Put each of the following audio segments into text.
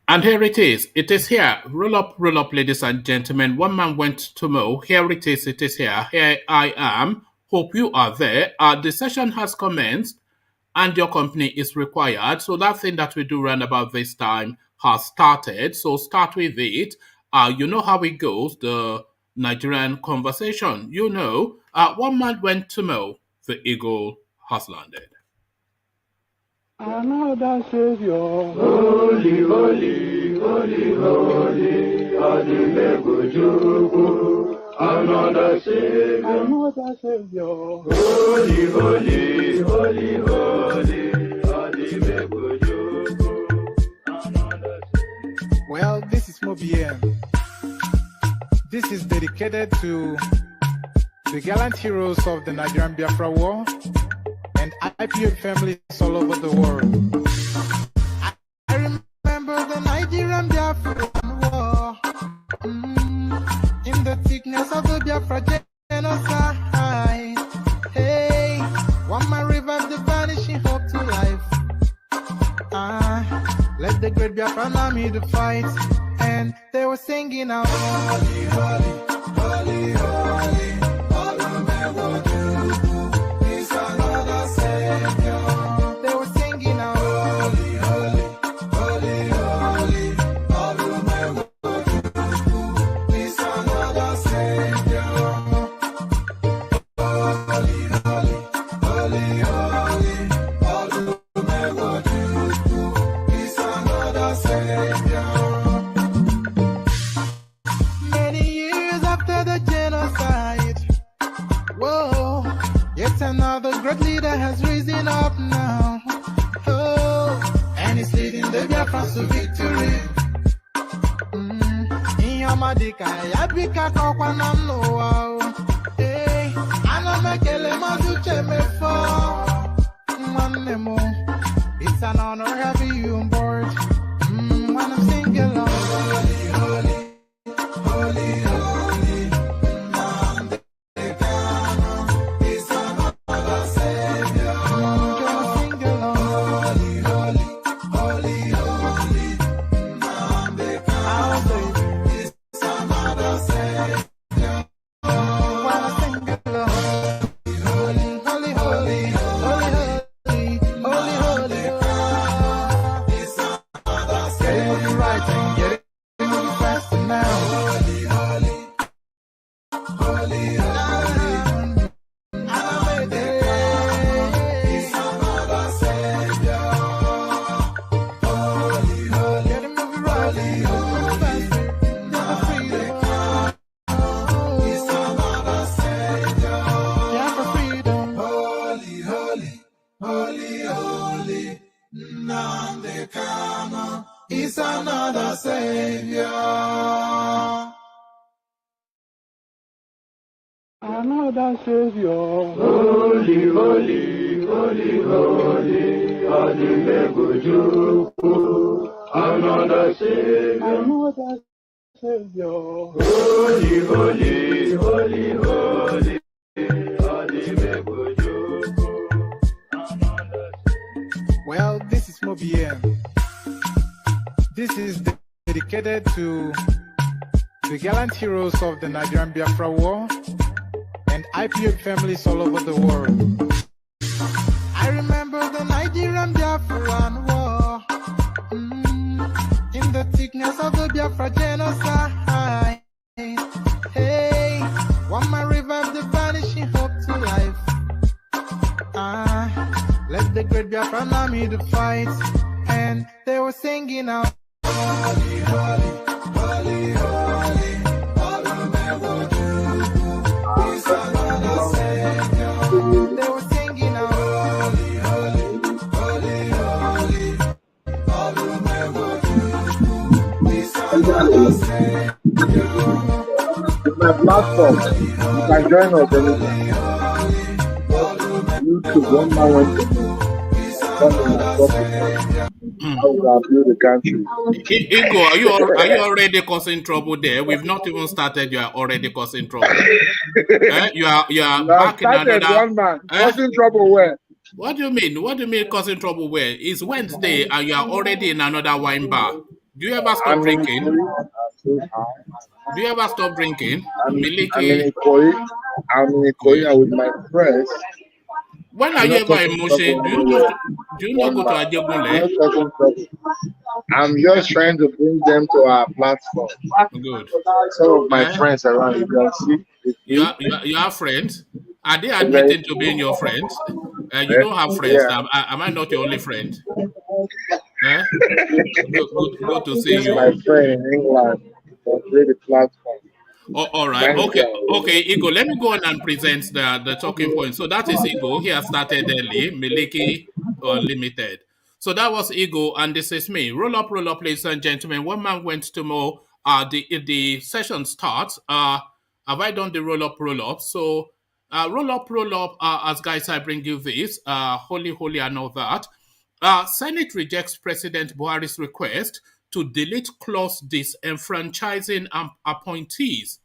And here it is. It is here. Roll up, ladies and gentlemen. One man went to mow. Here it is. It is here. Here I am. Hope you are there. The session has commenced and your company is required. So that thing that we do round about this time has started. So start with it. You know how it goes, the Nigerian conversation. You know, one man went to mow. The eagle has landed. Another Savior, holy, holy, holy, holy, Adimebujuku. Another Savior, holy, holy, holy, holy, Adimebujuku. Well, this is Mobien. This is dedicated to the gallant heroes of the Nigerian Biafra War and IPO families all over the world. I remember the Nigerian Biafra War, in the thickness of the Biafra genocide. Hey, one man revived the vanishing hope to life. Let the great Biafra army to fight, and they were singing out, holy, holy, holy, holy. They were singing out, holy, holy, holy, holy, is another Savior. Holy, holy, holy, holy, is another Savior. Many years after the genocide, whoa, yet another great leader has risen up now. Oh, and he's leading the Biafrans to victory. Inyamadika yabika kokwanam no. Hey, anamekele mazuche mefo. Mwanemo, it's an honor having you on board. When I'm singing along, holy, holy, holy, holy. Is another Savior. Another Savior, holy, holy, holy, holy, Adimebujuku. Another Savior, holy, holy, holy, holy, Adimebujuku. Well, this is Mobien. This is dedicated to the gallant heroes of the Nigerian Biafra War and IPO families all over the world. I remember the Nigerian Biafra War, in the thickness of the Biafra genocide. Hey, one man revived the vanishing hope to life. Let the great Biafra army to fight, and they were singing out, holy, holy, holy, holy, is another Savior. They were singing out, holy, holy, holy, holy, is another Savior. My platform, you can join us anytime. YouTube, one man went to how we build the country. Igbo, are you already causing trouble there? We've not even started. You are already causing trouble. You are back in another. One man causing trouble where? What do you mean? What do you mean causing trouble where? It's Wednesday and you are already in another wine bar. Do you ever stop I'm in drinking? Ikoyi. Do you ever stop drinking? I'm in Miliki. Ikoyi. I'm in Good. Ikoyi with my friends. When are I'm you not ever talking in trouble Mushin? anywhere. Do you not One go to man. I'm Ajegunle? not talking trouble. I'm Eh? just trying to bring them to our platform. Good. Some of my Eh? friends around, you can see, You you are friends? Are they very, admitting to being your friends? You eh? don't have friends. Yeah. Am I not your only friend? Eh? Good to see This is my you. friend in England. On the platform. Oh, all right. Thank God. Okay, Igbo. Let me go on and present the talking point. So that is Igbo. He has started early. Miliki Unlimited. So that was Igbo, and this is me. Roll up, ladies and gentlemen. One man went to mow. The session starts. Have I done the roll up? So roll up. As guys, I bring you this. Holy, and all that. Senate rejects President Buhari's request to delete clause disenfranchising appointees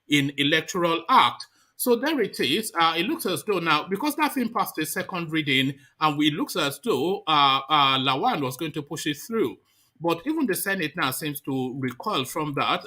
in Electoral Act. So there it is. It looks as though now, because that thing passed the second reading, and it looks as though Lawan was going to push it through. But even the Senate now seems to recoil from that.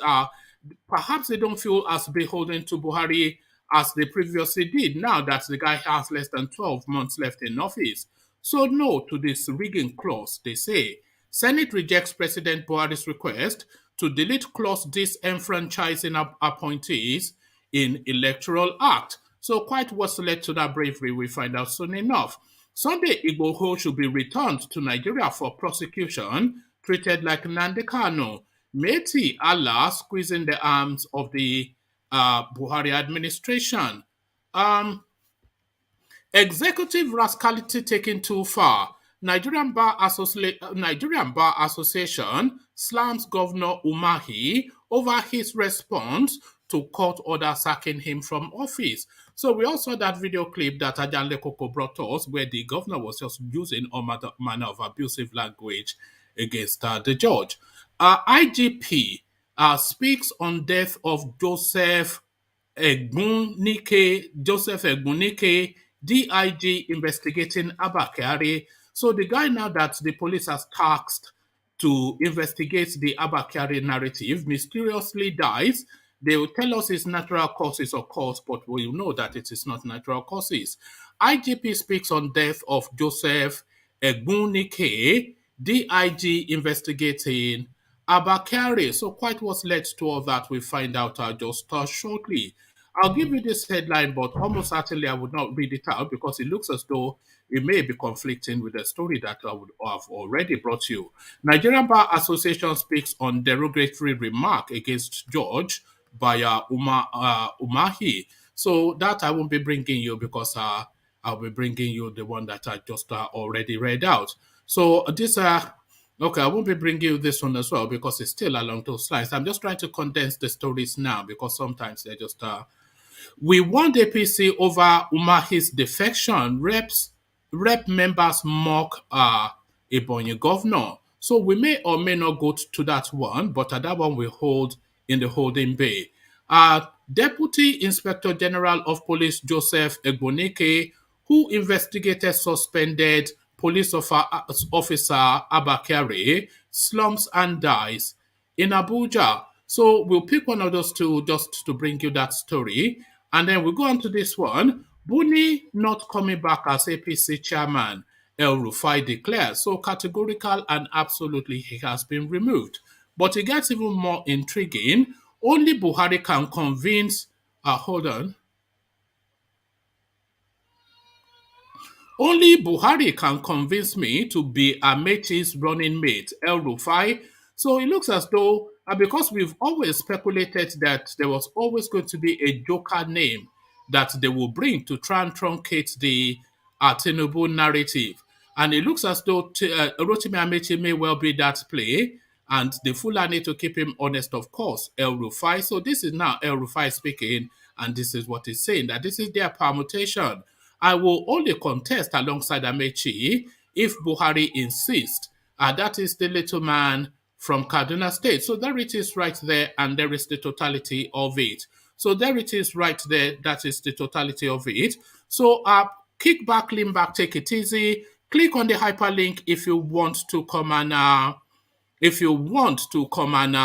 Perhaps they don't feel as beholden to Buhari as they previously did, now that the guy has less than 12 months left in office. So no to this rigging clause, they say. Senate rejects President Buhari's request to delete clause disenfranchising appointees in Electoral Act. So quite what's led to that bravery, we find out soon enough. Sunday Igboho should be returned to Nigeria for prosecution, treated like Nnamdi Kanu. Miyetti Allah squeezing the arms of the Buhari administration. Um, Executive rascality taken too far. Nigerian Bar Association slams Governor Umahi over his response to court order sacking him from office. So we also saw that video clip that Ajanle Koko brought us where the governor was just using all manner of abusive language against the judge. IGP speaks on death of Joseph Ibunike, DIG investigating ABBA KYARI. So the guy now that the police has tasked to investigate the ABBA KYARI narrative mysteriously dies. They will tell us it's natural causes, of course, but we know that it is not natural causes. IGP speaks on death of Joseph Ibunike, DIG investigating ABBA KYARI. So quite what's led to all that we find out just shortly. I'll give you this headline, but almost certainly I would not read it out because it looks as though it may be conflicting with the story that I would have already brought you. Nigerian Bar Association speaks on derogatory remark against George by Umahi. So that I won't be bringing you because I'll be bringing you the one that I just already read out. So this okay, I won't be bringing you this one as well because it's still along those lines. I'm just trying to condense the stories now because sometimes they're just we won APC over Umahi's defection. Rep members mock Ebonyi governor. So we may or may not go to that one, but that one we hold in the holding bay. Deputy Inspector General of Police Joseph Ibunike, who investigated suspended police officer ABBA KYARI, slumps and dies in Abuja. So we'll pick one of those two just to bring you that story. And then we'll go on to this one. Buni not coming back as APC chairman, Elrufai declares. So categorical and absolutely he has been removed. But it gets even more intriguing. Only Buhari can convince, hold on. Only Buhari can convince me to be Amaechi's running mate, Elrufai. So it looks as though, because we've always speculated that there was always going to be a joker name that they will bring to try and truncate the Tinubu narrative. And it looks as though Rotimi Amaechi may well be that play. And the Fulani, to keep him honest, of course, Elrufai. So this is now Elrufai speaking, and this is what he's saying, that this is their permutation. I will only contest alongside Amaechi if Buhari insists. That is the little man from Kaduna State. So there it is right there, and there is the totality of it. So there it is right there. That is the totality of it. So kick back, lean back, take it easy. Click on the hyperlink if you want to come and If you want to come and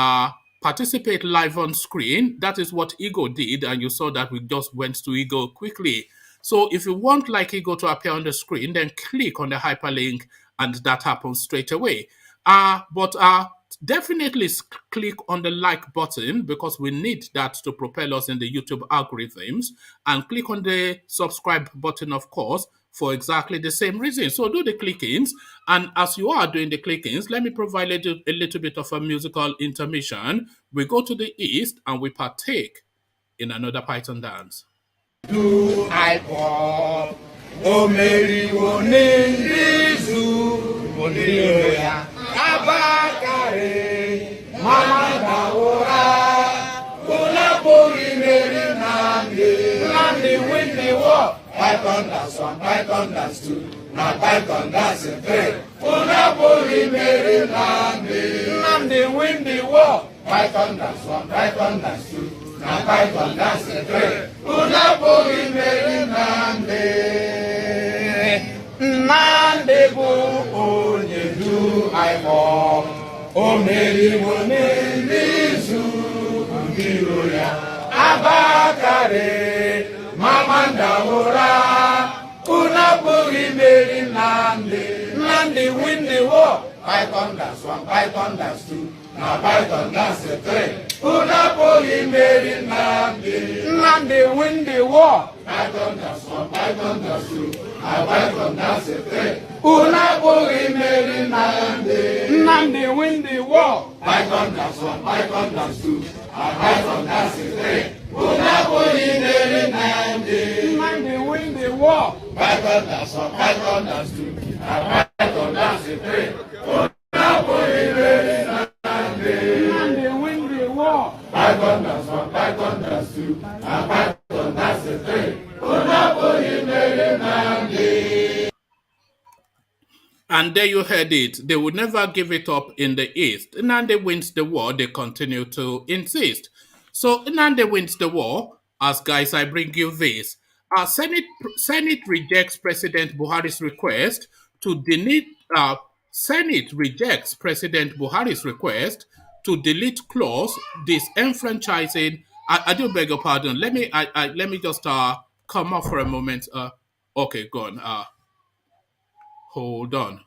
participate live on screen, that is what Ego did, and you saw that we just went to Ego quickly. So if you want like Ego to appear on the screen, then click on the hyperlink and that happens straight away. But definitely click on the like button because we need that to propel us in the YouTube algorithms, and click on the subscribe button, of course, for exactly the same reason. So do the clickings, and as you are doing the clickings, let me provide a little bit of a musical intermission. We go to the east and we partake in another Python dance. Do I pop? O Mary, Abakare, Mama Daora, Kulapuri Mary Nandi, win the war. Python that's one, Python that's two, now Python that's a three. Kulapuri Mary Nandi, win the war. Python that's one, Python that's two, now Python that's a three. Kulapuri Mary Nandi bu onye du aimo o meri nizu ndiro ya Abakare mamanda ora una buri meri Nandi win the war. Python that's one, Python that's two, now Python that's a three. Una buri meri Nandi win the war. Python that's one, Python that's two, now Python that's a three. Una buri meri Nandi win the war. Python that's one, Python that's two, now Python that's a three. Una buri meri Nandi win the war. Python that's one, Python that's two, now Python that's a three. Una buri meri Nandi win the war. Python that's one, Python that's two, now Python that's a three. Una buri meri Nandi. And there you heard it. They would never give it up in the East. Nnamdi wins the war. They continue to insist. So Nnamdi wins the war. As guys, I bring you this. Senate rejects President Buhari's request to delete. Senate rejects President Buhari's request to delete clause disenfranchising. I do beg your pardon. Let me just come off for a moment. Okay, go on. Hold on.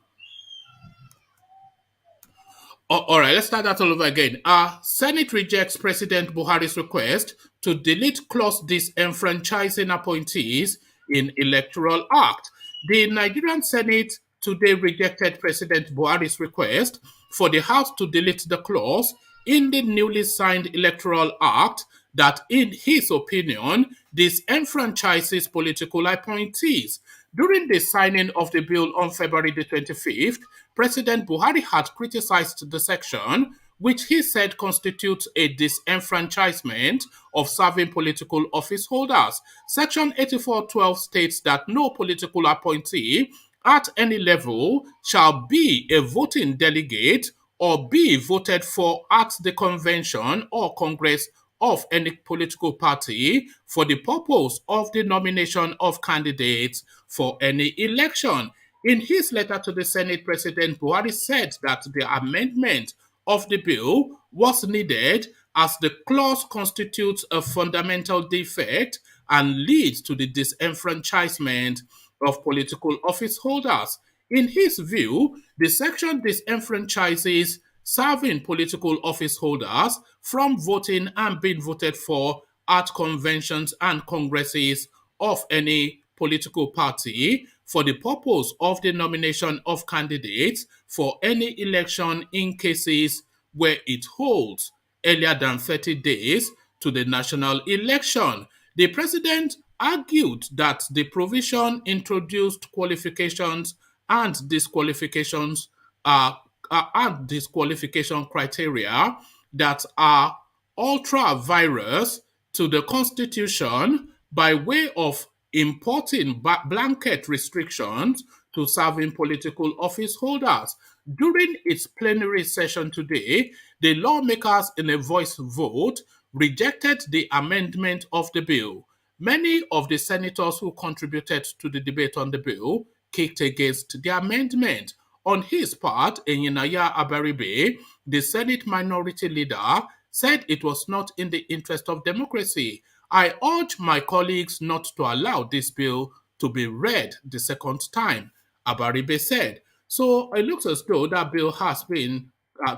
All right, let's start that all over again. Senate rejects President Buhari's request to delete clause disenfranchising appointees in Electoral Act. The Nigerian Senate today rejected President Buhari's request for the House to delete the clause in the newly signed Electoral Act that, in his opinion, disenfranchises political appointees. During the signing of the bill on February the 25th, President Buhari had criticized the section, which he said constitutes a disenfranchisement of serving political office holders. Section 8412 states that no political appointee at any level shall be a voting delegate or be voted for at the convention or congress of any political party for the purpose of the nomination of candidates for any election. In his letter to the Senate, President Buhari said that the amendment of the bill was needed as the clause constitutes a fundamental defect and leads to the disenfranchisement of political office holders. In his view, the section disenfranchises serving political office holders from voting and being voted for at conventions and congresses of any political party for the purpose of the nomination of candidates for any election in cases where it holds earlier than 30 days to the national election. The president argued that the provision introduced qualifications and disqualifications and disqualification criteria that are ultra-virus to the Constitution by way of importing blanket restrictions to serving political office holders. During its plenary session today, the lawmakers in a voice vote rejected the amendment of the bill. Many of the senators who contributed to the debate on the bill kicked against the amendment. On his part, Enyinnaya Abaribe, the Senate Minority Leader, said it was not in the interest of democracy. I urge my colleagues not to allow this bill to be read the second time, Abaribe said. So it looks as though that bill has been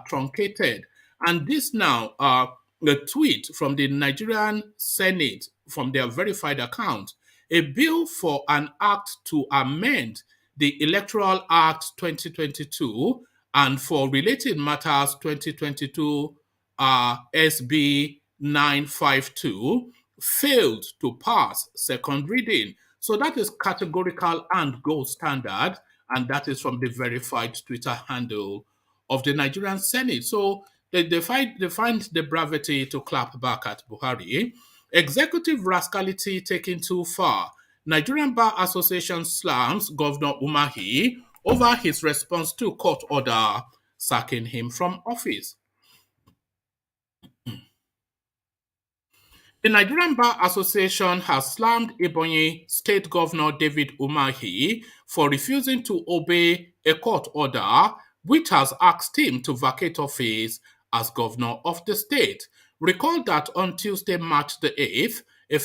truncated. And this now, a tweet from the Nigerian Senate, from their verified account, a bill for an act to amend the Electoral Act 2022 and for related matters 2022 SB 952 failed to pass second reading. So that is categorical and gold standard, and that is from the verified Twitter handle of the Nigerian Senate. So they find the brevity to clap back at Buhari. Executive rascality taken too far. Nigerian Bar Association slams Governor Umahi over his response to court order sacking him from office. The Nigerian Bar Association has slammed Ebonyi State Governor David Umahi for refusing to obey a court order which has asked him to vacate office as governor of the state. Recall that on Tuesday, March the 8th, a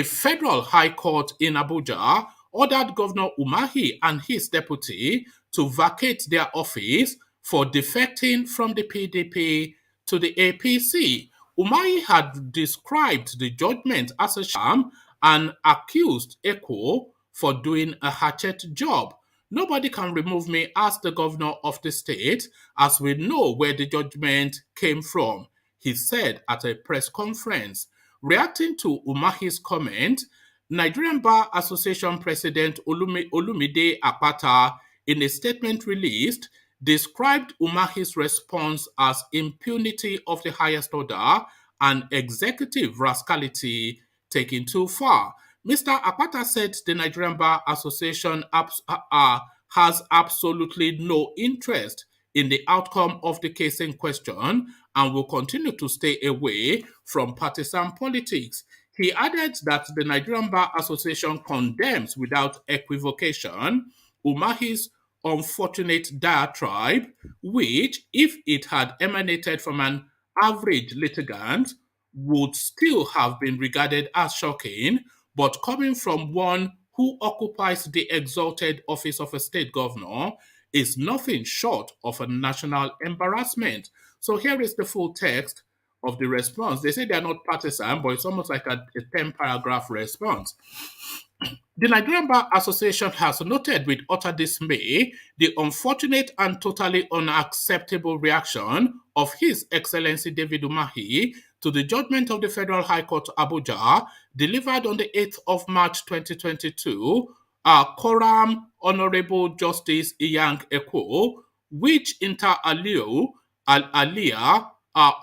federal high court in Abuja ordered Governor Umahi and his deputy to vacate their office for defecting from the PDP to the APC. Umahi had described the judgment as a sham and accused ECO for doing a hatchet job. Nobody can remove me as the governor of the state, as we know where the judgment came from, he said at a press conference. Reacting to Umahi's comment, Nigerian Bar Association President Olumide Akpata, in a statement released, described Umahi's response as impunity of the highest order and executive rascality taken too far. Mr. Akpata said the Nigerian Bar Association has absolutely no interest in the outcome of the case in question and will continue to stay away from partisan politics. He added that the Nigerian Bar Association condemns without equivocation Umahi's unfortunate diatribe, which, if it had emanated from an average litigant, would still have been regarded as shocking, but coming from one who occupies the exalted office of a state governor is nothing short of a national embarrassment. So here is the full text of the response. They say they are not partisan, but it's almost like a 10-paragraph response. The Nigerian Bar Association has noted with utter dismay the unfortunate and totally unacceptable reaction of His Excellency David Umahi to the judgment of the Federal High Court Abuja delivered on the 8th of March 2022, Quorum Honorable Justice Iyang Eko, which inter alia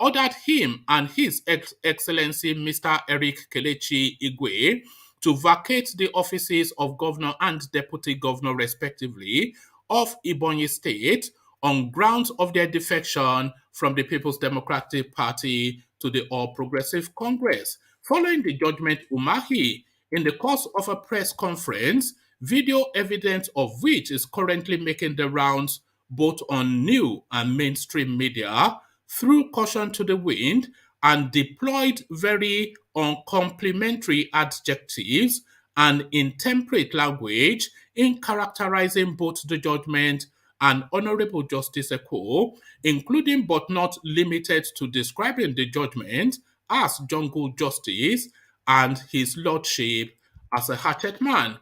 ordered him and His Excellency Mr. Eric Kelechi Igwe to vacate the offices of governor and deputy governor, respectively, of Ebonyi State on grounds of their defection from the People's Democratic Party to the All Progressive Congress. Following the judgment, Umahi, in the course of a press conference, video evidence of which is currently making the rounds both on new and mainstream media, threw caution to the wind and deployed very uncomplimentary adjectives and intemperate language in characterizing both the judgment and Honorable Justice Eko, including but not limited to describing the judgment as jungle justice and his lordship as a hatchet man.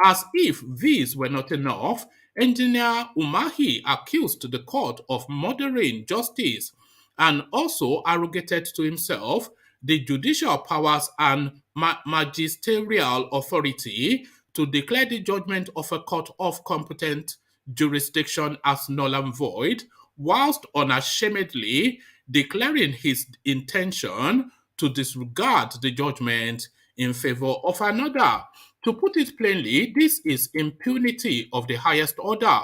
As if these were not enough, Engineer Umahi accused the court of murdering justice and also arrogated to himself the judicial powers and magisterial authority to declare the judgment of a court of competent jurisdiction as null and void, whilst unashamedly declaring his intention to disregard the judgment in favor of another. To put it plainly, this is impunity of the highest order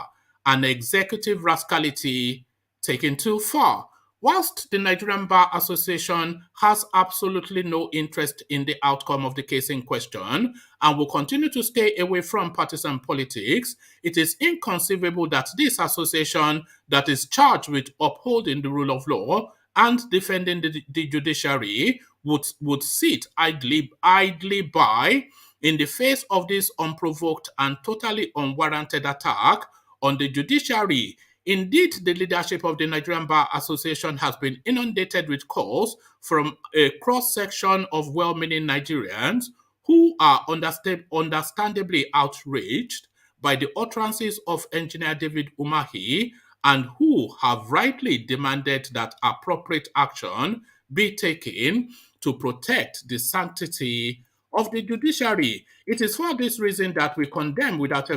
and executive rascality taken too far. Whilst the Nigerian Bar Association has absolutely no interest in the outcome of the case in question and will continue to stay away from partisan politics, it is inconceivable that this association that is charged with upholding the rule of law and defending the judiciary would sit idly by in the face of this unprovoked and totally unwarranted attack on the judiciary. Indeed, the leadership of the Nigerian Bar Association has been inundated with calls from a cross-section of well-meaning Nigerians who are understandably outraged by the utterances of Engineer David Umahi and who have rightly demanded that appropriate action be taken to protect the sanctity of the judiciary. It is for this reason that we condemn without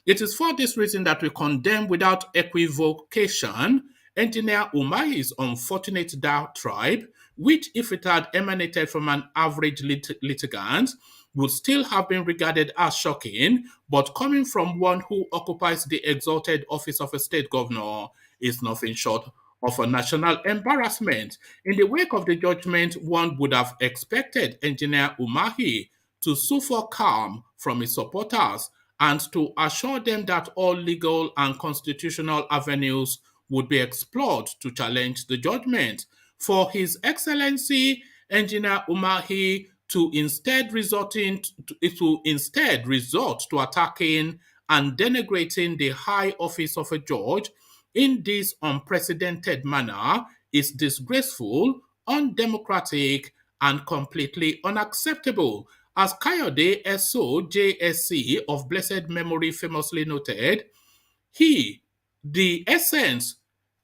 it is for this reason that we condemn without equivocation Engineer Umahi's unfortunate diatribe, which, if it had emanated from an average litigant, would still have been regarded as shocking, but coming from one who occupies the exalted office of a state governor is nothing short of a national embarrassment. In the wake of the judgment, one would have expected Engineer Umahi to sue for calm from his supporters and to assure them that all legal and constitutional avenues would be explored to challenge the judgment. For His Excellency Engineer Umahi to instead resort to attacking and denigrating the high office of a judge in this unprecedented manner is disgraceful, undemocratic, and completely unacceptable. As Kayode Eso JSC of blessed memory famously noted, the essence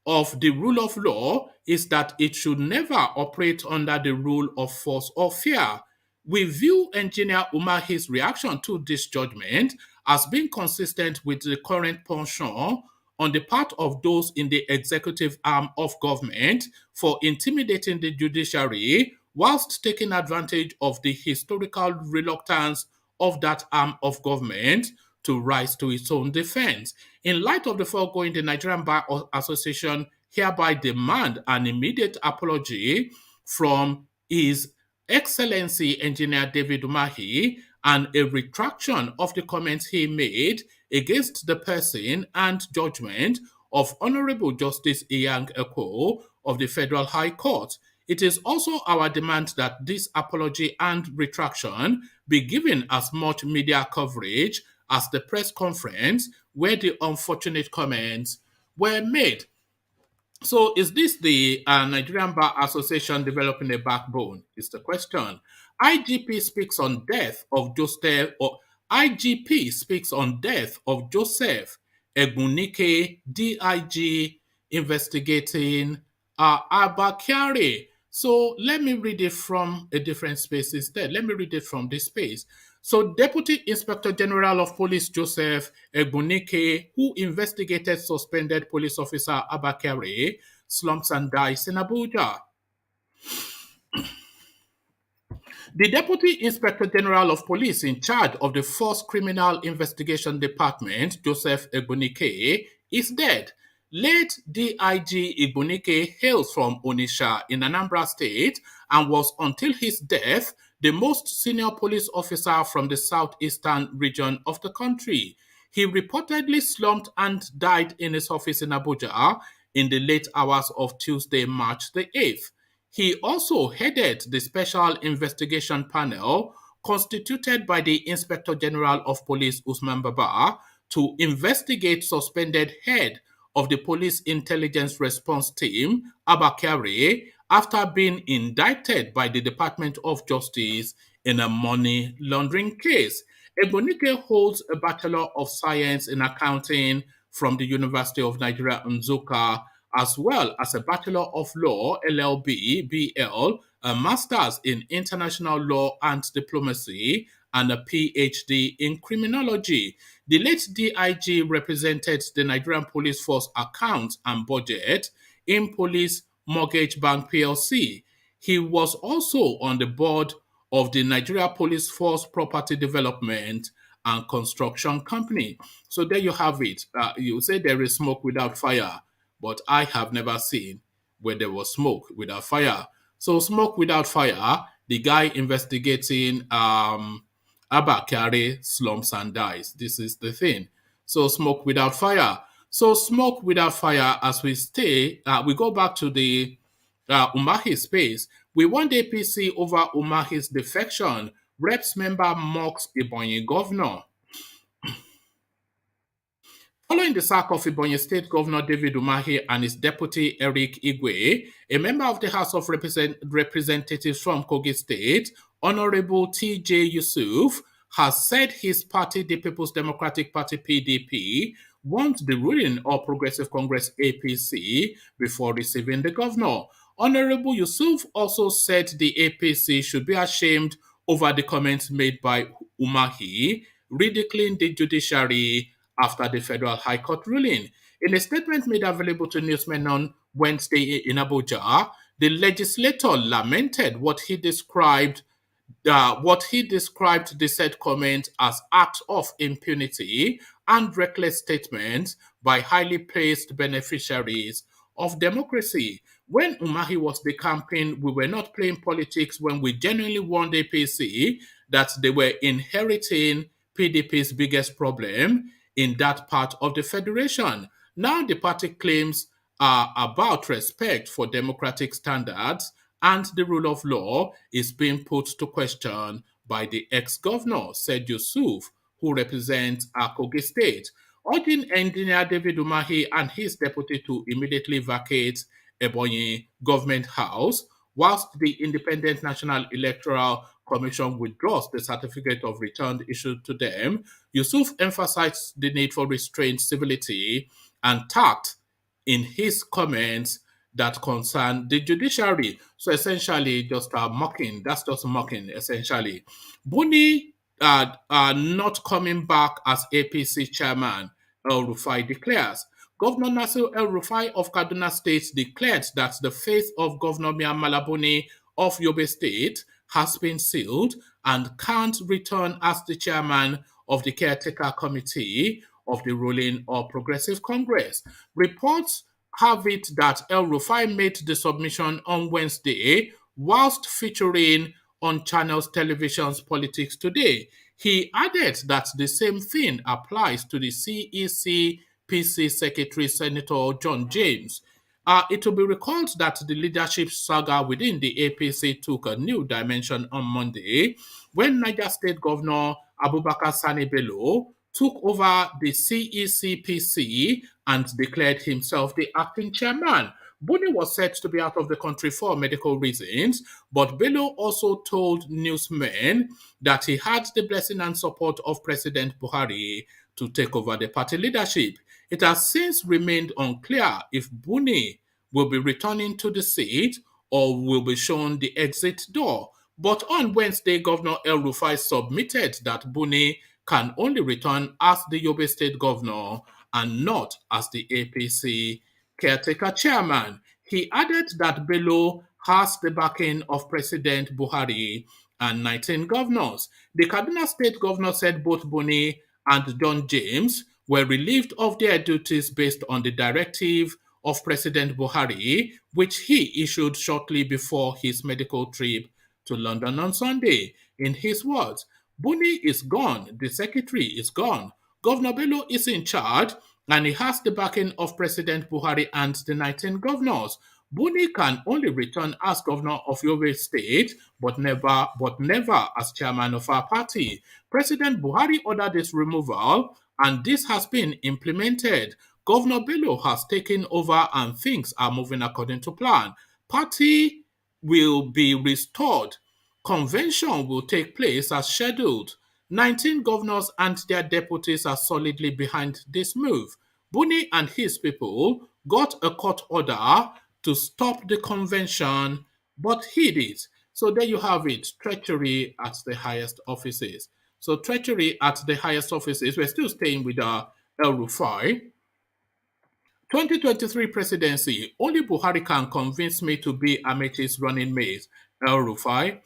of the rule of law is that it should never operate under the rule of force or fear. We view Engineer Umahi's reaction to this judgment as being consistent with the current penchant on the part of those in the executive arm of government for intimidating the judiciary whilst taking advantage of the historical reluctance of that arm of government to rise to its own defense. In light of the foregoing, the Nigerian Bar Association hereby demand an immediate apology from His Excellency Engineer David Umahi and a retraction of the comments he made against the person and judgment of Honorable Justice Iyang Eko of the Federal High Court. It is also our demand that this apology and retraction be given as much media coverage as the press conference where the unfortunate comments were made. So, is this the Nigerian Bar Association developing a backbone? Is the question. IGP speaks on death of Joseph, or IGP speaks on death of Joseph Ibunike, DIG investigating ABBA KYARI. So let me read it from a different space instead. Let me read it from this space. So Deputy Inspector General of Police Joseph Ibunike, who investigated suspended police officer ABBA KYARI, slumps and dies in Abuja. The Deputy Inspector General of Police in charge of the Force Criminal Investigation Department, Joseph Ibunike, is dead. Late DIG Ibunike hails from Onitsha in Anambra State and was, until his death, the most senior police officer from the southeastern region of the country. He reportedly slumped and died in his office in Abuja in the late hours of Tuesday, March the 8th. He also headed the Special Investigation Panel constituted by the Inspector General of Police Usman Baba to investigate suspended head of the Police Intelligence Response Team, ABBA KYARI, after being indicted by the Department of Justice in a money laundering case. Ibunike holds a Bachelor of Science in Accounting from the University of Nigeria, Nsukka, as well as a Bachelor of Law, LLB, BL, a Master's in International Law and Diplomacy, and a PhD in Criminology. The late DIG represented the Nigerian Police Force accounts and budget in Police Mortgage Bank PLC. He was also on the board of the Nigeria Police Force Property Development and Construction Company. So there you have it. You say there is smoke without fire. but I have never seen where there was smoke without fire. So smoke without fire, the guy investigating ABBA, KYARI, slumps and dies. This is the thing. So smoke without fire. So smoke without fire, as we go back to the Umahi space. We want APC over Umahi's defection. Reps member mocks Ebonyi governor. Following the sack of Ebonyi State Governor David Umahi and his deputy Eric Igwe, a member of the House of Representatives from Kogi State, Honorable T.J. Yusuf, has said his party, the People's Democratic Party (PDP), wants the ruling of Progressive Congress APC before receiving the governor. Honorable Yusuf also said the APC should be ashamed over the comments made by Umahi, ridiculing the judiciary after the Federal High Court ruling. In a statement made available to newsmen on Wednesday in Abuja, the legislator lamented what he described the said comment as act of impunity and reckless statements by highly praised beneficiaries of democracy. When Umahi was the campaign, we were not playing politics when we genuinely warned APC that they were inheriting PDP's biggest problem in that part of the federation. Now the party claims are about respect for democratic standards and the rule of law is being put to question by the ex-governor, said Yusuf, who represents Kogi State, urging engineer David Umahi and his deputy to immediately vacate Ebonyi government house, whilst the Independent National Electoral Commission withdraws the certificate of return issued to them. Yusuf emphasized the need for restraint, civility, and tact in his comments that concern the judiciary. So essentially, just mocking. That's just mocking, essentially. Buni not coming back as APC chairman, Elrufai declares. Governor Nasir Elrufai of Kaduna State declared that the fate of Governor Mia Malabuni of Yobe State has been sealed and can't return as the chairman of the caretaker committee of the ruling or Progressive Congress. Reports have it that Elrufai made the submission on Wednesday whilst featuring on Channels Television's Politics Today. He added that the same thing applies to the CEC PC Secretary Senator John James. It will be recalled that the leadership saga within the APC took a new dimension on Monday when Niger State Governor Abubakar Sani Bello took over the CECPC and declared himself the acting chairman. Buni was said to be out of the country for medical reasons, but Bello also told newsmen that he had the blessing and support of President Buhari to take over the party leadership. It has since remained unclear if Buni will be returning to the seat or will be shown the exit door. But on Wednesday, Governor Elrufai submitted that Buni can only return as the Yobe State governor and not as the APC caretaker chairman. He added that Bello has the backing of President Buhari and 19 governors. The Kaduna State governor said both Buni and John James were relieved of their duties based on the directive of President Buhari, which he issued shortly before his medical trip to London on Sunday. In his words, Buni is gone, the secretary is gone, Governor Bello is in charge, and he has the backing of President Buhari and the 19 governors. Buni can only return as governor of Yobe State, but never as chairman of our party. President Buhari ordered his removal, and this has been implemented. Governor Bello has taken over and things are moving according to plan. Party will be restored. Convention will take place as scheduled. 19 governors and their deputies are solidly behind this move. Buni and his people got a court order to stop the convention, but he did. So there you have it, treachery at the highest offices. So treachery at the highest offices. We're still staying with Elrufai. 2023 presidency. Only Buhari can convince me to be Amaechi's running mate. Elrufai.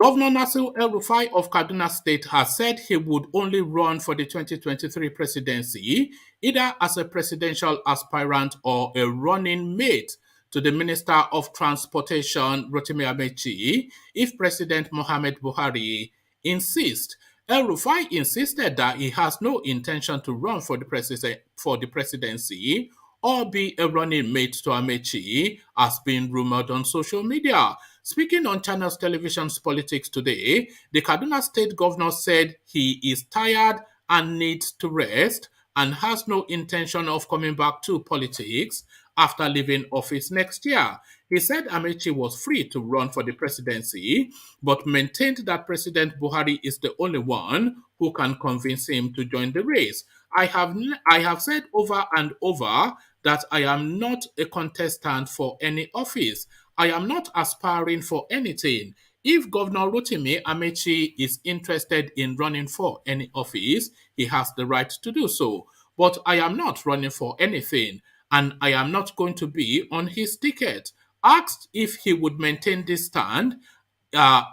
Governor Nasir Elrufai of Kaduna State has said he would only run for the 2023 presidency, either as a presidential aspirant or a running mate to the Minister of Transportation, Rotimi Amaechi, if President Muhammad Buhari insists. El-Rufai insisted that he has no intention to run for the presidency or be a running mate to Amaechi, as being rumored on social media. Speaking on Channels Television's Politics Today, the Kaduna State Governor said he is tired and needs to rest and has no intention of coming back to politics after leaving office next year. He said Amaechi was free to run for the presidency, but maintained that President Buhari is the only one who can convince him to join the race. I have said over and over that I am not a contestant for any office. I am not aspiring for anything. If Governor Rotimi Amaechi is interested in running for any office, he has the right to do so. But I am not running for anything, and I am not going to be on his ticket. Asked if he would maintain this stand,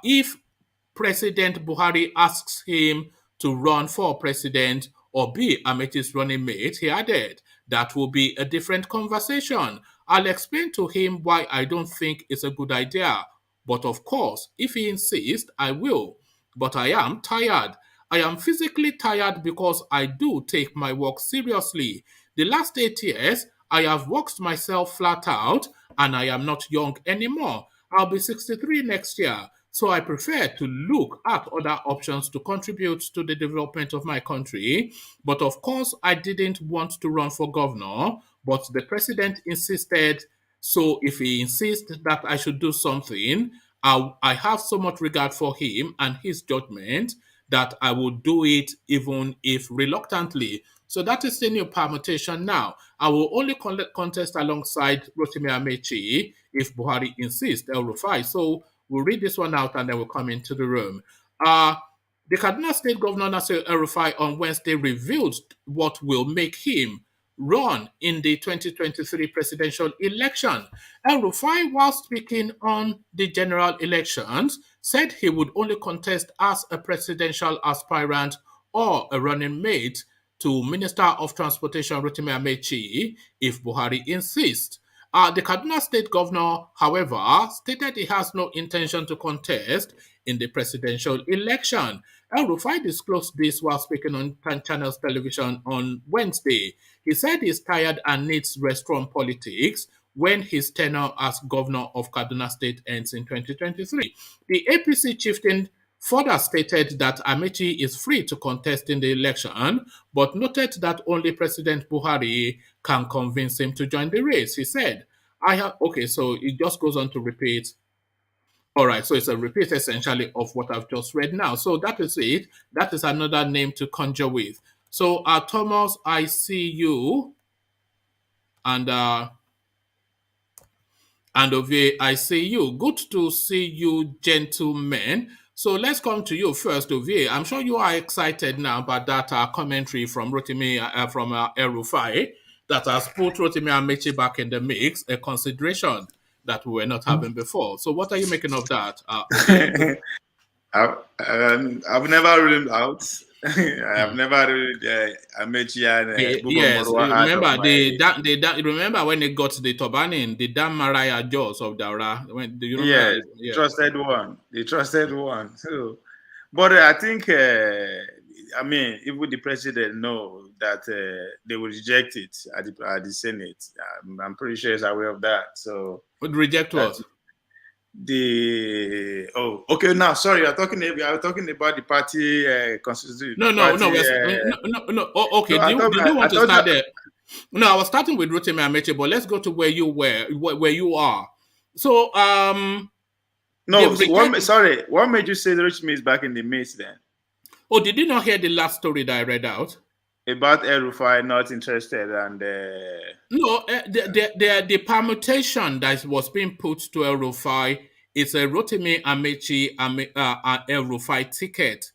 if President Buhari asks him to run for president or be Amaechi's running mate, he added, that will be a different conversation. I'll explain to him why I don't think it's a good idea. But of course, if he insists, I will. But I am tired. I am physically tired because I do take my work seriously. The last 8 years, I have worked myself flat out, and I am not young anymore. I'll be 63 next year. So I prefer to look at other options to contribute to the development of my country. But of course, I didn't want to run for governor, but the president insisted. So if he insists that I should do something, I have so much regard for him and his judgment that I will do it even if reluctantly. So that is the new permutation now. I will only contest alongside Rotimi Amaechi if Buhari insists, Elrufai. So we'll read this one out and then we'll come into the room. The Kaduna State Governor Nasir Elrufai on Wednesday revealed what will make him run in the 2023 presidential election. Elrufai, while speaking on the general elections, said he would only contest as a presidential aspirant or a running mate to Minister of Transportation Rotimi Amaechi if Buhari insists. The Kaduna State Governor, however, stated he has no intention to contest in the presidential election. Elrufai disclosed this while speaking on Channels Television on Wednesday. He said he's tired and needs rest from politics when his tenure as governor of Kaduna State ends in 2023. The APC chieftain further stated that Amaechi is free to contest in the election, but noted that only President Buhari can convince him to join the race. He said, so it just goes on to repeat. All right, so it's a repeat essentially of what I've just read now. So that is it. That is another name to conjure with. So Thomas, I see you. And Ovie, I see you. Good to see you, gentlemen. So let's come to you first, Ovie. I'm sure you are excited now about that commentary from Rotimi, from Elrufai, that has put Rotimi Amaechi back in the mix, a consideration that we were not having before. So what are you making of that? I've never ruled out. I've never ruled Amaechi and yes, remember when they got the Tobanin, the damn Mariah Jaws of Daura? Do you remember? Yeah, trusted one. The trusted one. So, but I think, even the president know that they will reject it at the Senate. I'm pretty sure he's aware of that. So would reject what? Now sorry, you're talking about the party constitution. No. Oh, okay. Do you want to start there? No, I was starting with Rotimi Amaechi, but let's go to where you are. So what made you say Rotimi is back in the mix then? Oh, did you not hear the last story that I read out? About Elrufai not interested and no, the permutation that was being put to Elrufai is a Rotimi Amaechi Elrufai ticket,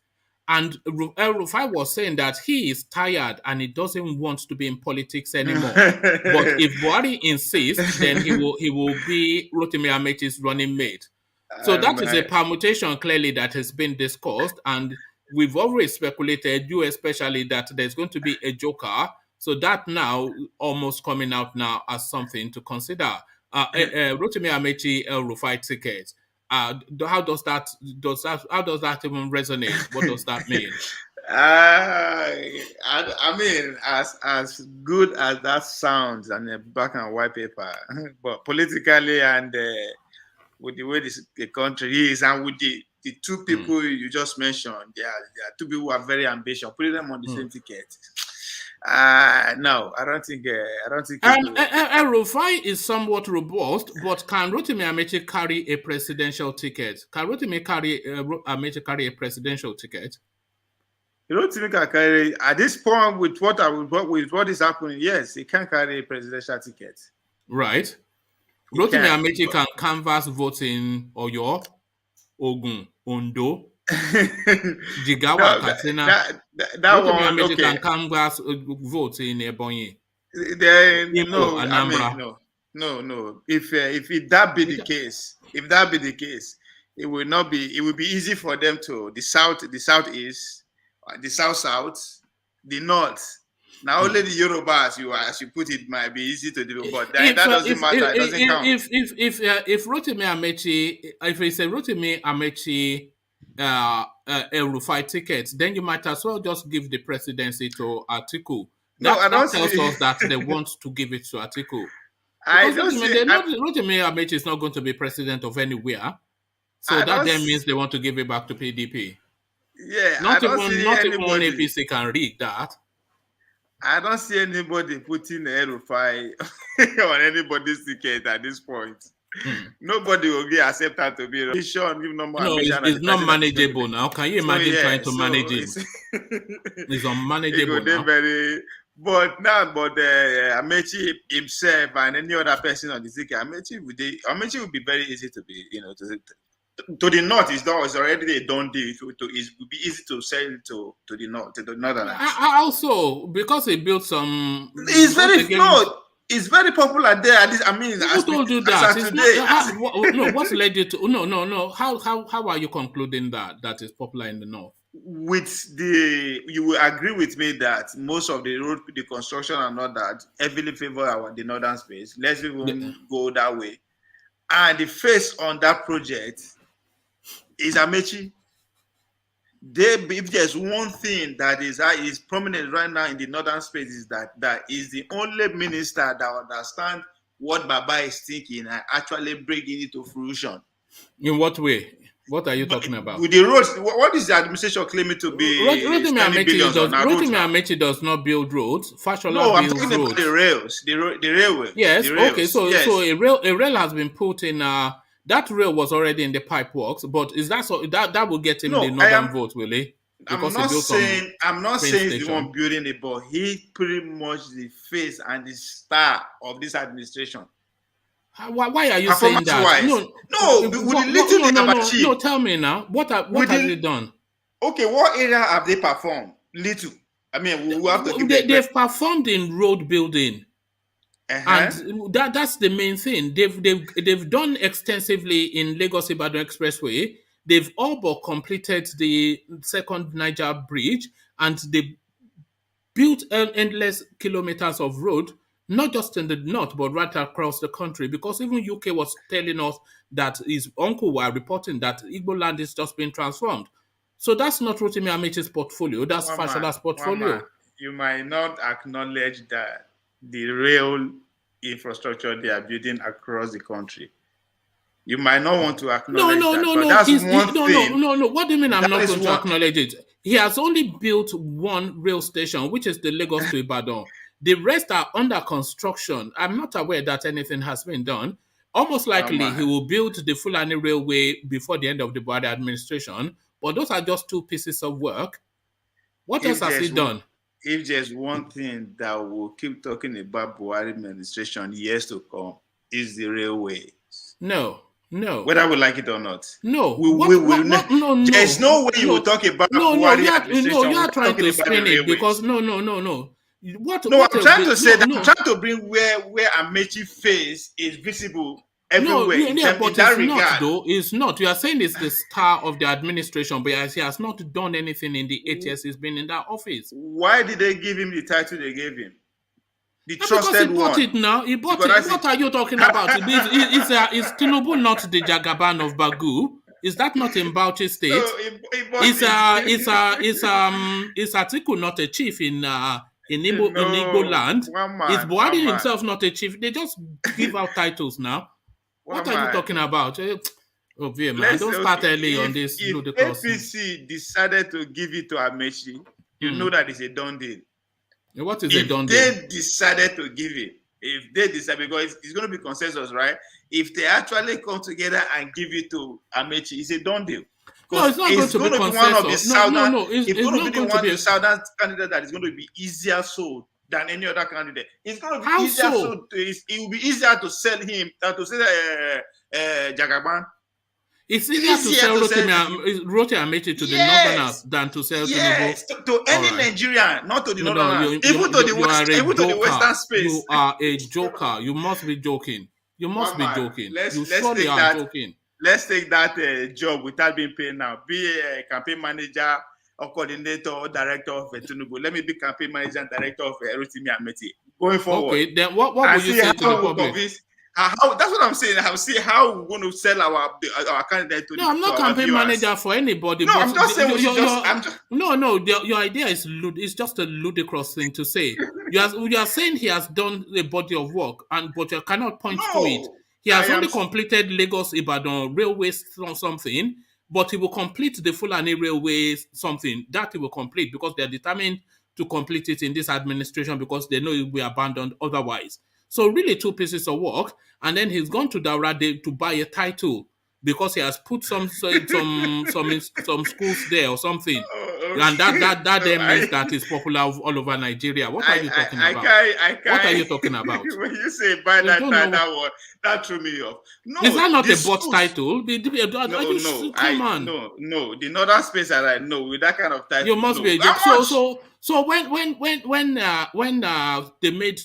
and Elrufai was saying that he is tired and he doesn't want to be in politics anymore. But if Buhari insists, then he will be Rotimi Amaechi's running mate. So that is a permutation clearly that has been discussed, and we've always speculated, you especially, that there's going to be a joker. So that now almost coming out now as something to consider. Rotimi Amaechi Elrufai ticket. How does that even resonate? What does that mean? I mean, as good as that sounds on a black and white paper, but politically and with the way the country is, and with the two people you just mentioned, there are two people who are very ambitious. Putting them on the same ticket. No, I don't think. Elrufai is somewhat robust, but can Rotimi Amaechi carry a presidential ticket? Can Rotimi Amaechi carry a presidential ticket? Rotimi can carry at this point with what is happening. Yes, he can carry a presidential ticket. Right. Rotimi Amaechi can canvass votes in Oyo, Ogun, Ondo, Jigawa, Katsina. Rotimi Amaechi can canvass votes in Ebonyi. No. If that be the case, it will not be. It will be easy for them to the southeast, the south, the north. Now only the Yorubas, as you put it, might be easy to do, but that doesn't matter. It doesn't count. If Rotimi Amaechi, if it's a Rotimi Amaechi Elrufai ticket, then you might as well just give the presidency to Atiku. That tells us that they want to give it to Atiku. Rotimi Amaechi is not going to be president of anywhere, so that then means they want to give it back to PDP. Yeah, not even APC can read that. I don't see anybody putting Elrufai on anybody's ticket at this point. Nobody will be accepted to be it's not manageable now. Can you imagine trying to manage it? It's unmanageable now. But Amaechi himself and any other person on the ticket, Amaechi would be very easy to be, to the north. It's already a done deal. It would be easy to sell to the north, to the northern. Also, because he built some. It's very popular there. Who told you that? What's led you to? No. How are you concluding that is popular in the north? You will agree with me that most of the road, the construction and all that heavily favor the northern space. Let's even go that way. And the face on that project is Amaechi. If there's one thing that is prominent right now in the northern space, is that is the only minister that understands what Baba is thinking and actually bringing it to fruition. In what way? What are you talking about? With the roads, what is the administration claiming to be? Rotimi Amaechi does not build roads. Fashola I'm talking about the rails, the railway. Yes, the rails. Okay. So a rail has been put in. That rail was already in the pipe works, but is that so? That will get him the northern vote, will he? Because I'm not saying he's the one building it, but he pretty much the face and the star of this administration. Why are you saying that? No, tell me now. What have they done? Okay, what area have they performed? Little. I mean, we have to. They've performed in road building, and that's the main thing. They've done extensively in Lagos Ibadan Expressway. They've all but completed the second Niger bridge, and they built endless kilometers of road. Not just in the north, but right across the country. Because even UK was telling us that his uncle were reporting that Igbo land is just being transformed. So that's not Rotimi Amaechi's portfolio. That's Fashola's portfolio. You might not acknowledge that the rail infrastructure they are building across the country. You might not want to acknowledge No. What do you mean I'm not going to acknowledge it? He has only built one rail station, which is the Lagos to Ibadan. The rest are under construction. I'm not aware that anything has been done. Almost likely, he will build the Fulani Railway before the end of the Buhari administration. But those are just two pieces of work. What else has he done? If there's one thing that we'll keep talking about Buhari administration years to come, is the railways. No. Whether we like it or not. No. There's no way you will talk about Buhari administration. You are trying to spin it because no. I'm trying to say that I'm trying to bring where Amaechi face is visible everywhere. No, in but that it's regard. not, though. It's not. You are saying it's the star of the administration, but he has not done anything in the 8 years he's been in that office. Why did they give him the title they gave him? The because trusted he bought one. it now. He bought it. What are you talking about? Is Tinubu not the Jagaban of Bagu? Is that not in Bauchi State? Is Atiku not a chief in Igbo land? Is Buhari himself not a chief? They just give out titles now. What are you talking about? Oh, man, don't start early on this. If APC decided to give it to Amaechi, you know that it's a done deal. What is a done deal? If they decided to give it, because it's going to be consensus, right? If they actually come together and give it to Amaechi, it's a done deal. No, it's not going to be consensus. It's going to be one of the southern candidates that is going to be easier sold than any other candidate. It's going to be easier sold. It will be easier to sell him than to sell Jagaban. It's easier to sell Rotimi Amaechi to the northerners than to sell to any Nigerian, not to the northerners. Even to the western space. You are a joker. You must be joking. You must be joking. You surely are joking. Let's take that job without being paid now. Be a campaign manager or coordinator or director of Tinubu. Let me be campaign manager and director of Rotimi Amaechi. Going forward. Okay, then what will you say to the public? That's what I'm saying. I'll see how we're going to sell our candidate to. No, I'm not campaign manager for anybody. No, I'm just saying. Your idea is it's just a ludicrous thing to say. You are saying he has done a body of work, but you cannot point to it. He has only completed Lagos Ibadan railway something, but he will complete the Fulani railway something that he will complete because they are determined to complete it in this administration because they know it will be abandoned otherwise. So really 2 pieces of work, and then he's gone to Daura to buy a title because he has put some schools there or something, and that then means that it's popular all over Nigeria. What are you talking about? What are you talking about? When you say buy that word, that threw me off. No, is that not a bought title? No. The northern space I know with that kind of title. You must be a joke. So when they made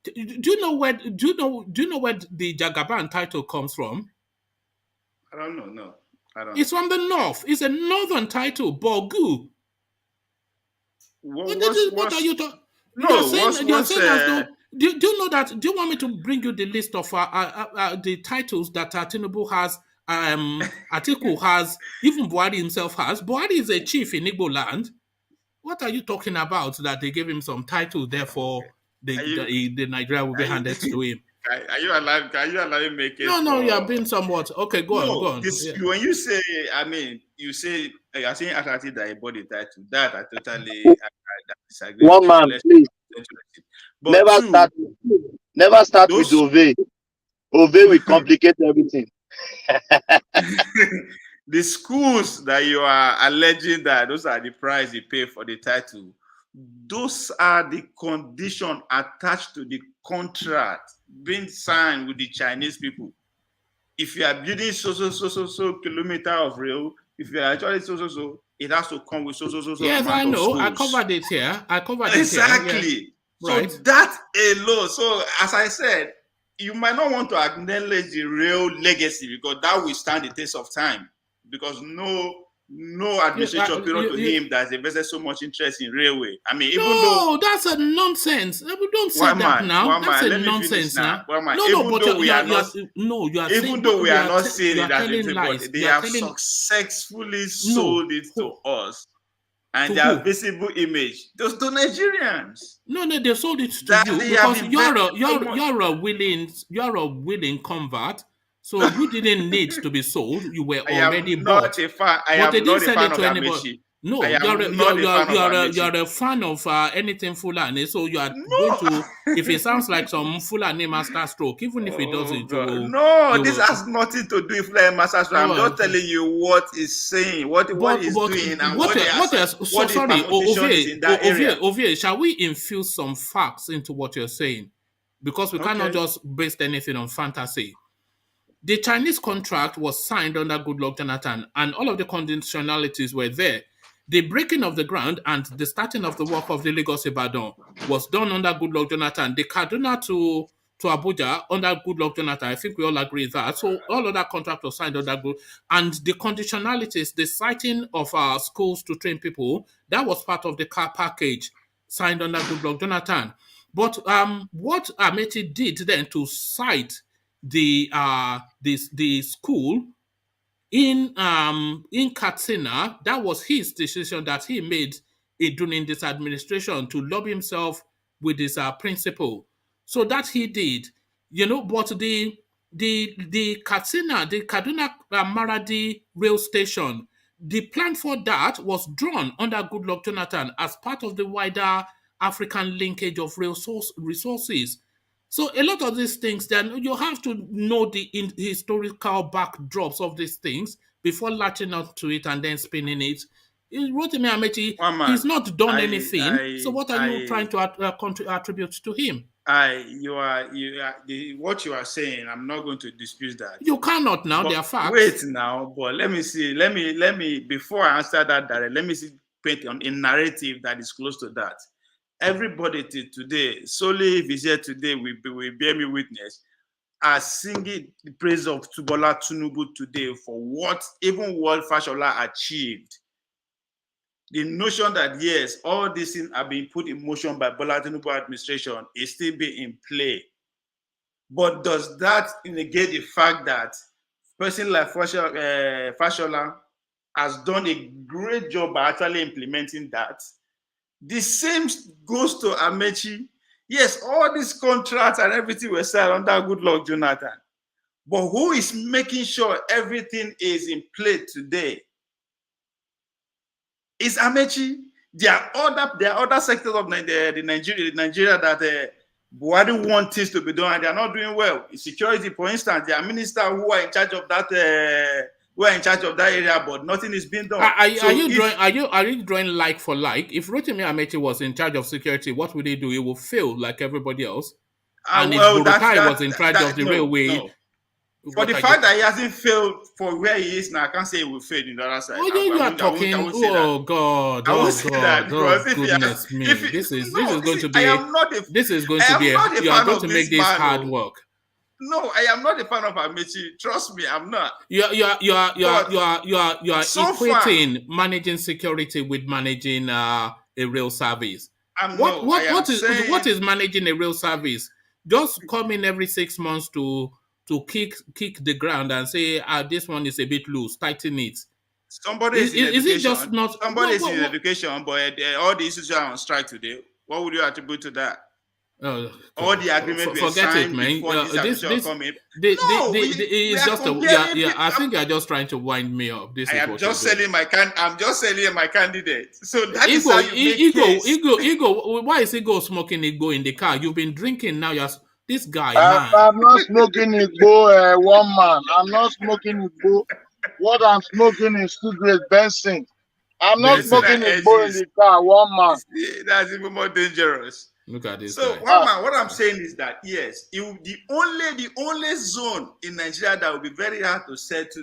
do you know where the Jagaban title comes from? I don't know. No, I don't. It's from the north. It's a northern title, Bogu. What are you talking? Do you know that? Do you want me to bring you the list of the titles that Tinubu has, Atiku has, even Buhari himself has? Buhari is a chief in Igbo land. What are you talking about? That they gave him some title, therefore the Nigeria will be handed to him. Are you allowing me make it? No, you are being somewhat okay. Go on. When you say, you say you're saying actually that a body title. That I totally disagree. One man, please. But never start with Ove. Ove will complicate everything. The schools that you are alleging that those are the price you pay for the title. Those are the conditions attached to the contract being signed with the Chinese people. If you are building so kilometer of rail, if you are actually so, it has to come with so. Yes, I know. I covered it here. Exactly. Right. So that alone. So as I said, you might not want to acknowledge the real legacy because that will stand the test of time. Because no administration period to him that invested so much interest in railway. I mean, even though that's a nonsense. We don't say that now. That's a nonsense now. We are not saying that they have successfully sold it to us, and their visible image. Those to Nigerians. No, they sold it to you because you're a willing convert. So you didn't need to be sold. You were already bought. I am not a fan of Amaechi. No, you're a fan of anything Fulani. So you are going to, if it sounds like some Fulani master stroke, even if it doesn't. This has nothing to do with Fulani master stroke. I'm just telling you what he's saying, what he's doing, and what Ovie, shall we infuse some facts into what you're saying? Because we cannot just base anything on fantasy. The Chinese contract was signed under Goodluck Jonathan, and all of the conditionalities were there. The breaking of the ground and the starting of the work of the Lagos Ibadan was done under Goodluck Jonathan. The Kaduna to to Abuja under Goodluck Jonathan. I think we all agree with that. So all other contracts were signed under good, and the conditionalities, the citing of our schools to train people, that was part of the car package signed under Goodluck Jonathan. But what Amaechi did then to cite the school in Katsina, that was his decision that he made during this administration to lobby himself with his principal. So that he did, but the Katsina, the Kaduna Maradi rail station, the plan for that was drawn under Goodluck Jonathan as part of the wider African linkage of resources. So a lot of these things, then you have to know the historical backdrops of these things before latching on to it and then spinning it. Rotimi Amaechi, he's not done anything. So what are you trying to attribute to him? What you are saying, I'm not going to dispute that. You cannot now. They are facts. Wait now, but let me see. Let me before I answer that direct, let me see paint on a narrative that is close to that. Everybody today, solely if he's here today, we bear me witness, are singing the praise of Bola Tinubu today for what even World Fashola achieved. The notion that yes, all these things are being put in motion by Bola Tinubu administration is still being in play. But does that negate the fact that a person like Fashola has done a great job by actually implementing that? The same goes to Amaechi. Yes, all these contracts and everything were signed under Goodluck Jonathan. But who is making sure everything is in play today? It's Amaechi. There are other sectors of Nigeria that Buhari want things to be done and they are not doing well. In security, for instance, there are ministers who are in charge of that. Who are in charge of that area, but nothing is being done. Are you drawing like for like? If Rotimi Amaechi was in charge of security, what would he do? He will fail like everybody else. And if Ibunike was in charge of the railway. No. For the fact that he hasn't failed for where he is now, I can't say he will fail in the other side. You are talking. Oh God! I will say that because goodness me! This is going to be. You are going to make this hard work. No, I am not a fan of Amaechi. Trust me, I'm not. You are equating managing security with managing a rail service. What is managing a rail service? Just come in every 6 months to kick the ground and say, this one is a bit loose, tighten it. Somebody is in education. It just not somebody is in education, but all the issues are on strike today. What would you attribute to that? All the agreement forget it, man. I think you're just trying to wind me up. I'm just selling my candidate. So that is how you make Igbo. Why is Igbo smoking Igbo in the car? You've been drinking now. This guy. I'm not smoking Igbo, one man. I'm not smoking Igbo. What I'm smoking is cigarette Benson. I'm not smoking Igbo in the car, one man. That's even more dangerous. Look at this. So, what I'm saying is that yes, it will be the only zone in Nigeria that will be very hard to set to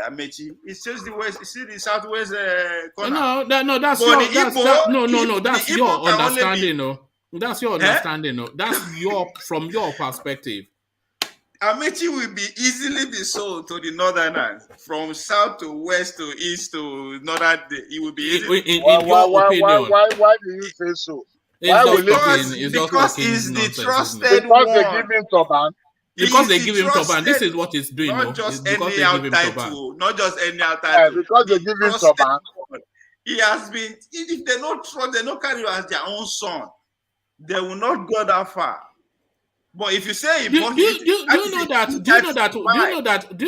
Amaechi. It's just the west. See the southwest corner. No, that's your understanding. That's your understanding. That's from your perspective. Amaechi will easily be sold to the northerners, from south to west to east to northern. It will be easy. In your opinion. Why do you say so? Because he's the trusted one. Because they give him turban. Because they give him turban. This is what he's doing. Not just any out title. Not just any out title. Because they give him turban. He has been. If they don't trust, they don't carry you as their own son. They will not go that far. But if you say do you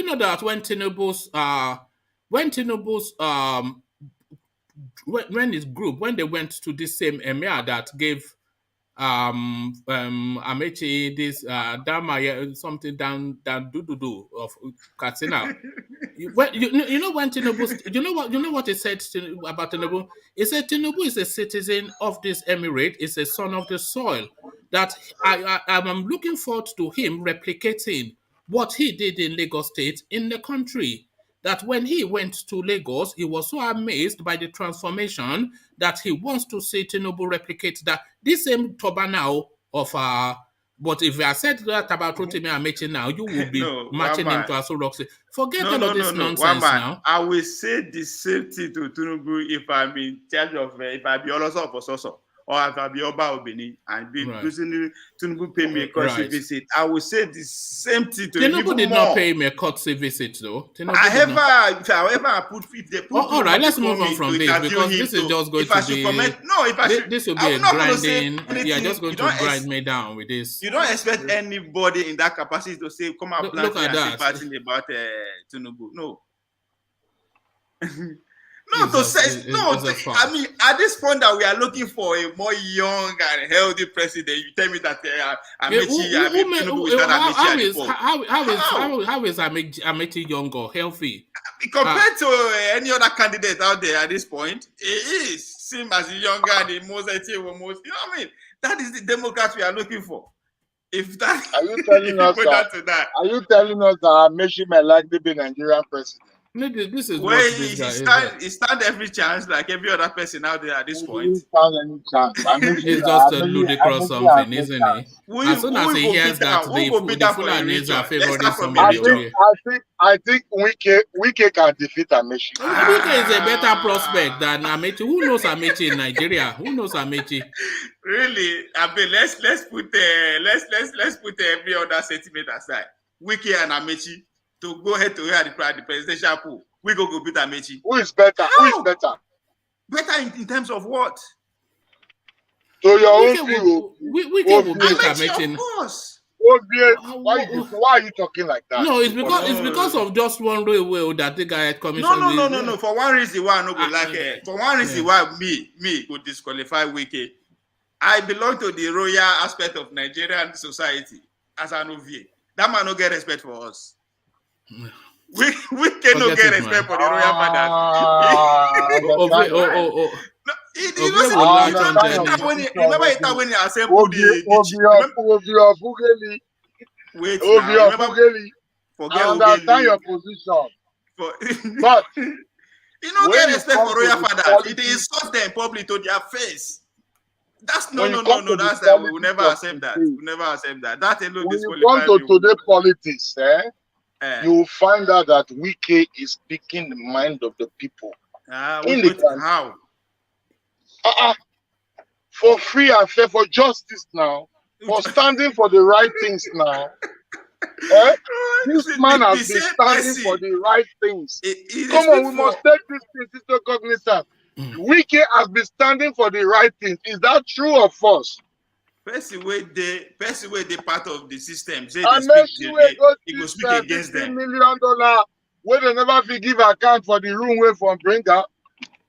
know that when his group, when they went to this same emir that gave Amaechi this Dama something down do of Katsina. When Tinubu, you know what he said about Tinubu? He said Tinubu is a citizen of this emirate, is a son of the soil. That I'm looking forward to him replicating what he did in Lagos State in the country. That when he went to Lagos, he was so amazed by the transformation that he wants to see Tinubu replicate that. This same turban now of But if I said that about Rotimi Amaechi now, you will be matching him to Aso Rock. Forget all of this nonsense now. I will say the same thing to Tinubu if I'm in charge of, if I be Oloso of Ososo, or if I be Oba Obini, and be using Tinubu pay me a courtesy visit. I will say the same thing to Tinubu did not pay me a courtesy visit, though. However, if they put all right, let's move on from this, because this is just going to be... This will be a grinding... You're just going to grind me down with this. You don't expect anybody in that capacity to say, come and plant and say something about Tinubu. No. I mean, at this point that we are looking for a more young and healthy president, you tell me that how is Amaechi young or healthy? Compared to any other candidate out there at this point, it seems as younger and the most, you know what I mean? That is the Democrats we are looking for. If that, are you telling us that? Are you telling us that Amaechi may likely be Nigerian president? This is where he stand every chance like every other person out there at this point. He stand any chance. It's just a ludicrous something, isn't it? As soon as he hears that the Fulanis are favoring somebody, I think Wike can defeat Amaechi. Wike is a better prospect than Amaechi. Who knows Amaechi in Nigeria? Who knows Amaechi? Really? I mean, let's put every other sentiment aside. Wike and Amaechi to go head to head at the presidential pool. We go beat Amaechi. Who is better? How? Who is better? Better in terms of what? To your own view. We can beat Amaechi. Of course. Why are you talking like that? No, it's because of just one way that the guy had commissioned. No. For one reason why I no go like it. For one reason why me could disqualify Wike. I belong to the royal aspect of Nigerian society as an OVA. That man no get respect for us. We cannot get respect for the royal father. Remember when he assembled the wait, I understand your position. But you don't get respect for royal father. It is insult them publicly to their face. That's no. That's that. We will never accept that. We will never accept that. That alone when you come to today politics, you will find out that Wike is speaking the mind of the people. How? For free and fair, for justice now, for standing for the right things now. This man has been standing for the right things. Come on, we must take this thing into cognizance. Wike has been standing for the right things. Is that true or false? Person way they part of the system. Say they go speak against them. $50 million where they never forgive account for the room way from Bringa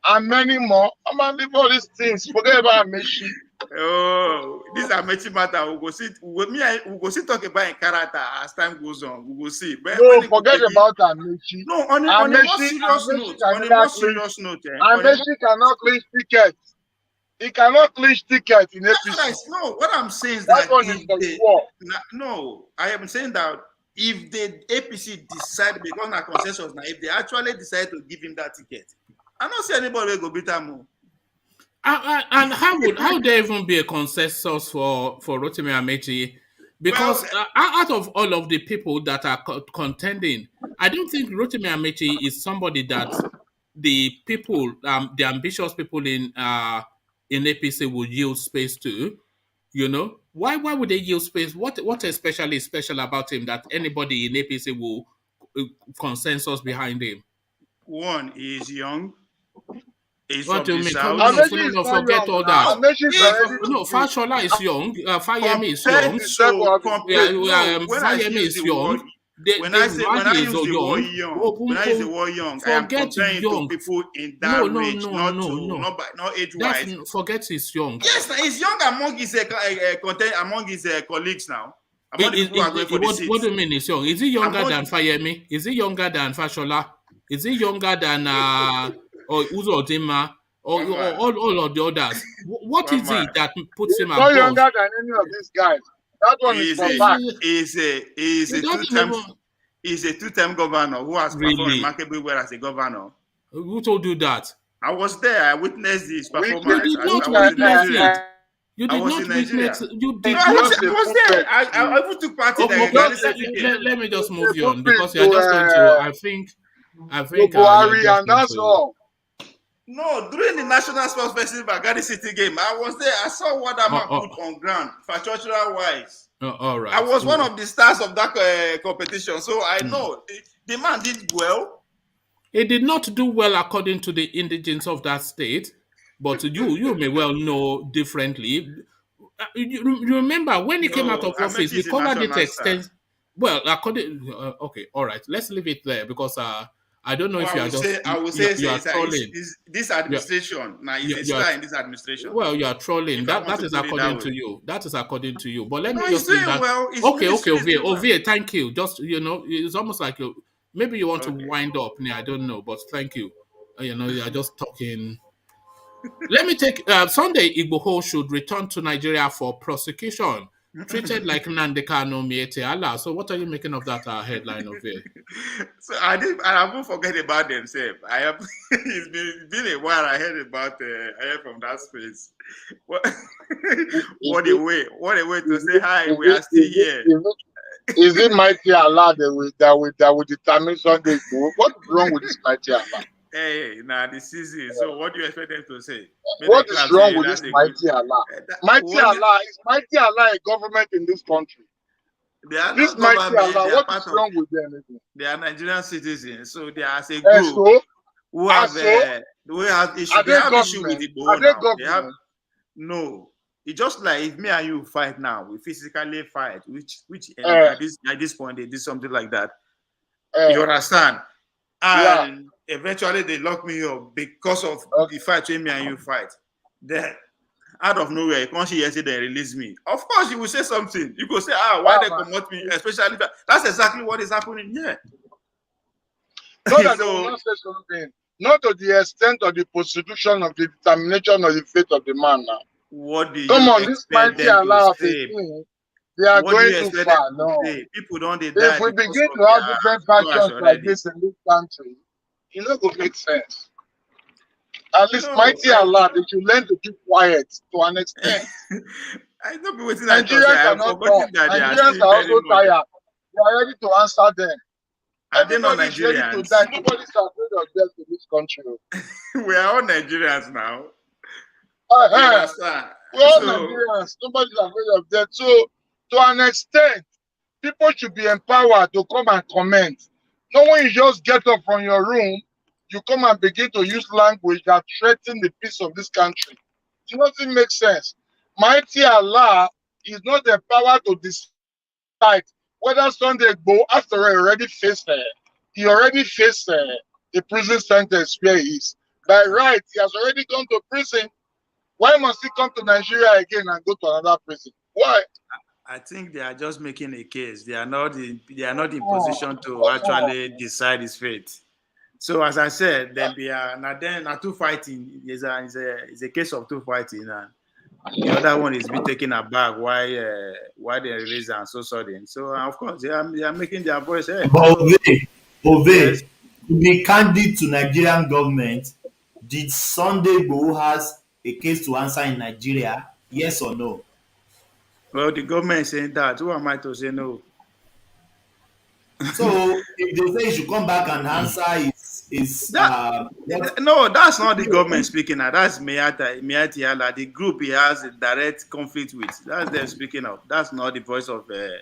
and many more. I'm gonna leave all these things. Forget about Amaechi. Oh, this Amaechi matter. We go see talk about in character as time goes on. We will see. But no, forget about Amaechi. No, on a more serious note. Amaechi cannot clinch tickets. He cannot clinch tickets in APC. No, what I'm saying is that I am saying that if the APC decide, because of consensus now, if they actually decide to give him that ticket, I don't see anybody will go beat him. And how would there even be a consensus for Rotimi Amaechi? Because out of all of the people that are contending, I don't think Rotimi Amaechi is somebody that the people, the ambitious people in APC will yield space to. You know, why would they yield space? What especially special about him that anybody in APC will consensus behind him? One, he is young. What do you mean? Forget all that. No, Fashola is young. Fayemi is young. Fayemi is young. When I use the word young, I am comparing to people in that range, not age-wise. Forget he's young. Yes, he's young among his colleagues now. What do you mean he's young? Is he younger than Fayemi? Is he younger than Fashola? Is he younger than or Uzo Odima or all of the others? What is it that puts him above? Not younger than any of these guys. That one is for fact. He's a two-term governor who has performed remarkably well as a governor. Who told you that? I was there. I witnessed this performance. You did not witness. You did I not. was there. I even took part in the let me just move you on because you're just going to. I think. Buhari, and that's all. No, during the National Sports Festival, Ghana City game, I was there. I saw what that man put on ground, infrastructural wise. All right. I was one of the stars of that competition, so I know the man did well. He did not do well according to the indigents of that state, but you may well know differently. You remember when he came out of office, we covered it extensively. Well, according, okay, all right, let's leave it there because I don't know if you are just. I would say you are trolling. This administration now is a star in this administration. Well, you are trolling. That is according to you. That is according to you. But let me just say that. Well, okay, Ovie, thank you. Just it's almost like maybe you want to wind up. I don't know, but thank you. You are just talking. Let me take Sunday. Igboho should return to Nigeria for prosecution. Treated like Nandekano Miyetti Allah. So what are you making of that headline of it? So I won't forget about themselves. It's been a while I heard from that space. What a way to say hi. We are still here. Is it mighty Allah that will determine Sunday? What's wrong with this mighty Allah? Hey, the season. So what do you expect them to say? What is wrong with this mighty Allah? Mighty Allah is mighty Allah a government in this country? This mighty Allah, what is wrong with them? They are Nigerian citizens, so they are as a group who have issue. They have issue with the Igboho. No. It's just like if me and you fight now, we physically fight, which at this point they did something like that. You understand? And eventually they lock me up because of the fight between me and you fight. Then out of nowhere, you can't see yesterday they release me. Of course, you will say something. You could say, why they promote me? Especially that's exactly what is happening here. Not that they will not say something. Not to the extent of the prostitution of the determination of the fate of the man now. What do you Come on, this mighty Allah of the king, they are going too far. No. People don't die. If we begin to have different factions like this in this country, it not going to make sense. At least mighty Allah, they should learn to keep quiet to an extent. I know people waiting. Nigerians are not talk. Nigerians are also tired. They are ready to answer them. Everybody's ready to die. Nobody's afraid of death in this country. We are all Nigerians now. We're all Nigerians. Nobody's afraid of death. So, to an extent, people should be empowered to come and comment. Not when you just get up from your room, you come and begin to use language that threatens the peace of this country. It doesn't make sense. Mighty Allah is not empowered to decide whether Sunday Igboho, after all, he already faced the prison sentence where he is. By right, he has already gone to prison. Why must he come to Nigeria again and go to another prison? Why? I think they are just making a case. They are not in position to actually decide his fate. So as I said, then two fighting is a case of two fighting, and the other one is being taken aback why they release and so sudden. So of course they are making their voice heard. But Ove, to be candid to Nigerian government, did Sunday Igboho has a case to answer in Nigeria? Yes or no? Well, the government is saying that. Who am I to say no? So if they say you should come back and answer no, that's not the government speaking now. That's Miyetti Allah, the group he has a direct conflict with. That's them speaking of. That's not the voice of the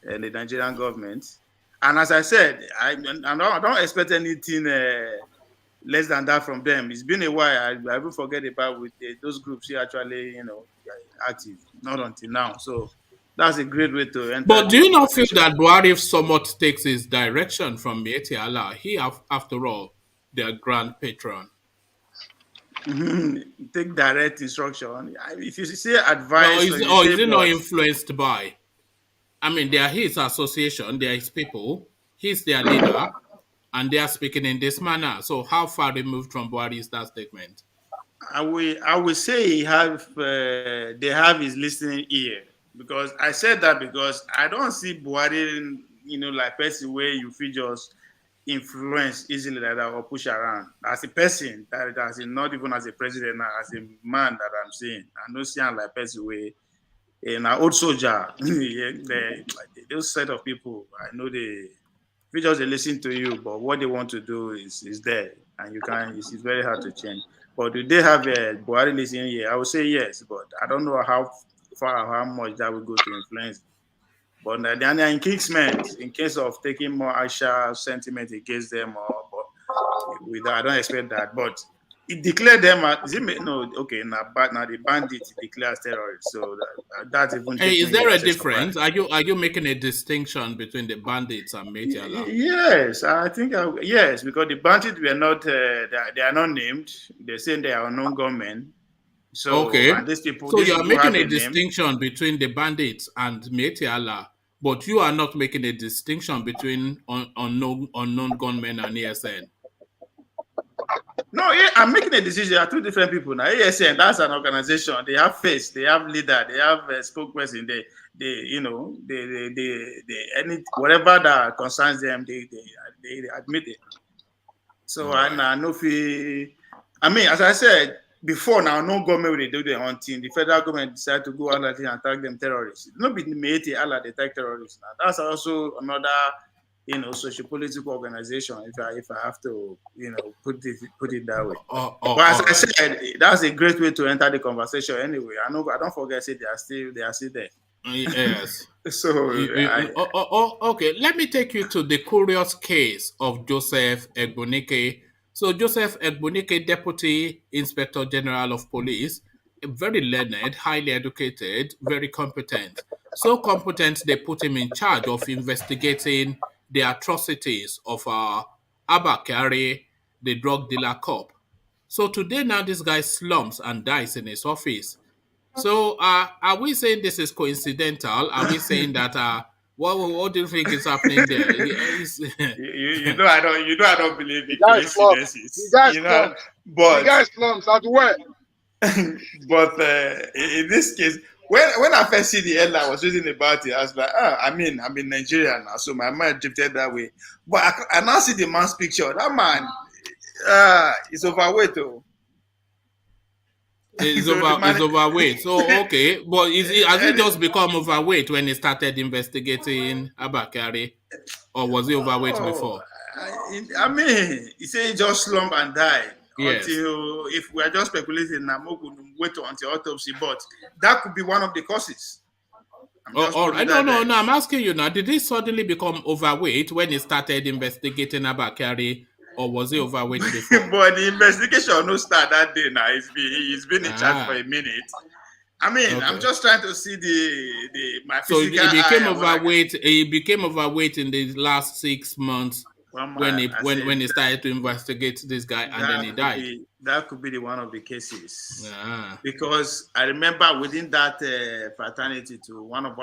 Nigerian government. And as I said, I don't expect anything less than that from them. It's been a while. I will forget about with those groups who actually, active. Not until now. So that's a great way to enter. But do you not feel that Buhari somewhat takes his direction from Miyetti Allah? He, after all, their grand patron. Take direct instruction. If you say advice, is it not influenced by? I mean, they are his association, they are his people. He's their leader, and they are speaking in this manner. So, how far removed from Buhari is that statement? I will say they have his listening ear, because I said that because I don't see Buhari, like person where you feel just influence easily like that or push around. As a person, as in not even as a president, as a man that I'm seeing, I know seeing like person way in an old soldier, those set of people, I know we just listen to you, but what they want to do is there, and you can. It's very hard to change. But do they have a Buhari listening here? I would say yes, but I don't know how far, how much that will go to influence. But they are in kingsmen in case of taking more actual sentiment against them, I don't expect that. But it declared them as now the bandits declare as terrorists. So that's even. Hey, is there a difference? Are you making a distinction between the bandits and Miyetti? Yes, I think yes, because the bandits were not they are not named. They're saying they are unknown gunmen. So okay, and these people. So you are making a distinction between the bandits and Miyetti, but you are not making a distinction between unknown gunmen and ASN. No, yeah, I'm making a decision. There are two different people now. ASN, that's an organization. They have face, they have leader, they have a spokesperson. They any whatever that concerns them, they admit it. So right. I know as I said before, now no government will do their own thing. The federal government decided to go out and attack them terrorists. Not be the Miyetti Allah they attack terrorists. Now that's also another socio-political organization, if I have to, put it that way. But as I said, that's a great way to enter the conversation anyway. I don't forget, say they are still there. Yes. So okay. Let me take you to the curious case of Joseph Ibunike. So Joseph Ibunike, Deputy Inspector General of Police, very learned, highly educated, very competent. So competent they put him in charge of investigating the atrocities of ABBA KYARI, the drug dealer cop. So today now this guy slumps and dies in his office. So are we saying this is coincidental? Are we saying that what do you think is happening there? I don't believe in coincidences. The guy slumps at where? But in this case, when I first see the headline, I was reading about it. I was like, I'm in Nigeria now, so my mind drifted that way. But I now see the man's picture. That man, is overweight though. He's overweight. So okay, but has he just become overweight when he started investigating ABBA KYARI, or was he overweight before? He said he just slump and die. Yes. Until, if we are just speculating, Namoku will wait until autopsy, but that could be one of the causes. No, I'm asking you now, did he suddenly become overweight when he started investigating ABBA KYARI, or was he overweight before? But the investigation no start that day now. He's been in charge for a minute. Okay. I'm just trying to see my physical. So he became overweight. He became overweight in the last 6 months. When he started to investigate this guy and then he died. That could be one of the cases. Yeah. Because I remember within that fraternity to one of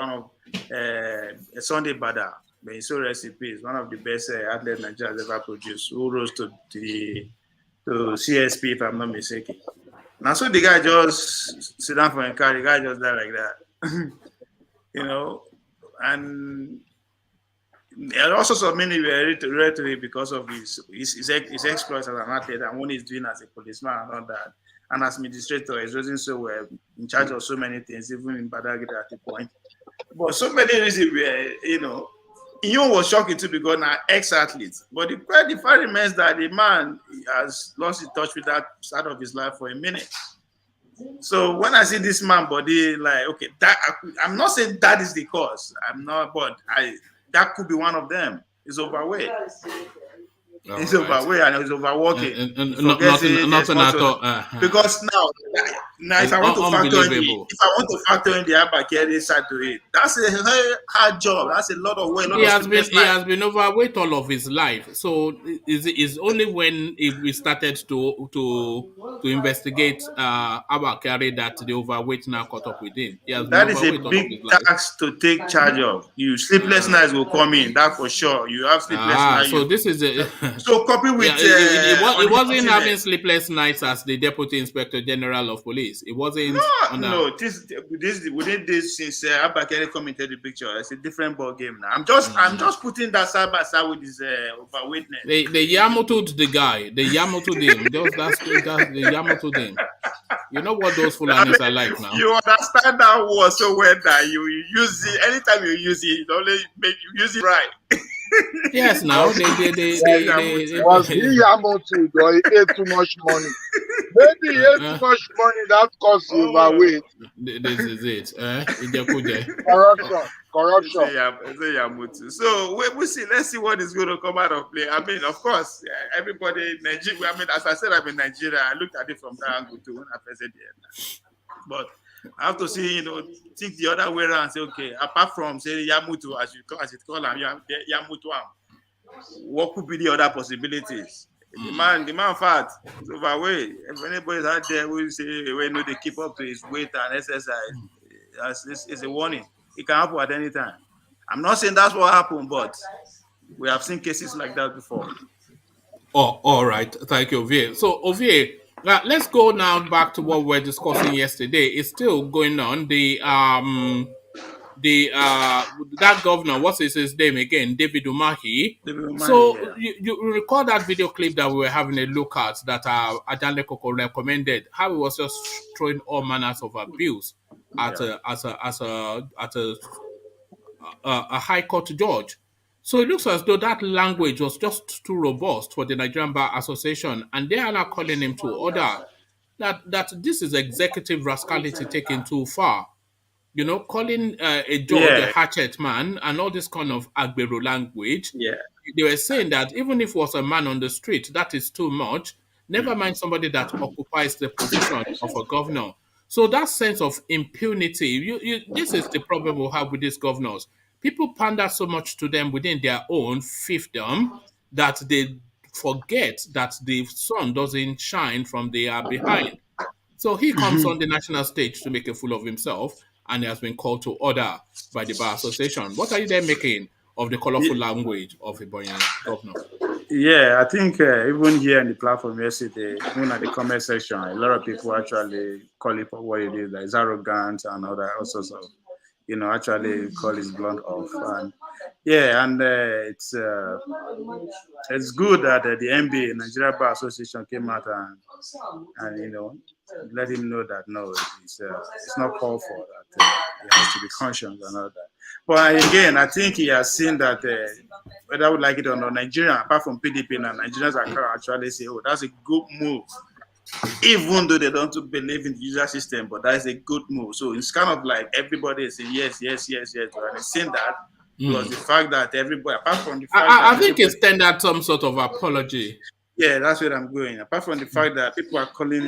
Sunday Bada, may his soul rest in peace, one of the best athletes Nigeria has ever produced, who rose to CSP, if I'm not mistaken. Now, so the guy just sit down for a car, the guy just died like that. And there are also so many were read to him because of his exploits as an athlete and what he's doing as a policeman and all that. And as administrator, he's raising so well, in charge of so many things, even in Badagry at the point. But so many reasons were, he was shocking too because now ex-athlete. But the fact remains that the man has lost his touch with that side of his life for a minute. So when I see this man body, like, okay, I'm not saying that is the cause. I'm not, but that could be one of them. He's overweight. He's overweight and he's overworking. Nothing at all. Because now if I want to factor in the ABBA KYARI side to it, that's a hard job. That's a lot of work. He has been overweight all of his life. So it's only when we started to investigate ABBA KYARI that the overweight now caught up with him. That is a big task to take charge of. You sleepless nights will come in. That for sure. You have sleepless nights. So this is So copy with. It wasn't having sleepless nights as the Deputy Inspector General of Police. It wasn't. No. This within this since Abba Kyari come into the picture. It's a different ball game now. I'm just putting that side by side with his overweightness. They yamutu'd the guy. They yamutu'd him. That's the yamutu'd him. You know what those Fulanis are like now. You understand that word so well that you use it anytime you use it. It only make you use it right. Yes, now was he Yamutu or he ate too much money? Maybe he ate too much money that caused overweight. This is it. Corruption. So we see. Let's see what is going to come out of play. I mean, of course, everybody in Nigeria. I mean, as I said, I'm in Nigeria. I looked at it from that angle too when I first said it. But I have to see, think the other way around and say, okay, apart from say Yamutu, as you call him, Yamutu, what could be the other possibilities? The man fat, is overweight. If anybody's out there who say they keep up to his weight and exercise, it's a warning. It can happen at any time. I'm not saying that's what happened, but we have seen cases like that before. Oh, all right. Thank you, Ovie. So, Ovie, let's go now back to what we were discussing yesterday. It's still going on. That governor, what's his name again? David Umahi. So you recall that video clip that we were having a look at that Adale Koko recommended, how he was just throwing all manners of abuse at a high court judge. So it looks as though that language was just too robust for the Nigerian Bar Association, and they are now calling him to order that this is executive rascality taken too far. Calling a judge a hatchet man and all this kind of Agbero language. Yeah. They were saying that even if it was a man on the street, that is too much. Never mind somebody that occupies the position of a governor. So that sense of impunity, this is the problem we have with these governors. People pander so much to them within their own fiefdom that they forget that the sun doesn't shine from their behind. So he comes on the national stage to make a fool of himself, and he has been called to order by the Bar Association. What are you then making of the colorful language of a Ebonyi governor? Yeah, I think even here in the platform yesterday, even at the comment section, a lot of people actually call it for what it is, like it's arrogant and all sorts of, actually call it blunt off. And it's good that the NBA, Nigeria Bar Association, came out and let him know that no, it's not called for, that he has to be conscious and all that. But again, I think he has seen that whether I would like it or not, Nigeria, apart from PDP, and Nigerians are actually say, oh, that's a good move. Even though they don't believe in the user system, but that's a good move. So it's kind of like everybody is saying yes. And it's saying that was the fact that everybody, apart from the fact I think it's tendered some sort of apology. Yeah, that's where I'm going. Apart from the fact that people are calling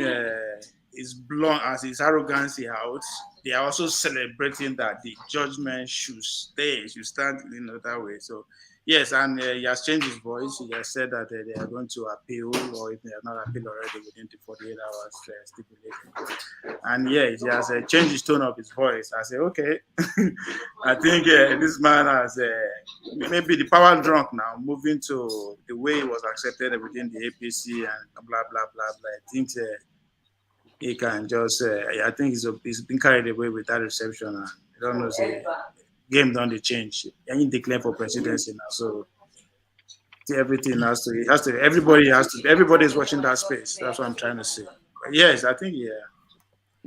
his blunt as his arrogancy out, they are also celebrating that the judgment should stand that way. So yes, and he has changed his voice. He has said that they are going to appeal, or if they have not appealed already, within the 48 hours stipulated. And he has changed his tone of his voice. I say, okay, I think this man has maybe the power drunk now, moving to the way it was accepted within the APC and blah, blah, blah, blah. I think he can just, I think he's been carried away with that reception. And I don't know, game don't change. And he declared for presidency now, so everything everybody is watching that space. That's what I'm trying to say. But yes, I think he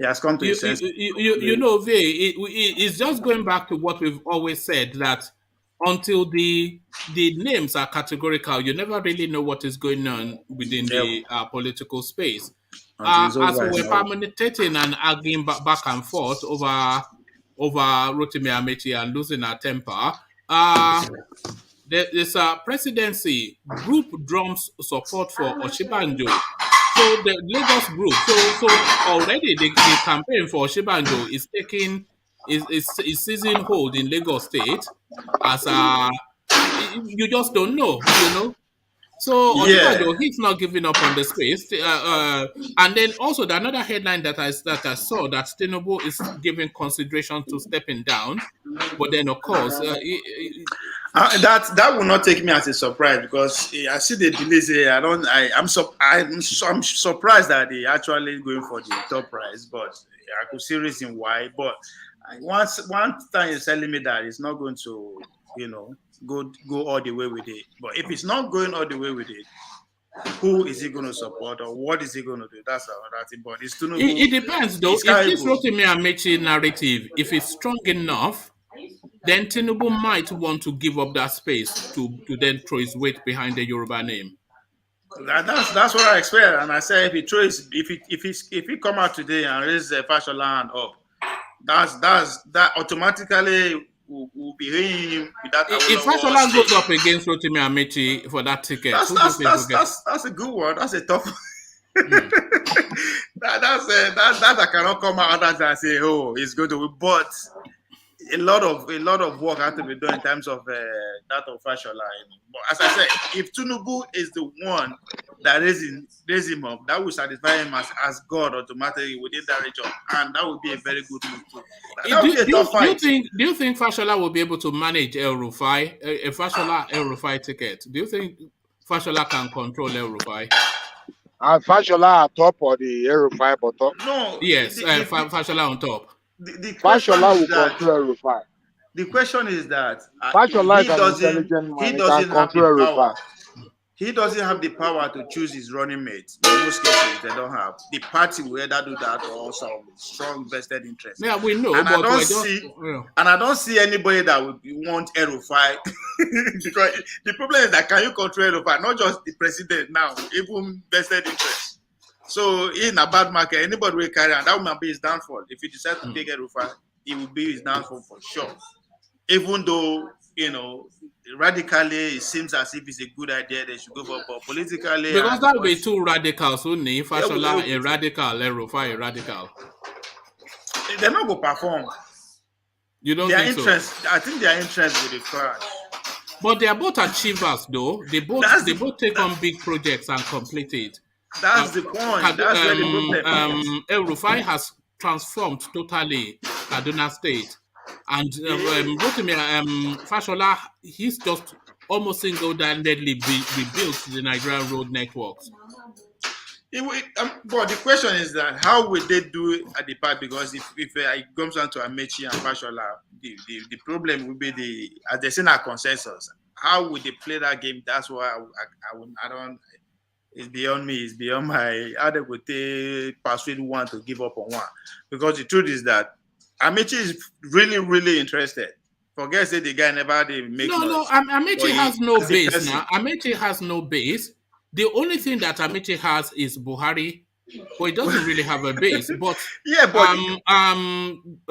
has come to his sense. It's just going back to what we've always said, that until the names are categorical, you never really know what is going on within the political space. As we were permutating and arguing back and forth over Rotimi Amaechi and losing our temper, there's a presidency group drums support for Oshibanjo. So the Lagos group, so already the campaign for Oshibanjo is seizing hold in Lagos State, as you just don't know, So he's not giving up on the space, and then also another headline that I saw, that Tinubu is giving consideration to stepping down, but then of course That will not take me as a surprise because I see the delays here. I'm surprised that they actually going for the top prize, but I could see reason why. But one time you're telling me that it's not going to, go all the way with it. But if it's not going all the way with it, who is he going to support or what is he going to do? That's another thing. But it's too. It depends, though. If this Rotimi Amaechi narrative, if it's strong enough, then Tinubu might want to give up that space to then throw his weight behind the Yoruba name. That's what I expect, and I say if he come out today and raise the Fashola hand up, that automatically will be hearing him without. If Fashola goes up against Rotimi Amaechi for that ticket, that's a good one. That's a tough one. that I cannot come out and say, oh, it's going to be, but a lot of work has to be done in terms of that of Fashola. But as I said, if Tinubu is the one that raise him up, that will satisfy him as God automatically within that region, and that would be a very good move too. That would be a tough fight. Do you think Fashola will be able to manage Elrufai, a Fashola Elrufai ticket? Do you think Fashola can control Elrufai? And Fashola on top or the Elrufai bottom? No. Yes, Fashola on top. The Fashola will control Elrufai. The question is that Fashola is an intelligent man. He doesn't have the power. He doesn't have the power to choose his running mate. In most cases, they don't have. The party will either do that or some strong vested interest. Yeah, we know. And I don't see anybody that would want Elrufai. Because the problem is that can you control Elrufai? Not just the president now, even vested interest. So in a bad market, anybody will carry on. That will be his downfall. If he decides to take Elrufai, it will be his downfall for sure. Even though, radically, it seems as if it's a good idea they should go for, but politically... Because that would be two radicals, wouldn't it? Fashola a radical, Elrufai a radical. They're not going to perform. You don't think so? I think their interest will be crash. But they are both achievers, though. They both take on big projects and complete it. That's the point. That's where the problem is. Elrufai has transformed totally Kaduna State. And Rotimi Fashola, he's just almost single-handedly rebuilt the Nigerian road networks. But the question is that how will they do it at the part? Because if it comes down to Amaechi and Fashola, the problem will be as they say in our consensus. How will they play that game? That's why I don't. It's beyond me. It's beyond my. How they would persuade one to give up on one? Because the truth is that Amaechi is really, really interested. Forget that the guy never did make noise. No, Amaechi has no base now. Amaechi has no base. The only thing that Amaechi has is Buhari, but he doesn't really have a base. But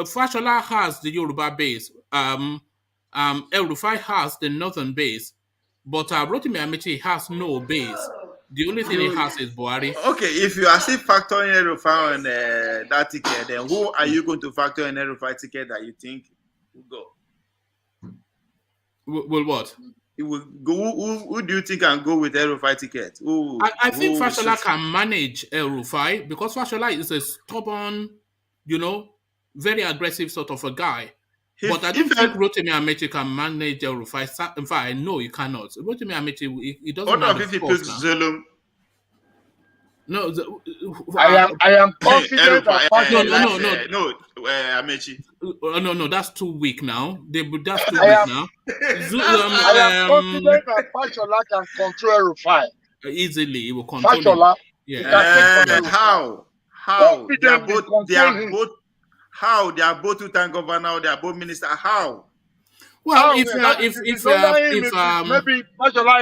Fashola has the Yoruba base. Elrufai has the northern base, but Rotimi Amaechi has no base. The only thing he has is Buhari. Okay, if you are still factoring Elrufai on that ticket, then who are you going to factor in Elrufai ticket that you think will go? Will what? It will go. Who do you think can go with Elrufai ticket? I think Fashola can manage Elrufai because Fashola is a stubborn, very aggressive sort of a guy. But I don't think Rotimi Amaechi can manage Elrufai. In fact, I know he cannot. Rotimi Amaechi, he doesn't have the force now. Zulum? No, I am confident that no, Amaechi. No, that's too weak now. That's too weak now. I am confident that Fashola can control Elrufai. Easily, he will control Fashola. How? They are both two-time governor. They are both minister. How? Well, maybe Fashola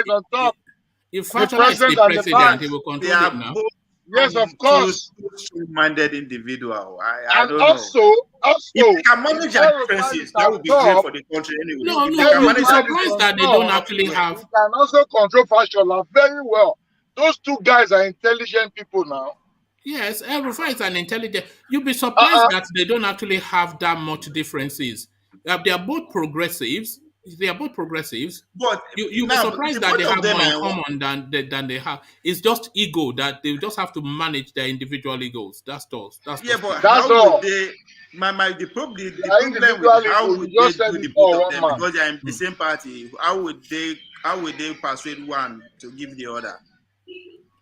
is on top. If Fashola is the president, he will control it now. Yes, of course. Minded individual. I don't know. Also, if they can manage their differences, that would be great for the country anyway. No, you'll be surprised that they don't actually have. He can also control Fashola very well. Those two guys are intelligent people now. Yes, Elrufai is an intelligent. You'll be surprised that they don't actually have that much differences. They are both progressives. But you'll be surprised that they have more in common than they have. It's just ego that they just have to manage their individual egos. That's all. But how the problem with how would they do the both of them because they are in the same party? How would they persuade one to give the other?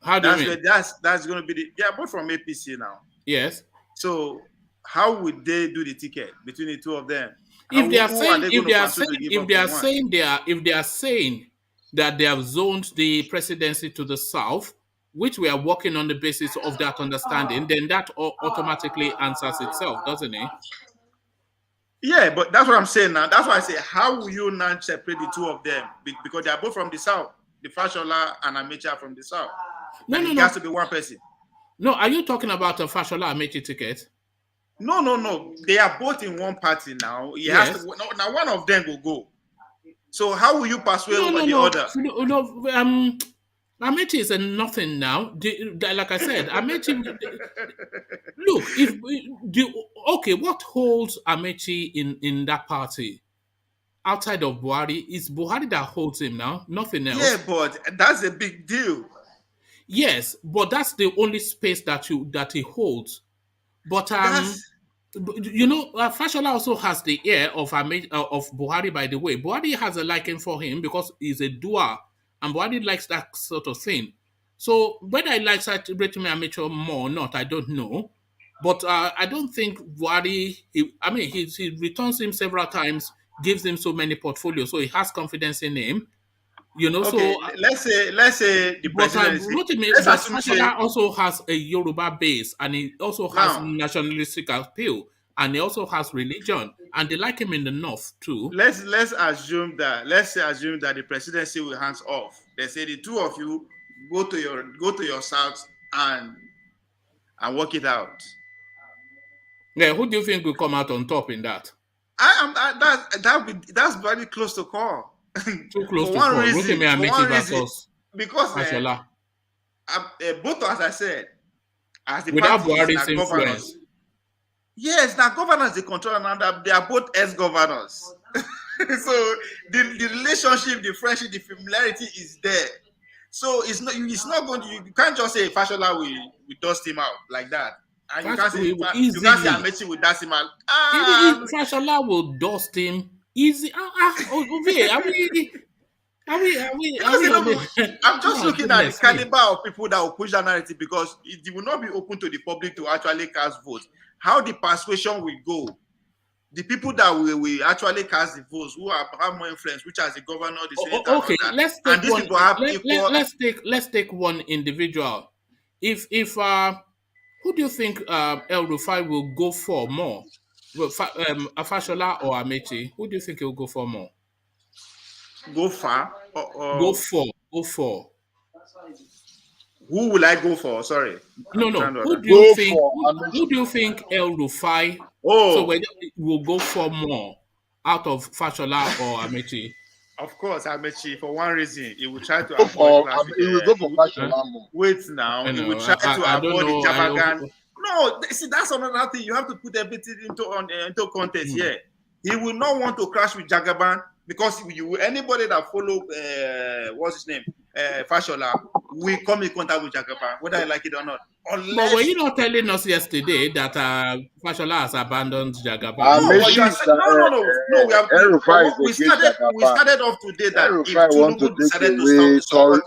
How do you mean? That's going to be they are both from APC now. Yes. So how would they do the ticket between the two of them? If they are saying that they have zoned the presidency to the south, which we are working on the basis of that understanding, then that automatically answers itself, doesn't it? Yeah, but that's what I'm saying now. That's why I say, how will you now separate the two of them? Because they are both from the south. The Fashola and Amaechi are from the south. No. It has to be one person. No, are you talking about a Fashola Amaechi ticket? No. They are both in one party now. Has to, now one of them will go. So how will you persuade the other? Amaechi is a nothing now. Like I said, Amaechi. Look, what holds Amaechi in that party outside of Buhari is Buhari that holds him now, nothing else. Yeah, but that's a big deal. Yes, but that's the only space that he holds. But Fashola also has the ear of Buhari. By the way, Buhari has a liking for him because he's a doer. And Buhari likes that sort of thing. So whether he likes Rotimi Amaechi more or not, I don't know. But I don't think Buhari, he returns him several times, gives him so many portfolios, so he has confidence in him. Okay, so let's say the presidency. Rotimi also has a Yoruba base, and he also has nationalistic appeal, and he also has religion, and they like him in the north too. Let's assume that the presidency will hands off. They say the two of you go to your south and work it out. Yeah, who do you think will come out on top in that? That's very close to call. Too close to call. Rotimi Amaechi versus Fashola. Both, as I said, as the without parties, Buhari's influence. Yes, now governors they control another. They are both ex-governors. So the relationship, the friendship, the familiarity is there. So it's not going to. You can't just say Fashola we dust him out like that. And you can't say Amaechi will dust him out. Fashola will dust him easy. I'm just looking at the caliber of people that will push that narrative because it will not be open to the public to actually cast votes. How the persuasion will go, the people that will actually cast the votes, who have more influence, which as the governor, the senator, okay, let's take one individual. If who do you think Elrufai will go for more? Fashola or Amaechi? Who do you think he will go for more? Go far? Go for. Who will I go for? Sorry. No. Who do you think Elrufai? So whether will go for more out of Fashola or Amaechi? Of course, Amaechi. For one reason, he will try to avoid. He will go for Fashola more. Wait now. He will try to avoid the Jamagan. No, see, that's another thing. You have to put everything into context here. He will not want to crash with Jagaban because anybody that follow what's his name, Fashola, will come in contact with Jagaban, whether I like it or not. But were you not telling us yesterday that Fashola has abandoned Jagaban? No. We started off today that Tinubu decided to stop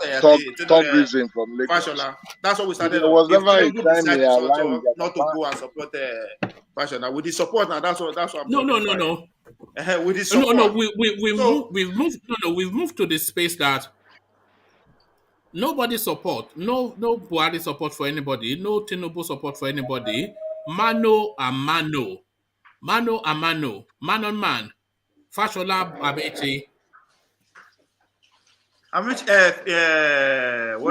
from Fashola. That's what we started. There was never a time not to go and support Fashola. With the support now, that's what. No. With the support. We've moved to the space that nobody support, no Buhari support for anybody, no Tinubu support for anybody. Mano a mano. Man on man. Fashola Amaechi. What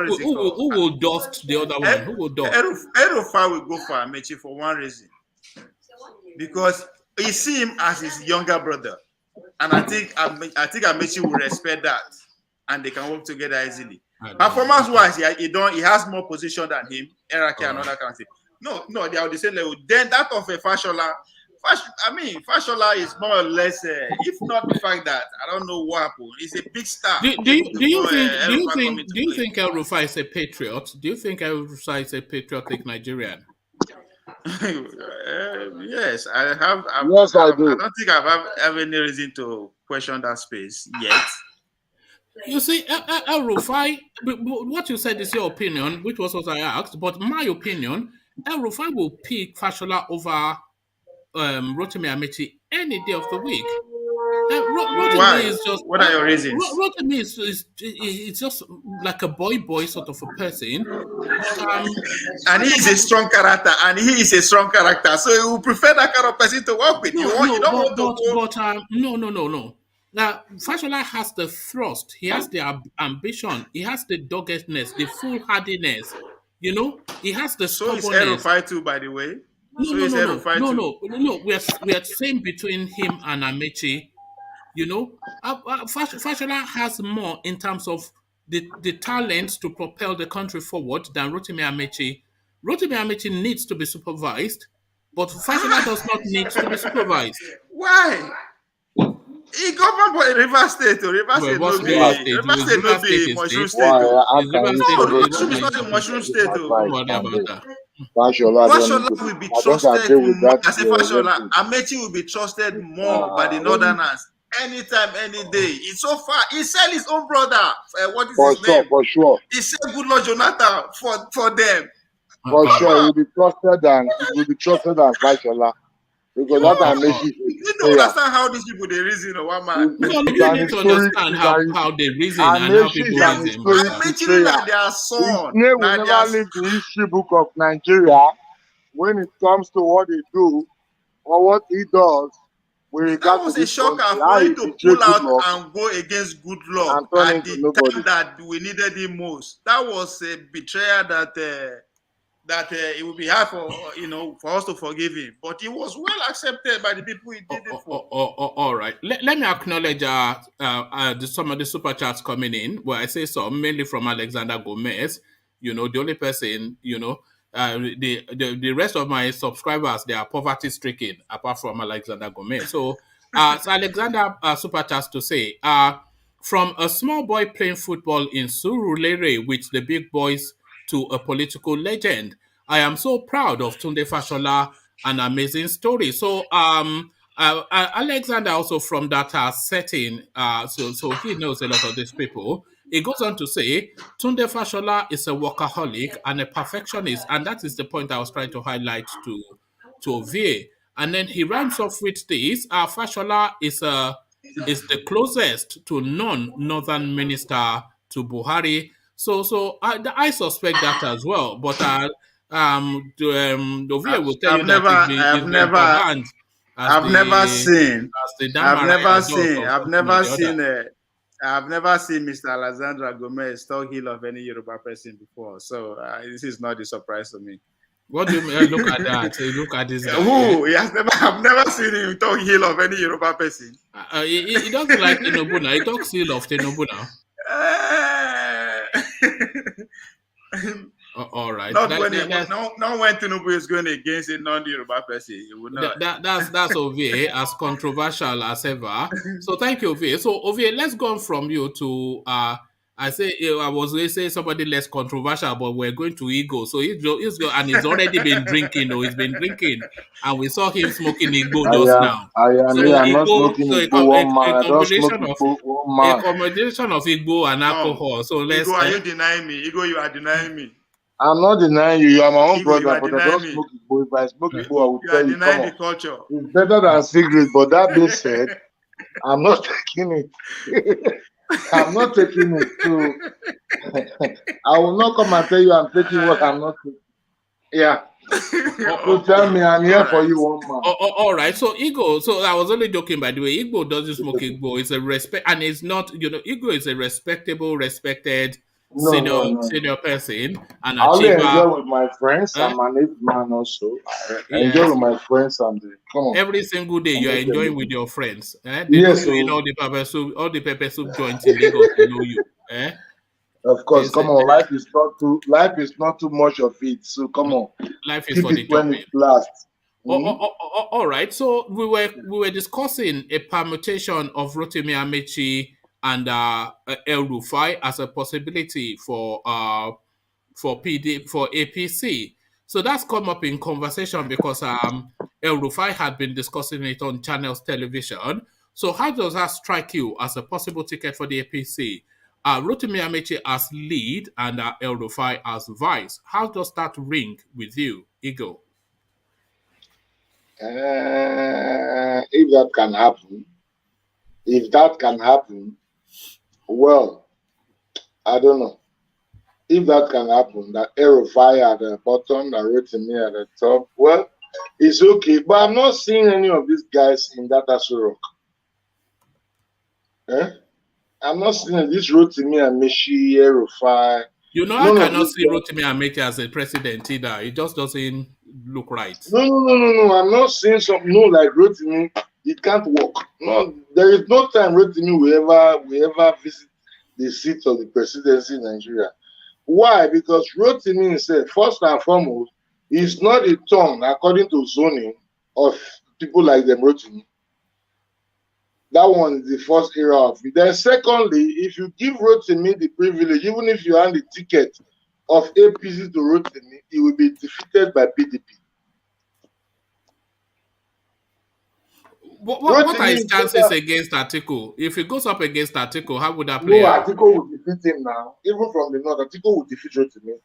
is it called? Who will dust the other one? Who will dust? Elrufai will go for Amaechi for one reason. Because he see him as his younger brother. And I think Amaechi will respect that. And they can work together easily. Performance-wise, he has more position than him, hierarchy and other kind of thing. No, they are the same level. Then that of a Fashola, Fashola is more or less, if not the fact that I don't know what happened. He's a big star. Do you think Elrufai is a patriot? Do you think Elrufai is a patriotic Nigerian? Yes, I have. Yes, I do. I don't think I have any reason to question that space yet. You see, Elrufai, what you said is your opinion, which was what I asked, but my opinion, Elrufai will pick Fashola over Rotimi Amaechi any day of the week. Why? Is just what are your reasons? Rotimi is just like a boy sort of a person. And he is a strong character, so you will prefer that kind of person to work with. No. Now, Fashola has the thrust, he has the ambition, he has the doggedness, the foolhardiness. You know, he has the stubbornness. So is Elrufai too, by the way. No. We are same between him and Amaechi. You know, Fashola has more in terms of the talent to propel the country forward than Rotimi Amaechi. Rotimi Amaechi needs to be supervised, but Fashola does not need to be supervised. Why? He governed for Rivers State. Rivers State no be mushroom state. Rivers is not a mushroom state. Fashola will be trusted more. I say Fashola. Amaechi will be trusted more by the Northerners. Anytime, any day. It's so far. He sell his own brother. What is his name? For sure. He sell good Lord Jonathan for them. For sure, he will be trusted than Fashola. Because that Amaechi. You don't understand how these people they reason or one man. No, you need to understand how they reason and how people reason. Amaechi like their son. His name will never leave the history book of Nigeria when it comes to what they do or what he does. That was a shocker for him to pull out and go against good luck at the time that we needed him most. That was a betrayal that it would be hard for us to forgive him. But he was well accepted by the people he did it for. All right. Let me acknowledge some of the super chats coming in. Well, I say some, mainly from Alexander Gomez. You know, the only person, the rest of my subscribers, they are poverty stricken, apart from Alexander Gomez. So, so Alexander super chats to say, from a small boy playing football in Surulere with the big boys to a political legend, I am so proud of Tunde Fashola, an amazing story. So, Alexander also from that setting, so he knows a lot of these people. He goes on to say, Tunde Fashola is a workaholic and a perfectionist, and that is the point I was trying to highlight to Ovie. And then he rhymes off with this: Fashola is the closest to non-northern minister to Buhari. So I suspect that as well. But Ovie will tell you that I've never seen Mr. Alexander Gomez talk ill of any Yoruba person before. So this is not a surprise to me. What do you mean? Look at that. Look at this guy. Who? I've never seen him talk ill of any Yoruba person. He doesn't like Tinubu now. He talks ill of Tinubu now. All right. Not when Tinubu is going against a non-Yoruba person. He would not. That's Ovie, as controversial as ever. So thank you, Ovie. So Ovie, let's go on from you to I was going to say somebody less controversial, but we're going to Igbo. So he's already been drinking. He's been drinking, and we saw him smoking Igbo just now. I'm not smoking Igbo, a combination of Igbo and alcohol. So let's. Igbo, are you denying me? Igbo, you are denying me. I'm not denying you. You are my own brother, but I don't smoke Igbo. If I smoke Igbo, I will tell you. You are denying the culture. It's better than cigarettes, but that being said, I'm not taking it. I'm not taking it too. I will not come and tell you I'm taking what I'm not taking. Yeah. So tell me, I'm here for you, one man. All right. So Igbo. So I was only joking, by the way. Igbo doesn't smoke Igbo. It's a respect, and it's not. Igbo is a respected senior person. And I only enjoy with my friends. I'm an age man also. I enjoy with my friends and come on. Every single day you are enjoying with your friends. They yes, know you in all the pepper soup joints in Lagos. They know you. Of course, come on. Life is not too much of it. So come on. Life is keep for it the when it lasts. All right. So we were discussing a permutation of Rotimi Amaechi and Elrufai as a possibility for APC. So that's come up in conversation because Elrufai had been discussing it on Channels Television. So how does that strike you as a possible ticket for the APC? Rotimi Amaechi as lead and Elrufai as vice. How does that ring with you, Igbo? If that can happen, well, I don't know. If that can happen, that Elrufai at the bottom, that Rotimi at the top, well, it's okay. But I'm not seeing any of these guys in that Asurok. I'm not seeing this Rotimi Amaechi, Elrufai. You know, I cannot see Rotimi Amaechi as a president either. It just doesn't look right. No. I'm not saying something like Rotimi. It can't work. No, there is no time Rotimi will ever visit the seat of the presidency in Nigeria. Why? Because Rotimi himself, first and foremost, is not a tongue according to zoning of people like them Rotimi. That one is the first era of it. Then secondly, if you give Rotimi the privilege, even if you hand the ticket of APC to Rotimi, he will be defeated by PDP. What are his chances against Atiku? If he goes up against Atiku, how would that play out? Atiku will defeat him now. Even from the north, Atiku will defeat Rotimi.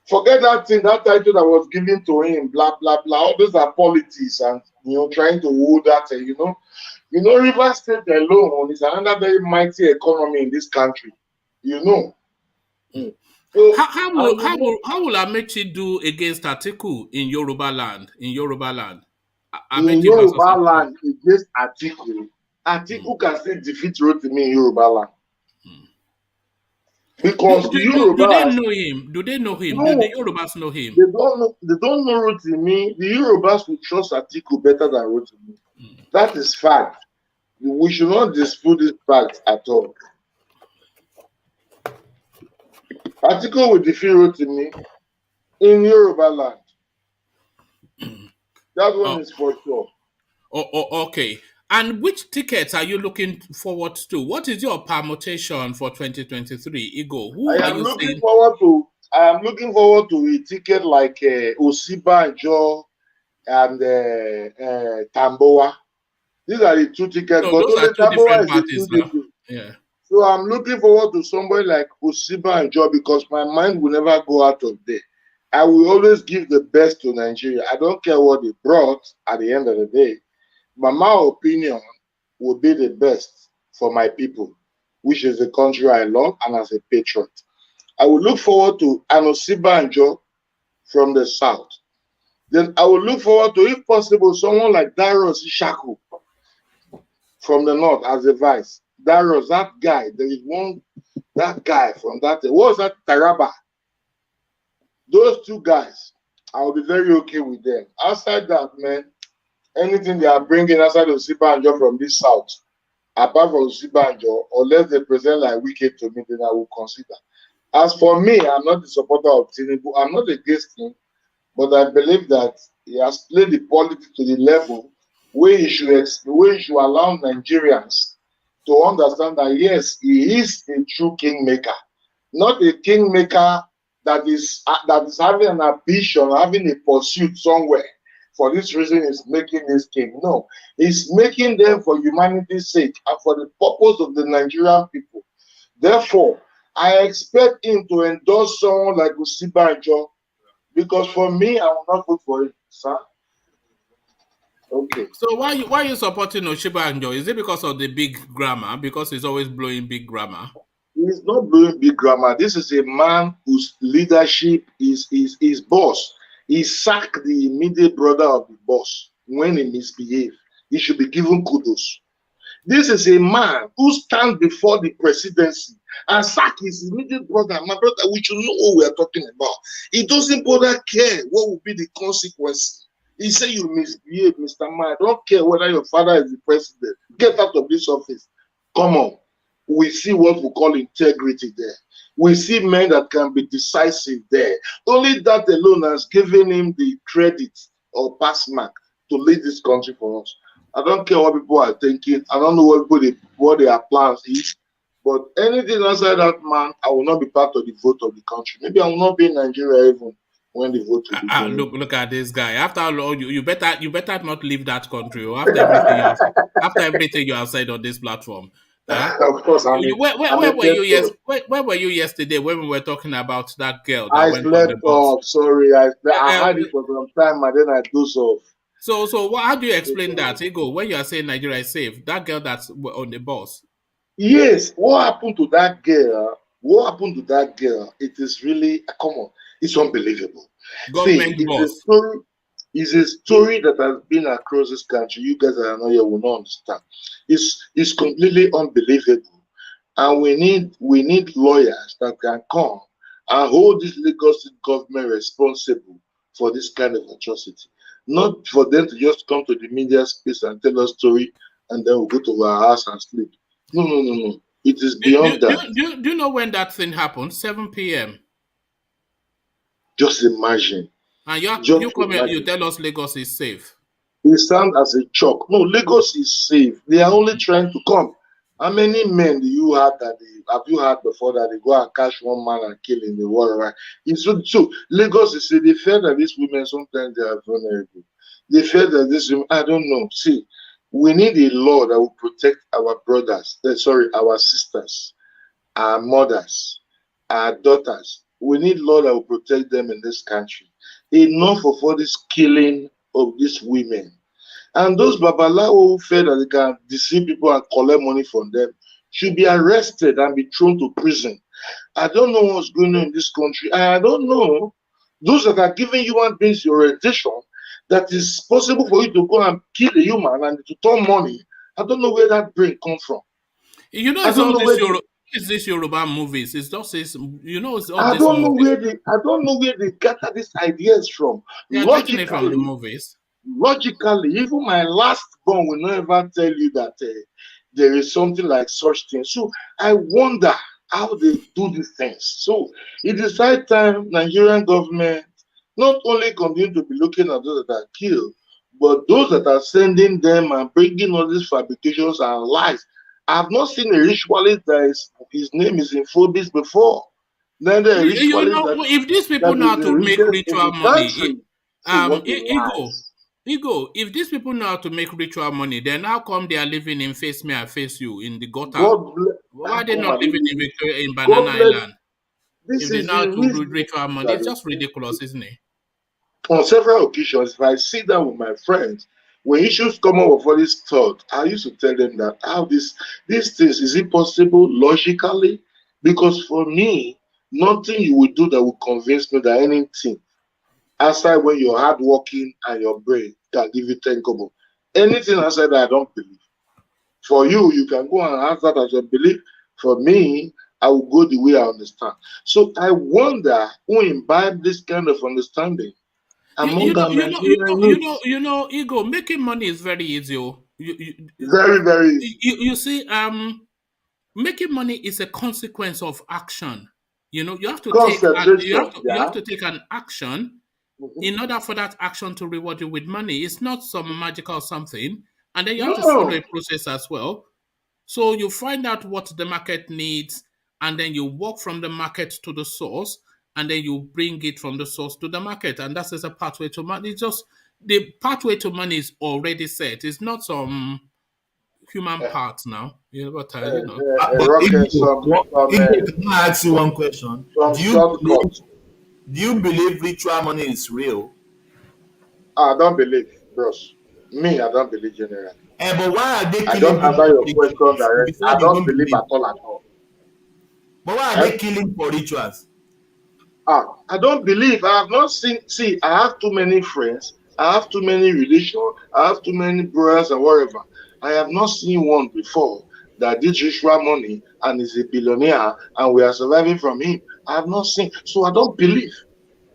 Forget that thing, that title that was given to him, blah, blah, blah. All those are politics and, trying to hold that, Rivers State alone is another very mighty economy in this country, So, how will Amaechi do against Atiku in Yoruba land? In Yoruba land against Atiku can still defeat Rotimi in Yoruba land. Because do they know him? Do they know him? No, do the Yorubas know him? They don't know Rotimi. The Yorubas will trust Atiku better than Rotimi. That is fact. We should not dispute this fact at all. Atiku will defeat Rotimi in Yoruba land. That one is for sure. Okay. And which tickets are you looking forward to? What is your permutation for 2023, Igbo? I am looking forward to a ticket like Osibanjo and Tamboa. These are the two tickets. No, those are two different parties now. Yeah. So I'm looking forward to somebody like Osibanjo because my mind will never go out of there. I will always give the best to Nigeria. I don't care what they brought at the end of the day. But my opinion would be the best for my people, which is the country I love and as a patriot. I will look forward to Osibanjo from the south. Then I will look forward to, if possible, someone like Darius Ishaku from the north as a vice. Darius, that guy, that guy from that, what was that, Taraba? Those two guys, I will be very okay with them. Outside that, man, anything they are bringing outside of Osibanjo from this south, apart from Osibanjo, unless they present like wicked to me, then I will consider. As for me, I'm not the supporter of Tinubu. I'm not against him, but I believe that he has played the politics to the level where he should allow Nigerians to understand that yes, he is a true kingmaker, not a kingmaker that is having an ambition, having a pursuit somewhere. For this reason, he's making this king. No, he's making them for humanity's sake and for the purpose of the Nigerian people. Therefore, I expect him to endorse someone like Osibanjo, because for me, I will not vote for him, sir. Okay. So why are you supporting Osibanjo? Is it because of the big grammar? Because he's always blowing big grammar? He's not blowing big grammar. This is a man whose leadership is boss. He sacked the immediate brother of the boss when he misbehaved. He should be given kudos. This is a man who stands before the presidency and sack his immediate brother. My brother, we should know what we are talking about. He doesn't bother care what will be the consequences. He said, you misbehave, Mr. Man. I don't care whether your father is the president. Get out of this office. Come on. We see what we call integrity there. We see men that can be decisive there. Only that alone has given him the credit or pass mark to lead this country for us. I don't care what people are thinking. I don't know what their plans is. But anything outside that man, I will not be part of the vote of the country. Maybe I will not be in Nigeria even when the vote will be going. Look at this guy. After all, you better not leave that country. Or after everything you have said on this platform. Of course, where were you where were you yesterday when we were talking about that girl that I went slept on the bus? off. Sorry, I had it for some time and then I dozed off. So how do you explain that, Igbo, when you are saying Nigeria is safe? That girl that's on the bus. Yes, what happened to that girl? What happened to that girl? It is really come on. It's unbelievable. Government See, bus. It's a story that has been across this country. You guys that are not here will not understand. It's completely unbelievable, and we need lawyers that can come and hold this Lagos State government responsible for this kind of atrocity. Not for them to just come to the media space and tell us story, and then we'll go to our house and sleep. No. It is beyond that. Do you know when that thing happened? 7 p.m. Just imagine. And you come here, you tell us Lagos is safe. It sounds as a joke. No, Lagos is safe. They are only trying to come. How many men have you had before that they go and catch one man and kill in the war? Right? So Lagos is safe. They fear that these women sometimes they are vulnerable. They fear that these women, I don't know. See, we need a law that will protect our brothers, our sisters, our mothers, our daughters. We need law that will protect them in this country. Enough of all this killing of these women. And those babalawo who feel that they can deceive people and collect money from them should be arrested and be thrown to prison. I don't know what's going on in this country. I don't know. Those that are giving human beings orientation, that is possible for you to go and kill a human and to turn money. I don't know where that brain comes from. You know, it's this Yoruba movies. It's just this, it's all I this don't know where they gather these ideas from. They are getting it from the movies. Logically, even my last born will not ever tell you that there is something like such thing. So I wonder how they do these things. So it is high time Nigerian government not only continue to be looking at those that are killed, but those that are sending them and bringing all these fabrications and lies. I have not seen a ritualist that his name is in Phobis before. Neither a ritualist if these people know how to make ritual money, Ego, if these people know how to make ritual money, then how come they are living in Face Me, I Face You in the gutter? Why are they not living in Victoria, in Banana Island? If they know how to do ritual money, it's just ridiculous, isn't it? On several occasions, if I sit down with my friends, when issues come up with all this thought, I used to tell them that how these things, is it possible logically? Because for me, nothing you will do that will convince me that anything outside when you're hardworking and your brain can give you 10 kobo. Anything outside that I don't believe. For you, you can go and ask that as a belief. For me, I will go the way I understand. So I wonder who imbibed this kind of understanding. Ego, making money is very easy. Very, very easy. You see, making money is a consequence of action. You have to take an action in order for that action to reward you with money. It's not some magical something, and then you have to follow a process as well. So you find out what the market needs, and then you walk from the market to the source, and then you bring it from the source to the market, and that is a pathway to money. It's just the pathway to money is already set. It's not some human parts now. Can I ask you one question? Do you believe ritual money is real? I don't believe, bros. Me, I don't believe generally. But why are they killing? I don't answer your question directly. I don't believe at all. But why are they killing for rituals? I don't believe. I have not seen. See, I have too many friends. I have too many relations. I have too many brothers and whatever. I have not seen one before that did ritual money and is a billionaire and we are surviving from him. I have not seen. So I don't believe.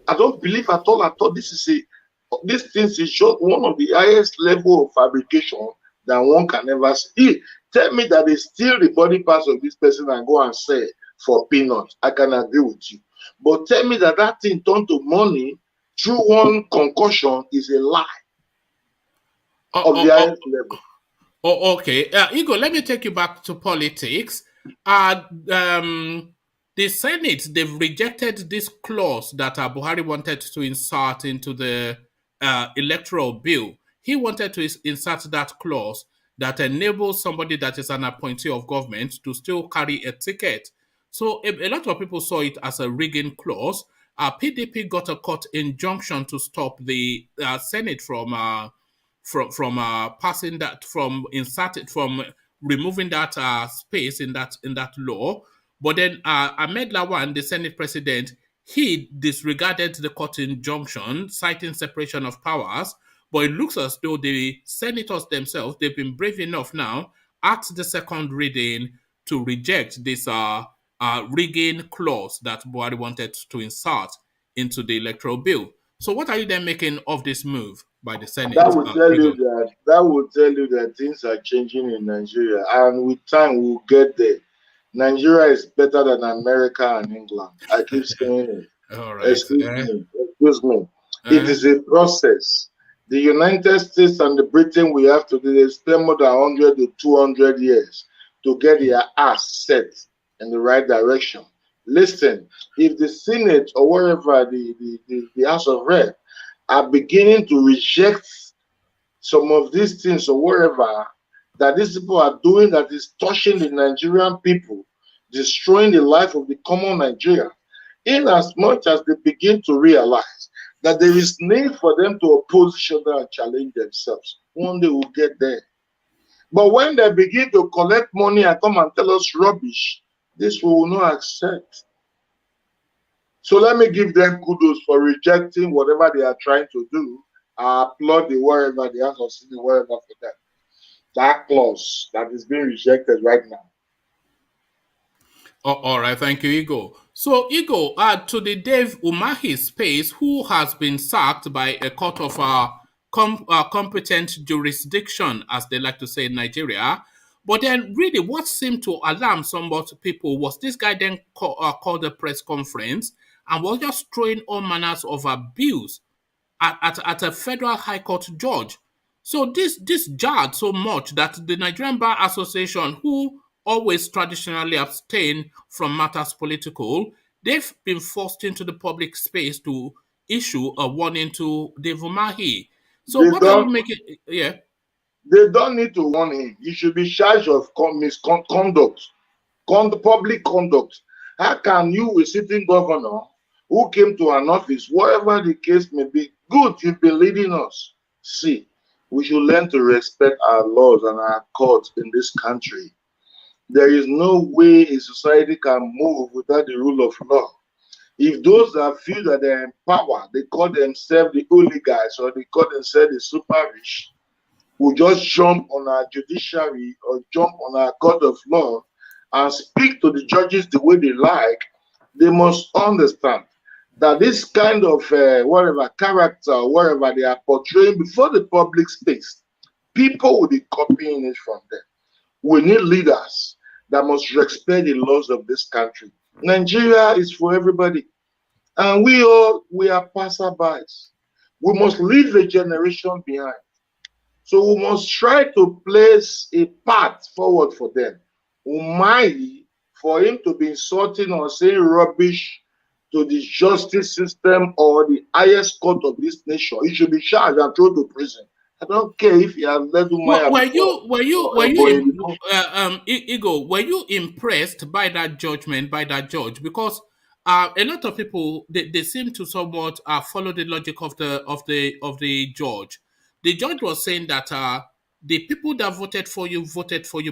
I don't believe at all. I thought this thing is just one of the highest level of fabrication that one can ever see. Tell me that they steal the body parts of this person and go and sell for peanuts. I can agree with you. But tell me that thing turned to money through one concussion is a lie of the highest level. Okay. Igor, let me take you back to politics. the Senate, they've rejected this clause that Buhari wanted to insert into the electoral bill. He wanted to insert that clause that enables somebody that is an appointee of government to still carry a ticket. So a lot of people saw it as a rigging clause. PDP got a court injunction to stop the Senate from passing that, from removing that space in that law. But then Ahmed Lawan, the Senate president, he disregarded the court injunction, citing separation of powers. But it looks as though the senators themselves, they've been brave enough now at the second reading to reject this rigging clause that Buhari wanted to insert into the electoral bill. So what are you then making of this move by the Senate? That would tell you that things are changing in Nigeria, and with time we'll get there. Nigeria is better than America and England. I keep saying it. All right. Excuse me. It is a process. The United States and the Britain we have today, they spend more than 100 to 200 years to get their ass set in the right direction. Listen, if the Senate or wherever the House of Rep are beginning to reject some of these things or wherever that these people are doing that is touching the Nigerian people, destroying the life of the common Nigerian, in as much as they begin to realize that there is need for them to oppose each other and challenge themselves, one day we'll get there. But when they begin to collect money and come and tell us rubbish, this we will not accept. So let me give them kudos for rejecting whatever they are trying to do. I applaud the wherever they are succeeding, wherever for them. That clause that is being rejected right now. All right, thank you, Igbo. So, Igbo, to the Dave Umahi space, who has been sacked by a court of competent jurisdiction, as they like to say in Nigeria. But then, really, what seemed to alarm some people was this guy then called a press conference and was just throwing all manners of abuse at a federal high court judge. So this jarred so much that the Nigerian Bar Association, who always traditionally abstain from matters political, they've been forced into the public space to issue a warning to Dave Umahi. So what are you making? Yeah. They don't need to warn him. He should be charged of misconduct, public conduct. How can you, a sitting governor who came to an office, whatever the case may be, good, you've been leading us. See, we should learn to respect our laws and our courts in this country. There is no way a society can move without the rule of law. If those that feel that they're in power, they call themselves the oligarchs or they call themselves the super rich, will just jump on our judiciary or jump on our court of law and speak to the judges the way they like, they must understand that this kind of whatever character, whatever they are portraying before the public space, people will be copying it from them. We need leaders that must respect the laws of this country. Nigeria is for everybody, and we are passerbys. We must leave a generation behind. So we must try to place a path forward for them. Umahi, for him to be insulting or saying rubbish to the justice system or the highest court of this nation, he should be charged and thrown to prison. I don't care if he has led Umahi. Igbo, were you impressed by that judgment, by that judge? Because a lot of people they seem to somewhat follow the logic of the judge. The judge was saying that the people that voted for you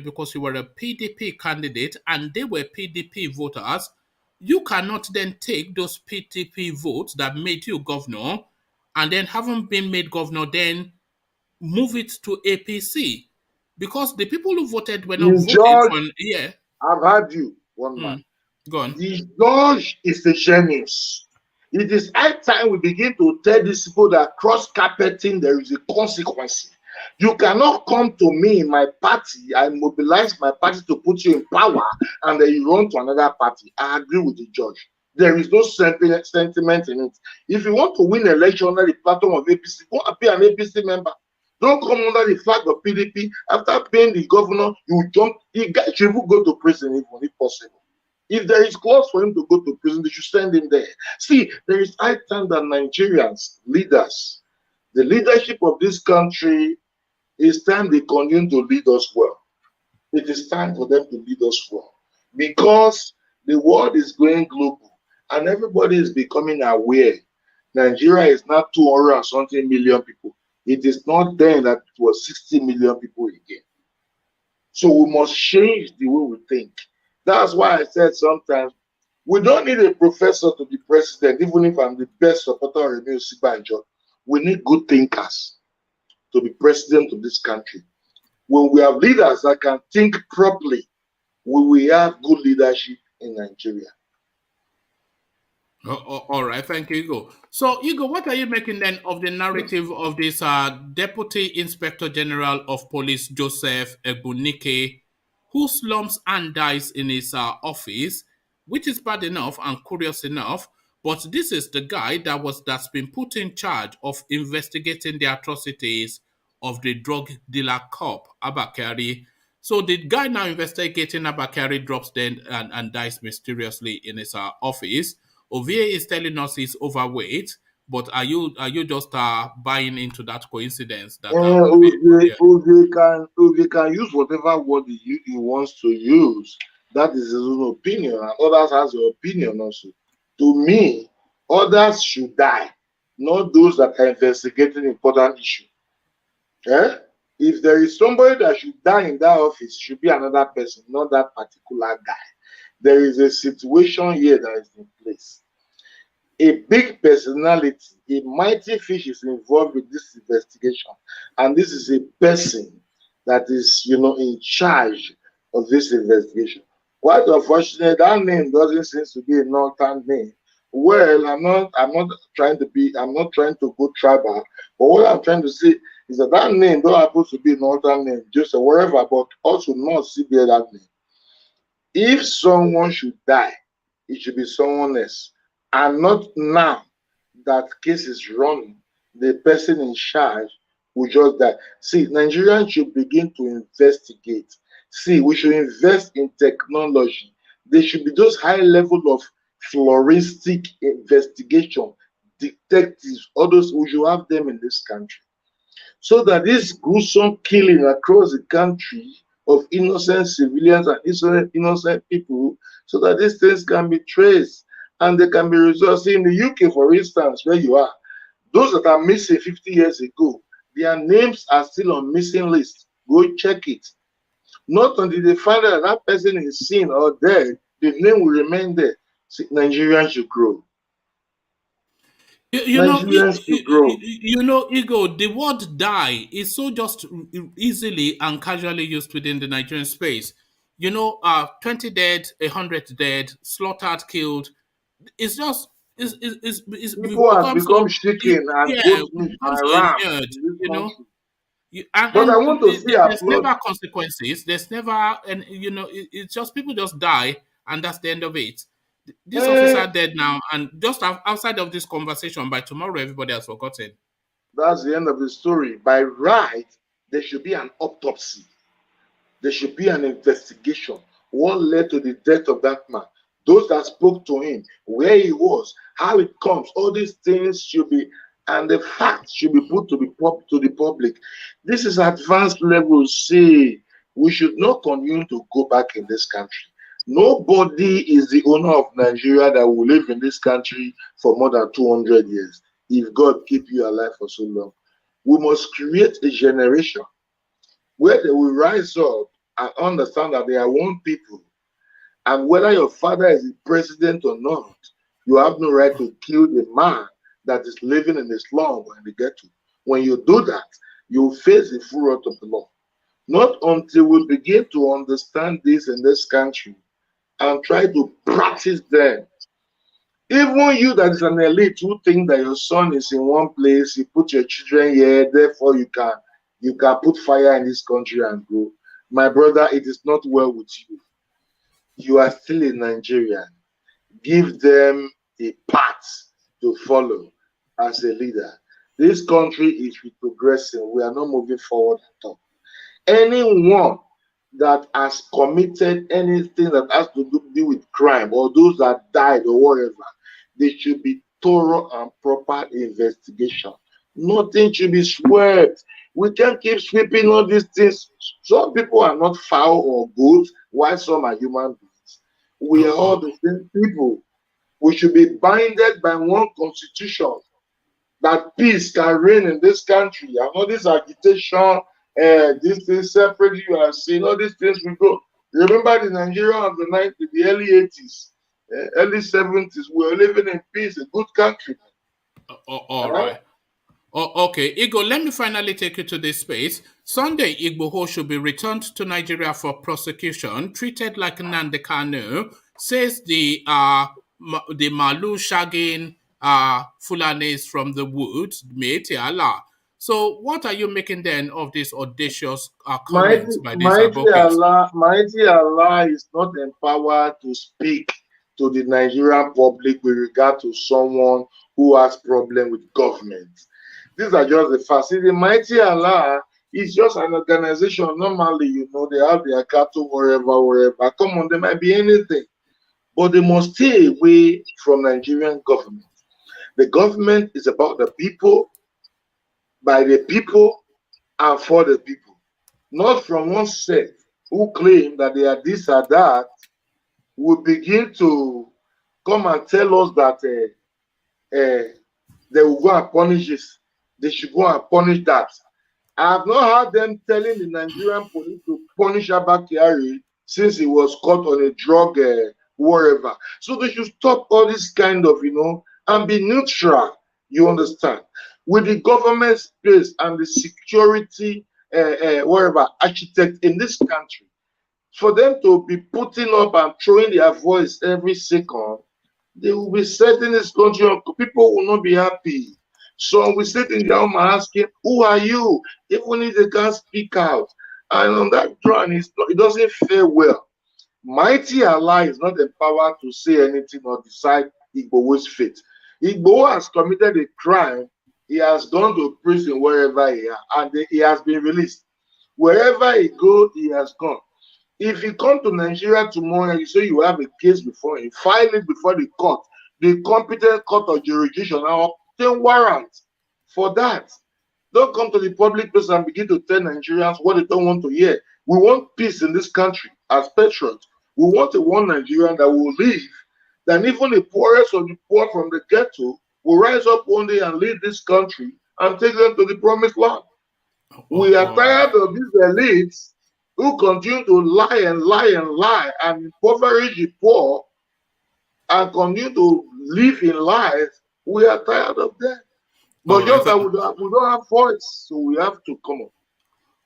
because you were a PDP candidate and they were PDP voters. You cannot then take those PDP votes that made you governor and then having been made governor, then move it to APC. Because the people who voted were not voting. I've had you, one man. Go on. The judge is a genius. It is high time we begin to tell these people that cross-carpeting, there is a consequence. You cannot come to me in my party, I mobilize my party to put you in power, and then you run to another party. I agree with the judge. There is no sentiment in it. If you want to win election on the platform of APC, go and be an APC member. Don't come under the flag of PDP. After being the governor, you jump. The guy should even go to prison if possible. If there is cause for him to go to prison, they should send him there. See, there is high time that Nigerians, leaders, the leadership of this country, it's time they continue to lead us well. It is time for them to lead us well. Because the world is going global and everybody is becoming aware. Nigeria is not 200 and something million people. It is not then that it was 60 million people again. So we must change the way we think. That's why I said sometimes we don't need a professor to be president, even if I'm the best supporter of Remi Osibanjo. We need good thinkers to be president of this country. When we have leaders that can think properly, we will have good leadership in Nigeria. All right, thank you, Igbo. So, Igbo, what are you making then of the narrative of this Deputy Inspector General of Police, Joseph Ibunike, who slumps and dies in his office, which is bad enough and curious enough, but this is the guy that's been put in charge of investigating the atrocities of the drug dealer cop, ABBA KYARI. So the guy now investigating ABBA KYARI drops dead and dies mysteriously in his office. Ovie is telling us he's overweight, but are you just buying into that coincidence? That Ovie can use whatever word he wants to use. That is his own opinion, and others has your opinion also. To me, others should die, not those that are investigating important issue. If there is somebody that should die in that office, it should be another person, not that particular guy. There is a situation here that is in place. A big personality, a mighty fish is involved with this investigation. And this is a person that is, in charge of this investigation. Quite unfortunate, that name doesn't seem to be a northern name. Well, I'm not trying to go tribal, but what I'm trying to say is that name don't happen to be a northern name, just wherever, but also not see that name. If someone should die, it should be someone else. And not now that case is running, the person in charge will just die. See, Nigerians should begin to investigate. See, we should invest in technology. There should be those high level of floristic investigation, detectives, all those, we should have them in this country. So that this gruesome killing across the country of innocent civilians and innocent people, so that these things can be traced and they can be resolved. See, in the UK, for instance, where you are, those that are missing 50 years ago, their names are still on missing list. Go check it. Not until they find out that person is seen or dead, the name will remain there. See, Nigerians should grow. Nigerians should grow. Igbo, the word die is so just easily and casually used within the Nigerian space. 20 dead, 100 dead, slaughtered, killed. It's just people have become chicken and goat meat and ram. But I want to see there's never consequences. There's never, and it's just people just die, and that's the end of it. This officer dead now, and just outside of this conversation, by tomorrow everybody has forgotten. That's the end of the story. By right, there should be an autopsy. There should be an investigation. What led to the death of that man? Those that spoke to him, where he was, how it comes, all these things should be, and the facts should be put to the public. This is advanced level. See, we should not continue to go back in this country. Nobody is the owner of Nigeria that will live in this country for more than 200 years. If God keep you alive for so long, we must create a generation where they will rise up and understand that they are one people. And whether your father is the president or not, you have no right to kill a man that is living in the slum or in the ghetto. When you do that, you face the full wrath of the law. Not until we begin to understand this in this country and try to practice them. Even you that is an elite who think that your son is in one place, you put your children here, therefore you can put fire in this country and go. My brother, it is not well with you. You are still a Nigerian. Give them a path to follow as a leader. This country is retrogressing. We are not moving forward at all. Anyone that has committed anything that has to do with crime, or those that died or whatever, there should be thorough and proper investigation. Nothing should be swept. We can't keep sweeping all these things. Some people are not foul or good, while some are human beings. We are all the same people. We should be binded by one constitution, that peace can reign in this country. And all this agitation, these things separately, you are seeing all these things we go. Remember the Nigeria of the 90s, the early 80s, early 70s, we were living in peace, a good country. All right. Okay, Igbo, let me finally take you to this space. Sunday, Igboho should be returned to Nigeria for prosecution, treated like Nnamdi Kanu, says the Malu shagging Fulanis from the woods, Miyetti Allah. So what are you making then of this audacious comments by these advocates? Miyetti Allah is not empowered to speak to the Nigerian public with regard to someone who has problem with government. These are just the facts. The Miyetti Allah is just an organization. Normally, you know, they have their cattle wherever. Come on, there might be anything. But they must stay away from Nigerian government. The government is about the people, by the people, and for the people. Not from one sect who claim that they are this or that, will begin to come and tell us that they will go and punish this. They should go and punish that. I have not heard them telling the Nigerian police to punish ABBA KYARI since he was caught on a drug wherever. So they should stop all this kind of, you know, and be neutral, you understand, with the government space and the security wherever architect in this country. For them to be putting up and throwing their voice every second, they will be setting this country up. People will not be happy. So we sit in down and asking, who are you? Even if they can't speak out. And on that ground, it doesn't fare well. Miyetti Allah is not empowered to say anything or decide Igboho's fate. Igboho has committed a crime. He has gone to prison wherever he is, and he has been released. Wherever he goes, he has gone. If you come to Nigeria tomorrow and you say you have a case before him, file it before the court, the competent court of jurisdiction, and obtain warrant for that. Don't come to the public place and begin to tell Nigerians what they don't want to hear. We want peace in this country as patriots. We want a one Nigerian that will live, that even the poorest of the poor from the ghetto will rise up one day and lead this country and take them to the promised land. We are tired of these elites who continue to lie and impoverish the poor and continue to live in lies. We are tired of that. But just that we don't have voice, so we have to come up.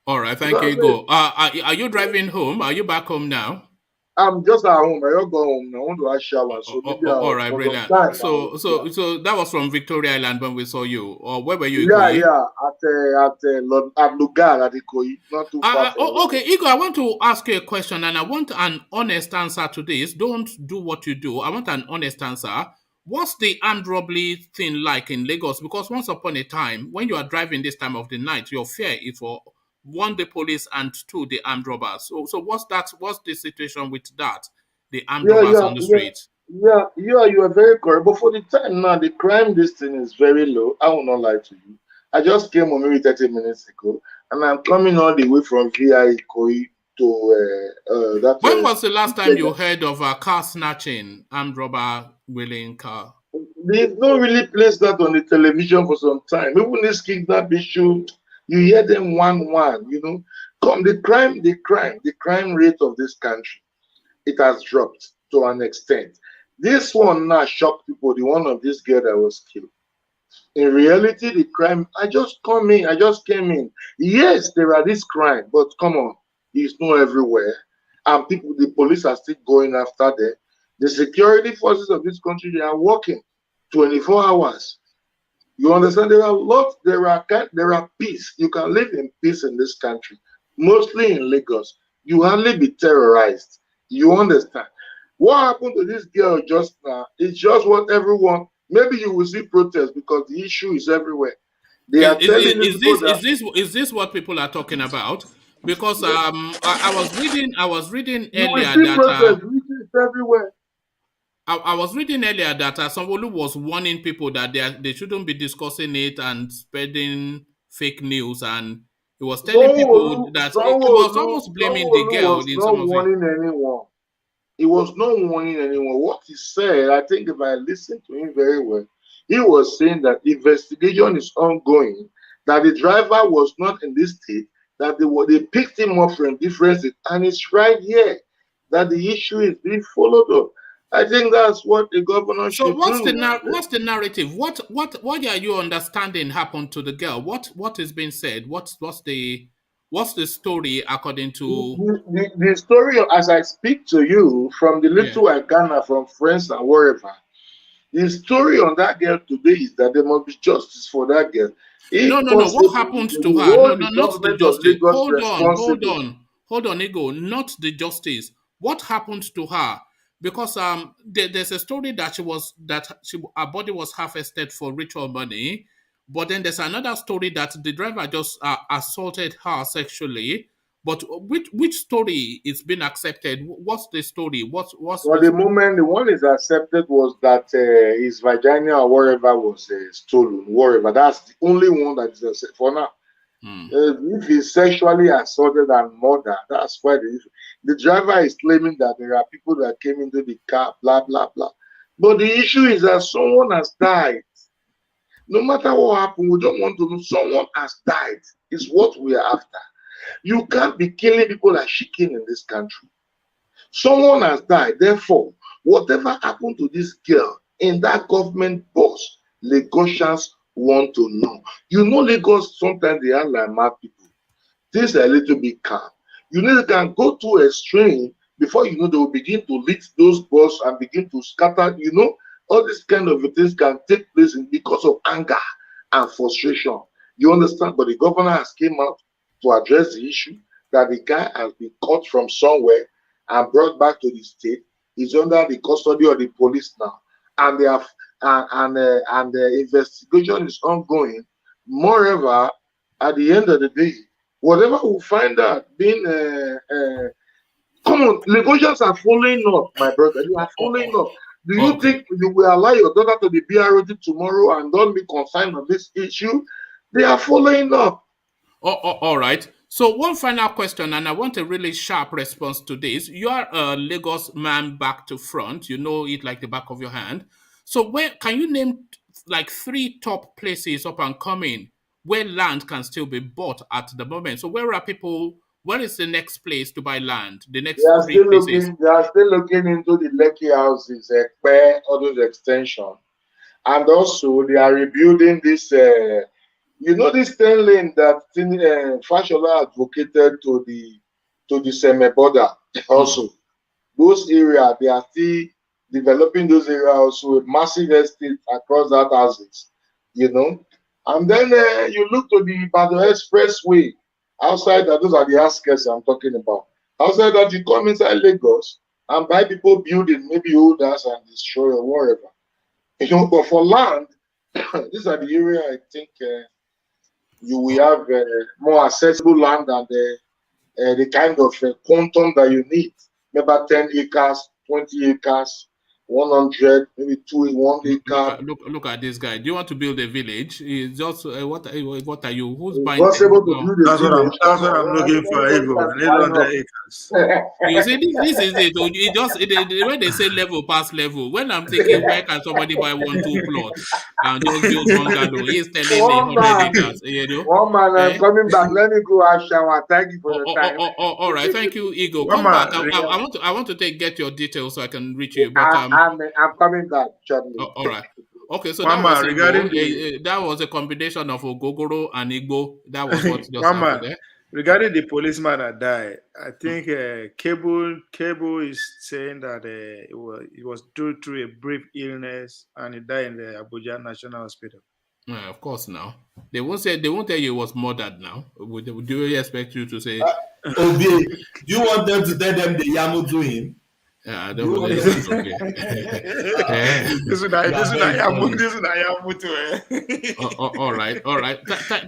All right, thank you, Igbo. Are you driving home? Are you back home now? I'm just at home. I don't go home. I want to have shower. So all right, brilliant. So that was from Victoria Island when we saw you. Or where were you? Yeah, at Lugar at Ikoyi, not too far. Okay, Igbo, I want to ask you a question, and I want an honest answer to this. Don't do what you do. I want an honest answer. What's the armed robbery thing like in Lagos? Because once upon a time, when you are driving this time of the night, your fear is for one, the police, and two, the armed robbers. So what's the situation with that? The armed robbers on the streets. Yeah, you are very correct. But for the time now, the crime this thing is very low. I will not lie to you. I just came home maybe 30 minutes ago, and I'm coming all the way from VI Ikoyi to that. When was the last time you heard of a car snatching, armed robber wheeling car? They've not really placed that on the television for some time. Even this kidnap issue, you hear them one, you know. The crime rate of this country, it has dropped to an extent. This one now shocked people, the one of this girl that was killed. In reality, the crime, I just came in. Yes, there are this crime, but come on, it's not everywhere. And the police are still going after them. The security forces of this country, they are working 24 hours. You understand? There are peace. You can live in peace in this country, mostly in Lagos. You hardly be terrorized. You understand? What happened to this girl just now is just what everyone, maybe you will see protests because the issue is everywhere. They are telling people that is this what people are talking about? Because I was reading you will earlier see that protests, which everywhere. I was reading earlier that Sanwo-Olu was warning people that they shouldn't be discussing it and spreading fake news, and he was telling people that he was almost blaming the girl Was in not some of it. warning anyone. He was not warning anyone. What he said, I think if I listened to him very well, he was saying that investigation is ongoing, that the driver was not in this state, that they picked him up from different states, and it's right here that the issue is being followed up. I think that's what the governor should do. What's the narrative? What are you understanding happened to the girl? What is being said? What's the story according to the story? As I speak to you from the little I garner from friends and wherever, the story on that girl today is that there must be justice for that girl. No. What happened to her? No, not the justice. Hold on, Ego. Not the justice. What happened to her? Because there's a story that her body was harvested for ritual money, but then there's another story that the driver just assaulted her sexually. But which story is being accepted? What's the story? For the moment, the one is accepted was that his vagina or whatever was stolen. Whatever. That's the only one that is accepted for now. If he's sexually assaulted and murdered, that's why the driver is claiming that there are people that came into the car, blah, blah, blah. But the issue is that someone has died. No matter what happened, we don't want to know. Someone has died. Is what we are after. You can't be killing people like chicken in this country. Someone has died. Therefore, whatever happened to this girl in that government bus, Lagosians want to know. You know, Lagos, sometimes they are like mad people. Things are a little bit calm. You know, they can go to a extreme before you know they will begin to lead those buses and begin to scatter. You know, all these kind of things can take place because of anger and frustration. You understand? But the governor has came out to address the issue that the guy has been caught from somewhere and brought back to the state. He's under the custody of the police now, and they have and the investigation is ongoing. Moreover, at the end of the day, whatever we find out being come on, Lagosians are following up, my brother. You are following up. Do you think you will allow your daughter to be BROT tomorrow and don't be concerned on this issue? They are following up. All right. So one final question, and I want a really sharp response to this. You are a Lagos man back to front. You know it like the back of your hand. So where can you name like 3 top places up and coming where land can still be bought at the moment? So where is the next place to buy land? The next 3 places? They are still looking into the Lekki houses, all those extension. And also they are rebuilding this this 10 lane that Fashola advocated to the Seme border also. Those areas, they are still developing those areas also with massive estates across that houses, And then you look to the Ibadan Expressway outside that, those are the outskirts I'm talking about. Outside that, you come inside Lagos and buy people building, maybe old house and destroy or whatever. But for land, these are the area I think you will have more accessible land and the kind of quantum that you need. Maybe 10 acres, 20 acres, 100, maybe 1 acre. Look at this guy. Do you want to build a village? It's just what are you? Who's buying? Possible to build that's what I'm looking for. 800 acres. You see, this is it. It just when they say level past level. When I'm thinking, where can somebody buy 1-2 plots and just build bungalow? He's telling me 100 acres. One man, I'm coming back. Let me go have shower. Thank you for your time. All right, thank you, Ego. Come back. I want to get your details so I can reach you. But I'm coming back, Charlie. All right. Okay, so that was a combination of Ogogoro and Igbo. That was what just happened there. Regarding the policeman that died, I think Cable is saying that it was due to a brief illness and he died in the Abuja National Hospital. Yeah, of course. Now they won't tell you it was murdered. Now, do we expect you to say? Do you want them to tell them the Yamu to him? Yeah, I don't believe that's okay. All right.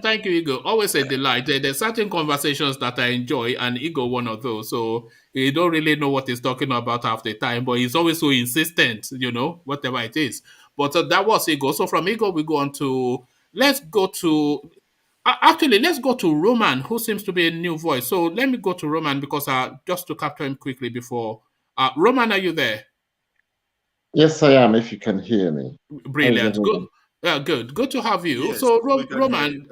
Thank you, Igbo. Always a delight. There's certain conversations that I enjoy, and Igbo one of those. So you don't really know what he's talking about half the time, but he's always so insistent, whatever it is. But that was Igbo. So from Igbo, we go on to, let's go to Roman, who seems to be a new voice. So let me go to Roman because just to capture him quickly before. Roman, are you there? Yes, I am, if you can hear me. Brilliant. Good. Good to have you. Yes, So, Roman,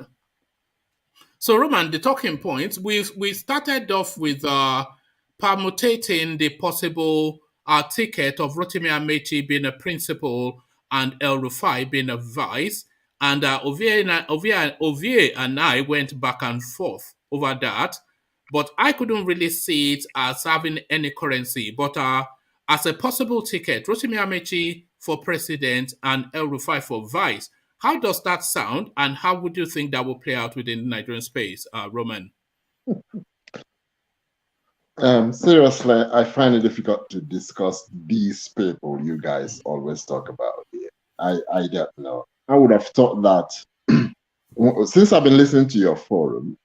the talking points, we started off with permutating the possible ticket of Rotimi Amaechi being a principal and Elrufai being a vice. And Ovie and I went back and forth over that. But I couldn't really see it as having any currency. But as a possible ticket, Rotimi Amaechi for president and Elrufai for vice. How does that sound, and how would you think that will play out within the Nigerian space, Roman? Seriously, I find it difficult to discuss these people you guys always talk about here. I don't know. I would have thought that since I've been listening to your forum,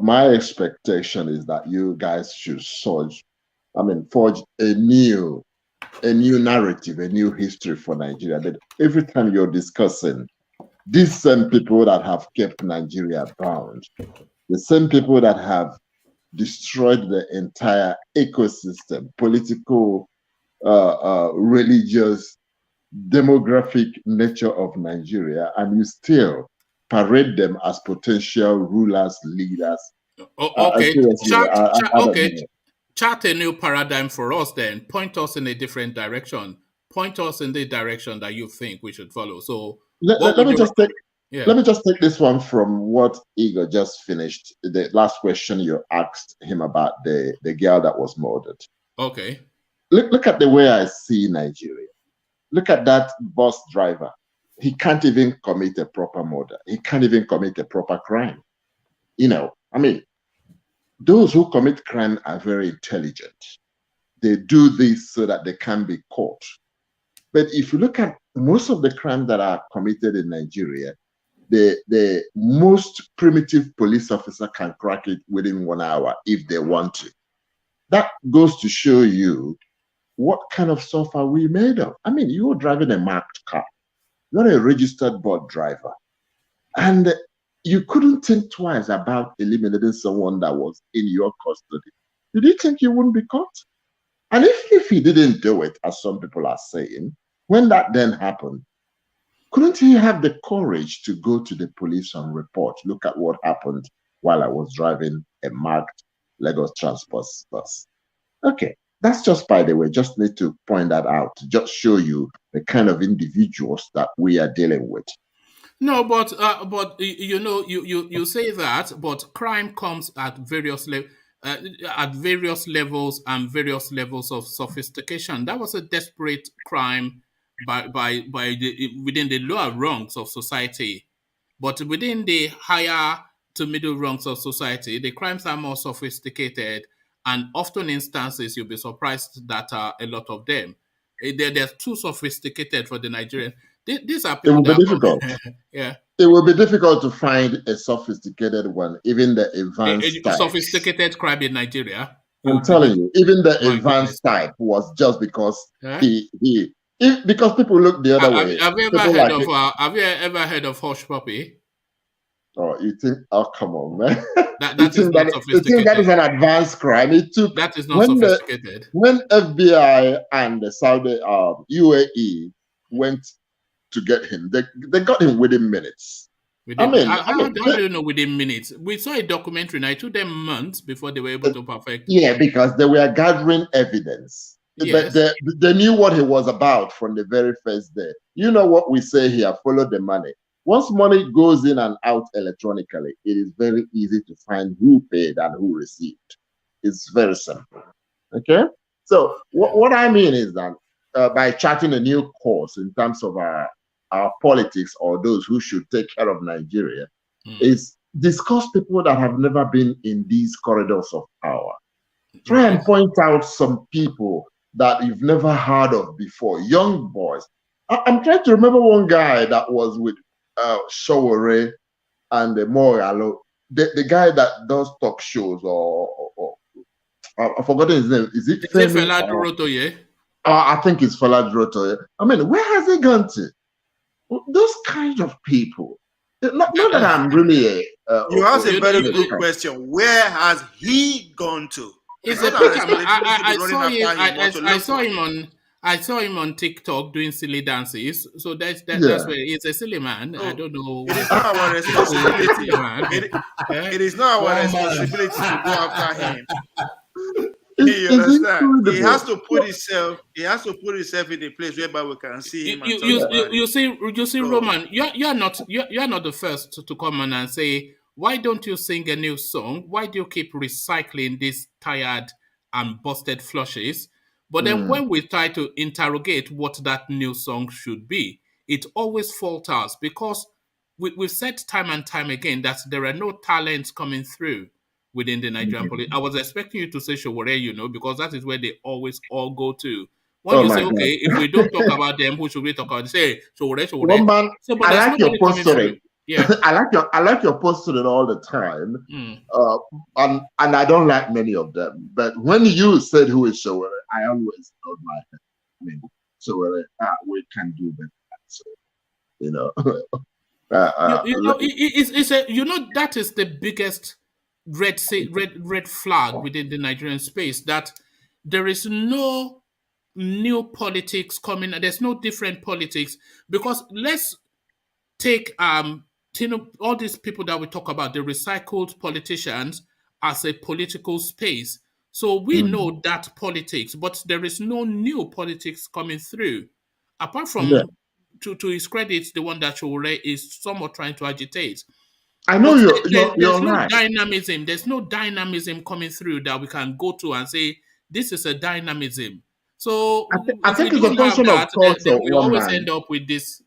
my expectation is that you guys should forge a new narrative, a new history for Nigeria. That every time you're discussing these same people that have kept Nigeria bound, the same people that have destroyed the entire ecosystem, political, religious, demographic nature of Nigeria, and you still parade them as potential rulers, leaders. Okay. Chart a new paradigm for us then. Point us in a different direction. Point us in the direction that you think we should follow. So let me just take this one from what Igor just finished. The last question you asked him about the girl that was murdered. Okay. Look at the way I see Nigeria. Look at that bus driver. He can't even commit a proper murder. He can't even commit a proper crime. Those who commit crime are very intelligent. They do this so that they can be caught. But if you look at most of the crimes that are committed in Nigeria, the most primitive police officer can crack it within 1 hour if they want to. That goes to show you what kind of stuff are we made of. You're driving a marked car. You're a registered board driver. And you couldn't think twice about eliminating someone that was in your custody. Did you think you wouldn't be caught? And if he didn't do it, as some people are saying, when that then happened, couldn't he have the courage to go to the police and report, look at what happened while I was driving a marked Lagos transport bus? Okay, that's just by the way, just need to point that out to just show you the kind of individuals that we are dealing with. No, but you say that, but crime comes at various levels and various levels of sophistication. That was a desperate crime within the lower rungs of society, but within the higher to middle rungs of society, the crimes are more sophisticated, and often instances you'll be surprised that a lot of them they're too sophisticated for the Nigerian. These are people it will be difficult. Yeah. It will be difficult to find a sophisticated one, even the advanced type. Sophisticated crime in Nigeria. I'm telling you, even the advanced type was just because because people look the other way. Have you ever heard of Hush Puppy? Oh, you think? Oh, come on, man! That is not sophisticated. You think that is an advanced crime? That is not sophisticated. When FBI and the Saudi UAE went to get him, they got him within minutes. How do you know within minutes? We saw a documentary, and it took them months before they were able to perfect. Yeah, because they were gathering evidence. Yes. They knew what he was about from the very first day. You know what we say here, follow the money. Once money goes in and out electronically, it is very easy to find who paid and who received. It's very simple. Okay? So what I mean is that by charting a new course in terms of our politics, or those who should take care of Nigeria, is discuss people that have never been in these corridors of power. Try and point out some people that you've never heard of before, young boys. I'm trying to remember one guy that was with Showore and Moralo, the guy that does talk shows, or I've forgotten his name. Is it Fela Durotoye? I think it's Fela Durotoye. I mean, where has he gone to? Those kind of people. Not that I'm really. You asked a very good question. Where has he gone to? It's a I saw him on TikTok doing silly dances. So that's where he's a silly man. I don't know. It is not our responsibility. It is not our responsibility to go after him. You understand? He has to put himself. He has to put himself in a place whereby we can see him. You see, Roman. You're not the first to come on and say, why don't you sing a new song? Why do you keep recycling these tired and busted flushes? But then when we try to interrogate what that new song should be, it always falters because we've said time and time again that there are no talents coming through within the Nigerian police. I was expecting you to say Showore, because that is where they always all go to. When you say, okay, if we don't talk about them, who should we talk about? Say Showore. Roman, I like your posturing. Yeah, I like your posturing all the time. And I don't like many of them. But when you said who is Showore, I always thought my head. I mean, Showore, we can do better. So, that is the biggest red flag within the Nigerian space, that there is no new politics coming. There's no different politics, because let's take all these people that we talk about, the recycled politicians, as a political space. So we know that politics, but there is no new politics coming through, apart from to his credit, the one that Showore is somewhat trying to agitate. I know there's no right. dynamism. There's no dynamism coming through that we can go to and say this is a dynamism. So I think it's a function of culture. We always end up with this.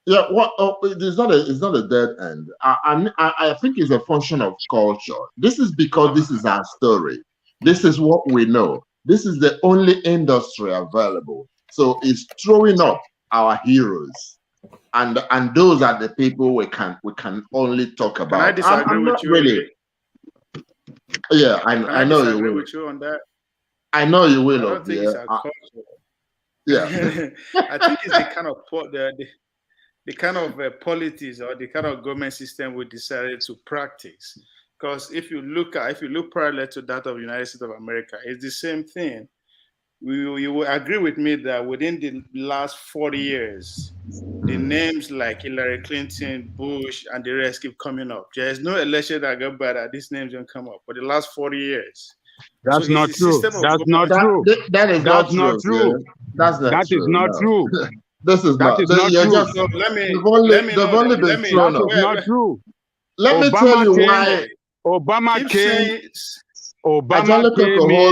Yeah, it's not a dead end. I think it's a function of culture. This is because this is our story. This is what we know. This is the only industry available. So it's throwing up our heroes. And those are the people we can only talk about. Can I disagree with you? Really. Yeah, I know you will. With you on that. I know you will. I don't think it's our culture. Yeah. I think it's the kind of politics or the kind of government system we decided to practice. Because if you look parallel to that of the United States of America, it's the same thing. You will agree with me that within the last 40 years, the names like Hillary Clinton, Bush, and the rest keep coming up. There is no election that got by that these names don't come up for the last 40 years. That's not true. That's not true. That is not true. That is not true. This is not true. Not true. Let me tell you why. Obama came. Hold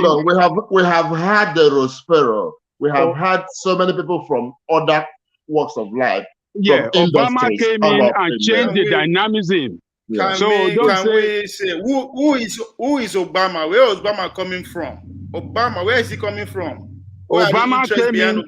on. We have had the Rospero. We have had so many people from other walks of life. Yeah, Obama came in and changed the dynamism. Yeah. Can we say who is Obama? Where is Obama coming from? Obama, where is he coming from? Obama came in.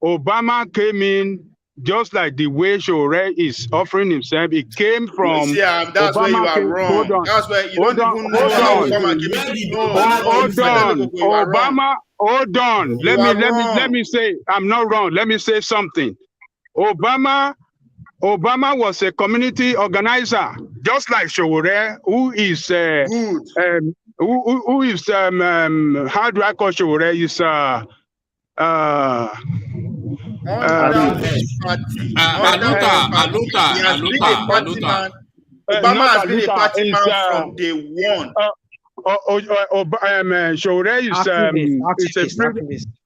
Obama came in just like the way Showore is offering himself. It came from. Yeah, that's Obama where you are wrong. Hold on. That's where you don't even know how Obama came in. Hold on. Obama. Hold on. Let me say I'm not wrong. Let me say something. Obama was a community organizer, just like Showore, who is how do I call Showore? Is Obama has been a party man from day one. Showore is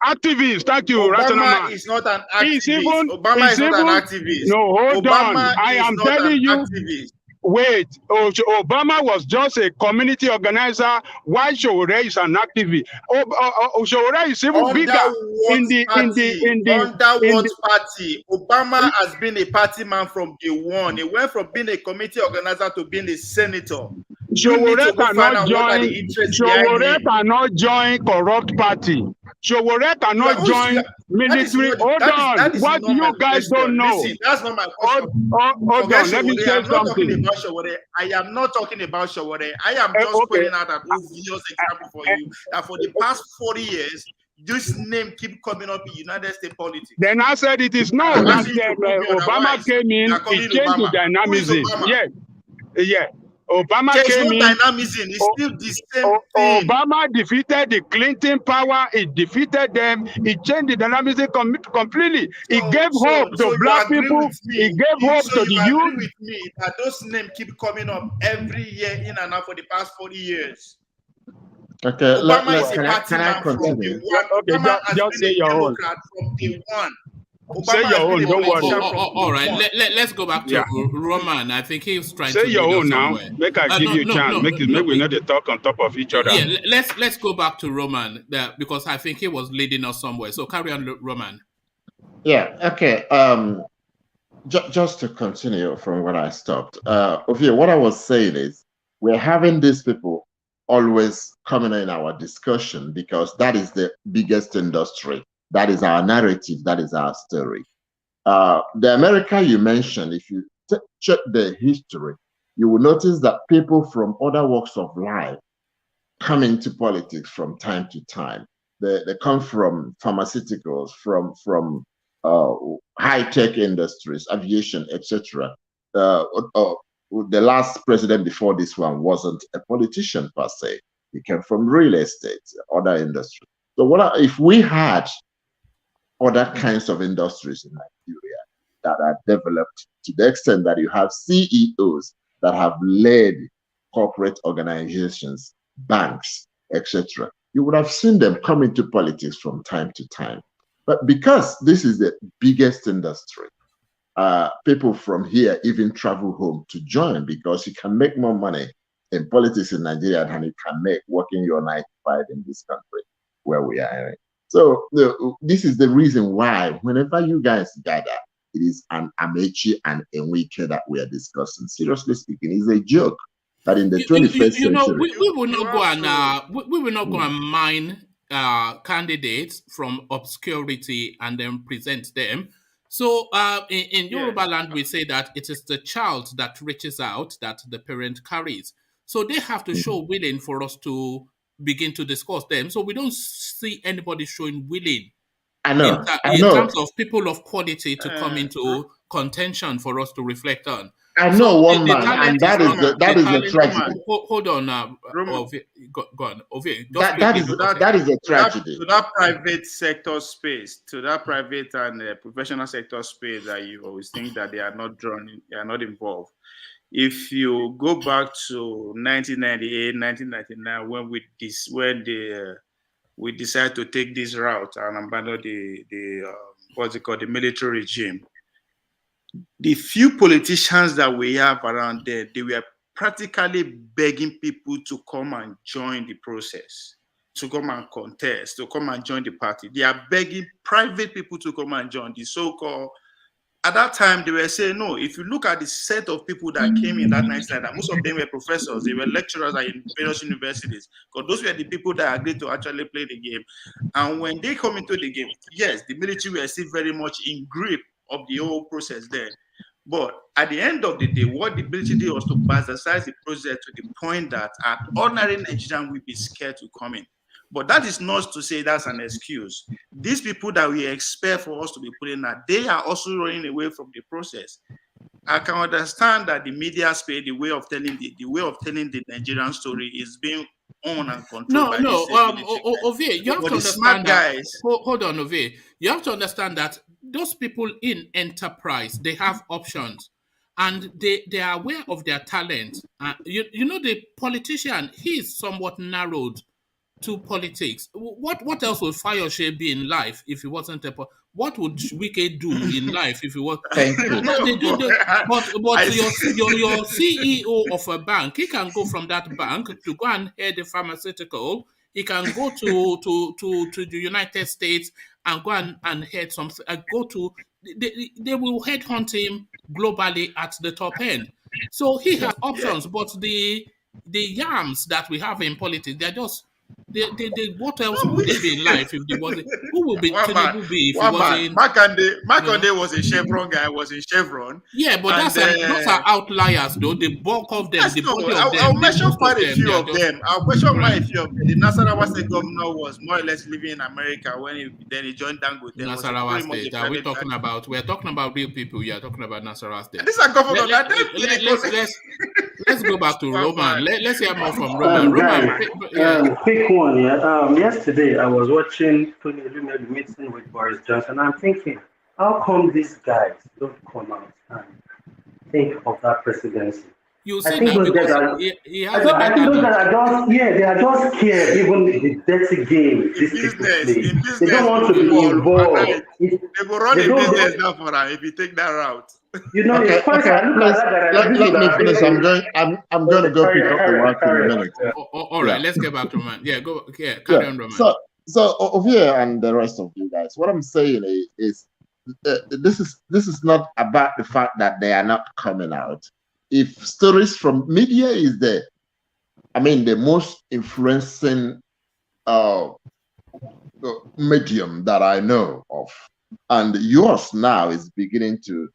activist. Thank you, Obama is not an activist. Obama is not an activist. No, hold on. I am telling you. Activist. Wait, Obama was just a community organizer. Why Showore is an activist? Showore is even bigger party? Obama has been a party man from day one. He went from being a committee organizer to being a senator. Showore cannot join corrupt party. Showore cannot join military. Hold on. What you guys don't know. Listen, that's not my question. Hold on. Let me say something. I am not talking about Showore. I am just pointing out an obvious example for you that for the past 40 years, this name keep coming up in United States politics. Then I said it is not. Obama came in, he changed the dynamism. Yeah. Obama came in. Dynamism is still the same thing. Obama defeated the Clinton power. He defeated them. He changed the dynamism completely. He gave hope to black people. He gave hope to the youth. Agree with me that those names keep coming up every year in and out for the past 40 years. Okay, can I continue? Okay, just say your own. From day one. Say your own, don't worry. All right, let's go back to Roman. I think he's trying to say your own now. Make I give you a chance. Make we not talk on top of each other. Yeah, let's go back to Roman because I think he was leading us somewhere. So carry on, Roman. Yeah. Okay. Just to continue from where I stopped. What I was saying is we're having these people always coming in our discussion because that is the biggest industry. That is our narrative. That is our story. The America you mentioned, if you check the history, you will notice that people from other walks of life come into politics from time to time. They come from pharmaceuticals, from high-tech industries, aviation, etc. The last president before this one wasn't a politician per se. He came from real estate, other industries. So if we had other kinds of industries in Nigeria that are developed to the extent that you have CEOs that have led corporate organizations, banks, etc., you would have seen them come into politics from time to time. But because this is the biggest industry, people from here even travel home to join because you can make more money in politics in Nigeria than you can make working your 9 to 5 in this country where we are in. So this is the reason why whenever you guys gather, it is an Amaechi and Enrique that we are discussing. Seriously speaking, it's a joke that in the 21st century, we will not go and we will not go and mine candidates from obscurity and then present them. So in Yoruba land, we say that it is the child that reaches out that the parent carries. So they have to show willing for us to begin to discuss them. So we don't see anybody showing willing in terms of people of quality to come into contention for us to reflect on. I know one man, and that is a tragedy. Hold on, go on. That is a tragedy. To that private sector space, to that private and professional sector space that you always think that they are not drawn, they are not involved. If you go back to 1998, 1999, when we decided to take this route and abandon the military regime, the few politicians that we have around there, they were practically begging people to come and join the process, to come and contest, to come and join the party. They are begging private people to come and join the so-called. At that time, they were saying, no, if you look at the set of people that came in that 1999, most of them were professors, they were lecturers at various universities, because those were the people that agreed to actually play the game. And when they come into the game, yes, the military were still very much in grip of the whole process then. But at the end of the day, what the military did was to bastardize the process to the point that an ordinary Nigerian will be scared to come in. But that is not to say that's an excuse. These people that we expect for us to be putting out, they are also running away from the process. I can understand that the media space, the way of telling the Nigerian story is being owned and controlled by Ovie, you have to understand that. Hold on, Ovie. You have to understand that those people in enterprise, they have options. And they are aware of their talent. You know, the politician, he is somewhat narrowed to politics. What else would Fayose be in life if he wasn't what would Wike do in life if he was? Thank you. But your CEO of a bank, he can go from that bank to go and head the pharmaceutical. He can go to the United States and go and head something. They will headhunt him globally at the top end. So he has options, but the yams that we have in politics, what else would they be in life if they wasn't? Who would be Tinubu be if he wasn't? Makande was a Chevron guy. Was in Chevron. Yeah, but those are outliers, though. The bulk of them, the body of them. I'll mention quite a few of them. I'll mention quite a few of them. The Nasarawa State governor was more or less living in America when he joined Dangote. Nasarawa State. Are we talking about? We're talking about real people. You are talking about Nasarawa State. These are governors. Let's go back to Roman. Let's hear more from Roman. Roman, quick one. Yeah. Yesterday I was watching Tony Elumelu meeting with Boris Johnson. I'm thinking, how come these guys don't come out and think of that presidency? You see that because he has I think those guys are just, they are just scared, even the dirty game these people play. They don't want to be involved. They will run a business now for them if you take that route. You know, okay, let me finish. I'm going to go pick up the work in a minute. All right, let's get back to Roman. Yeah, go. Yeah, carry on, Roman. So over here and the rest of you guys, what I'm saying is this is not about the fact that they are not coming out. If stories from media is the most influencing medium that I know of, and yours now is beginning to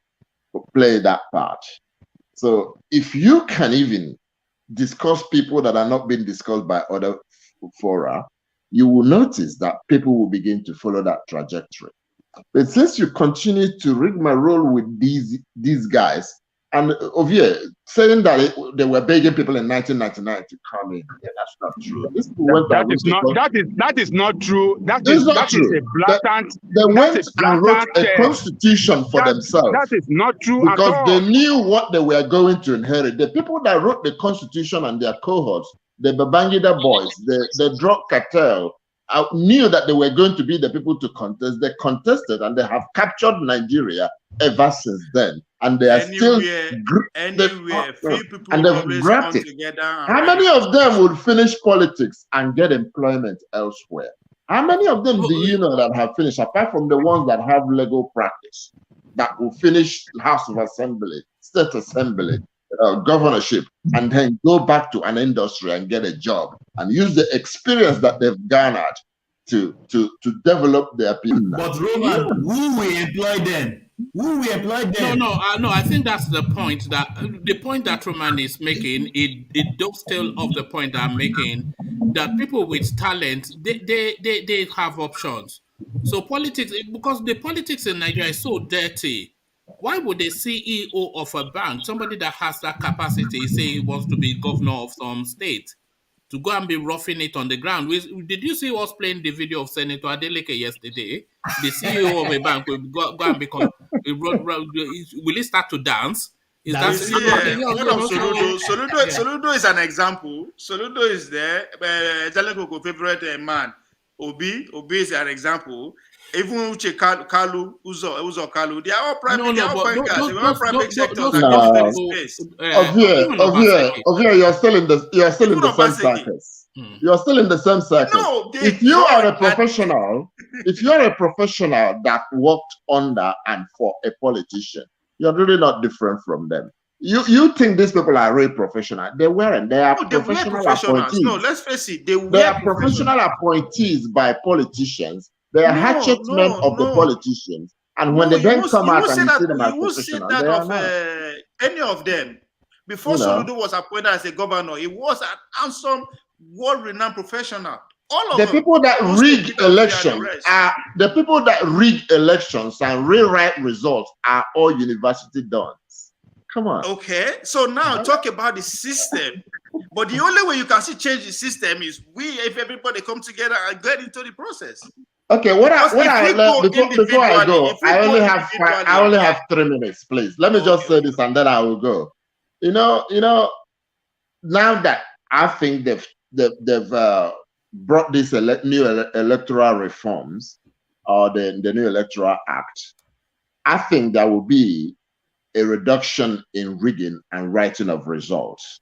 play that part. So if you can even discuss people that are not being discussed by other fora, you will notice that people will begin to follow that trajectory. But since you continue to rigmarole with these guys, and over here saying that they were begging people in 1999 to come in, that's not true. That is not true. That is a blatant. They went and wrote a constitution for themselves. That is not true because at all. They knew what they were going to inherit. The people that wrote the constitution and their cohorts, the Babangida boys, the drug cartel, knew that they were going to be the people to contest. They contested and they have captured Nigeria ever since then. And they are still and they've grabbed it. How many of them will finish politics and get employment elsewhere? How many of them do you know that have finished, apart from the ones that have legal practice, that will finish House of Assembly, State Assembly, governorship, and then go back to an industry and get a job and use the experience that they've garnered to develop their people? But Roman, who will employ them? Who will employ them? No. I think that's the point that Roman is making. It dovetails off the point that I'm making, that people with talent they have options. So politics, because the politics in Nigeria is so dirty. Why would the CEO of a bank, somebody that has that capacity, say he wants to be governor of some state, to go and be roughing it on the ground? Did you see us playing the video of Senator Adeleke yesterday? The CEO of a bank will go and become. Will he start to dance? Soludo is an example. Soludo is there. Jalenko favorite man. Obi is an example. Even Uche Kalu, Uzo Kalu, they are all private. They are all private sectors. You're still in the same circus. You're still in the same circus. No, if you are a professional, that worked under and for a politician, you're really not different from them. You think these people are really professional? They weren't. They are professional appointees. No, let's face it. They are professional appointees by politicians. They are hatchetmen of the politicians, and when they then come out and see them as professionals, they are not. Any of them. Before Soludo was appointed as a governor, he was an handsome, world-renowned professional. All of the people that rig elections and rewrite results are all university dons. Come on. Okay, so now talk about the system. But the only way you can see change the system is if everybody come together and get into the process. Okay, before I go, I only have 3 minutes, please. Let me just say this and then I will go. You know, now that I think they've brought these new electoral reforms or the new electoral act, I think there will be a reduction in rigging and writing of results.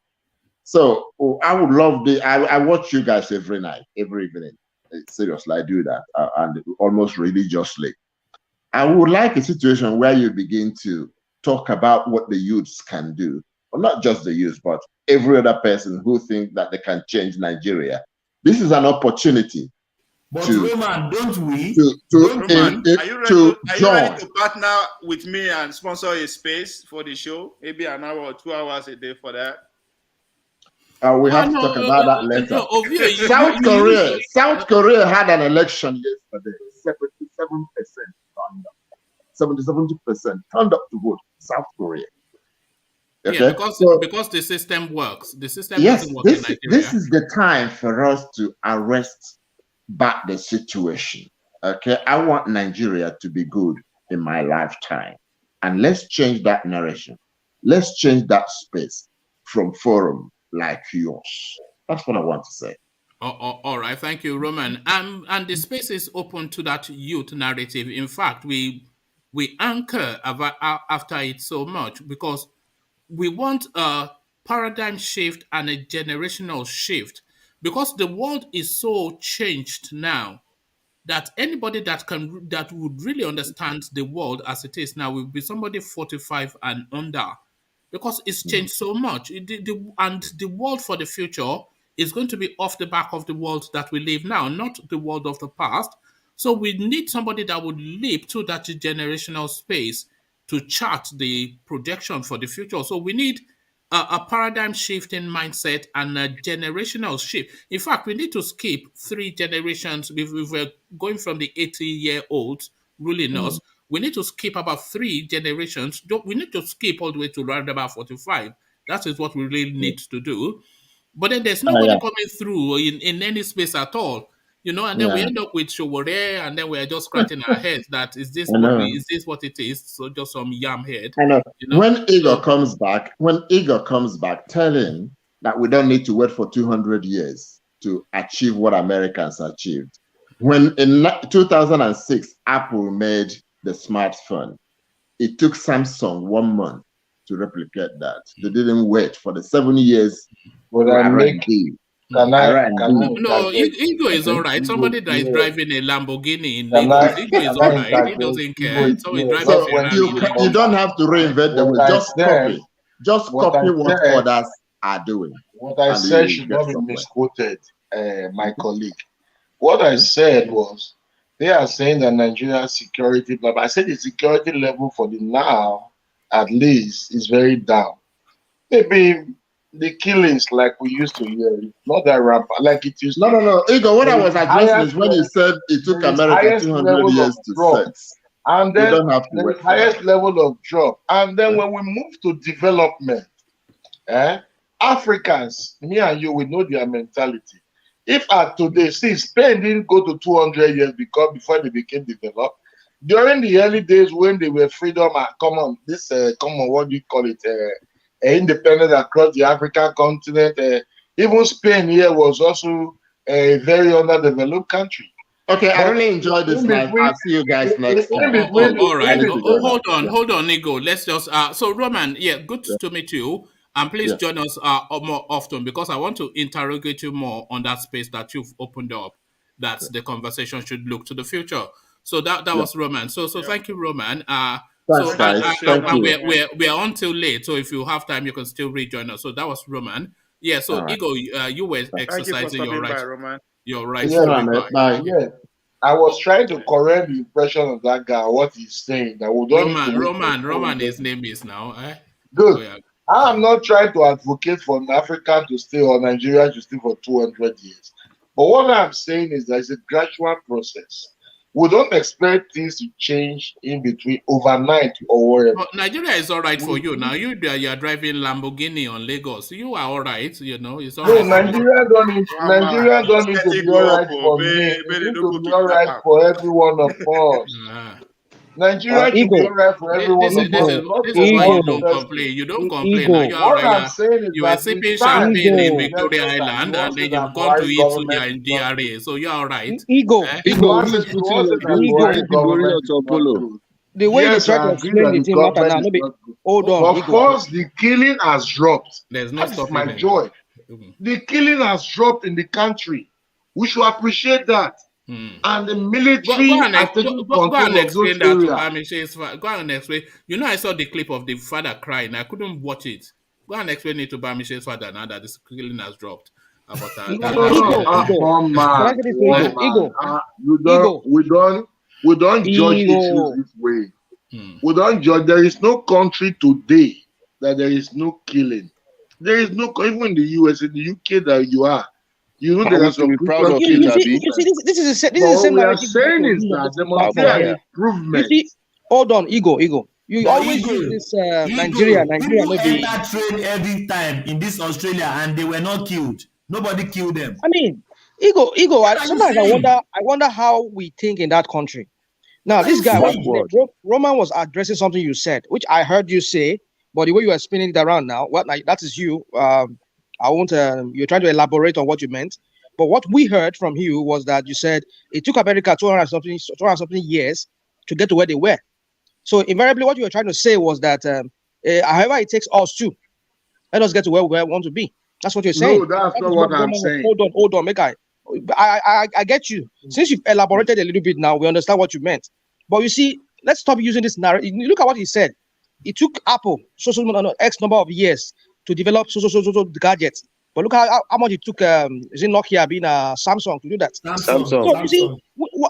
So I would love I watch you guys every night, every evening. Seriously, I do that, and almost religiously. I would like a situation where you begin to talk about what the youths can do, or not just the youths, but every other person who thinks that they can change Nigeria This is an opportunity. But to, Roman, don't we? Roman, are you ready to partner with me and sponsor a space for the show? Maybe an hour or 2 hours a day for that. We have to talk about that later. South Korea had an election yesterday. 70% turned up to vote. South Korea. Okay? Yeah, because the system works. The system doesn't work in Nigeria. This is the time for us to arrest back the situation. Okay, I want Nigeria to be good in my lifetime, and let's change that narration. Let's change that space from forum like yours. That's what I want to say. All right, thank you, Roman. And the space is open to that youth narrative. In fact, we anchor after it so much because we want a paradigm shift and a generational shift, because the world is so changed now that anybody that would really understand the world as it is now will be somebody 45 and under, because it's changed so much. And the world for the future is going to be off the back of the world that we live now, not the world of the past. So we need somebody that would leap to that generational space to chart the projection for the future. So we need a paradigm shift in mindset and a generational shift. In fact, we need to skip 3 generations. If we're going from the 80-year-olds ruling us, we need to skip about 3 generations. We need to skip all the way to around about 45. That is what we really need to do. But then there's nobody coming through in any space at all. And then we end up with Showore, and then we're just scratching our heads that is this what it is? So just some yam head. I know. When Igor comes back, tell him that we don't need to wait for 200 years to achieve what Americans achieved. When in 2006, Apple made the smartphone, it took Samsung 1 month to replicate that. They didn't wait for the 7 years. Ego is all right. Somebody that is driving a Lamborghini in Lagos, Ego is all right. He doesn't care. You don't have to reinvent them. Just copy what others are doing. What I said should not be misquoted, my colleague. What I said was, they are saying that Nigeria's security, but I said the security level for the now, at least, is very down. Maybe the killings like we used to hear, not that rampant, like it used to. No. Igor, what I was addressing is when you said it took America 200 years to set. And then the highest level of drop. And then when we move to development, Africans, me and you, we know their mentality. If at today, see, Spain didn't go to 200 years before they became developed. During the early days when they were freedom, what do you call it? Independent across the African continent. Even Spain here was also a very underdeveloped country. Okay, I really enjoyed this live. I'll see you guys next time. All right. Hold on, Nigo. Let's just so Roman, good to meet you. And please join us more often, because I want to interrogate you more on that space that you've opened up, that the conversation should look to the future. So that was Roman. So thank you, Roman. We're on till late, so if you have time, you can still rejoin us. So that was Roman. Yeah. So right. Ego, you were exercising your right. Roman. Your right. Bye. Yeah. I was trying to correct the impression of that guy. What he's saying that we don't. Roman. His name is now. Good. So, I'm not trying to advocate for an African to stay or Nigeria to stay for 200 years. But what I'm saying is that it's a gradual process. We don't expect things to change in between overnight or whatever. But Nigeria is all right for you now. You are driving Lamborghini on Lagos. You are all right. It's all right. Nigeria don't need to be all right for me. It needs to be all right for every one of us. Nigeria should be all right for everyone. This is why you don't complain. You don't complain. Now you're all right. You were sipping champagne in Victoria Island, and then you've gone to eat suya in DRA. So you're all right. Ego. The way you try to explain the thing, hold on. Of course, the killing has dropped. There's no stopping my joy. The killing has dropped in the country. We should appreciate that. And the military go and explain that to Bamishe's father. Go and explain. I saw the clip of the father crying. I couldn't watch it. Go and explain it to Bamishe's father now that the killing has dropped. about we don't judge issues this way. We don't judge. There is no country today that there is no killing. There is no, even in the US, in the UK that you are. You know, there are some proud of it. You see, this is the same we are saying is that there must be an improvement. You see, hold on, ego. You always use this Nigeria no be. Train every time in this Australia, and they were not killed. Nobody killed them. I mean, ego. Sometimes I wonder how we think in that country. Now, this guy, Roman was addressing something you said, which I heard you say, but the way you are spinning it around now, that is you. I won't. You're trying to elaborate on what you meant, but what we heard from you was that you said it took America 200 something years to get to where they were. So invariably, what you were trying to say was that, however it takes us to, let us get to where we want to be. That's what you're saying. No, that's not what I'm saying. Hold on, make I get you. Since you've elaborated a little bit now, we understand what you meant. But you see, let's stop using this narrative. Look at what he said. It took Apple X number of years to develop so gadgets. But look how much it took. Is it Nokia being Samsung to do that? Samsung. So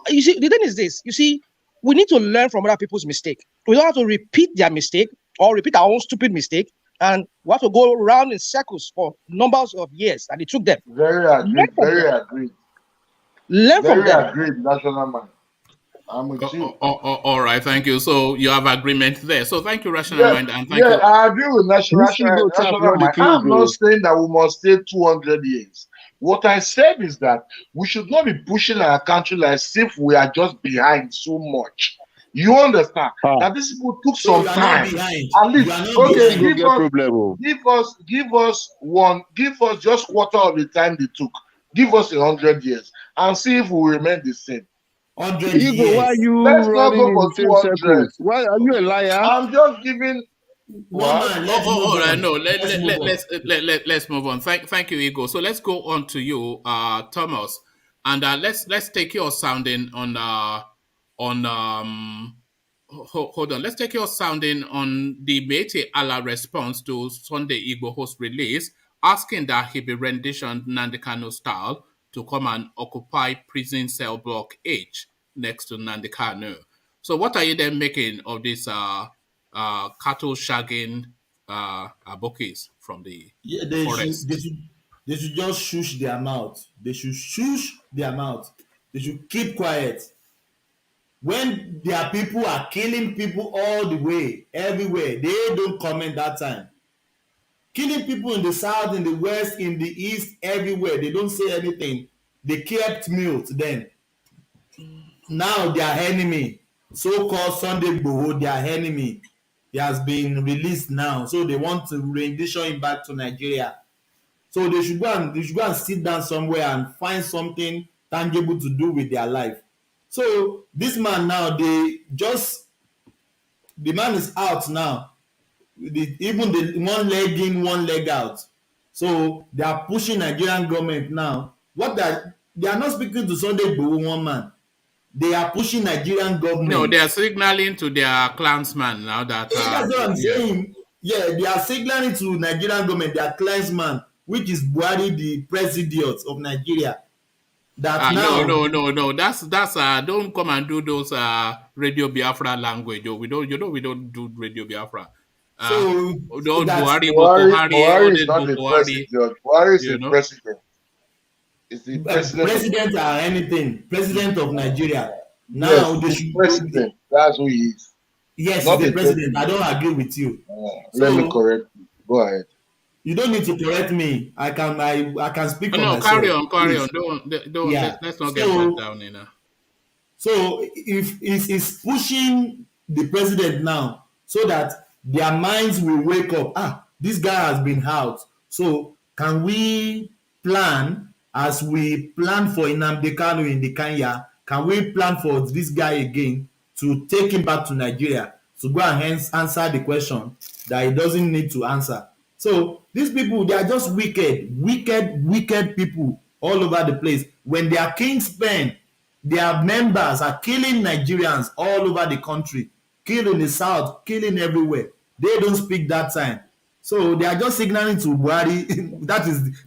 you see, the thing is this. You see, we need to learn from other people's mistake. We don't have to repeat their mistake or repeat our own stupid mistake. And we have to go around in circles for numbers of years, and it took them. Very agreed. Learn from them. Very agreed, national man. I'm with you. All right, thank you. So you have agreement there. So thank you, Rational Mind, and thank you. I agree with national mind. I'm not saying that we must stay 200 years. What I said is that we should not be pushing our country like as if we are just behind so much. You understand that these people took some time. At least, give us just quarter of the time they took. Give us 100 years and see if we remain the same. 100 years. Why are you Let's not go for 200. Why are you a liar? I'm just giving. Let's move on. Thank you, Ego. So let's go on to you, Thomas, and let's take your sounding on hold on. Let's take your sounding on the Miyetti Allah response to Sunday Igboho's release, asking that he be renditioned Nnamdi Kanu style to come and occupy prison cell block H next to Nnamdi Kanu. So what are you then making of this cattle shagging bookies from the forest? They should just shush their mouth. They should shush their mouth. They should keep quiet. When their people are killing people all the way, everywhere, they don't comment that time. Killing people in the south, in the west, in the east, everywhere, they don't say anything. They kept mute then. Now their enemy, so-called Sunday Igboho, their enemy, he has been released now. So they want to rendition him back to Nigeria. So they should go and sit down somewhere and find something tangible to do with their life. So this man now, the man is out now. Even the one leg in, one leg out. So they are pushing Nigerian government now. They are not speaking to Sunday Igboho one man. They are pushing Nigerian government. No, they are signaling to their clansman now that. That's what I'm saying. Yeah, they are signaling to Nigerian government, their clansman, which is Buhari, the president of Nigeria. That now. No. That's don't come and do those Radio Biafra language. We don't do Radio Biafra. Buhari is not the president. Buhari is the president. Is the president or anything? President of Nigeria. Now yes, the president. That's who he is. Yes, not the president. I don't agree with you. Let me correct you. Go ahead. You don't need to correct me. I can speak for myself. Carry on. Don't. Yeah. Let's not get bogged down in. So if it's pushing the president now, so that their minds will wake up. This guy has been out. So can we plan as we plan for Nnamdi Kanu in the Kenya? Can we plan for this guy again to take him back to Nigeria to go and answer the question that he doesn't need to answer? So these people, they are just wicked people all over the place. When their kingsmen, their members are killing Nigerians all over the country, killing the south, killing everywhere. They don't speak that time. So they are just signaling to Buhari.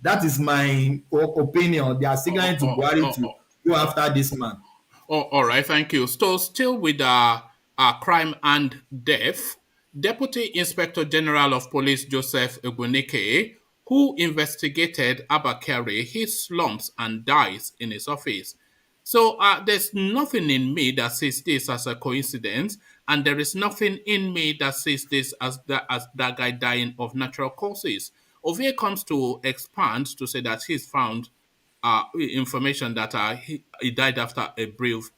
that is my opinion. They are signaling to Buhari to go after this man. All right, thank you. So, still with crime and death, Deputy Inspector General of Police Joseph Ibunike, who investigated ABBA KYARI, his slumps and dies in his office. So, there's nothing in me that sees this as a coincidence, and there is nothing in me that sees this as that guy dying of natural causes. Ovie comes to expand to say that he's found information that he died after a brief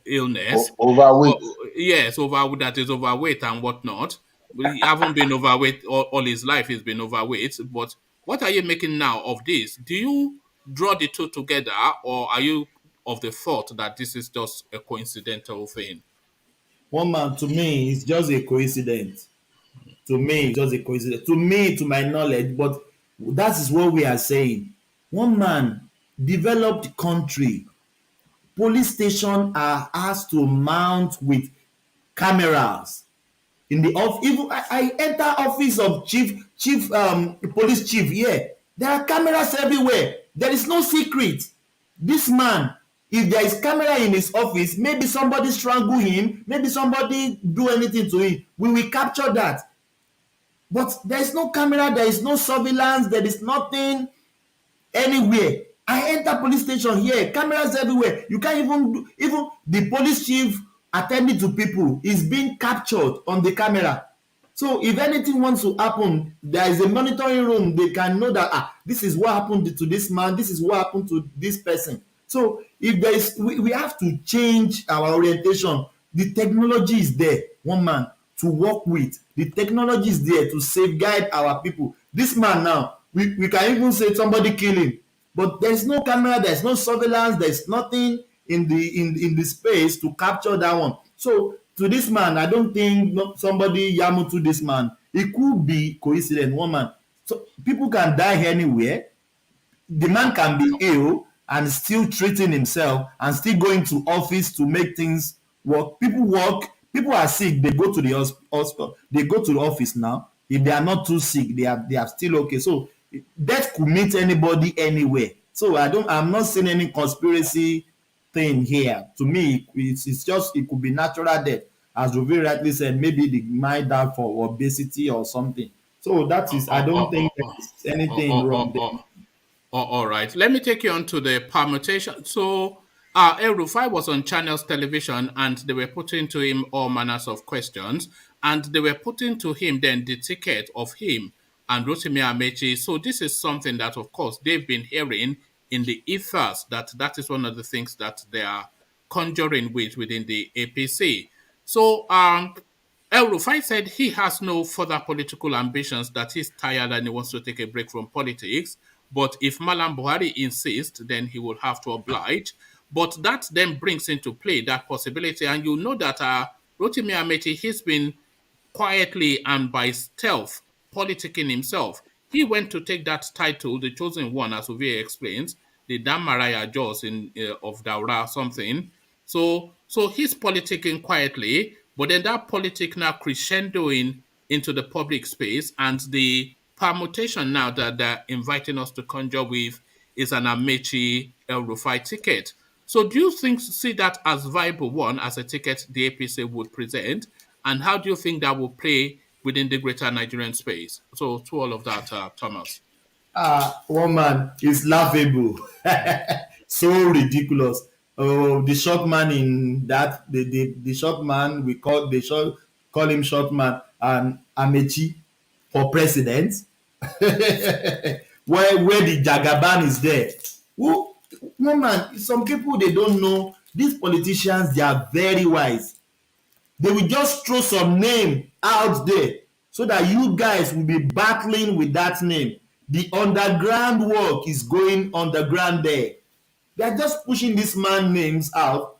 illness. Overweight. Yes, that is overweight and whatnot. He haven't been overweight all his life. He's been overweight. But what are you making now of this? Do you draw the two together, or are you of the thought that this is just a coincidental thing? One man, to me, it's just a coincidence. To me, it's just a coincidence. To me, to my knowledge, but that is what we are saying. One man, developed country, police station are asked to mount with cameras in the office. Even I enter office of police chief. Yeah, there are cameras everywhere. There is no secret. This man, if there is camera in his office, maybe somebody strangle him, maybe somebody do anything to him, we will capture that. But there is no camera, there is no surveillance, there is nothing anywhere. I enter police station here, cameras everywhere. You can't even the police chief attending to people is being captured on the camera. So if anything wants to happen, there is a monitoring room. They can know that this is what happened to this man, this is what happened to this person. So if there is, we have to change our orientation. The technology is there, one man, to work with. The technology is there to safeguard our people. This man now, we can even say somebody kill him, but there's no camera, there's no surveillance, there's nothing in the space to capture that one. So to this man, I don't think somebody yamu to this man. It could be coincidence, one man. So people can die anywhere. The man can be ill and still treating himself and still going to office to make things work. People are sick, they go to the hospital, they go to the office now. If they are not too sick, they are still okay. So death could meet anybody anywhere. So I'm not seeing any conspiracy thing here. To me, it's just, it could be natural death. As Ruvi rightly said, maybe they might die for obesity or something. So that is, I don't think there's anything wrong there. All right. Let me take you on to the permutation. So Elrufai was on Channels Television and they were putting to him all manners of questions. And they were putting to him then the ticket of him and Rotimi Amaechi. So this is something that, of course, they've been hearing in the ethers, that is one of the things that they are conjuring within the APC. So Elrufai said he has no further political ambitions, that he's tired and he wants to take a break from politics. But if Malam Buhari insists, then he will have to oblige. But that then brings into play that possibility. And you know that Rotimi Amaechi, he's been quietly and by stealth politicking himself. He went to take that title, the chosen one, as Ovie explains, the Damaraya Jaws of Daura something. So he's politicking quietly, but then that politic now crescendoing into the public space, and the permutation now that they're inviting us to conjure with is an Amaechi Elrufai ticket. So do you see that as viable one, as a ticket the APC would present? And how do you think that will play within the greater Nigerian space? So to all of that, Thomas. One man is laughable. So ridiculous. The short man in that, the short man, call him short man, and Amaechi for president. where the Jagaban is there. One man, some people, they don't know. These politicians, they are very wise. They will just throw some name out there so that you guys will be battling with that name. The underground work is going underground there. They are just pushing this man names out.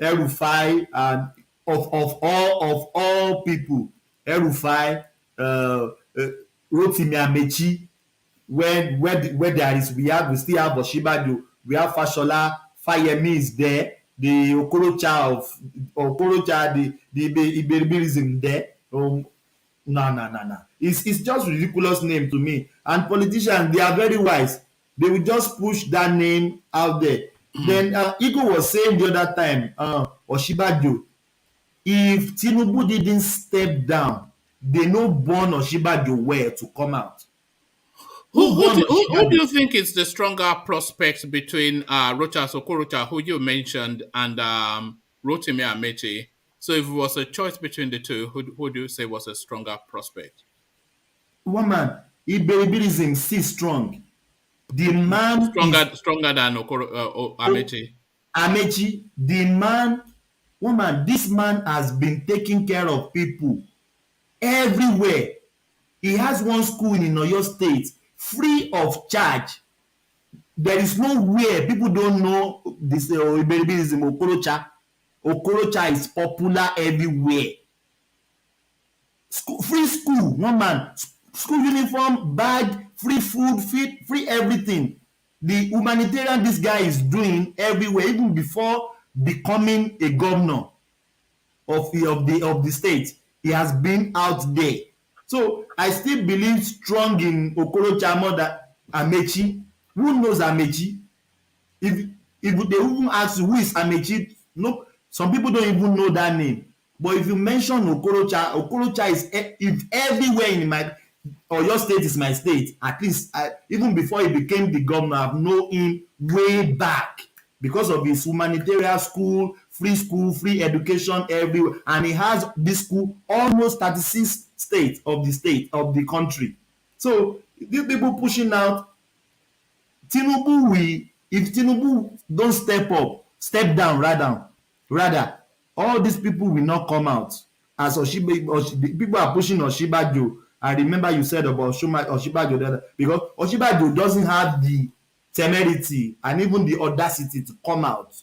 Elrufai, and of all people, Elrufai, Rotimi Amaechi. Where there is, we still have Oshibadu, we have Fashola, Fayemi is there, the Okorocha, the Iberibirism there. No. It's just ridiculous name to me. And politicians, they are very wise. They will just push that name out there. Then Igbo was saying the other time, Oshibajo, if Tinubu didn't step down, they no born Oshibajo well to come out. Who do you think is the stronger prospect between Rochas Okorocha, who you mentioned, and Rotimi Amaechi? So if it was a choice between the two, who do you say was a stronger prospect? Woman, Iberibirism still strong. The man stronger than Amaechi. Amaechi, the man, woman, this man has been taking care of people everywhere. He has one school in Oyo State, free of charge. There is nowhere people don't know this Iberibirism. Okorocha is popular everywhere. Free school, one man, school uniform, bag, free food, free everything. The humanitarian this guy is doing everywhere, even before becoming a governor of the state, he has been out there. So I still believe strong in Okorocha more than Amaechi. Who knows Amaechi? If they even ask you who is Amaechi, no, some people don't even know that name. But if you mention Okorocha is if everywhere in my Oyo State is my state. At least even before he became the governor, I've known him way back because of his humanitarian school, free education everywhere, and he has this school almost 36 states of the country. So these people pushing out Tinubu, if Tinubu don't step down rather, all these people will not come out. As people are pushing Oshibajo. I remember you said about Oshibajo because Oshibajo doesn't have the temerity and even the audacity to come out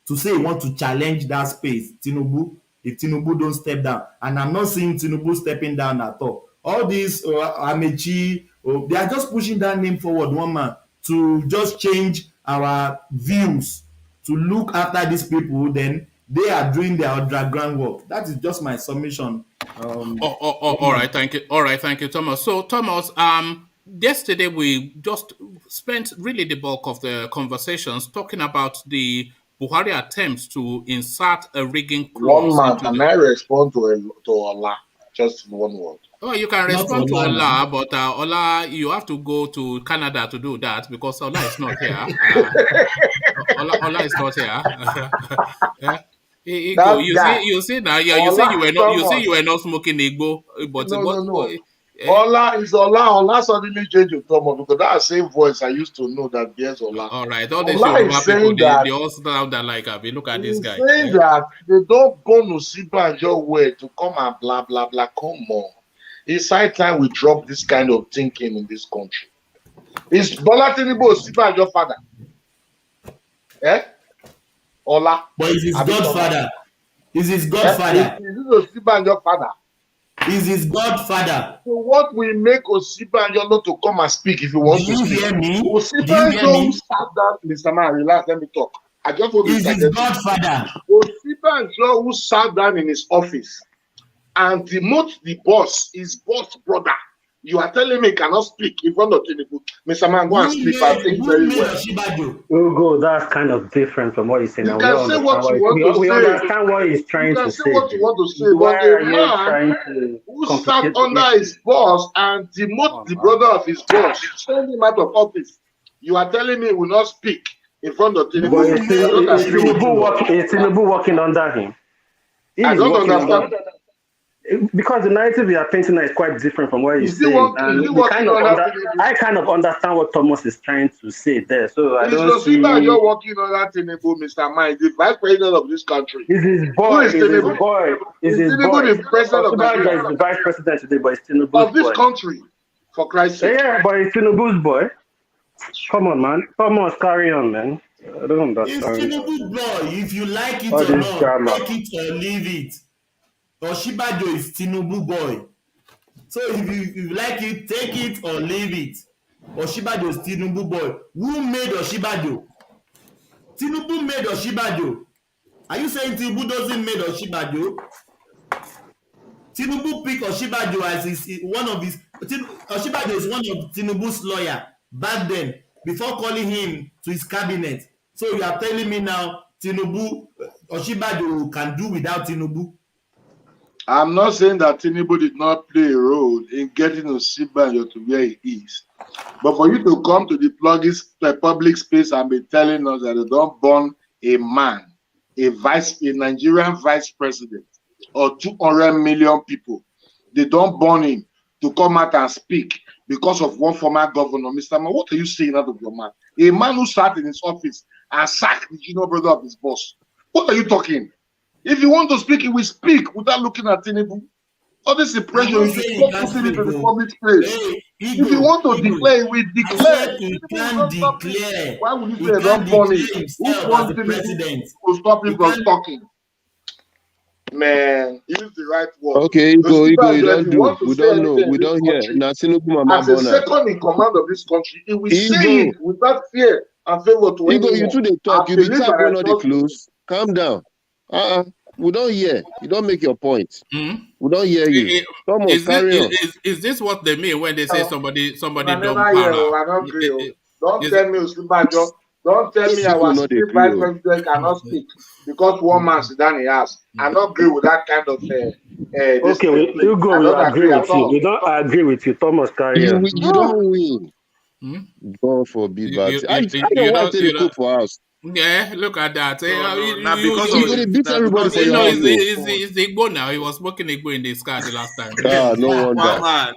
to say he want to challenge that space. Tinubu, if Tinubu don't step down, and I'm not seeing Tinubu stepping down at all. All these Amaechi, they are just pushing that name forward, one man, to just change our views, to look after these people. Then they are doing their underground work. That is just my submission. All right, thank you. All right, thank you, Thomas. So, Thomas, yesterday we just spent really the bulk of the conversations talking about the Buhari attempts to insert a rigging clause. One man, can I respond to Ola? Just one word. Oh, you can respond to Ola, but Ola, you have to go to Canada to do that because Ola is not here. Ola is not here. Yeah. You say now. Yeah, you say you were not smoking Igbo, but no. Ola is Ola. Ola suddenly changed to Thomas because that same voice I used to know that there's Ola. All right, all these people, they all sound that like, look at this guy. Saying that they don't go to Sibanjo way to come and blah blah blah. Come on, it's high time we drop this kind of thinking in this country. Is Bola Tinubu Sibanjo father? Eh? Ola. But is his godfather? Is his godfather? Is Osibanjo father? Is his godfather? So what will make Osibanjo not to come and speak if you want to speak? Do you hear me? Osibanjo who sat down, Mr. Man, relax, let me talk. I just want to is his godfather? Osibanjo who sat down in his office and demote the boss, his boss brother. You are telling me he cannot speak in front of Tinubu. Mr. Man, go and sleep. I think very well. Ugo, that's kind of different from what he's saying. You can say what you want to say. We understand what he's trying to say. You can say what you want to say. But the man who sat under his boss and demote the brother of his boss, send him out of office. You are telling me he will not speak in front of Tinubu. Is Tinubu working under him? I don't understand. Because the narrative you are painting is quite different from what he's saying. I kind of understand what Thomas is trying to say there. So I don't see. You're working on that Tinubu, Mr. Mike, the vice president of this country. Is his boy? Is his boy? Is his boy? The president of the vice president today, but it's Tinubu's boy. Of this country, for Christ's sake. Yeah, but it's Tinubu's boy. Come on, man. Thomas, carry on, man. I don't understand. It's Tinubu's boy. If you like it or not, take it or leave it. Oshibajo is Tinubu boy. So if you like it, take it or leave it. Oshibajo is Tinubu boy. Who made Oshibajo? Tinubu made Oshibajo. Are you saying Tinubu doesn't made Oshibajo? Tinubu picked Oshibajo as one of his. Oshibajo is one of Tinubu's lawyer back then before calling him to his cabinet. So you are telling me now Tinubu, Oshibajo can do without Tinubu? I'm not saying that Tinubu did not play a role in getting Oshibajo to where he is. But for you to come to the public space and be telling us that they don't burn a man, a Nigerian vice president, or 200 million people, they don't burn him to come out and speak because of one former governor. Mr. Man, what are you saying out of your mouth? A man who sat in his office and sacked the junior brother of his boss. What are you talking? If you want to speak, he will speak without looking at Tinubu. All this impression, you should stop putting it to the public space. If you want to declare, we declare. He can't declare. Why would you say don't burn it? Who wants the president to stop him from talking? Man, use the right word. Okay, Igbo, you don't do. We don't know. We don't hear. As a second in command of this country, he will say it without fear and favor to anyone. Igbo, you two they talk. You be tap when they close. Calm down. We don't hear. You don't make your point. We don't hear you. Is this what they mean when they say somebody don't para? Don't tell me Oshibajo. Don't tell me our state vice president cannot speak because one man sit down in the house. I don't agree with that kind of. Okay, you go. We agree with you. We don't agree with you, Thomas Carrier. You don't win. God forbid, but I don't want to cook for us. Yeah, look at that. Because of beat everybody for your house. It's the Igbo now. He was smoking Igbo in the sky the last time. No wonder.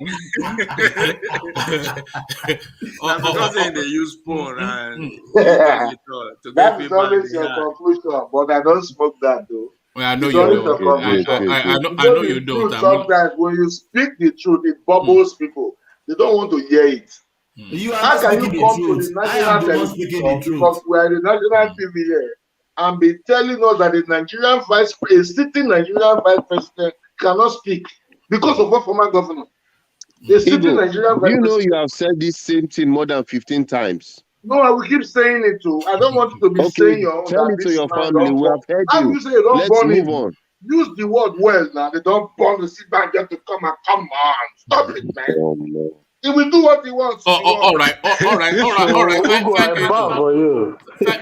Because they use porn and that is always your conclusion, but I don't smoke that though. Well, I know you don't. I know you don't. Sometimes when you speak the truth, it bubbles people. They don't want to hear it. How can you come to the national television because we are the national TV here and be telling us that a sitting Nigerian vice president cannot speak because of what former governor? You know you have said this same thing more than 15 times. No, I will keep saying it too. I don't want you to be saying your own. Tell it to your family. We have heard you. Say don't Let's burn move it. on. Use the word well now. They don't burn the sit back just to come on. Stop it, man. Oh, no. He will do what he wants. All right.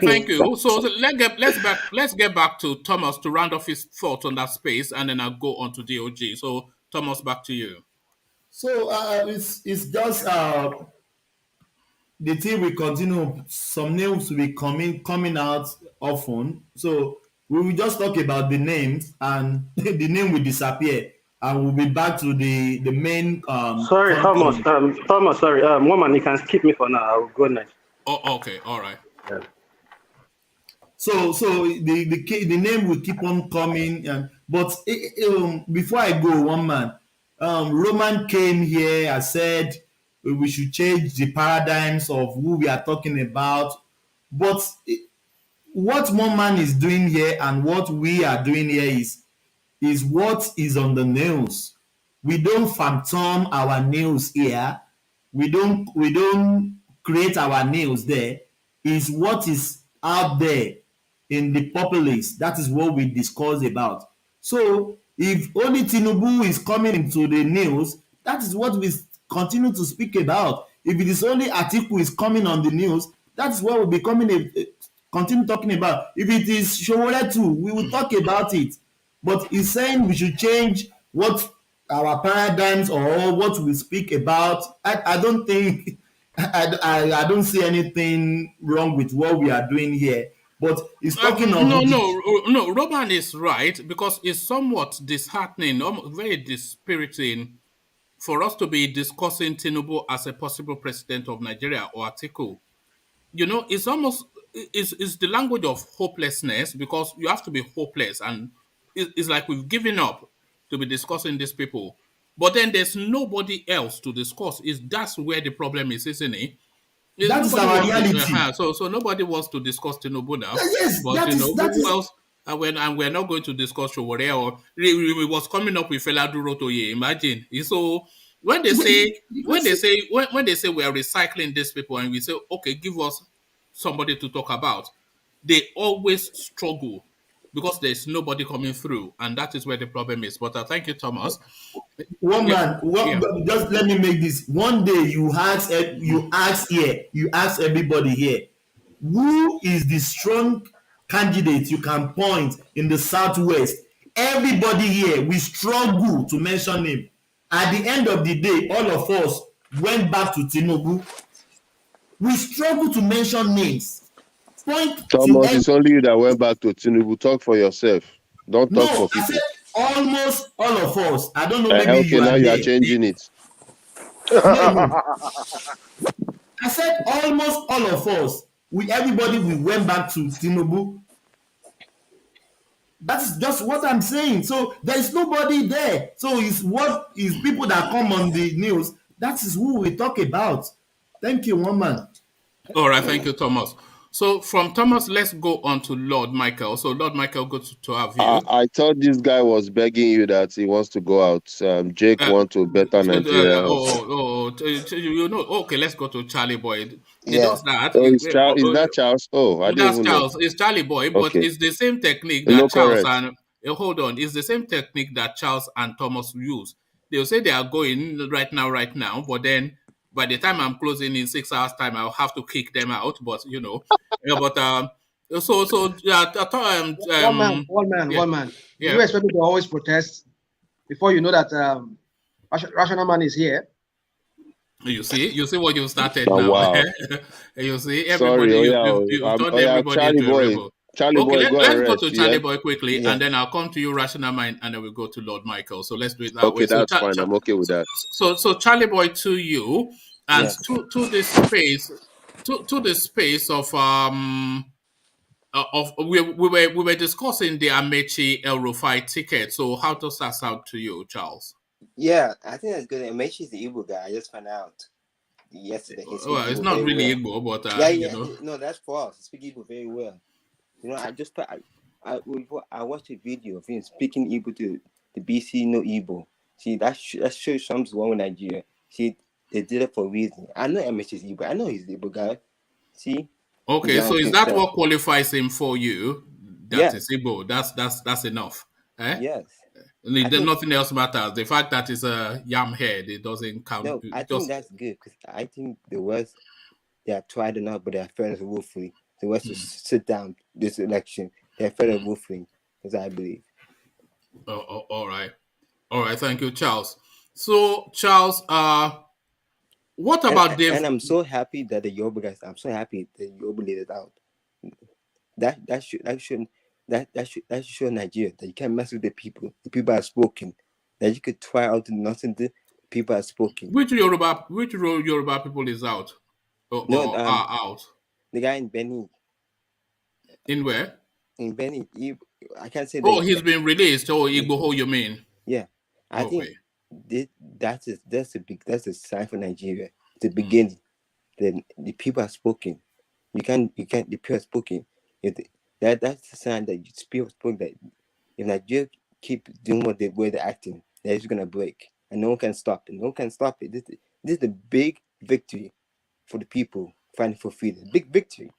Thank you. So let's get back to Thomas to round off his thoughts on that space, and then I'll go on to DOG. So Thomas, back to you. So it's just the thing will continue. Some names will be coming out often. So we will just talk about the names, and the name will disappear. And we'll be back to the main. Sorry, Thomas. Thomas, sorry. Woman, you can skip me for now. I'll go next. Oh, okay. All right. Yeah. So the name will keep on coming, but before I go, one man, Roman came here and said we should change the paradigms of who we are talking about. But what one man is doing here and what we are doing here is what is on the news. We don't phantom our news here. We don't create our news there. Is what is out there in the populace. That is what we discuss about. So if only Tinubu is coming into the news, that is what we continue to speak about. If it is only Atiku is coming on the news, that is what we'll be continue talking about. If it is Showore too, we will talk about it. But he's saying we should change what our paradigms or what we speak about. I don't think I don't see anything wrong with what we are doing here. But he's talking of no. Roman is right because it's somewhat disheartening, very dispiriting for us to be discussing Tinubu as a possible president of Nigeria or Atiku. You know, it's almost it's the language of hopelessness because you have to be hopeless and it's like we've given up to be discussing these people. But then there's nobody else to discuss. That's where the problem is, isn't it? That's our reality. So nobody wants to discuss Tinubu now. Yes, but who else? And we're not going to discuss Showore or we was coming up with Fela Durotoye. Imagine. So when they say we are recycling these people and we say, okay, give us somebody to talk about, they always struggle because there's nobody coming through, and that is where the problem is. But thank you, Thomas. Just let me make this. One day you ask everybody here, who is the strong candidate you can point in the Southwest? Everybody here, we struggle to mention him. At the end of the day, all of us went back to Tinubu. We struggle to mention names. Thomas, it's only you that went back to Tinubu. Talk for yourself. Don't talk for people. I said almost all of us. I don't know, maybe okay, you now you there. are changing it. No. I said almost all of us. We went back to Tinubu. That's just what I'm saying. So there is nobody there. So it's people that come on the news. That is who we talk about. Thank you, one man. All right, thank you, Thomas. So from Thomas, let's go on to Lord Michael. So Lord Michael, good to have you. I thought this guy was begging you that he wants to go out. Jake wants to better Nigeria. You know. Okay, let's go to Charlie Boy. He Yeah. does that. Is that Charles? Oh, I didn't even Charles. know. It's Charlie Boy, but Okay. it's the same technique that Charles correct. and hold on. It's the same technique that Charles and Thomas use. They'll say they are going right now, but then by the time I'm closing in 6 hours time, I'll have to kick them out. But one man. Yeah. You expect me to always protest before you know that rational man is here. You see what you started now. Wow. You see everybody. You've turned everybody Charlie into Boy. a rebel. Charlie Boy, let's go to Charlie Boy quickly, and then I'll come to you, Rational Mind, and then we'll go to Lord Michael. So let's do it that way. Okay, that's fine. I'm okay with that. So Charlie Boy, to you, and to the space of we were discussing the Amaechi Elrufai ticket. So how does that sound to you, Charles? Yeah, I think that's good. Amaechi is the Igbo guy. I just found out yesterday. Well, it's not really Igbo, but no, that's false. He speaks Igbo very well. I watched a video of him speaking Igbo to the BC no Igbo. See, that shows something's wrong with Nigeria. See, they did it for a reason. I know Amaechi is Igbo. I know he's the Igbo guy. See. Okay, so is that what qualifies him for you? That is Igbo. That's enough. Eh? Yes. Nothing else matters. The fact that it's a yam head, it doesn't count. No, I think that's good because I think the West, they have tried enough, but they are fairly woefully. The West to sit down this election. They are fairly woefully, as I believe. All right. Thank you, Charles. So, Charles, what about Dave? And I'm so happy that the Yoruba guys. I'm so happy that Yoruba laid it out. That should show Nigeria that you can't mess with the people. The people are spoken. That you could try out nothing. The people are spoken. Which Yoruba people is out? Are out? The guy in Benin. In where? In Benin. I can't say. He's been released. Igboho, you mean? Yeah, I think that's a sign for Nigeria. The beginning. Then the people are spoken. You can't. The people are spoken. That's the sign that you spoke that if Nigeria keep doing what they're acting, they're just gonna break, and no one can stop it. No one can stop it. This is the big victory for the people fighting for freedom. Big victory.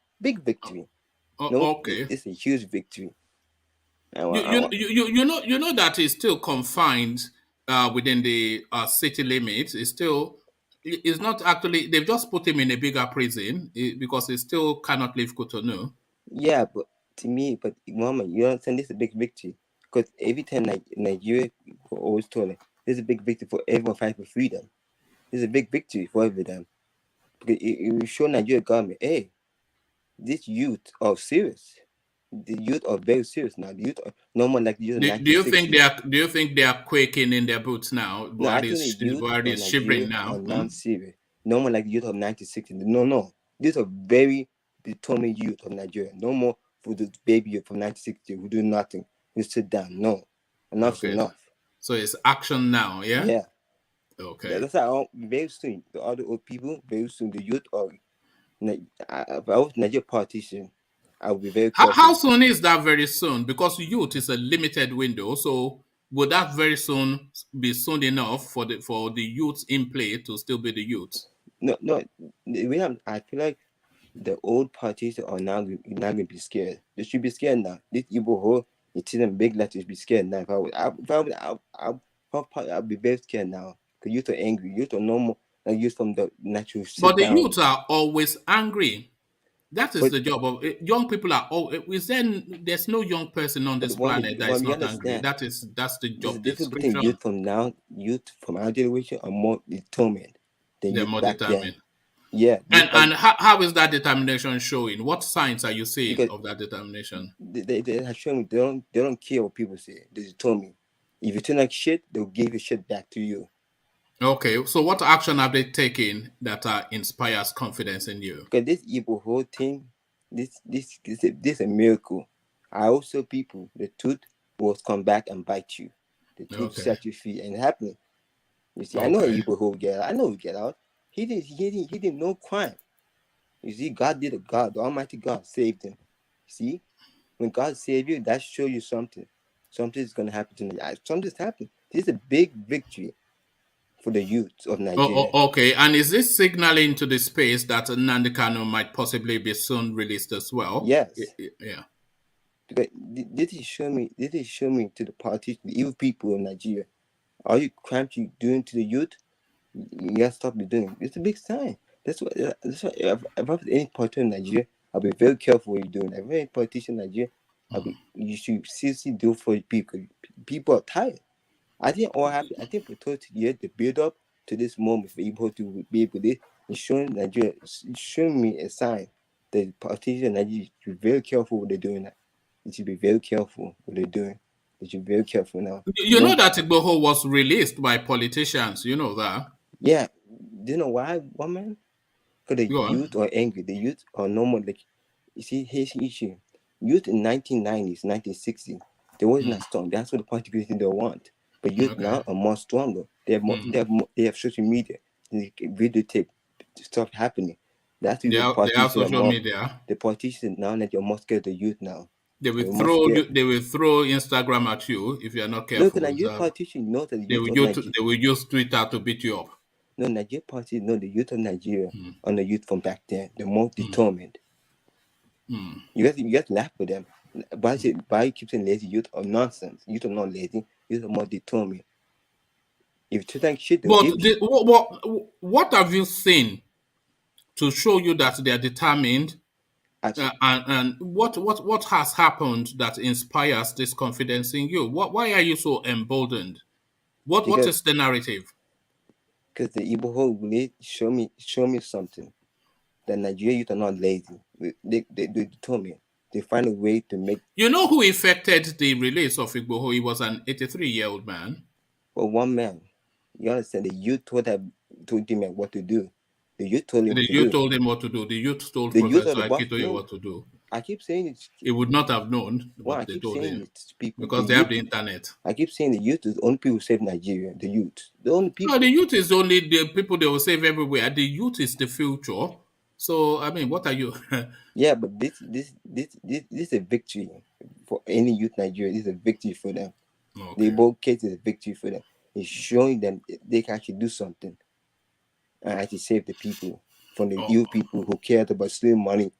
Okay. It's a huge victory. You know that it's still confined within the city limits. It's not actually. They've just put him in a bigger prison because he still cannot leave Cotonou. Yeah, but to me, Mama, you understand this is a big victory because every time Nigeria always told it, this is a big victory for everyone fighting for freedom. This is a big victory for everyone because it will show Nigeria government, hey, this youth are serious. The youth are very serious now. The youth are no more like the youth. Do you think they are quaking in their boots now? Buhari is shivering now. Not serious. No more like the youth of 1960. No. These are very determined youth of Nigeria. No more for the baby from 1960 who do nothing. You sit down. No, enough's enough. So it's action now. Yeah. Yeah. Okay. That's how very soon the other old people. Very soon the youth are. If I was Nigerian politician, I would be very careful. How soon is that very soon? Because youth is a limited window. So would that very soon be soon enough for the youth in play to still be the youth? No. I feel like the old politicians are now going to be scared. They should be scared now. This Igboho, You see them big letters, be scared now. I'll be very scared now. Because youth are angry. Youth are normal. Like youth from the natural. But the youth are always angry. That is the job of young people. Are all. There's no young person on this planet that is not angry. That's the job description. Youth from now, youth from our generation are more determined. They're more determined. Yeah. And how is that determination showing? What signs are you seeing of that determination? They have shown me they don't care what people say. They determine. If you turn like shit, they'll give your shit back to you. Okay, so what action have they taken that inspires confidence in you? Because this Igboho thing, this is a miracle. I also people the truth will come back and bite you. The truth set you free and happening. You see, I know Igboho will get out. I know he'll get out. He did no crime. You see, God did it. God, the Almighty God saved him. See, when God saved you, that shows you something. Something's gonna happen to me. Something's happened. This is a big victory for the youth of Nigeria. Okay, and is this signaling to the space that Nnamdi Kanu might possibly be soon released as well? Yes. Yeah. Because did he show me to the politicians, the evil people of Nigeria? All you crimes you doing to the youth, you gotta stop doing. It's a big sign. That's why if I was any politician in Nigeria, I'll be very careful what you're doing. If any politician in Nigeria, you should seriously do for people. People are tired. I think all happened. I think for 30 years, the build up to this moment for able to be able to showing Nigeria, showing me a sign that the politicians in Nigeria should be very careful what they're doing. They should be very careful what they're doing. They should be very careful now. You know that Igboho was released by politicians. You know that? Yeah. Do you know why, woman? Because the youth are angry. The youth are normal. Like, you see, here's the issue. Youth in 1990s, 1960s, they was not strong. That's what the politicians don't want. But youth now are more stronger. They have more. They have social media. They videotape stuff happening. That's they have social media. The politicians now that you're more scared of the youth now. They will throw Instagram at you if you are not careful. Look, Nigerian politicians know that they will use Twitter to beat you up. No, Nigerian politicians know the youth of Nigeria and the youth from back then. They're more determined. You have to laugh with them. Why you keep saying lazy? Youth are nonsense. Youth are not lazy. Youth are more determined. If you think shit, what have you seen to show you that they are determined? And what has happened that inspires this confidence in you? Why are you so emboldened? What is the narrative? Because the Igboho will show me something. That Nigerian youth are not lazy. They determined. They find a way to make. You know who effected the release of Igboho? He was an 83-year-old man. Well, one man. You understand? The youth told him what to do. The youth told him. Told him what to do. The youth told Professor Akitoye what to do. I keep saying it. He would not have known what they told him because they have the internet. I keep saying the youth is the only people who save Nigeria. The youth, the only people. No, the youth is only the people they will save everywhere. The youth is the future. So I mean, what are you? Yeah, but this is a victory for any youth in Nigeria. This is a victory for them. Okay. The both case is a victory for them. It's showing them they can actually do something and actually save the people from the youth people who cared about stealing money.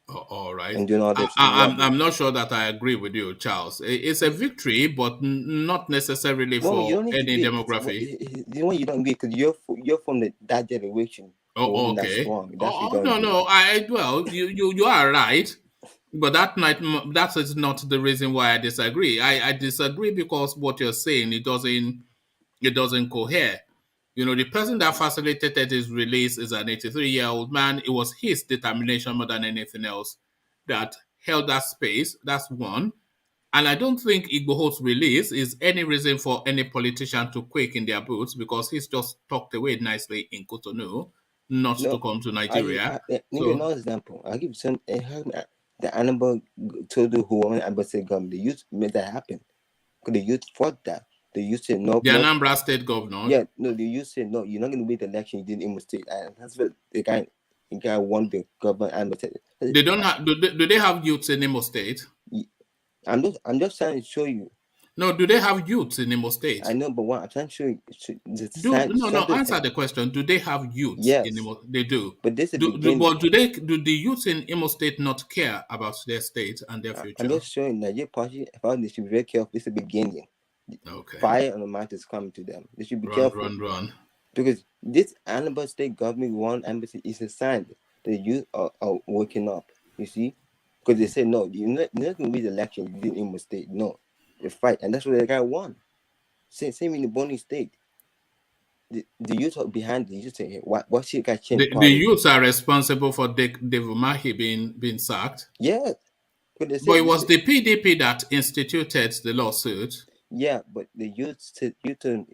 All right. And doing all this. I'm not sure that I agree with you, Charles. It's a victory, but not necessarily for any demography. You know you don't agree because you're from that generation. Oh, okay. No. You are right, but that is not the reason why I disagree. I disagree because what you're saying it doesn't cohere. You know, the person that facilitated his release is an 83-year-old man. It was his determination more than anything else that held that space. That's one. And I don't think Igboho's release is any reason for any politician to quake in their boots because he's just tucked away nicely in Cotonou, not to come to Nigeria. Another example. I'll give you some. The animal told who won embassy government. The youth made that happen. Because the youth fought that. The youth said no. The Anambra State governor. Yeah, no. The youth said no. You're not going to win the election. You did in Imo State, and that's what the guy won the government embassy. They don't have. Do they have youths in Imo State? I'm just trying to show you. No, do they have youths in Imo State? I know, but what I'm trying to show you, answer the question. Do they have youths in Imo? They do. But this is do the youths in Imo State not care about their state and their future? I'm just showing that your party, they should be very careful. This is the beginning. Okay. Fire on the mountain is coming to them. They should be careful. Run. Because this Anambra State government one embassy is a sign that the youth are waking up. You see? Because they say, no, you're not going to win the election in Imo State. No. They fight. And that's what the guy won. Same in the Bonny State. The youth are behind the youth say, what should guy change? The youths are responsible for Dave Umahi being sacked. Yes. But it was the PDP that instituted the lawsuit. Yeah, but the youth said,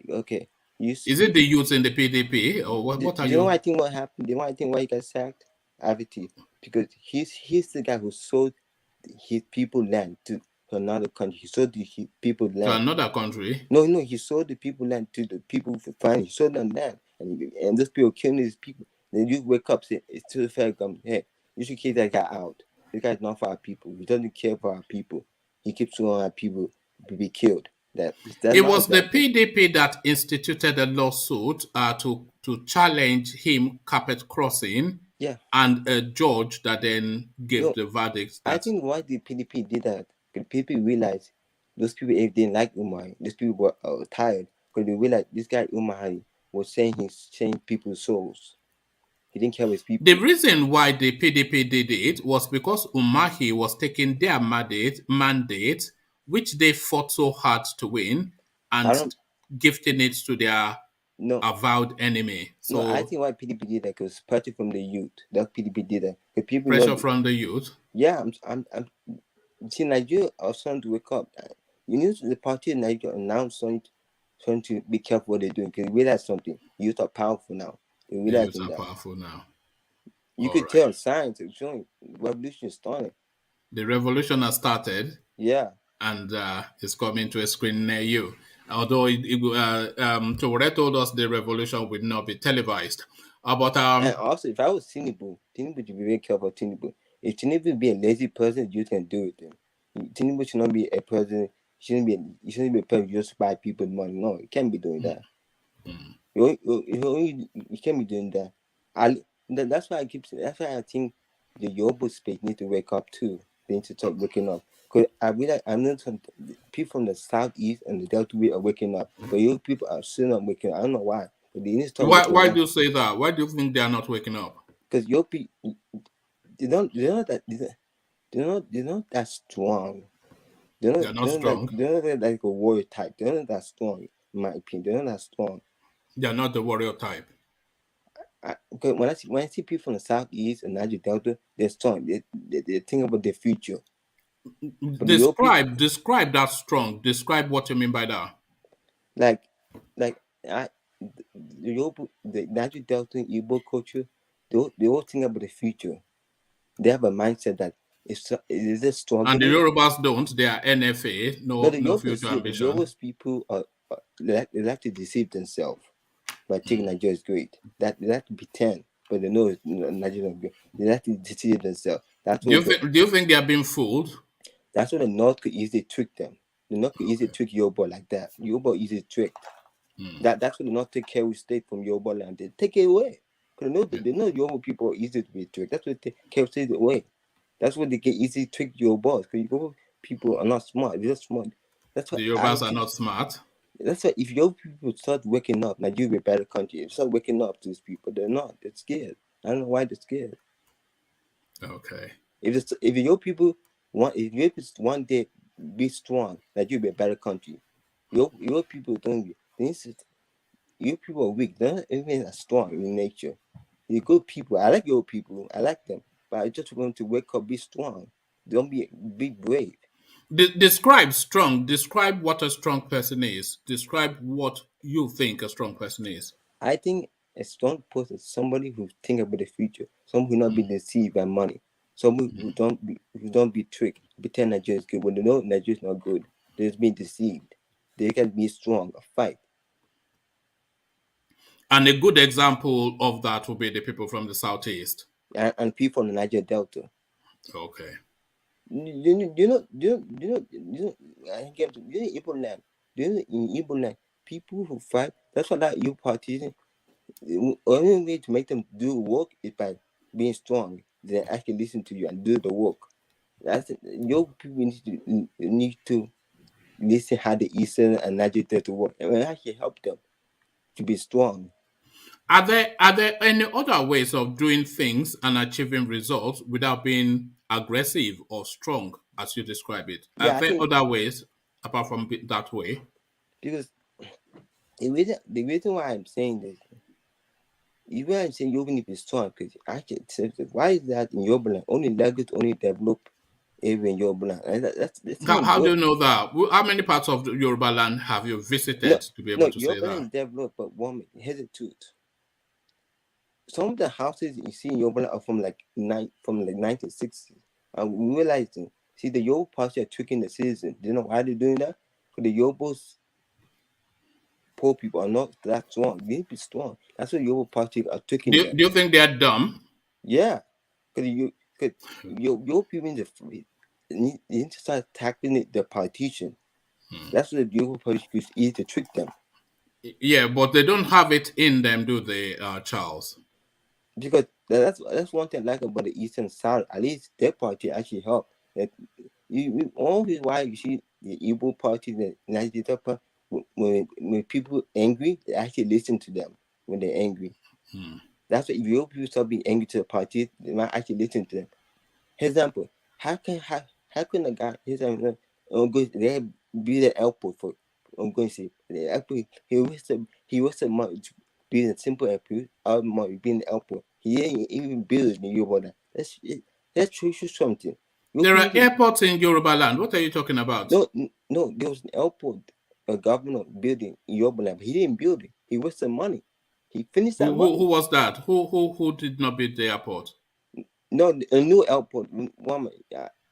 okay. Is it the youths in the PDP or what are you? You know, I think what happened. You know, I think why he got sacked, Aviti, because he's the guy who sold his people land to another country. He sold the people land to another country. No, he sold the people land to the people for fine. He sold them land, and those people killing these people. Then you wake up, say it's to the federal government. Hey, you should kick that guy out. This guy's not for our people. He doesn't care for our people. He keeps on our people to be killed. It was the PDP that instituted a lawsuit to challenge him carpet crossing. Yeah. And a judge that then gave the verdict. I think why the PDP did that, the PDP realized those people, if they didn't like Umahi, those people were tired because they realized this guy Umahi was saying he's changing people's souls. He didn't care with people. The reason why the PDP did it was because Umahi was taking their mandate, which they fought so hard to win, and gifting it to their avowed enemy. So I think why PDP did that was pressure from the youth. That PDP did that. People pressure from the youth. Yeah, I'm see, Nigeria are starting to wake up. You know, the party in Nigeria are now trying to be careful what they're doing because they realize something. Youth are powerful now. They realize youth are powerful now. You could tell signs of showing revolution is starting. The revolution has started. Yeah. And it's coming to a screen near you. Although Tore told us the revolution would not be televised. And also, if I was Tinubu should be very careful of Tinubu. If Tinubu be a lazy person, you can do it. Tinubu should not be a president. You shouldn't be a president just to buy people's money. No, you can't be doing that. You can't be doing that. That's why that's why I think the Yoruba space need to wake up too. They need to start waking up. Because I'm not people from the southeast and the Delta way are waking up, but your people are still not waking up. I don't know why, but they need to start. Why do you say that? Why do you think they are not waking up? Because your people, they're not that strong. They're not strong. They're not like a warrior type. They're not that strong, in my opinion. They're not that strong. They're not the warrior type. Okay, when I see people from the southeast and Niger Delta, they're strong. They think about their future. Describe that strong. Describe what you mean by that. The Niger Delta Igbo culture, they all think about the future. They have a mindset that is this strong. And the Yorubas don't. They are NFA. No future ambition. The Yorubas people they like to deceive themselves by thinking Nigeria is great. They like to pretend, but they know Nigeria is great. They like to deceive themselves. Do you think they are being fooled? That's why the North could easily trick them. The North could easily trick Yoruba like that. Yoruba easily tricked. That's why the North take KYARI State from Yoruba land. They take it away. Because they know Yoruba people are easy to be tricked. That's why they take KYARI State away. That's why they get easily trick Yoruba. Because Yoruba people are not smart. They're smart. That's why the Yorubas are not smart. That's why if Yoruba people start waking up, Nigeria will be a better country. If they start waking up to these people, they're not. They're scared. I don't know why they're scared. Okay. If your people one day be strong, that you'll be a better country. Your people don't be. Your people are weak. They're not even as strong in nature. You're good people. I like your people. I like them. But I just want to wake up, be strong. Don't be brave. Describe strong. Describe what a strong person is. Describe what you think a strong person is. I think a strong person is somebody who think about the future. Someone who not be deceived by money. Someone who don't be tricked, pretend Nigeria is good. When they know Nigeria is not good, they're just being deceived. They can be strong, fight. And a good example of that will be the people from the southeast. And people from the Niger Delta. Okay. Igbo land? In Igbo land, people who fight, that's what that you parties. The only way to make them do work is by being strong. They actually listen to you and do the work. That's your people need to listen how the Eastern and Nigeria to work and actually help them to be strong. Are there any other ways of doing things and achieving results without being aggressive or strong, as you describe it? Yeah, Are there other ways apart from that way? Because the reason why I'm saying this, even I'm saying you need to be strong, because actually, why is that in your land only Lagos only develop area in Yoruba land? How do you know that? How many parts of the Yoruba land have you visited to be able to say that? Yoruba land developed, but here's the truth. Some of the houses you see in Yoruba land are from like 1960s, and we realized, see, the Yoruba party are tricking the citizens. Do you know why they're doing that? Because the Yorubas, poor people, are not that strong. They need to be strong. That's what Yoruba party are tricking them. Do you think they are dumb? Yeah, because your people need to start tackling the politician. That's what the Yoruba party is to trick them. Yeah, but they don't have it in them, do they, Charles? Because that's one thing I like about the Eastern South. At least their party actually help. Only why you see the Igbo party, the Nigeria party, when people angry, they actually listen to them when they're angry. That's why if your people start being angry to the party, they might actually listen to them. Example, how can a guy they build an airport for? I'm going to say the airport. He wasted money to build a simple airport. Our money being the airport. He didn't even build it in Yoruba. That shows you something. There are airports in Yoruba land. What are you talking about? No, there was an airport, a government building in Yoruba land, but he didn't build it. He wasted money. He finished that money. Who was that? Who did not build the airport? No, a new airport.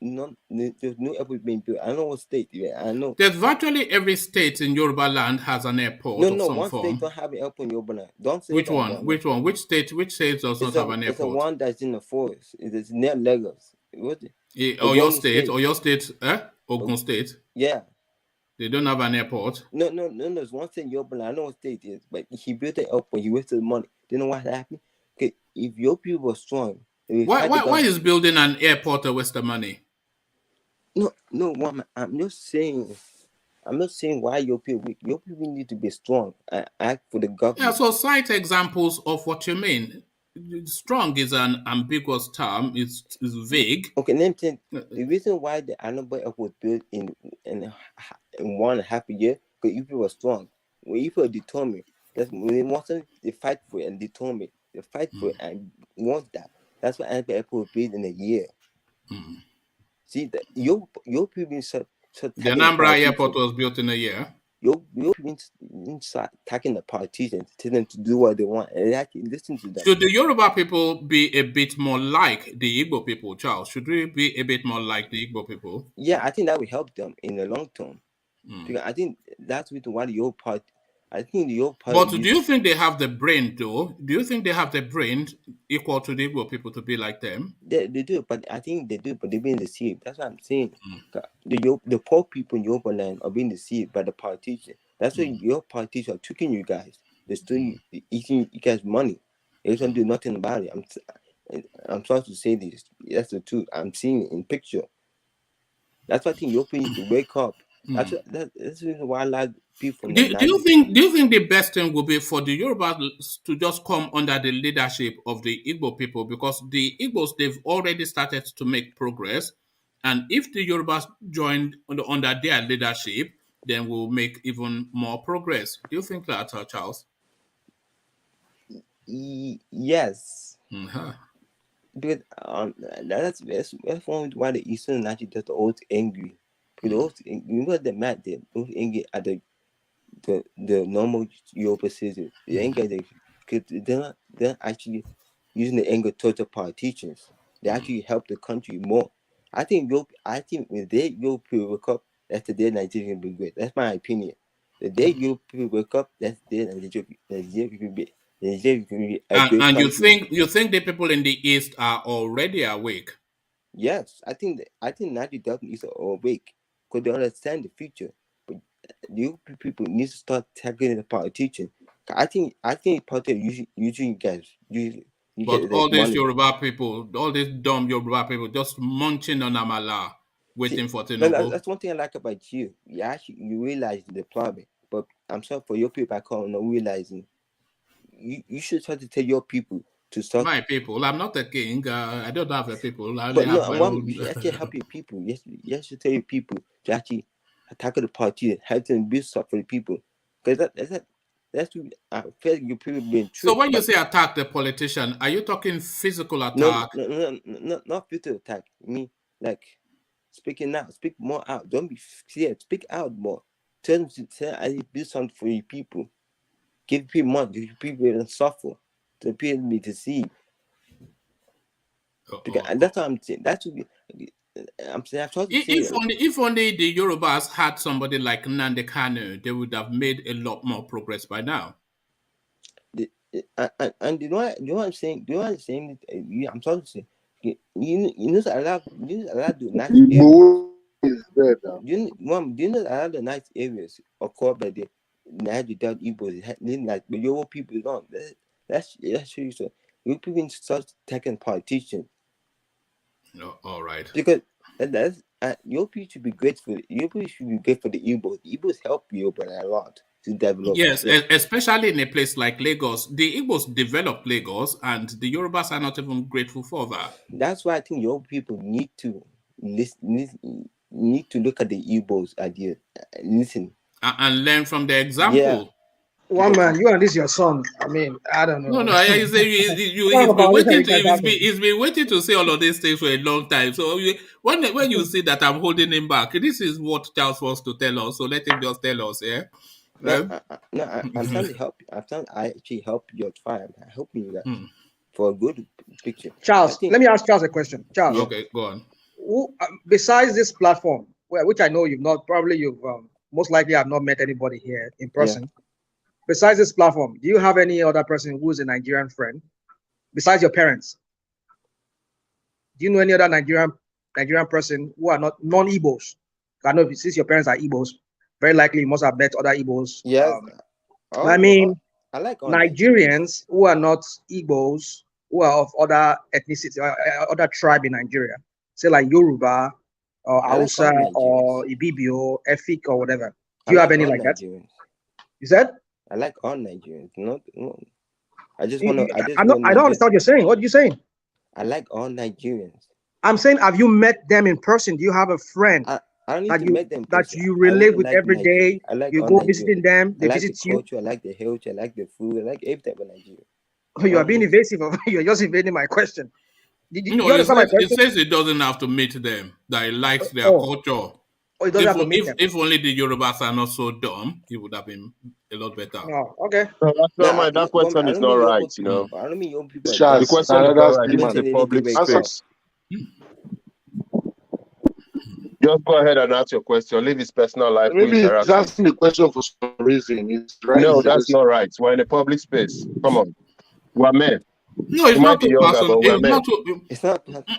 There's no airport being built. I don't know what state. Yeah, I know. There's virtually every state in Yoruba land has an airport of some one form. State don't have an airport in Yoruba land. Don't say Which that one? one. Which one? Which state does not have an airport? It's the one that's in the forest. It's near Lagos. Or your state? Ogun State? Yeah. They don't have an airport? No. There's one state in Yoruba land. I know what state it is, but he built an airport. He wasted money. Do you know what happened? Okay, if your people were strong. Why is building an airport a waste of money? No, I'm not saying why your people need to be strong and act for the government. Yeah, so cite examples of what you mean. Strong is an ambiguous term. It's vague. Okay, let me tell you, the reason why the Anambra Airport was built in 1.5 years, because people were strong. When people are determined, that's when they want something, they fight for it and determined. They fight for it and want that. That's why Anambra Airport was built in a year. See, your people the Anambra Airport was built in a year. Your people start attacking the politicians, tell them to do what they want, and they actually listen to them. Should the Yoruba people be a bit more like the Igbo people, Charles? Should we be a bit more like the Igbo people? Yeah, I think that will help them in the long term. Because I think that's the reason why the Yoruba party. I think the Yoruba party. But do you think they have the brain, though? Do you think they have the brain equal to the Igbo people to be like them? They do, but I think they do, but they're being deceived. That's what I'm saying. The poor people in Yoruba land are being deceived by the politicians. That's why your politicians are tricking you guys. They're still eating you guys' money. They don't do nothing about it. I'm sorry to say this. That's the truth. I'm seeing it in picture. That's why I think your people need to wake up. That's the reason why a lot of people. Do you think the best thing would be for the Yorubas to just come under the leadership of the Igbo people, because the Igbos, they've already started to make progress, and if the Yorubas joined under their leadership, then we'll make even more progress. Do you think that, Charles? Yes. Because that's one why the Eastern actually just always angry. Because you know they're mad, they're angry at the normal Yoruba citizens. They're angry because they're not actually using the anger towards the politicians. They actually help the country more. I think when Yoruba people wake up, that's the day Nigeria will be great. That's my opinion. The day Yoruba people wake up, that's the day Nigeria will be. And you think the people in the East are already awake? Yes, I think 90,000 is awake because they understand the future. But you people need to start tackling the politician. I think politicians usually guys usually. But all these Yoruba people, all these dumb Yoruba people, just munching on Amala, waiting for Tinubu. That's one thing I like about you. You realize the problem. But I'm sorry for your people, I call not realizing. You should start to tell your people to start. My people, I'm not a king. I don't have a people. You should actually help your people. You should tell your people to actually attack the party, help them build stuff for the people. Because that's I feel you people being tricked. So when you say attack the politician, are you talking physical attack? No, not physical attack. I mean, like speaking out, speak more out. Don't be scared. Speak out more. Tell them I do something for you people. Give people money. Give people that suffer. To people be deceived. And that's what I'm saying. That's what I'm saying. If only the Yorubas had somebody like Nnamdi Kanu, they would have made a lot more progress by now. And you know what I'm saying? Do you know what I'm saying? I'm trying to say. You know a lot of the nice areas. Do you know a lot of the nice areas occurred by the Niger Igbos? Like the Yoruba people don't. That's true. So you people start taking politicians. No, all right. Because that's your people should be grateful. Your people should be grateful for the Igbos. The Igbos help Yoruba a lot to develop. Yes, especially in a place like Lagos. The Igbos developed Lagos, and the Yorubas are not even grateful for that. That's why I think your people need to need to look at the Igbos idea, listen, and learn from the example. Yeah. One man, you and this your son. I mean, I don't know. No, he's been waiting to say all of these things for a long time. So when you see that I'm holding him back, this is what Charles wants to tell us. So let him just tell us, yeah. I'm trying to help you. I actually help your tribe. I help you that for a good picture. Charles, let me ask Charles a question. Charles, okay, go on. Who, besides this platform, which I know you've most likely have not met anybody here in person. Yeah. Besides this platform, do you have any other person who is a Nigerian friend besides your parents? Do you know any other Nigerian person who are not non-Igbos? I know since your parents are Igbos, very likely you must have met other Igbos. Yes. I mean, I like Nigerians who are not Igbos, who are of other ethnicity, other tribe in Nigeria, say like Yoruba or Hausa or Ibibio, Efik or whatever. Do you have any like that? You said? I like all Nigerians. No. I just I don't understand what you're saying. What are you saying? I like all Nigerians. I'm saying, have you met them in person? Do you have a friend I don't need to meet them that you relate with every day? You go visiting them, they visit you. I like the health, I like the food, I like everything about Nigeria. Oh, you are being evasive. You're just evading my question. It says it doesn't have to meet them, that it likes their culture. Oh, it doesn't have to meet them. If only the Yorubas are not so dumb, it would have been a lot better. Oh, okay. That question is not right, you know. I don't mean young people. The question is not right. It's the public space. Just go ahead and ask your question. Leave his personal life. Maybe he's asking the question for some reason. No, that's not right. We're in a public space. Come on. We're men. No, it's not too personal.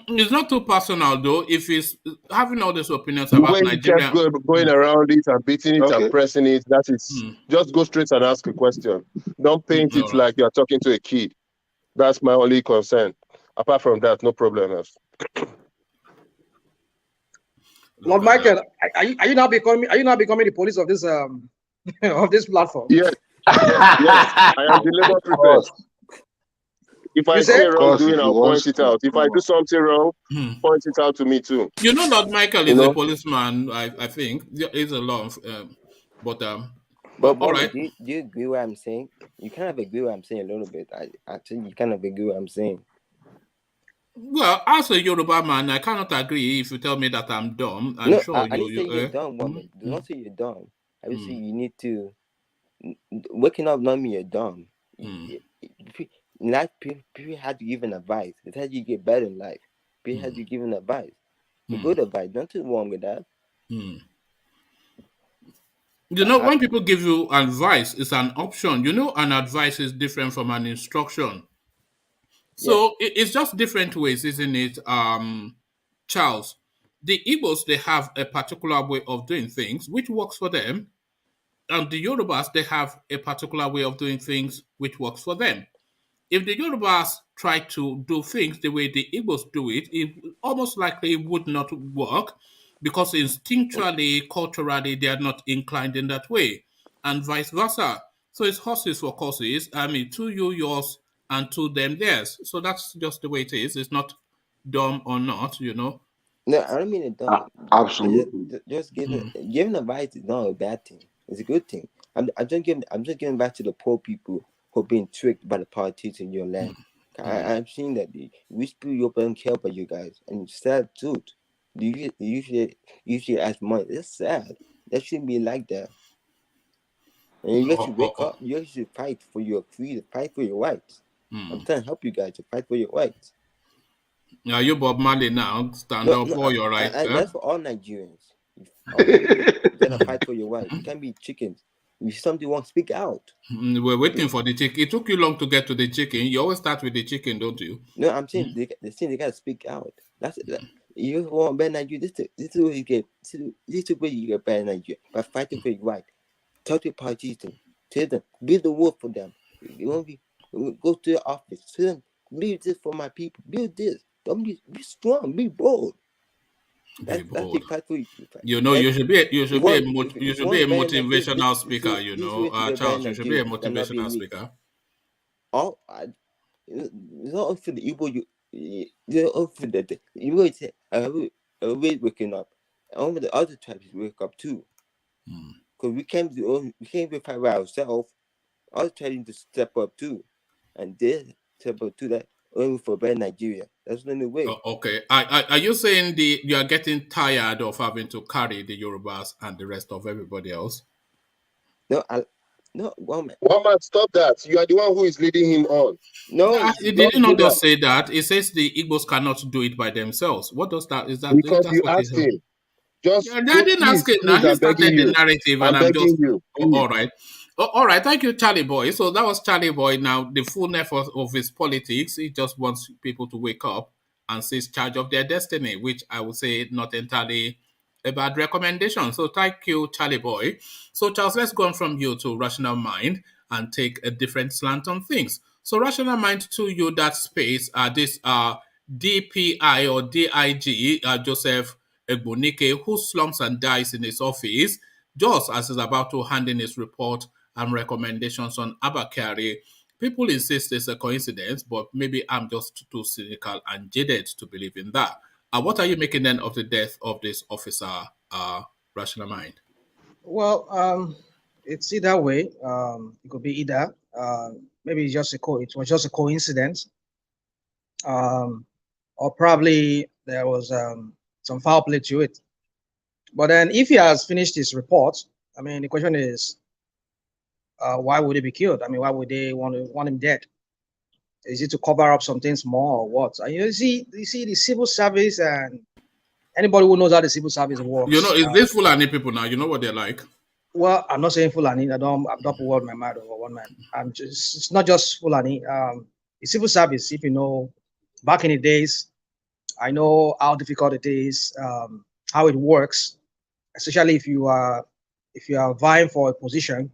It's not too personal though. If he's having all these opinions about Nigeria, going around it and beating it and pressing it, that is just go straight and ask a question. Don't paint it like you're talking to a kid. That's my only concern. Apart from that, no problem else. Lord Michael, are you now becoming the police of this of this platform? Yes. Yes. I am the labor prefect. If I say wrong doing, I'll point it out. If I do something wrong, point it out to me too. You know that Michael is a policeman, I think. He's a law, but all right. Do you agree with what I'm saying? You kind of agree with what I'm saying a little bit. I think you kind of agree with what I'm saying. Well, as a Yoruba man, I cannot agree if you tell me that I'm dumb. I'm sure I didn't say you're dumb, woman. Do not say you're dumb. I just say you need to waking up not mean you're dumb. In life, people have to give an advice. It's how you get better in life. People have to give an advice. Good advice. Nothing wrong with that. You know, when people give you advice, it's an option. You know, an advice is different from an instruction. So it's just different ways, isn't it? Charles, the Igbos, they have a particular way of doing things which works for them. And the Yorubas, they have a particular way of doing things which works for them. If the Yorubas try to do things the way the Igbos do it, it almost likely would not work because instinctually, culturally, they are not inclined in that way, and vice versa. So it's horses for courses. I mean, to you yours and to them theirs. So that's just the way it is. It's not dumb or not, you know. No, I don't mean it dumb. Absolutely. Just giving advice is not a bad thing. It's a good thing. I'm just giving back to the poor people who are being tricked by the politicians in your land. I've seen that the rich people don't care about you guys, and it's sad truth. You usually ask money. It's sad. That shouldn't be like that. And you should wake up. You should fight for your freedom, fight for your rights. I'm trying to help you guys to fight for your rights. Now you Bob Marley now stand up for your rights. That's for all Nigerians. You're gonna fight for your rights. You can't be chickens. If somebody wants, speak out. We're waiting for the chicken. It took you long to get to the chicken. You always start with the chicken, don't you? No, I'm saying they gotta speak out. You want better Nigeria. This is what you get. This is where you get better Nigeria by fighting for your right. Talk to your politicians. Tell them, build the wall for them. You want to go to your office. Tell them, build this for my people. Build this. Don't be strong. Be bold. That's the fight for you. You know, you should be a motivational speaker. You know, Charles, you should be a motivational speaker. It's not for the Igbo. You're for the Igbo. Say, we're waking up. All the other tribes wake up too. Because we can't be fight by ourselves. All trying to step up too, and they step up to that only for better Nigeria. That's the only way. Okay. Are you saying you are getting tired of having to carry the Yorubas and the rest of everybody else? No, one man, stop that. You are the one who is leading him on. No, he did not just say that. It says the Igbos cannot do it by themselves. What does that? Is that because you asked him? Just I didn't ask him. Now he started the narrative, and I'm just all right. All right, thank you, Charlie Boy. So that was Charlie Boy. Now, the fullness of his politics, he just wants people to wake up and seize charge of their destiny, which I would say not entirely a bad recommendation. So thank you, Charlie Boy. So, Charles, let's go on from you to Rational Mind and take a different slant on things. So, Rational Mind, to you, that space, this DPI or DIG, Joseph Ibunike, who slumps and dies in his office, just as he's about to hand in his report and recommendations on ABBA KYARI. People insist it's a coincidence, but maybe I'm just too cynical and jaded to believe in that. What are you making then of the death of this officer, Rational Mind? Well, it's either way. It could be either. Maybe it's just it was just a coincidence, or probably there was some foul play to it. But then, if he has finished his report, I mean, the question is, why would he be killed? I mean, why would they want him dead? Is it to cover up some things more or what? And you see the civil service, and anybody who knows how the civil service works. You know, it's this Fulani people now. You know what they're like. Well, I'm not saying Fulani. I'm not put word in my mouth over one man. It's not just Fulani. The civil service, if you know, back in the days, I know how difficult it is, how it works, especially if you are vying for a position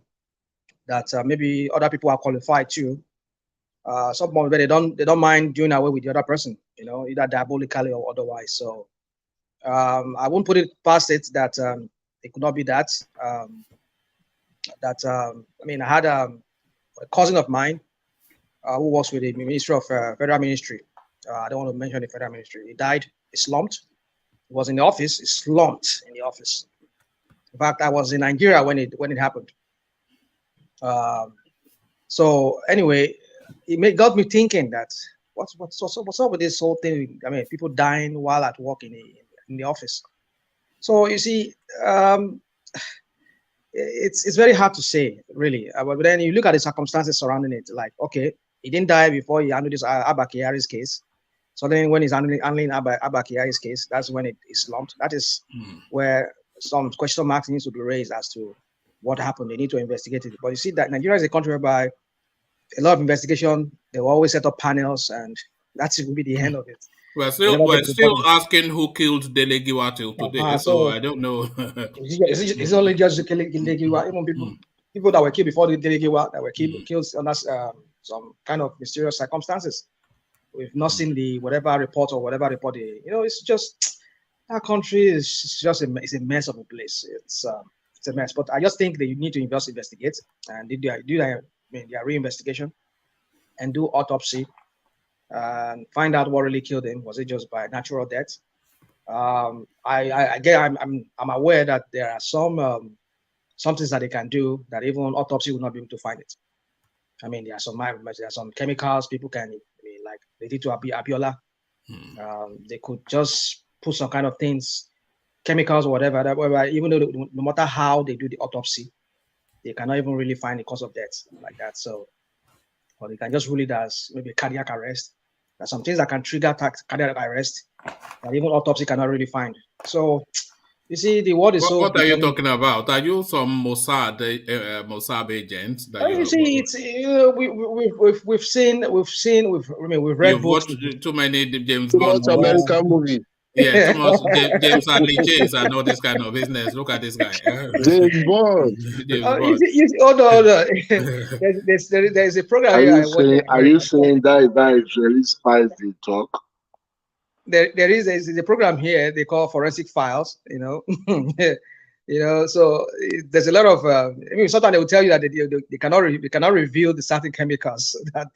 that maybe other people are qualified to. Some people they don't mind doing away with the other person, you know, either diabolically or otherwise. So I won't put it past it that it could not be that. I mean, I had a cousin of mine who works with the Ministry of Federal Ministry. I don't want to mention the Federal Ministry. He died. He slumped. He was in the office. He slumped in the office. In fact, I was in Nigeria when it happened. So anyway, it got me thinking that what's up with this whole thing? I mean, people dying while at work in the office. So you see, it's very hard to say, really. But then you look at the circumstances surrounding it. Like, okay, he didn't die before he handled this ABBA KYARI's case. So then when he's handling ABBA KYARI's case, that's when it is slumped. That is where some question marks needs to be raised as to what happened. They need to investigate it. But you see that Nigeria is a country whereby a lot of investigation, they will always set up panels, and that's will be the end of it. We're still asking who killed Delegiwa till today, so I don't know. It's only just Delegiwa. Even people that were killed before the Delegiwa that were killed under some kind of mysterious circumstances. We've not seen the whatever report or whatever report. It's just our country is just a mess of a place. It's a mess. But I just think that you need to investigate and do their reinvestigation and do autopsy. And find out what really killed him. Was it just by natural death? I'm aware that there are some things that they can do that even autopsy will not be able to find it. I mean, there are some chemicals people can, like they did to Abiola. They could just put some kind of things, chemicals or whatever. Even though no matter how they do the autopsy, they cannot even really find the cause of death like that. So, or they can just rule it as maybe cardiac arrest. There's some things that can trigger cardiac arrest that even autopsy cannot really find. So, you see, the world is What are you talking about? Are you some Mossad agents? You see, it's we've read You've books. watched too many James Bond American movies. Yeah, too much James and Lee James and all this kind of business. Look at this guy. James Bond. Hold on. There's a program. Are you saying that Israeli spies they talk? There is a program here they call Forensic Files. So there's a lot of. Sometimes they will tell you that they cannot reveal the certain chemicals that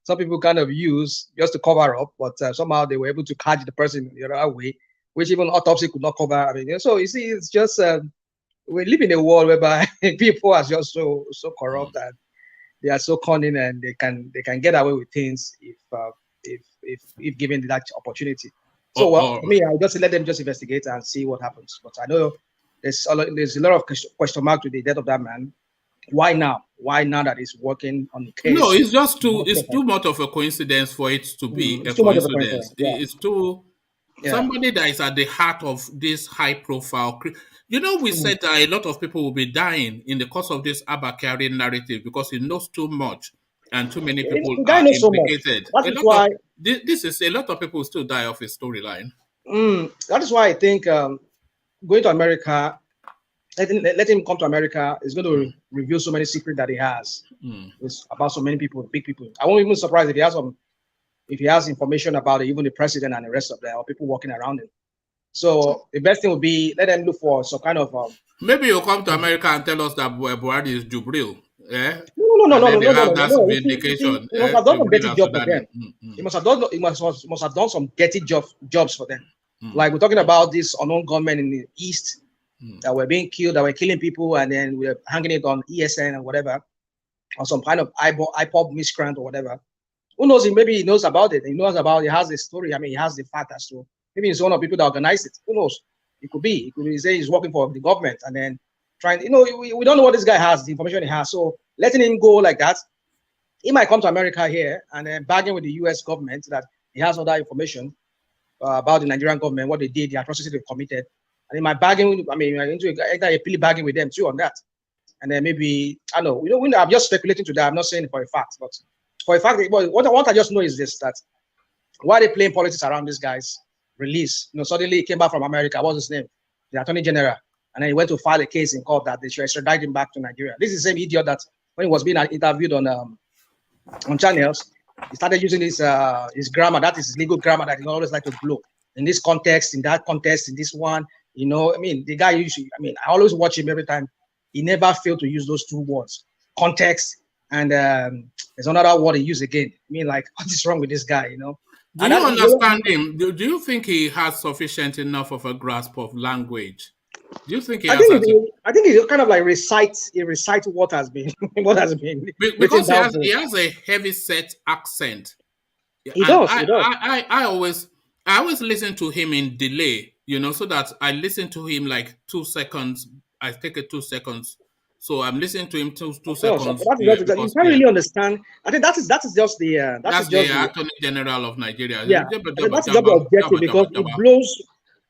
some people kind of use just to cover up, but somehow they were able to catch the person the other way, which even autopsy could not cover. So you see, it's just we live in a world whereby people are just so corrupt and they are so cunning, and they can get away with things if given that opportunity. So for me, I just let them just investigate and see what happens. But I know there's a lot of question mark to the death of that man. Why now? Why now that he's working on the case? No, it's just too much of a coincidence for it to be a coincidence. It's too somebody that is at the heart of this high profile. We said that a lot of people will be dying in the course of this ABBA KYARI narrative because he knows too much and too many people are implicated. This is a lot of people still die of his storyline. That is why I think going to America, let him come to America is going to reveal so many secrets that he has about so many people, big people. I won't even be surprised if he has information about even the president and the rest of them or people walking around him. So the best thing would be let them look for some kind of. Maybe you'll come to America and tell us that Buhari is Jubril. Yeah? No. That's vindication. He must have done some dirty job for them. He must have done some dirty jobs for them. Like we're talking about this unknown gunmen in the East that were being killed, that were killing people, and then we're hanging it on ESN and whatever, or some kind of IPOB miscreant or whatever. Who knows? Maybe he knows about it. He has the story. He has the fact as to maybe he's one of the people that organized it. Who knows? It could be. He could say he's working for the government and then trying. We don't know what this guy has, the information he has. So letting him go like that, he might come to America here and then bargain with the U.S. government that he has all that information about the Nigerian government, what they did, the atrocities they committed, and he might bargain. Into a plea bargain with them too on that. And then maybe I don't know. I'm just speculating to that. I'm not saying it for a fact, but for a fact, what I just know is this: that why they playing politics around this guy's release. Suddenly he came back from America. What's his name? The Attorney General, and then he went to file a case in court that they should extradite him back to Nigeria. This is the same idiot that when he was being interviewed on channels, he started using his grammar. That is his legal grammar that he always like to blow in this context, in that context, in this one. The guy usually. I always watch him every time. He never failed to use those two words, context, and there's another word he used again. What is wrong with this guy? Do you understand him? Do you think he has sufficient enough of a grasp of language? Do you think he has? I think he kind of like recites what has been because he has a heavy set accent. He does. I always listen to him in delay, so that I listen to him like 2 seconds. I take it 2 seconds. So I'm listening to him 2 seconds. You can't really understand. I think that is just the Attorney General of Nigeria. Yeah, that's just the objective because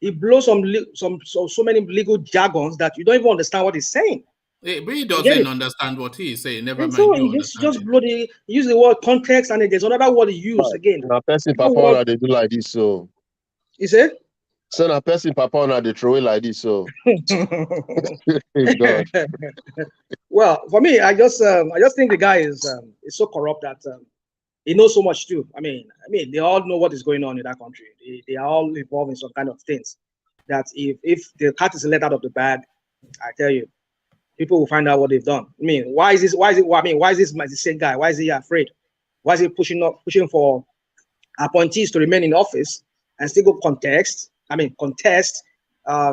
he blows so many legal jargons that you don't even understand what he's saying. But he doesn't understand what he is saying. Never and mind so you he understand just bloody use the word context, and then there's another word he used again. Now, person papa they do like this, so. You say? So now person papa now they throw it like this, so. God. Well, for me, I just think the guy is so corrupt that he knows so much too. I mean, they all know what is going on in that country. They are all involved in some kind of things. That if the cat is let out of the bag, I tell you, people will find out what they've done. I mean, why is this the same guy? Why is he afraid? Why is he pushing for appointees to remain in office and still go contest a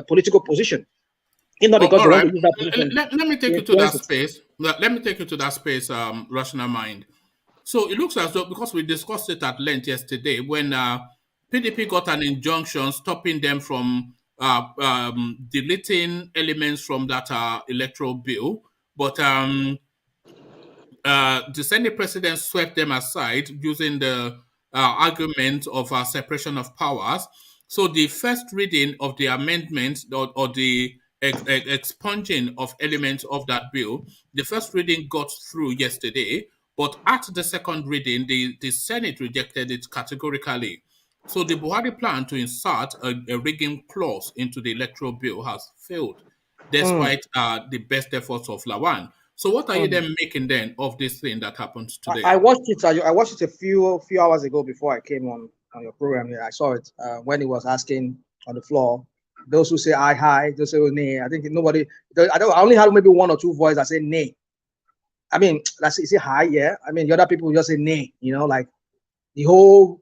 political position? Not because they want to use that position. Let me take you to that space. Let me take you to that space, Rational Mind. So it looks as though, because we discussed it at length yesterday, when PDP got an injunction stopping them from deleting elements from that electoral bill, but the Senate president swept them aside using the argument of separation of powers. So the first reading of the amendment or the expunging of elements of that bill, the first reading got through yesterday, but at the second reading, the Senate rejected it categorically. So the Buhari plan to insert a rigging clause into the electoral bill has failed, despite the best efforts of Lawan. So what are you then making then of this thing that happened today? I watched it. I watched it a few hours ago before I came on your program here. I saw it when he was asking on the floor. Those who say hi, those who say nay. I think nobody. I only had maybe one or two voices that say nay. I mean, that's say hi, yeah. I mean, the other people just say nay. You know, like the whole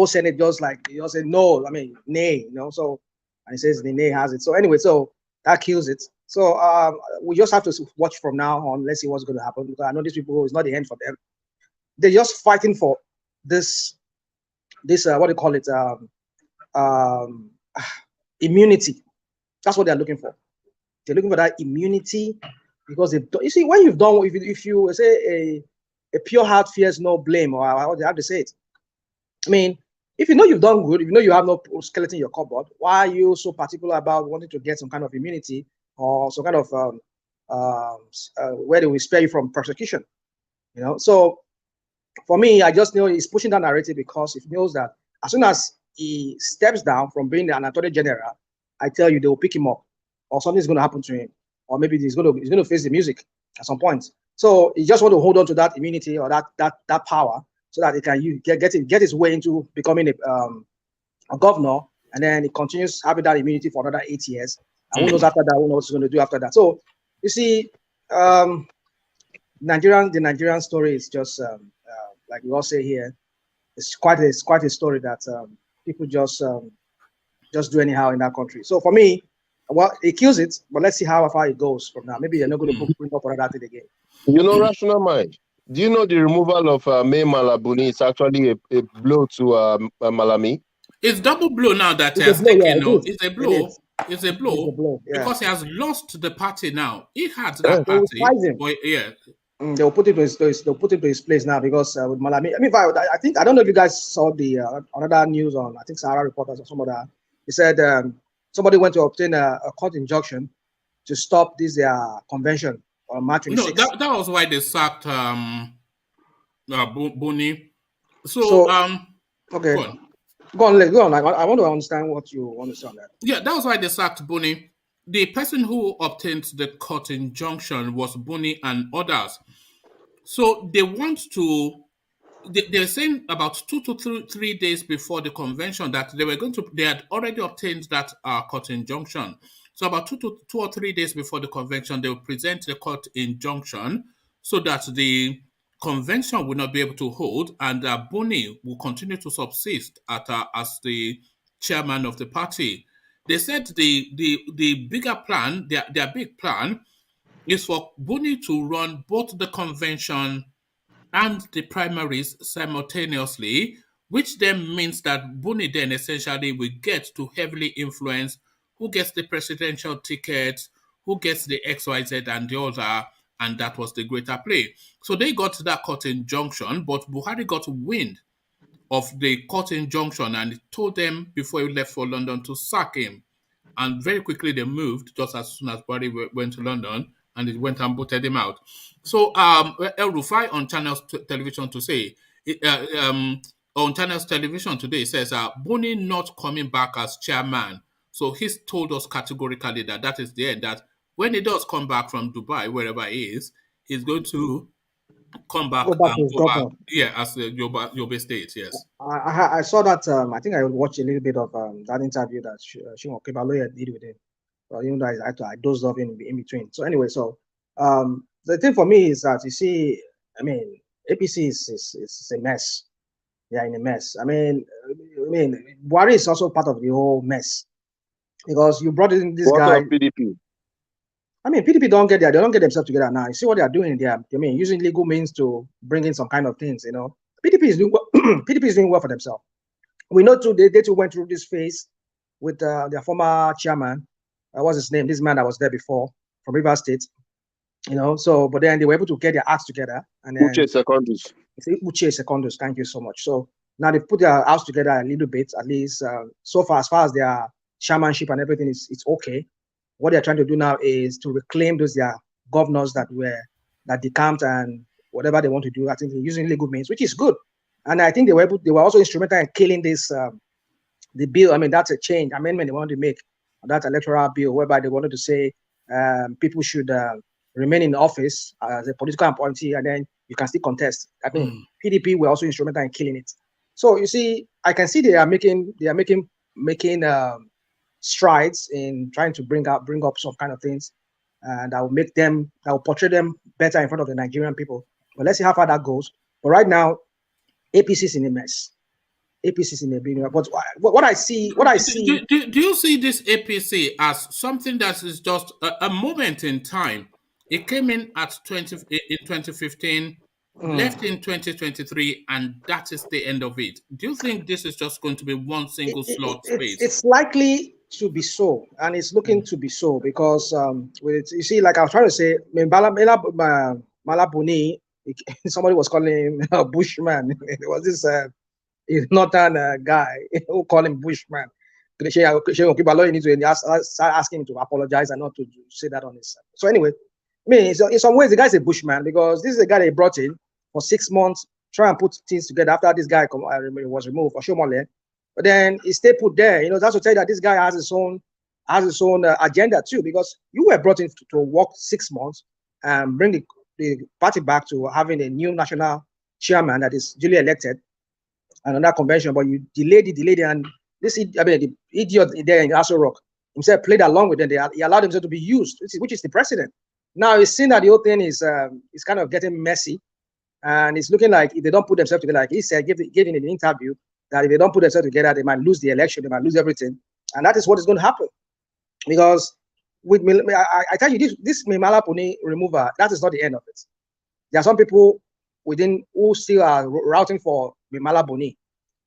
Senate just say no. I mean, nay. You know, so and he says the nay has it. So anyway, so that kills it. So we just have to watch from now on. Let's see what's going to happen, because I know these people, it's not the end for them. They're just fighting for this what do you call it? Immunity. That's what they're looking for. They're looking for that immunity, because you see, when you've done, if you say a pure heart fears no blame, or how they have to say it. I mean, if you know you've done good, if you know you have no skeleton in your cupboard, why are you so particular about wanting to get some kind of immunity or some kind of where they will spare you from persecution? You know, so for me, I just know he's pushing that narrative because he knows that as soon as he steps down from being an attorney general, I tell you, they will pick him up, or something's going to happen to him, or maybe he's going to face the music at some point. So he just want to hold on to that immunity or that power, so that he can get his way into becoming a governor, and then he continues having that immunity for another 8 years. And who knows after that? Who knows what he's going to do after that? So you see, the Nigerian story is just like we all say here. It's quite a story that people just do anyhow in that country. So for me, well, it kills it, but let's see how far it goes from now. Maybe they're not going to bring up another thing again. You know, Rational Mind. Do you know the removal of May Malabuni is actually a blow to Malami? It's double blow now that he has taken. It's a blow. It's a blow, because he has lost the party now. He had that party, but yeah. They'll put him to his place now, because with Malami. I mean, I don't know if you guys saw the another news on, I think, Sahara Reporters or some of that. He said somebody went to obtain a court injunction to stop this convention on March 26th. No, that was why they sacked Buni. So okay. Go on. I want to understand what you want to say on that. Yeah, that was why they sacked Buni. The person who obtained the court injunction was Buni and others. So they want to. They're saying about 2 to 3 days before the convention that they had already obtained that court injunction. So about 2 or 3 days before the convention, they will present the court injunction so that the convention will not be able to hold, and Buni will continue to subsist as the chairman of the party. They said the bigger plan, their big plan, is for Buni to run both the convention and the primaries simultaneously, which then means that Buni then essentially will get to heavily influence who gets the presidential ticket, who gets the XYZ and the other, and that was the greater play. So they got that court injunction, but Buhari got wind of the court injunction and told them before he left for London to sack him. And very quickly they moved just as soon as Buhari went to London, and it went and voted him out. So Elrufai on Channels Television to say, on Channels Television today says, Buni not coming back as chairman. So he's told us categorically that is the end, that when he does come back from Dubai, wherever he is, he's going to come back and go back, as the Yobe State, yes. I saw that, I think I watched a little bit of that interview that Shimon Kebaloye did with him. Even though I dozed off in between. So anyway, the thing for me is that, you see, I mean, APC is a mess. They are in a mess. I mean, Buhari is also part of the whole mess, because you brought in this guy. PDP? I mean, PDP don't get there. They don't get themselves together now. You see what they are doing? They are, using legal means to bring in some kind of things. PDP is doing well. PDP is doing well for themselves. We know too. They too went through this phase with their former chairman. What's his name? This man that was there before from Rivers State. But then they were able to get their acts together. And then Uche Secondus. Thank you so much. So now they put their house together a little bit, at least so far, as far as their chairmanship and everything it's okay. What they're trying to do now is to reclaim those their governors that decamped and whatever they want to do. I think they're using legal means, which is good. And I think they were also instrumental in killing this the bill. I mean, that's a change amendment they wanted to make on that electoral bill, whereby they wanted to say people should remain in office as a political appointee, and then you can still contest. I mean, PDP were also instrumental in killing it. So you see, I can see they are making strides in trying to bring up some kind of things that will portray them better in front of the Nigerian people. But let's see how far that goes. But right now, APC is in a mess. APC is in a big mess. But what I see. Do you see this APC as something that is just a moment in time? It came in in 2015, left in 2023, and that is the end of it. Do you think this is just going to be one single slot space? It's likely to be so, and it's looking to be so, because you see, like I was trying to say, Malabuni, somebody was calling him a Bushman. There was this northern guy who called him Bushman. You need to start asking him to apologize and not to say that on his side. So anyway, I mean, in some ways, the guy's a Bushman, because this is a guy they brought in for 6 months, try and put things together after this guy was removed for Shomole. But then he stayed put there. That's to tell you that this guy has his own agenda too, because you were brought in to work 6 months and bring the party back to having a new national chairman that is duly elected and on that convention. But you delayed it, and the idiot there in Aso Rock himself played along with them. He allowed himself to be used, which is the president. Now he's seen that the whole thing is kind of getting messy, and it's looking like if they don't put themselves together, like he said, gave in an interview, that if they don't put themselves together, they might lose the election, they might lose everything, and that is what is going to happen. Because with I tell you, this Mimala Puni removal, that is not the end of it. There are some people within who still are routing for Mimala Boni,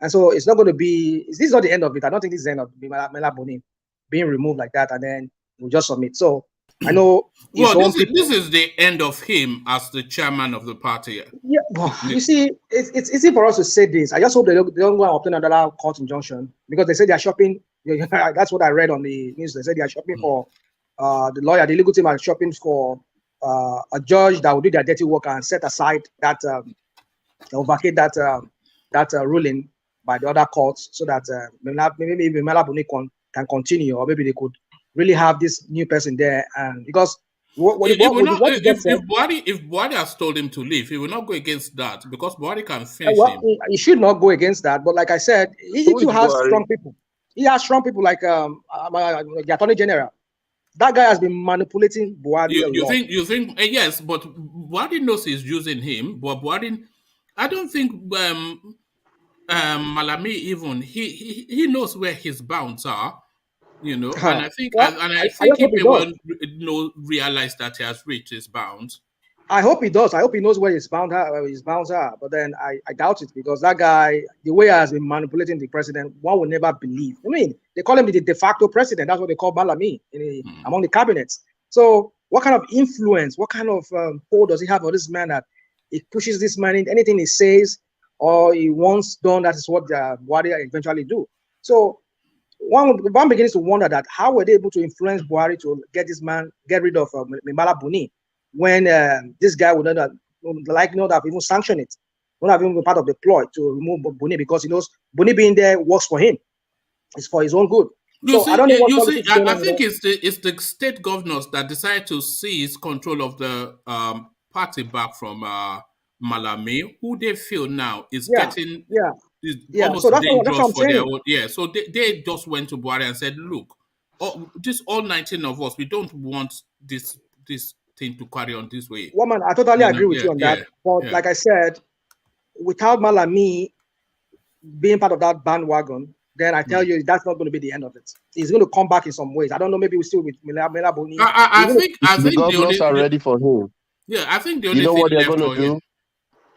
and so it's not going to be. This is not the end of it. I don't think this is the end of Mimala Boni being removed like that, and then we'll just submit. So I know. Well, this is the end of him as the chairman of the party. Yeah, well, you see, it's easy for us to say this. I just hope they don't go and obtain another court injunction, because they say they are shopping. That's what I read on the news. They said they are shopping for the lawyer, the legal team are shopping for a judge that will do their dirty work and set aside that vacate that ruling by the other courts, so that maybe Mimala Boni can continue, or maybe they could really have this new person there. And because if Buhari has told him to leave, he will not go against that, because Buhari can finish him. He should not go against that. But like I said, he too has strong people. He has strong people like the Attorney General. That guy has been manipulating Buhari. You think yes, but Buhari knows he's using him. But Buhari, I don't think Malami even he knows where his bounds are. And I think he may well realize that he has reached his bounds. I hope he does. I hope he knows where his bounds are. But then I doubt it, because that guy, the way he has been manipulating the president, one will never believe. I mean, they call him the de facto president. That's what they call Malami among the cabinets. So what kind of influence, what kind of hold does he have on this man, that he pushes this man in anything he says or he wants done? That is what Buhari eventually do. So one begins to wonder that how were they able to influence Buhari to get rid of Mimala Buni when this guy would not have even sanctioned it, would have even been part of the ploy to remove Buni, because he knows Buni being there works for him. It's for his own good. I don't know what I think it's the state governors that decide to seize control of the party back from Malami, who they feel now is getting almost so dangerous for their own. Yeah, so they just went to Buhari and said, look, all 19 of us, we don't want this thing to carry on this way. Woman, I totally agree with you on that. But like I said, without Malami being part of that bandwagon, then I tell you that's not going to be the end of it. He's going to come back in some ways. I don't know. Maybe we're still with Mela Boni. I think the governors are ready for him. Yeah, I think the only thing what they're going to do.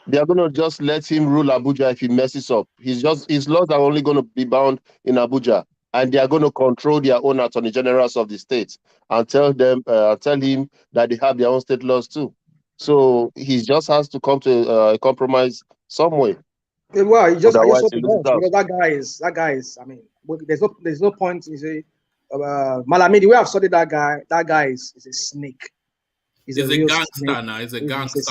They are going to just let him rule Abuja if he messes up. His laws are only going to be bound in Abuja, and they are going to control their own attorney generals of the states and tell him that they have their own state laws too. So he just has to come to a compromise somewhere. Well, he just because that guy is. I mean, there's no point. You say, Malami, the way I've studied that guy is a snake. He's a gangster snake. Now. He's a gangster.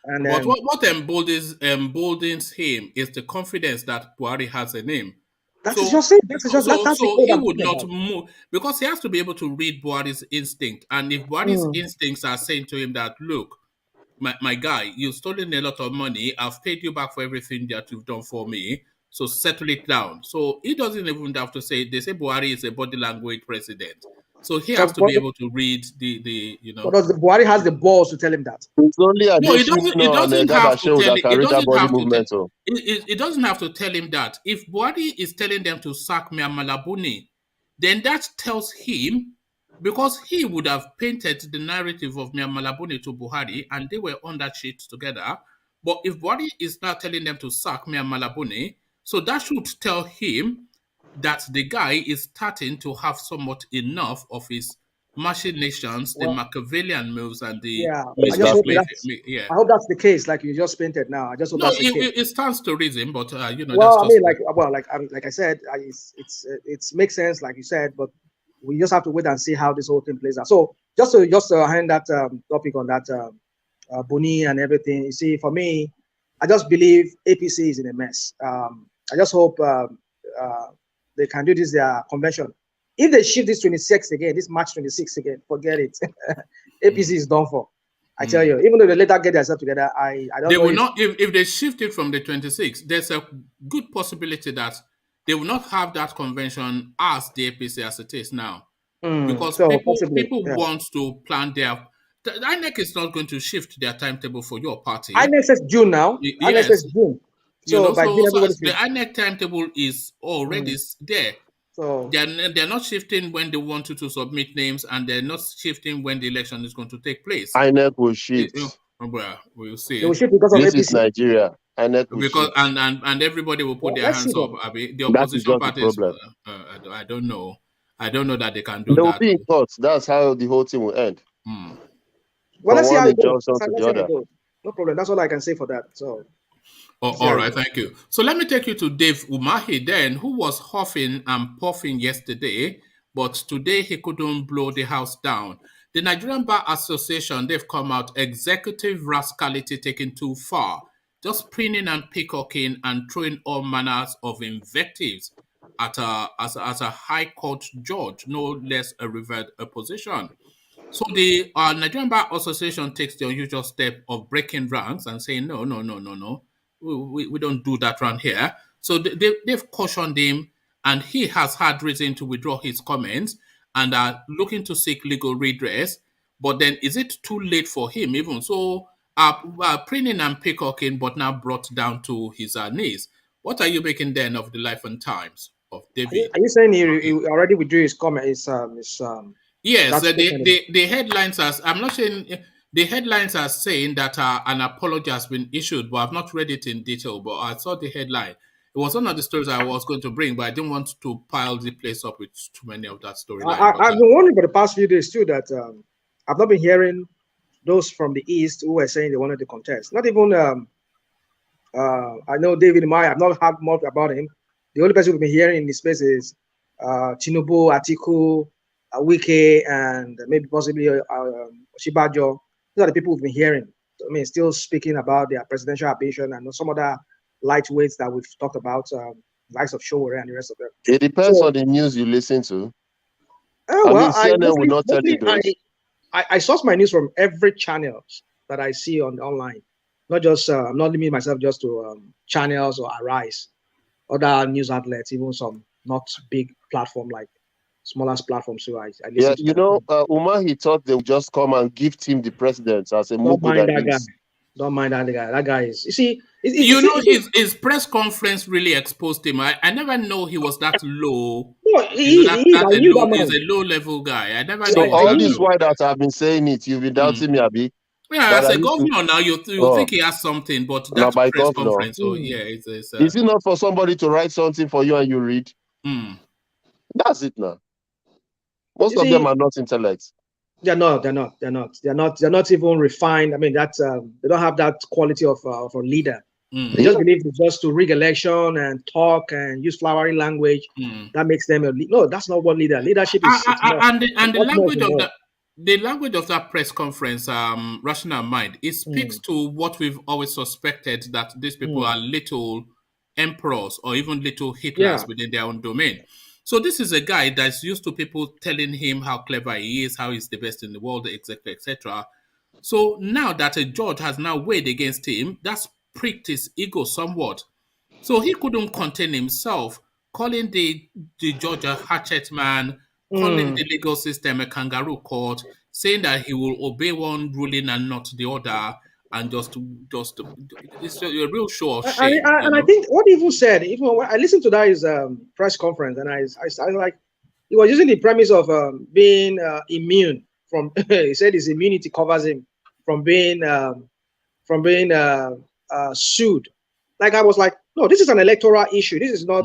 And, but what emboldens him is the confidence that Buhari has in him. That's just it. So he would not move because he has to be able to read Buhari's instinct. And if Buhari's instincts are saying to him that, look, my guy, you've stolen a lot of money. I've paid you back for everything that you've done for me. So settle it down. So he doesn't even have to say, they say Buhari is a body language president. So he has to be able to read the Because the Buhari has the balls to tell him that. It's only it doesn't have to tell him that. If Buhari is telling them to sack Miyamala Buni, then that tells him, because he would have painted the narrative of Miyamala Buni to Buhari and they were on that sheet together. But if Buhari is now telling them to sack Miyamala Buni, so that should tell him that the guy is starting to have somewhat enough of his machinations, the Machiavellian moves, and the I hope that's the case, like you just painted now. I just hope that's the case. It stands to reason, but like I said, it makes sense, like you said, but we just have to wait and see how this whole thing plays out. So just to hand that topic on that Buni and everything. You see, for me, I just believe APC is in a mess. I just hope they can do this their convention. If they shift this 26 again, this March 26 again, forget it. APC is done for. I tell you, even though they later get themselves together, I don't know. They will not, if they shift it from the 26th, there's a good possibility that they will not have that convention as the APC as it is now. Because people want to plan their... The INEC is not going to shift their timetable for your party. INEC says June now. INEC says June. So the INEC timetable is already there. So they're not shifting when they want you to submit names, and they're not shifting when the election is going to take place. INEC will shift. Well, we'll see. They will shift because of this APC. Is Nigeria. INEC will because shift. And everybody will put their hands up. I mean, the opposition parties. I don't know. I don't know that they can do that. They will be in court. That's how the whole thing will end. Well, let's see how it goes. No problem. That's all I can say for that. So. All right, thank you. So let me take you to Dave Umahi then, who was huffing and puffing yesterday, but today he couldn't blow the house down. The Nigerian Bar Association, they've come out, executive rascality taken too far, just preening and peacocking and throwing all manners of invectives at as a high court judge, no less a revered opposition. So the Nigerian Bar Association takes the unusual step of breaking ranks and saying, no. We don't do that around here. So they've cautioned him, and he has had reason to withdraw his comments and are looking to seek legal redress. But then is it too late for him even? So preening and peacocking, but now brought down to his knees. What are you making then of the life and times of David? Are you saying he already withdrew his comment? Yes, the headlines are, I'm not saying... The headlines are saying that an apology has been issued, but I've not read it in detail, but I saw the headline. It was one of the stories I was going to bring, but I didn't want to pile the place up with too many of that storyline. I've been wondering for the past few days too that I've not been hearing those from the East who were saying they wanted to contest. Not even, I know David Umahi, I've not heard much about him. The only person we've been hearing in this space is Tinubu, Atiku, Wike, and maybe possibly Shibajo. These are the people we've been hearing. I mean, still speaking about their presidential ambition and some other lightweights that we've talked about, likes of Showore and the rest of them. It depends on the news you listen to. Well, CNN will not tell you those. I source my news from every channel that I see online. Not just I'm not limiting myself just to channels or Arise, other news outlets, even some not big platform like smaller platforms. So I listen to you know, Umahi thought they would just come and gift him the president as a Don't mind that guy. is. Don't mind that guy. That guy is. You see, his press conference really exposed him. I never know he was that low. No, he's a low level guy. I never so know. All this while that I've been saying it, you've been doubting me, Abi. Yeah, as a governor now, you think he has something, but that's press conference. So yeah, it's is it not for somebody to write something for you and you read? That's it now. Most of them are not intellects. They're not even refined. I mean, that's they don't have that quality of a leader. They just believe it's just to rig election and talk and use flowery language. That makes them a leader. No, that's not what leadership is. The language of that press conference, rational mind, it speaks to what we've always suspected, that these people are little emperors or even little Hitlers within their own domain. So this is a guy that's used to people telling him how clever he is, how he's the best in the world, etc., etc. So now that a judge has now weighed against him, that's pricked his ego somewhat. So he couldn't contain himself, calling the judge a hatchet man, calling the legal system a kangaroo court, saying that he will obey one ruling and not the other, and just it's a real show of shame. And I think what he even said, even when I listened to that his press conference, and I like, he was using the premise of being immune from. He said his immunity covers him from being sued. Like I was like, no, this is an electoral issue. This is not.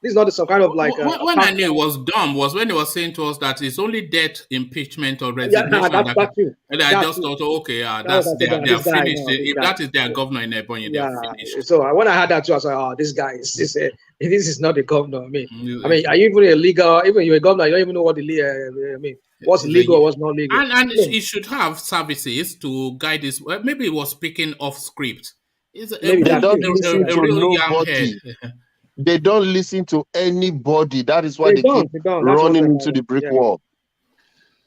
This is not some kind of like. When I knew it was dumb was when he was saying to us that it's only death, impeachment, or resignation. And I just thought, okay, they are finished. If that is their governor in Ebonyi, they are finished. So when I had that too, I was like, oh, this guy is this is not the governor. I mean, are you even a legal? Even you're a governor, you don't even know what what's legal, what's not legal. And he should have services to guide this. Maybe he was speaking off script. They don't listen to nobody. They don't listen to anybody. That is why they keep running into the brick wall.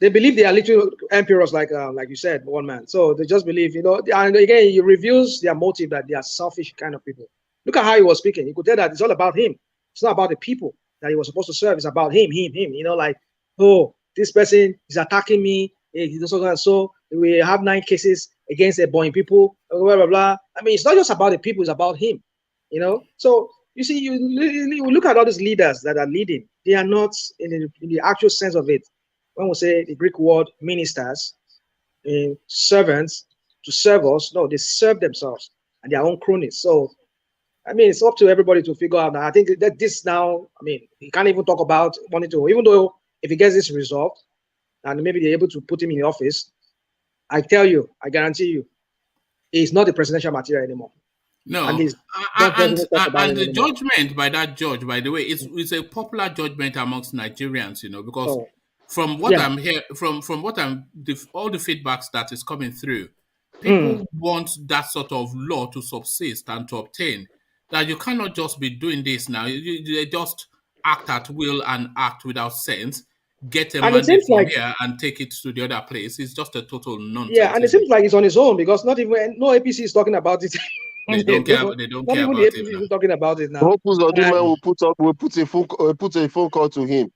They believe they are little emperors, like you said, one man. So they just believe, and again, he reveals their motive, that they are selfish kind of people. Look at how he was speaking. You could tell that it's all about him. It's not about the people that he was supposed to serve. It's about him. Like, oh, this person is attacking me. So we have 9 cases against the Ebonyi people, blah, blah, blah. I mean, it's not just about the people. It's about him, So you see, you look at all these leaders that are leading. They are not in the actual sense of it. When we say the Greek word ministers, servants to serve us, no, they serve themselves and their own cronies. So, I mean, it's up to everybody to figure out. I think that this now, I mean, he can't even talk about wanting to, even though if he gets this resolved and maybe they're able to put him in the office, I tell you, I guarantee you, he's not the presidential material anymore. No, and the judgment by that judge, by the way, it's a popular judgment amongst Nigerians, because from what I'm here, from what all the feedbacks that is coming through, people want that sort of law to subsist and to obtain. That you cannot just be doing this now. They just act at will and act without sense. Get a mandate from here and take it to the other place. It's just a total nonsense. Yeah, and it seems like it's on his own because no APC is talking about it. They don't care about it. Talking about it now. Will put a phone call to him.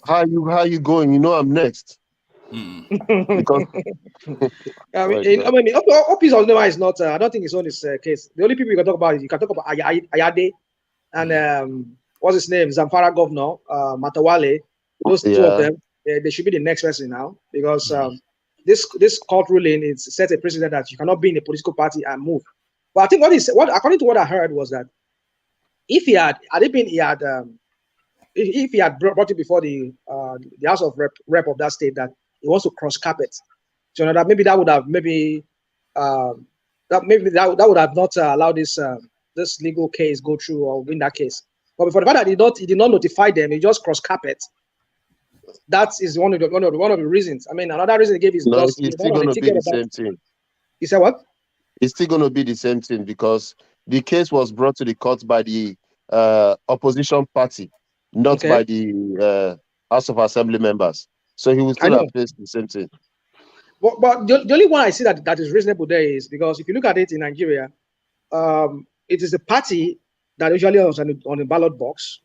How you going? I'm next. Because Opis is not. I don't think it's on his case. The only people you can talk about is Ayade and what's his name? Zamfara Governor Matawale. Those two of them, they should be the next person now because this court ruling is set a precedent that you cannot be in a political party and move. But I think according to what I heard was that if he had brought it before the House of Rep of that state that he wants to cross carpet, so that maybe that would have that would have not allowed this legal case go through or win that case. But for the fact that he did not notify them, he just cross carpet. That is one of the reasons. I mean, another reason he gave is because it's still going to be the same thing. He said what? It's still going to be the same thing because the case was brought to the court by the opposition party, not by the House of Assembly members. So he will still have faced the same thing. But the only one I see that is reasonable there is because if you look at it in Nigeria, it is the party that usually is on the ballot box.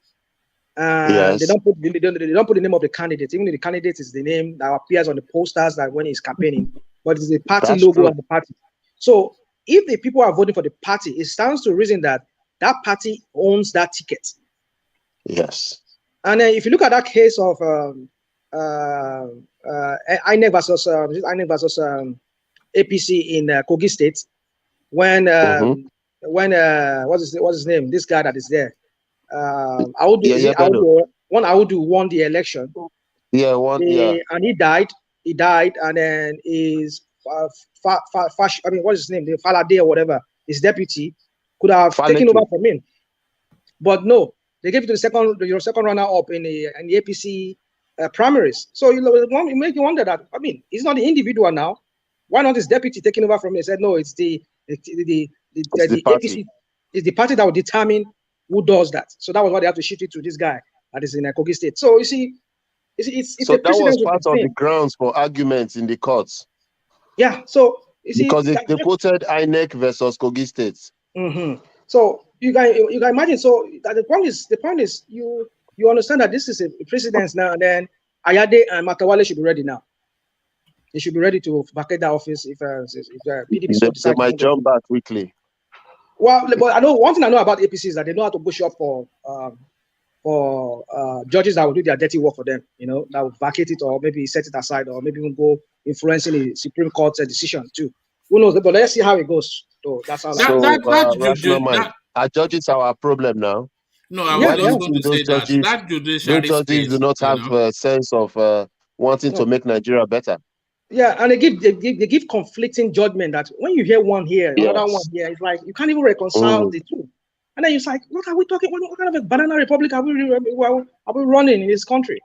Yes. They don't put the name of the candidate, even if the candidate is the name that appears on the posters that when he's campaigning, but it's the party logo of the party. So if the people are voting for the party, it stands to reason that that party owns that ticket. Yes. And then if you look at that case of INEC versus APC in Kogi State, when what's his name? This guy that is there. Audu won the election. Yeah, and he died. He died, and then his what's his name? The Falade or whatever, his deputy could have taken over from him, but no, they gave it to your second runner-up in the APC primaries. So you make you wonder that. I mean, he's not the individual now. Why not his deputy taking over from him? He said no, it's the APC. It's the party that will determine who does that. So that was why they have to shift it to this guy that is in Kogi State. So you see, it's so that was part of the grounds for arguments in the courts. Yeah. So you see, because they quoted INEC versus Kogi State. So you can imagine. So the point is you understand that this is a precedence now. And then Ayade and Matawale should be ready now. They should be ready to vacate that office if PDP they might jump back quickly. Well, but I know one thing I know about APC is that they know how to push up for judges that will do their dirty work for them. You know, that will vacate it or maybe set it aside or maybe even go influencing the Supreme Court's decision too. Who knows? But let's see how it goes. So that's how. Are judges our problem now? No, I was just going to say that judiciary those judges do not have a sense of wanting to make Nigeria better. Yeah, and they give conflicting judgment that when you hear one here, another one here, it's like you can't even reconcile the two. And then it's like, what are we talking? What kind of a banana republic are we running in this country?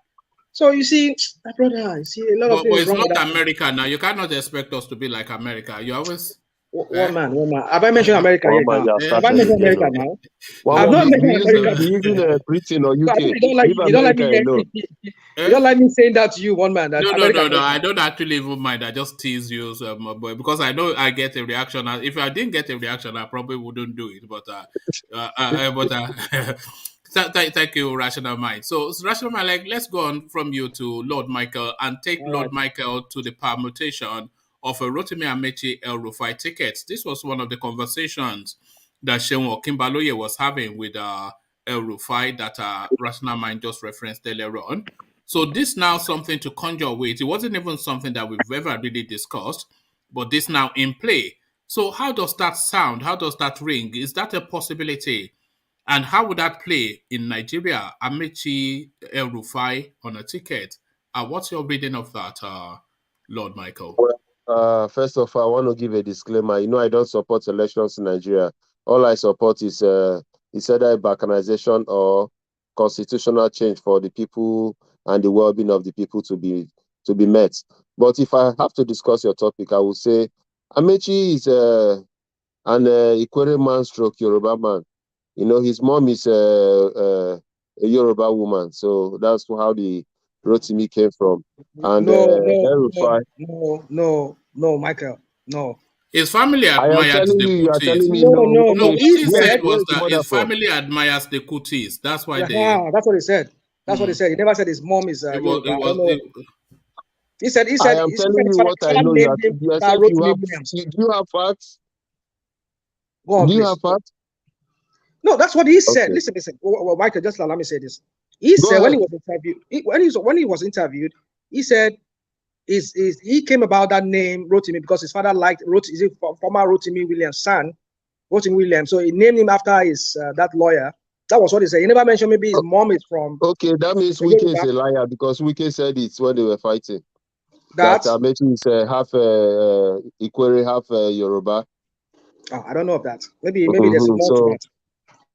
So you see, my brother, you see a lot of things. But it's not America now. You cannot expect us to be like America. You always. One man. Have I mentioned America yet now? Have I mentioned America now? I've not mentioned America. Even Britain or UK. You don't like me saying that to you, one man. No. I don't actually even mind. I just tease you, because I know I get a reaction. If I didn't get a reaction, I probably wouldn't do it. But thank you, Rational Mind. So Rational Mind, let's go on from you to Lord Michael and take Lord Michael to the permutation of a Rotimi Amaechi Elrufai tickets. This was one of the conversations that Seun Okinbaloye was having with Elrufai that Rational Mind just referenced earlier on. So this now something to conjure with. It wasn't even something that we've ever really discussed, but this now in play. So how does that sound? How does that ring? Is that a possibility? And how would that play in Nigeria? Amaechi Elrufai on a ticket. What's your reading of that, Lord Michael? Well, first of all, I want to give a disclaimer. You know, I don't support elections in Nigeria. All I support is either a balkanization or constitutional change for the people and the well-being of the people to be met. But if I have to discuss your topic, I would say Amaechi is an Ikwere man stroke Yoruba man. You know, his mom is a Yoruba woman, so that's how the Rotimi came from. And no, Michael, no. His family admires the Kutis. No, what he said was that his family admires the Kutis. That's why that's what he said. That's what he said. He never said his mom is He said. I am telling you what I know. Do you have facts? Do you have facts? No, that's what he said. Listen. Well, Michael, just allow me to say this. He said when he was interviewed, he said he came about that name Rotimi because his father liked former Rotimi Williams' son, Rotimi Williams. So he named him after his that lawyer. That was what he said. He never mentioned maybe his mom is from. Okay, that means Wike is a liar because Wike said it when they were fighting. That Amaechi is half Ikwere, half Yoruba. Oh, I don't know of that. Maybe there's more to that.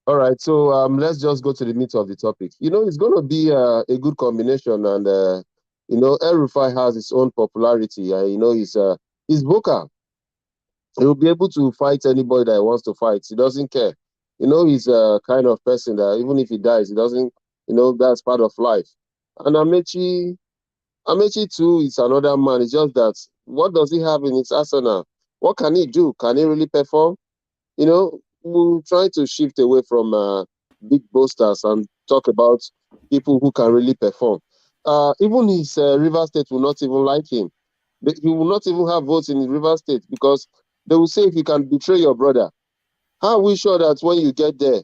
All right, so let's just go to the meat of the topic. It's going to be a good combination, and Elrufai has his own popularity. He's vocal. He'll be able to fight anybody that he wants to fight. He doesn't care. He's a kind of person that even if he dies, he doesn't. That's part of life. And Amaechi too is another man. It's just that what does he have in his arsenal? What can he do? Can he really perform? We're trying to shift away from big boasters and talk about people who can really perform. Even his River State will not even like him. He will not even have votes in River State because they will say if you can betray your brother, how are we sure that when you get there,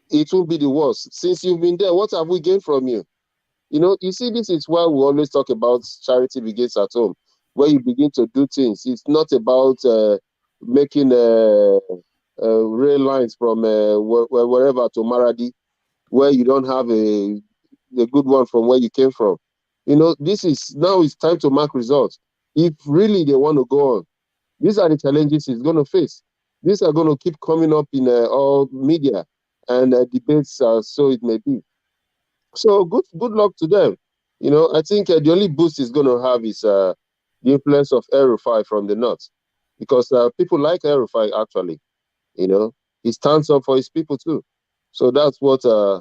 it will be the worst? Since you've been there, what have we gained from you? You see, this is why we always talk about charity begins at home, where you begin to do things. It's not about making rail lines from wherever to Maradi, where you don't have a good one from where you came from. This is now it's time to mark results. If really they want to go on, these are the challenges he's going to face. These are going to keep coming up in all media and debates, so it may be. So good luck to them. I think the only boost he's going to have is the influence of Elrufai from the north, because people like Elrufai actually. He stands up for his people too. So that's what I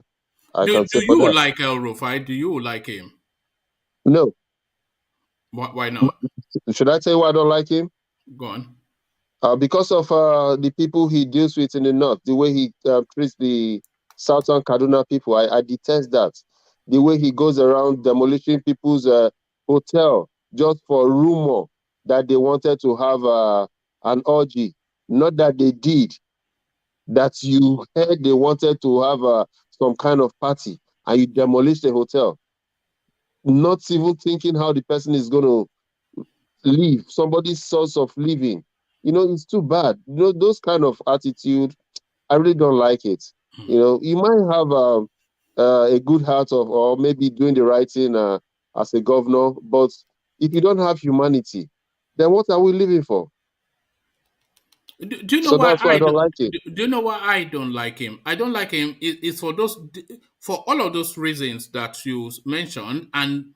can say for that. Do you like Elrufai? Do you like him? No. Why not? Should I tell you why I don't like him? Go on. Because of the people he deals with in the north, the way he treats the southern Kaduna people, I detest that. The way he goes around demolishing people's hotel just for rumor that they wanted to have an orgy. Not that they did. That you heard they wanted to have some kind of party and you demolish the hotel. Not even thinking how the person is going to live, somebody's source of living. It's too bad. Those kind of attitude, I really don't like it. You might have a good heart or maybe doing the right thing as a governor, but if you don't have humanity, then what are we living for? Do you know so why that's why I don't like it? Do you know why I don't like him? I don't like him. It's for all of those reasons that you mentioned, and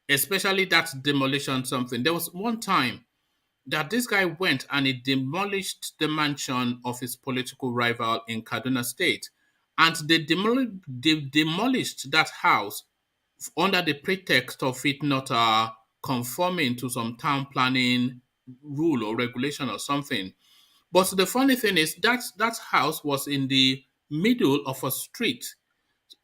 especially that demolition something. There was one time that this guy went and he demolished the mansion of his political rival in Kaduna State, and they demolished that house under the pretext of it not conforming to some town planning rule or regulation or something. But the funny thing is that house was in the middle of a street,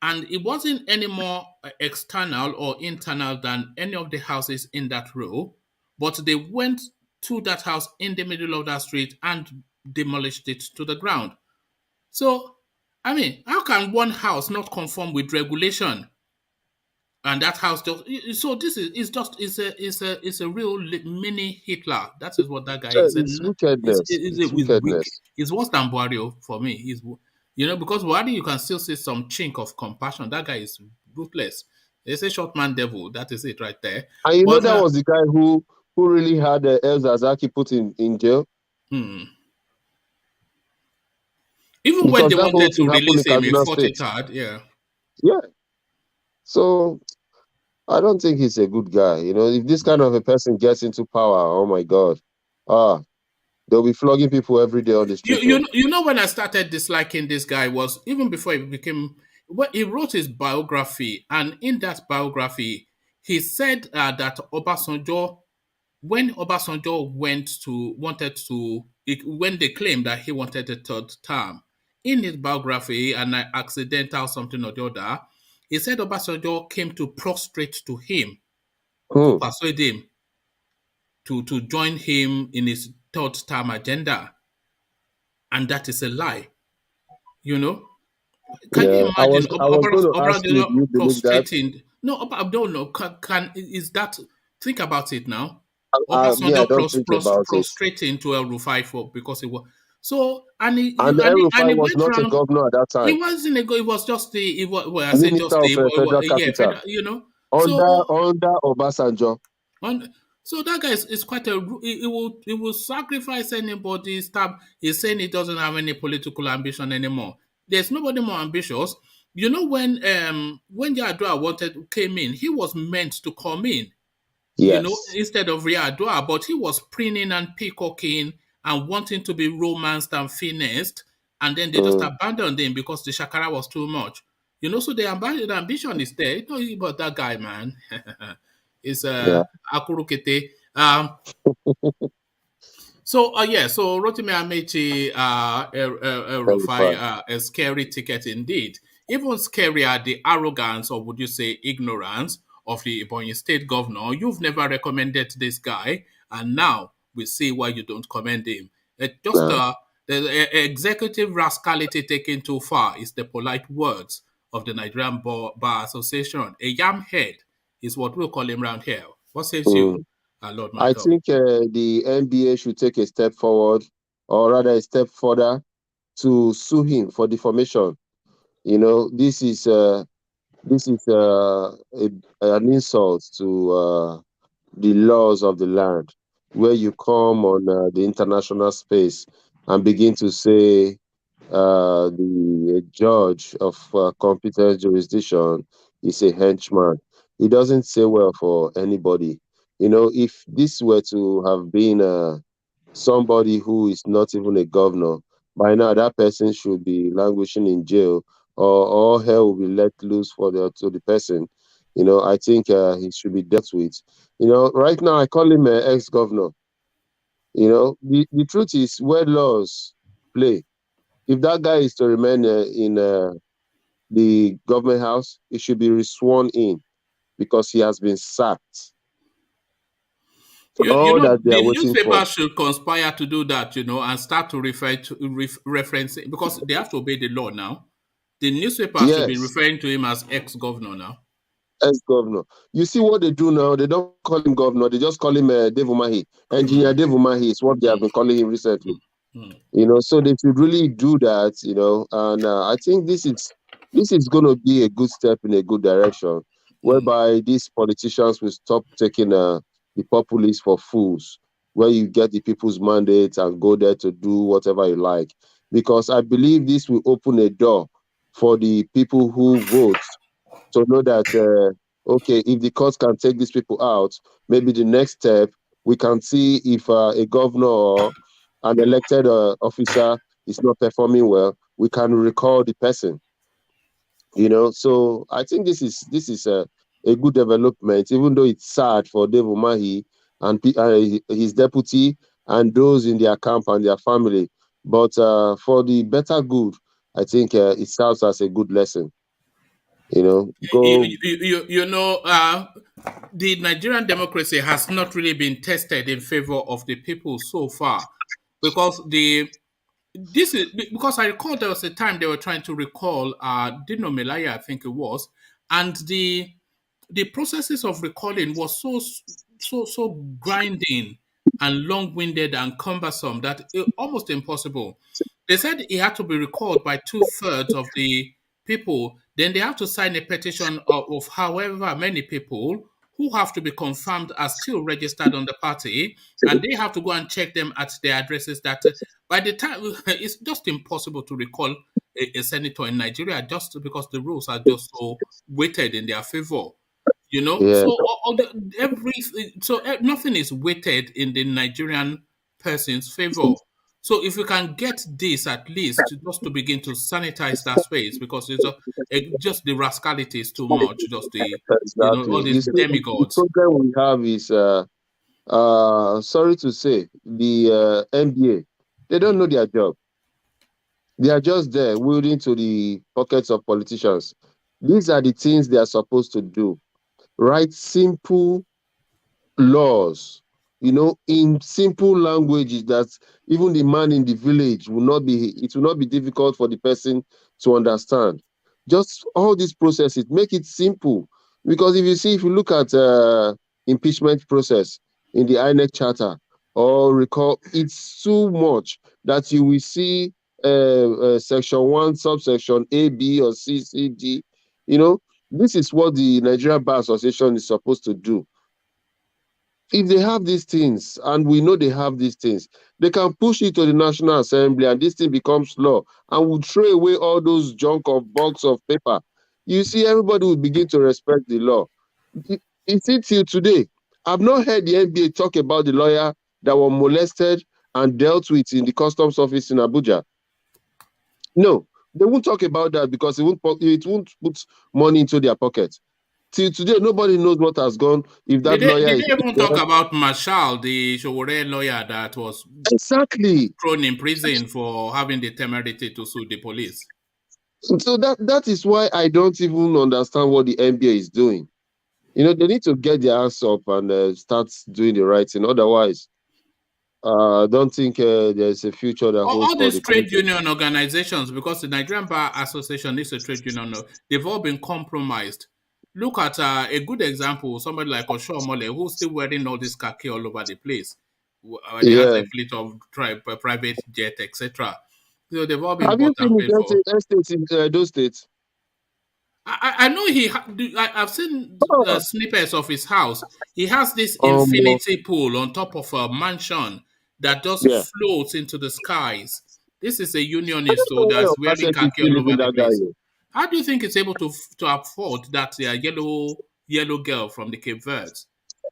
and it wasn't any more external or internal than any of the houses in that row. But they went to that house in the middle of that street and demolished it to the ground. So, I mean, how can one house not conform with regulation? And that house just so this is a real mini Hitler. That is what that guy is. It's wickedness. It's wickedness. It's worse than Buhari for me. Because Buhari you can still see some chink of compassion. That guy is ruthless. It's a short man devil. That is it right there. And that was the guy who really had El Zazaki put in jail. Even because when they wanted to release him, he fought it hard. Yeah. Yeah. So I don't think he's a good guy. If this kind of a person gets into power, oh my God, they'll be flogging people every day on the street. When I started disliking this guy was even before he became. Well, he wrote his biography, and in that biography, he said that Obasanjo, when Obasanjo when they claimed that he wanted a third term, in his biography, an accidental something or the other, he said Obasanjo came to prostrate to him to persuade him to join him in his third term agenda. And that is a lie. Can you imagine Obasanjo prostrating? No, I don't know. Is that? Think about it now. Obasanjo prostrating to Elrufai because it was. So Elrufai was not a governor at that time. He wasn't a governor. It was just the. Under Obasanjo. So that guy is quite it will sacrifice anybody. He's saying he doesn't have any political ambition anymore. There's nobody more ambitious. You know, when Yar'Adua came in, he was meant to come in, you know, Yes. instead of Yar'Adua, but he was preening and peacocking and wanting to be romanced and finessed, and then they just abandoned him because the shakara was too much. You know, so the ambition is there. You know about that guy, man. It's Akurukete. So Rotimi Amaechi, Elrufai, a scary ticket indeed. Even scarier, the arrogance, or would you say ignorance, of the Ebonyi State governor. You've never recommended this guy, and now we see why you don't commend him. The executive rascality taken too far is the polite words of the Nigerian Bar Association. A yam head is what we'll call him around here. What says you, Lord Michael? I think the NBA should take a step forward, or rather a step further, to sue him for defamation. You know, this is an insult to the laws of the land, where you come on the international space and begin to say the judge of competent jurisdiction is a henchman. It doesn't say well for anybody. You know, if this were to have been somebody who is not even a governor, by now that person should be languishing in jail, or all hell will be let loose to the person. You know, I think he should be dealt with. You know, right now I call him an ex-governor. You know, the truth is, where laws play, if that guy is to remain in the government house, he should be sworn in because he has been sacked. The newspaper should conspire to do that, you know, and start to reference it, because they have to obey the law now. The newspaper should be referring to him as ex-governor now. Ex-governor. You see what they do now? They don't call him governor. They just call him Dave Umahi. Engineer Dave Umahi is what they have been calling him recently. You know, so they should really do that, you know, and I think this is going to be a good step in a good direction, whereby these politicians will stop taking the populists for fools, where you get the people's mandate and go there to do whatever you like. Because I believe this will open a door for the people who vote to know that, okay, if the courts can take these people out, maybe the next step, we can see if a governor or an elected officer is not performing well, we can recall the person. You know, so I think this is a good development, even though it's sad for Dave Umahi and his deputy and those in their camp and their family. But for the better good, I think it serves as a good lesson. You know, the Nigerian democracy has not really been tested in favor of the people so far, because because I recall there was a time they were trying to recall Dino Melaya, I think it was, and the processes of recalling was so grinding and long-winded and cumbersome that it almost impossible. They said it had to be recalled by 2/3 of the people. Then they have to sign a petition of however many people who have to be confirmed as still registered on the party, and they have to go and check them at their addresses. That by the time it's just impossible to recall a senator in Nigeria, just because the rules are just so weighted in their favor. You know, so nothing is weighted in the Nigerian person's favor. So if we can get this at least just to begin to sanitize that space, because it's just the rascality is too much, just the all these demigods. The problem we have is sorry to say, the NBA, they don't know their job. They are just there wielding to the pockets of politicians. These are the things they are supposed to do. Write simple laws, you know, in simple languages that even the man in the village it will not be difficult for the person to understand. Just all these processes, make it simple. Because if you look at impeachment process in the INEC charter or recall, it's too much that you will see section 1, subsection A, B, or C, C, D. You know, this is what the Nigerian Bar Association is supposed to do. if they have these things, and we know they have these things, they can push it to the National Assembly, and this thing becomes law, and we'll throw away all those junk of box of paper. You see, everybody will begin to respect the law. You see, till today, I've not heard the NBA talk about the lawyer that was molested and dealt with in the customs office in Abuja. No, they won't talk about that because it won't put money into their pocket. Till today, nobody knows what has gone. If that lawyer did they even talk about Marshall, the Showore lawyer that was thrown in prison for having the temerity to sue the police? So that is why I don't even understand what the NBA is doing. You know, they need to get their ass up and start doing the right thing. Otherwise, I don't think there's a future that holds all for these the trade country. union organizations, because the Nigerian Bar Association is a trade union, they've all been compromised. Look at a good example, somebody like Oshomole, who's still wearing all this khaki all over the place. They have a fleet of private jet, etc. So they've all been bought and paid for. Estates in those states? I know I've seen snippets of his house. He has this infinity pool on top of a mansion that just floats into the skies. This is a unionist that's wearing khaki all over the place. How do you think it's able to afford that yellow girl from the Cape Verdes?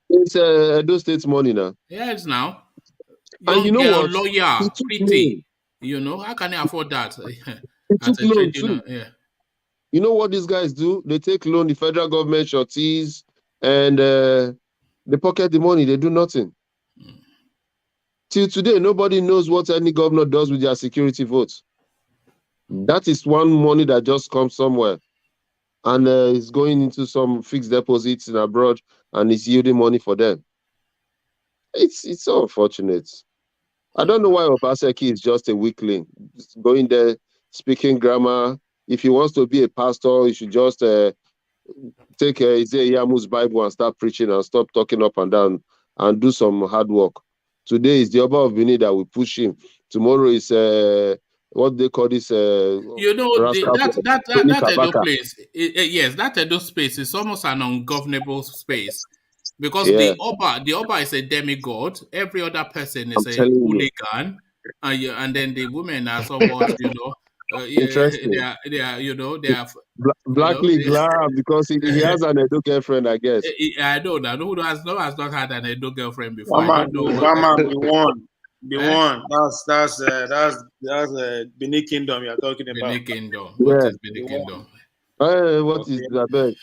It's those states money now. Yes, now. And you know girl, what? Lawyer, pretty. You know, how can he afford that? It took loan too. Yeah. You know what these guys do? They take loan, the federal government shorties, and they pocket the money. They do nothing. Till today, nobody knows what any governor does with their security votes. That is one money that just comes somewhere and is going into some fixed deposits in abroad and is yielding money for them. It's so unfortunate. I don't know why Obaseki is just a weakling. Just going there, speaking grammar. If he wants to be a pastor, he should just take Isaiah Yamu's Bible and start preaching and stop talking up and down and do some hard work. Today is the Oba of Benin that will push him. Tomorrow is what they call this. You know, that Edo place. Yes, that Edo space is almost an ungovernable space because the Oba is a demigod. Every other person is a hooligan, and then the women are somewhat, you know. Interesting. They are blackly glad because he has an Edo girlfriend, I guess. I don't know. Who has not had an Edo girlfriend before? The one. That's Benin Kingdom you're talking about. Benin Kingdom. What is Benin Kingdom? What is that?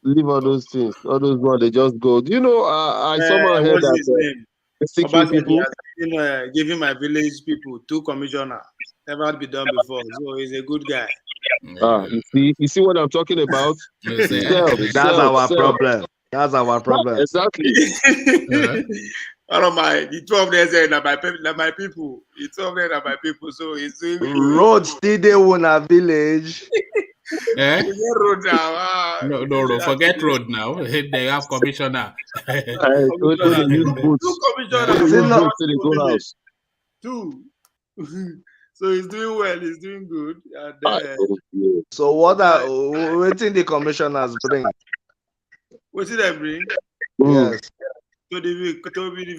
Leave all those things. All those ones, they just go. You know, I somehow heard that people giving my village people 2 commissioners. Never be done before. So he's a good guy. You see what I'm talking about? That's our problem. That's our problem. Exactly. One of the 2 of them said that my people. The 2 of them are my people. So he's doing road still they won a village. Road now. No. Forget road now. They have commissioner. 2 commissioners. 2. So he's doing well. He's doing good. And, so what are waiting the commissioners bring? What did they bring? Yes. To the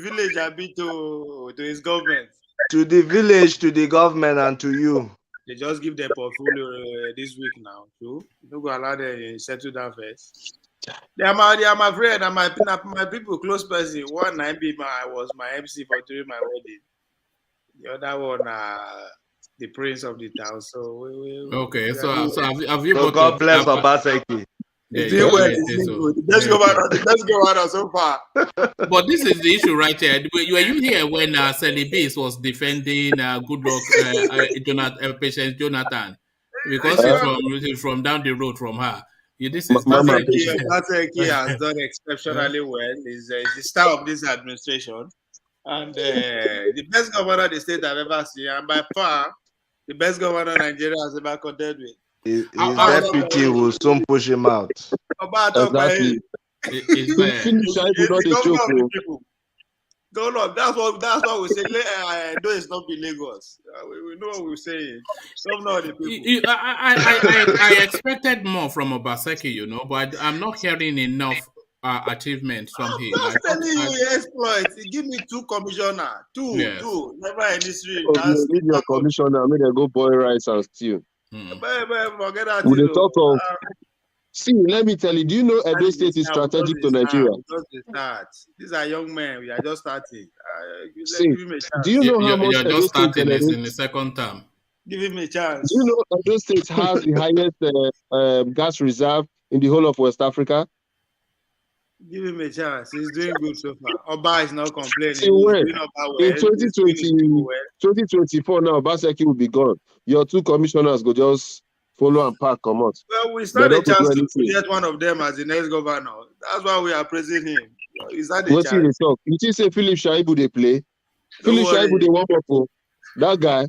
village and be to his government. To the village, to the government, and to you. They just give them portfolio this week now. Too. You don't go allow them to settle down first. They are my friend and my people, close person. One was my MC for during my wedding. The other one, the prince of the town. So have you? So God bless Obaseki. The best governor so far. But this is the issue right here. Were you here when Celibis was defending Patience Jonathan? Because he's from down the road from her. This is Obaseki has done exceptionally well. He's the star of this administration. And the best governor the state I've ever seen, and by far the best governor Nigeria has ever contended with. His deputy will soon push him out. Exactly. That's what we say. No, it's not be Lagos. We know what we're saying. Some know the people. I expected more from Obaseki, but I'm not hearing enough achievements from him. I'm telling you, exploits. He give me 2 commissioners. Two. Never in history. You need your commissioner. Make them go boil rice and stew. Forget that. Would they talk of? See, let me tell you. Do you know Edo State is strategic to Nigeria? These are young men. We are just starting. See, do you know how much Edo State is in the second term? Give him a chance. Do you know Edo State has the highest gas reserve in the whole of West Africa? Give him a chance. He's doing good so far. Oba is not complaining. In 2024 now, Obaseki will be gone. Your 2 commissioners go just follow and pack, come out. Well, we stand a chance to get one of them as the next governor. That's why we are praising him. Is that the chance? They talk? You think say Philip Shaibu they play? Philip Shaibu they want for that guy.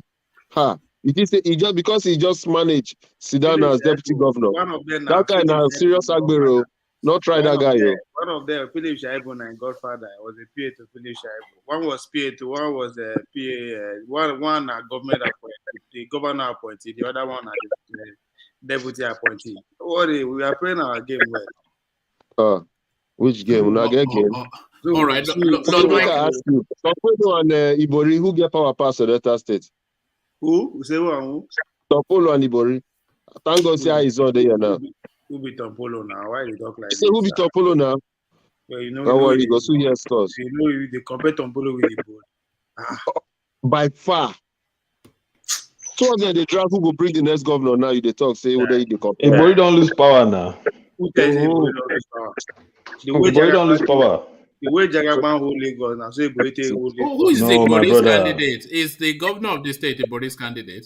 It is because he just managed Sudan as deputy governor. That guy now serious Agbero. Not try that guy, yo. One of them, Philip Shaibu and Godfather, was a PA to Philip Shaibu. One was PA to one was a PA. One government appointed, the governor appointed. The other one the deputy appointee. We are playing our game well. Which game? Not get game. All right. Lord Mike, ask you. Topolo and Ibori, who get power pass to Delta State? Who? Say who? Topolo and Ibori. Thank God, see how he's all there now. Who be Tompolo now? Why you talk like this? Who be Tompolo now? Well, you know, don't worry, you go soon hear scores. You know, they compare Tompolo with Ibori. By far. 2 of them, they draft who will bring the next governor now. They talk, say, who they compare. Ibori don't lose power now. Who tells Ibori don't lose power? Ibori don't lose power. The way Jagaban hold Lagos now, so Ibori take hold Lagos. Who is the Ibori's candidate? Is the governor of the state Ibori's candidate?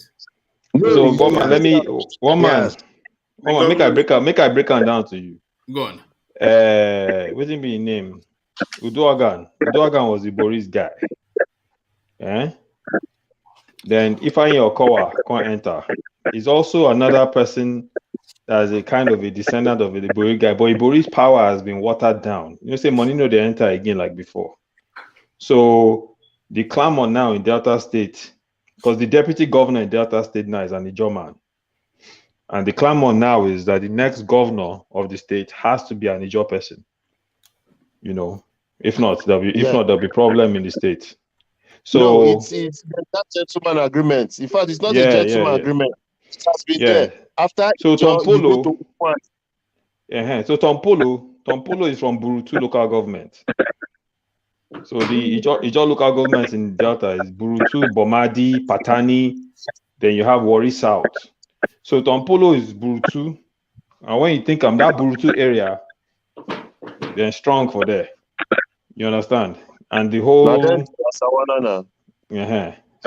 So, one man. Make I break am down to you. Go on. What's his name? Udoagan. Udoagan was the Boris guy. Then Ifeanyi Okowa can't enter. He's also another person that's a kind of a descendant of the Boris guy, but Boris' power has been watered down. You know, say money no they enter again like before. So the clamor now in Delta State, because the deputy governor in Delta State now is an Ijaw man. And the clamor now is that the next governor of the state has to be an Ijaw person. You know, if not, there'll be problem in the state. So no, it's that gentleman agreement. In fact, it's not a gentleman agreement. It has been there. After Tompolo, so Tompolo is from Burutu local government. So the Ijaw local government in Delta is Burutu, Bomadi, Patani. Then you have Warri South. So Tompolo is Burutu, and when you think of that Burutu area, they're strong for there. You understand? And the whole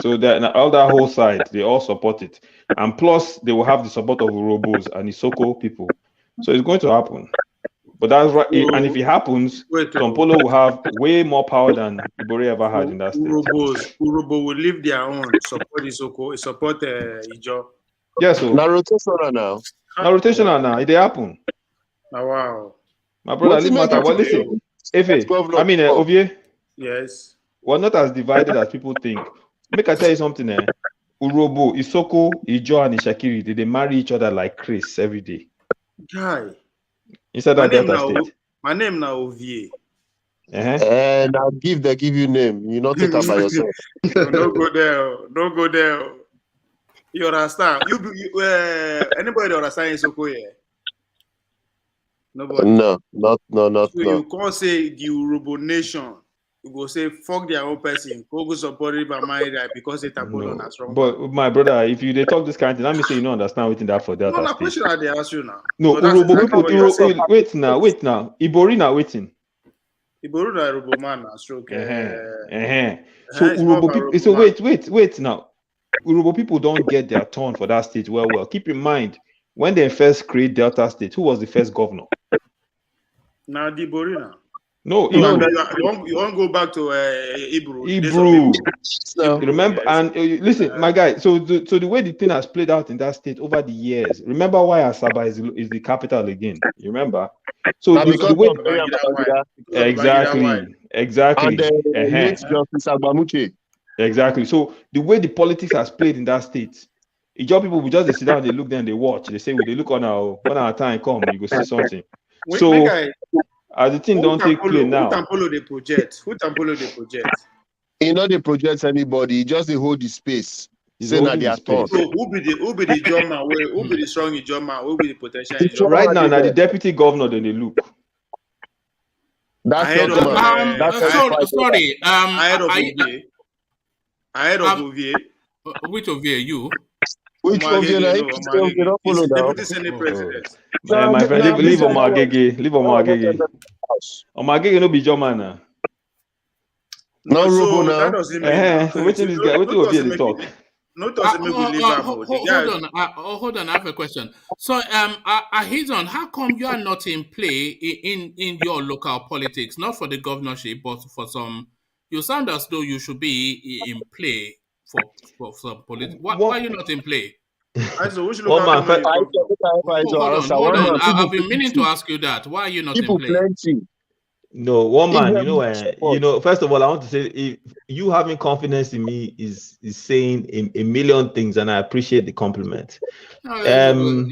so that all that whole side, they all support it, and plus they will have the support of Urobos and Isoko people. So it's going to happen. But that's right. And if it happens, Tompolo will have way more power than Ibori ever had in that state. Urobo will leave their own, support Isoko, support Ijaw. Yes, so now rotational now. Now rotational now. It happen. Oh, wow. My brother, listen. Ovie. Yes. We're not as divided as people think. Make I tell you something. Urobo, Isoko, Ijaw, and Ishakiri, they marry each other like Chris every day. Guy. Inside that Delta State. My name now Ovie. And I'll give you name. You not take up by yourself. Don't go there. Don't go there. You understand? Anybody that understand Isoko here? Nobody. No, not. So you can't say the Urobo nation. You go say fuck their own person. Go support it by my right because it's a Apollo strong. But my brother, if you they talk this kind of thing, let me say you don't understand what's in that for Delta State. Question they ask you now. No, Urobo people. Wait now. Ibori now waiting. Ibori na Urobo man na stroke. So Urobo people. So wait now. Urobo people don't get their turn for that state well. Keep in mind, when they first create Delta State, who was the first governor? Now Ibori now. No, you want to go back to Hebrew. Remember, and listen, my guy. So the way the thing has played out in that state over the years. Remember why Asaba is the capital again. You remember? So the way exactly. Exactly. So the way the politics has played in that state, Ijaw people will just sit down, they look, then they watch. They say, "Well, they look on our time come, you go see something." As the thing don't take place now. Who Tampolo the project? Who Tampolo the project? He not the project anybody. He just hold the space. Say that they are taught. So who be the German? Who be the strong in German? Who be the potential in German? Right now, the deputy governor then they look. That's ahead not sorry. Ahead of Ovier. Ahead of Ovier. Which Ovier? You? Which Ovier? He's the deputy senate president. My friend, leave Omagege. Leave Omagege. Omagege no be German now. No, so that doesn't mean. Waiting this guy. Waiting Ovier they talk. No, doesn't make believe hold on. I have a question. So, Ahizon, how come you are not in play in your local politics? Not for the governorship, but for some. You sound as though you should be in play for some politics. Why are you not in play? Hold on. I've been meaning to ask you that. Why are you not in play? Plenty. No, one man, first of all, I want to say if you having confidence in me is saying a million things, and I appreciate the compliment. No,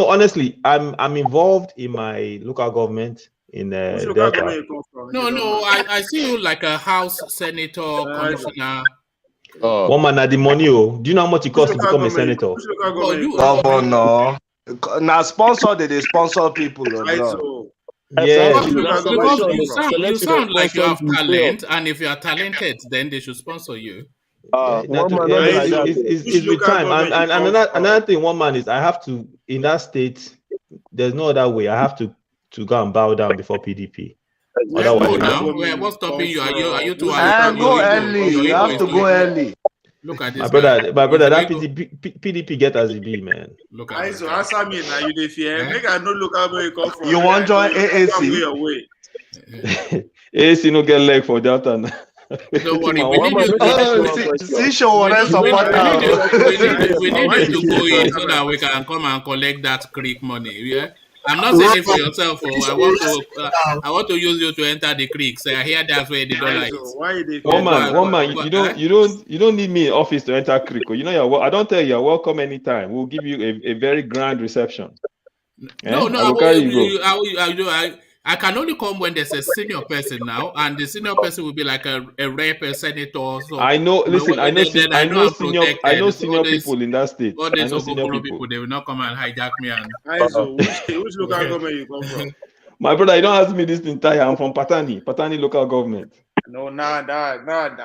honestly, I'm involved in my local government in Delta. No, I see you like a House Senator, Commissioner. One man had the money. Do you know how much it costs to become a senator? Governor. Now sponsor they sponsor people. Yeah, you sound like you have talent, and if you are talented, then they should sponsor you. It's with time. And another thing, one man is I have to in that state. There's no other way. I have to go and bow down before PDP. Otherwise, what's stopping you? Are you too early? Go early. You have to go early. Look at this. My brother, that PDP get as it be, man. Look at this. So answer me now. You dey fear? Make I no look how where you come from. You want join AAC? AAC no get leg for Delta now. Don't worry, we need you to go in so that we can come and collect that creek money. Yeah. I'm not saying it for yourself. I want to use you to enter the creek. So I hear that's where the dollar is. One man. You don't need me in office to enter creek. You know, I don't tell you you're welcome anytime. We'll give you a very grand reception. I can only come when there's a senior person now, and the senior person will be like a rep, a senator. So I know. Listen, I know senior people in that state. All these people, they will not come and hijack me. And which local government you come from? My brother, you don't ask me this entire. I'm from Patani local government. No, nah.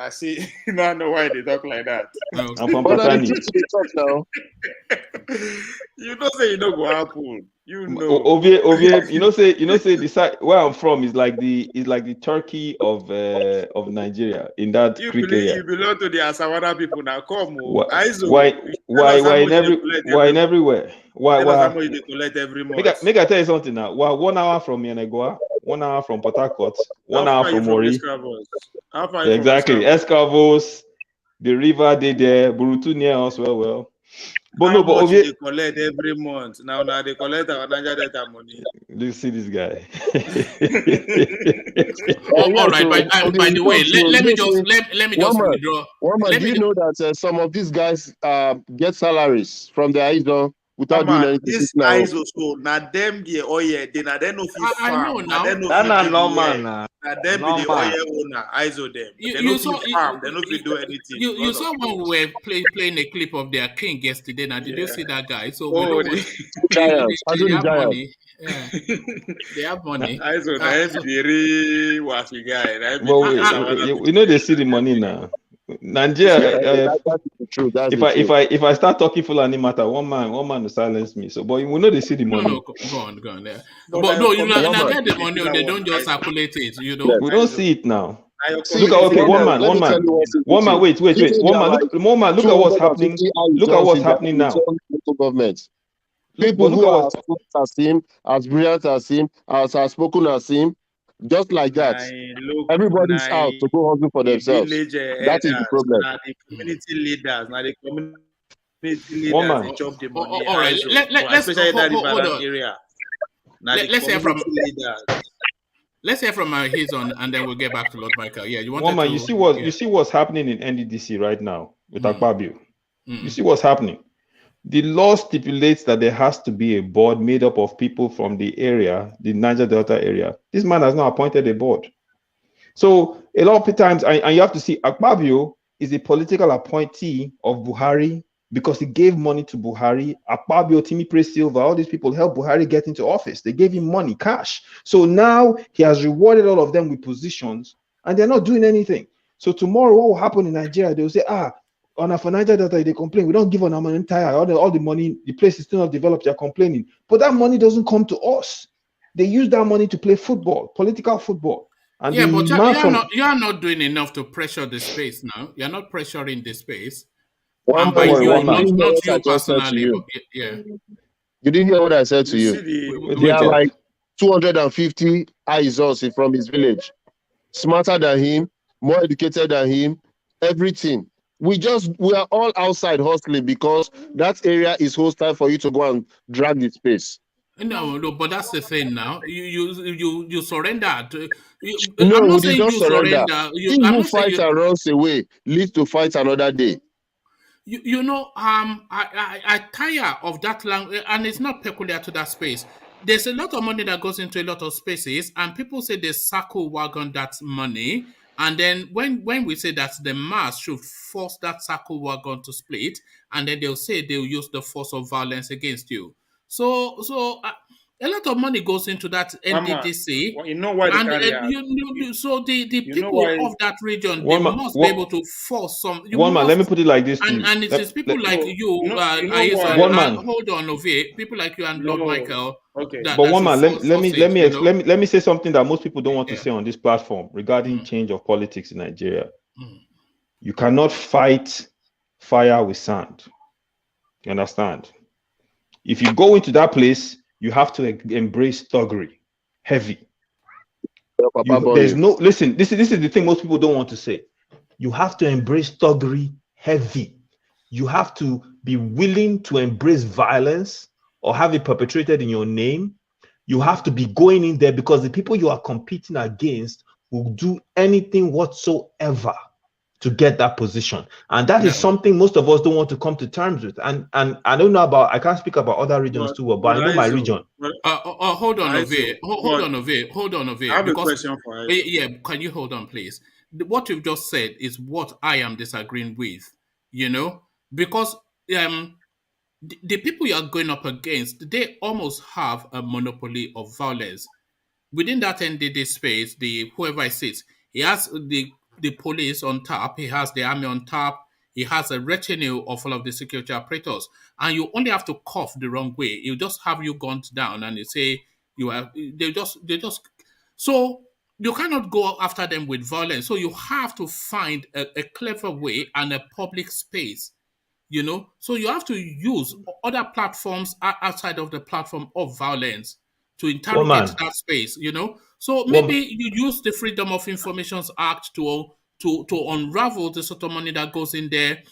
See, I know why they talk like that. I'm from Patani. You don't say you don't go happen. You know, Ovie, you know say the side where I'm from is like the Turkey of Nigeria in that creek area. You belong to the Asawara people now. Come why in everywhere? Why you collect every month? Make I tell you something now. Well, 1 hour from Yenagoa, 1 hour from Port Harcourt, 1 hour from Mori. Exactly, Escravos, the river they there, Burutu near us well. But they collect every month. Now they collect our Niger Delta money. You see this guy. All right. By the way, let me just withdraw. Do you know that some of these guys get salaries from the ISO without doing anything? This ISO so now them the oil, they now they no fit farm. I know now. That's normal now. Now them be the oil owner, ISO them. They no fit farm. They no fit do anything. You saw when we were playing a clip of their king yesterday. Now did you see that guy? So they have money. Yeah. They have money. ISO now very wacky guy. Well, we know they see the money now. Nigeria, if I start talking Fulani matter, one man will silence me. So, but we know they see the money. No, go on. Yeah. But no, you know, get the money. They don't just circulate it. You know, we don't see it now. Look at one man. Wait. One man. Look at what's happening. Look at what's happening now. Government. People who are as him, as brilliant as him, as spoken as him. Just like that, everybody's out to go hustle for themselves. That is the problem. The community leaders, the community leaders chop the money. All right, especially that Ibadan area. Let's hear from Hizon, and then we'll get back to Lord Michael. Yeah, you see what's happening in NDDC right now with Akpabio. You see what's happening. The law stipulates that there has to be a board made up of people from the area, the Niger Delta area. This man has not appointed a board. So a lot of the times, and you have to see, Akpabio is a political appointee of Buhari because he gave money to Buhari. Akpabio, Timi Silva, all these people helped Buhari get into office. They gave him money, cash. So now he has rewarded all of them with positions, and they're not doing anything. So tomorrow, what will happen in Nigeria? They will say, on a Niger Delta, they complain. We don't give on our entire all the money. The place is still not developed. They're complaining, but that money doesn't come to us. They use that money to play football, political football. And yeah, but you are not doing enough to pressure the space now. You're not pressuring the space. One by point, you, not you personally. you. But yeah. You didn't hear what I said to you. There are like 250 ISOs from his village. Smarter than him, more educated than him, everything. We are all outside hustling because that area is hostile for you to go and drag the space. No, but that's the thing now. You surrender. No, I'm not we saying did not you surrender. He who fights and runs away leads to fight another day. I tire of that language, and it's not peculiar to that space. There's a lot of money that goes into a lot of spaces, and people say they circle wagon that money. And then when we say that the mass should force that circle wagon to split, and then they'll say they'll use the force of violence against you. So a lot of money goes into that NDDC. Well, you know why so the people of that region, they must be able to force some. Let me put it like this. And it is people like you. Hold on, Ovie. People like you and Lord Michael. Okay. But one man, let me say something that most people don't want to say on this platform regarding change of politics in Nigeria. You cannot fight fire with sand. You understand? If you go into that place, you have to embrace thuggery, heavy. There's no listen. This is the thing most people don't want to say. You have to embrace thuggery, heavy. You have to be willing to embrace violence or have it perpetrated in your name. You have to be going in there because the people you are competing against will do anything whatsoever to get that position. And that is something most of us don't want to come to terms with. And I don't know about, I can't speak about other regions too, but I know my region. Hold on, Ovie. Hold on, Ovie. I have a question for you. Yeah, can you hold on, please? What you've just said is what I am disagreeing with, because the people you are going up against, they almost have a monopoly of violence. Within that NDD space, whoever it sits, he has the police on top, he has the army on top, he has a retinue of all of the security operators, and you only have to cough the wrong way. You just have you gunned down, and you say they just. So you cannot go after them with violence. So you have to find a clever way and a public space. So you have to use other platforms outside of the platform of violence to interrogate that space, So maybe you use the Freedom of Information Act to unravel the sort of money that goes in there.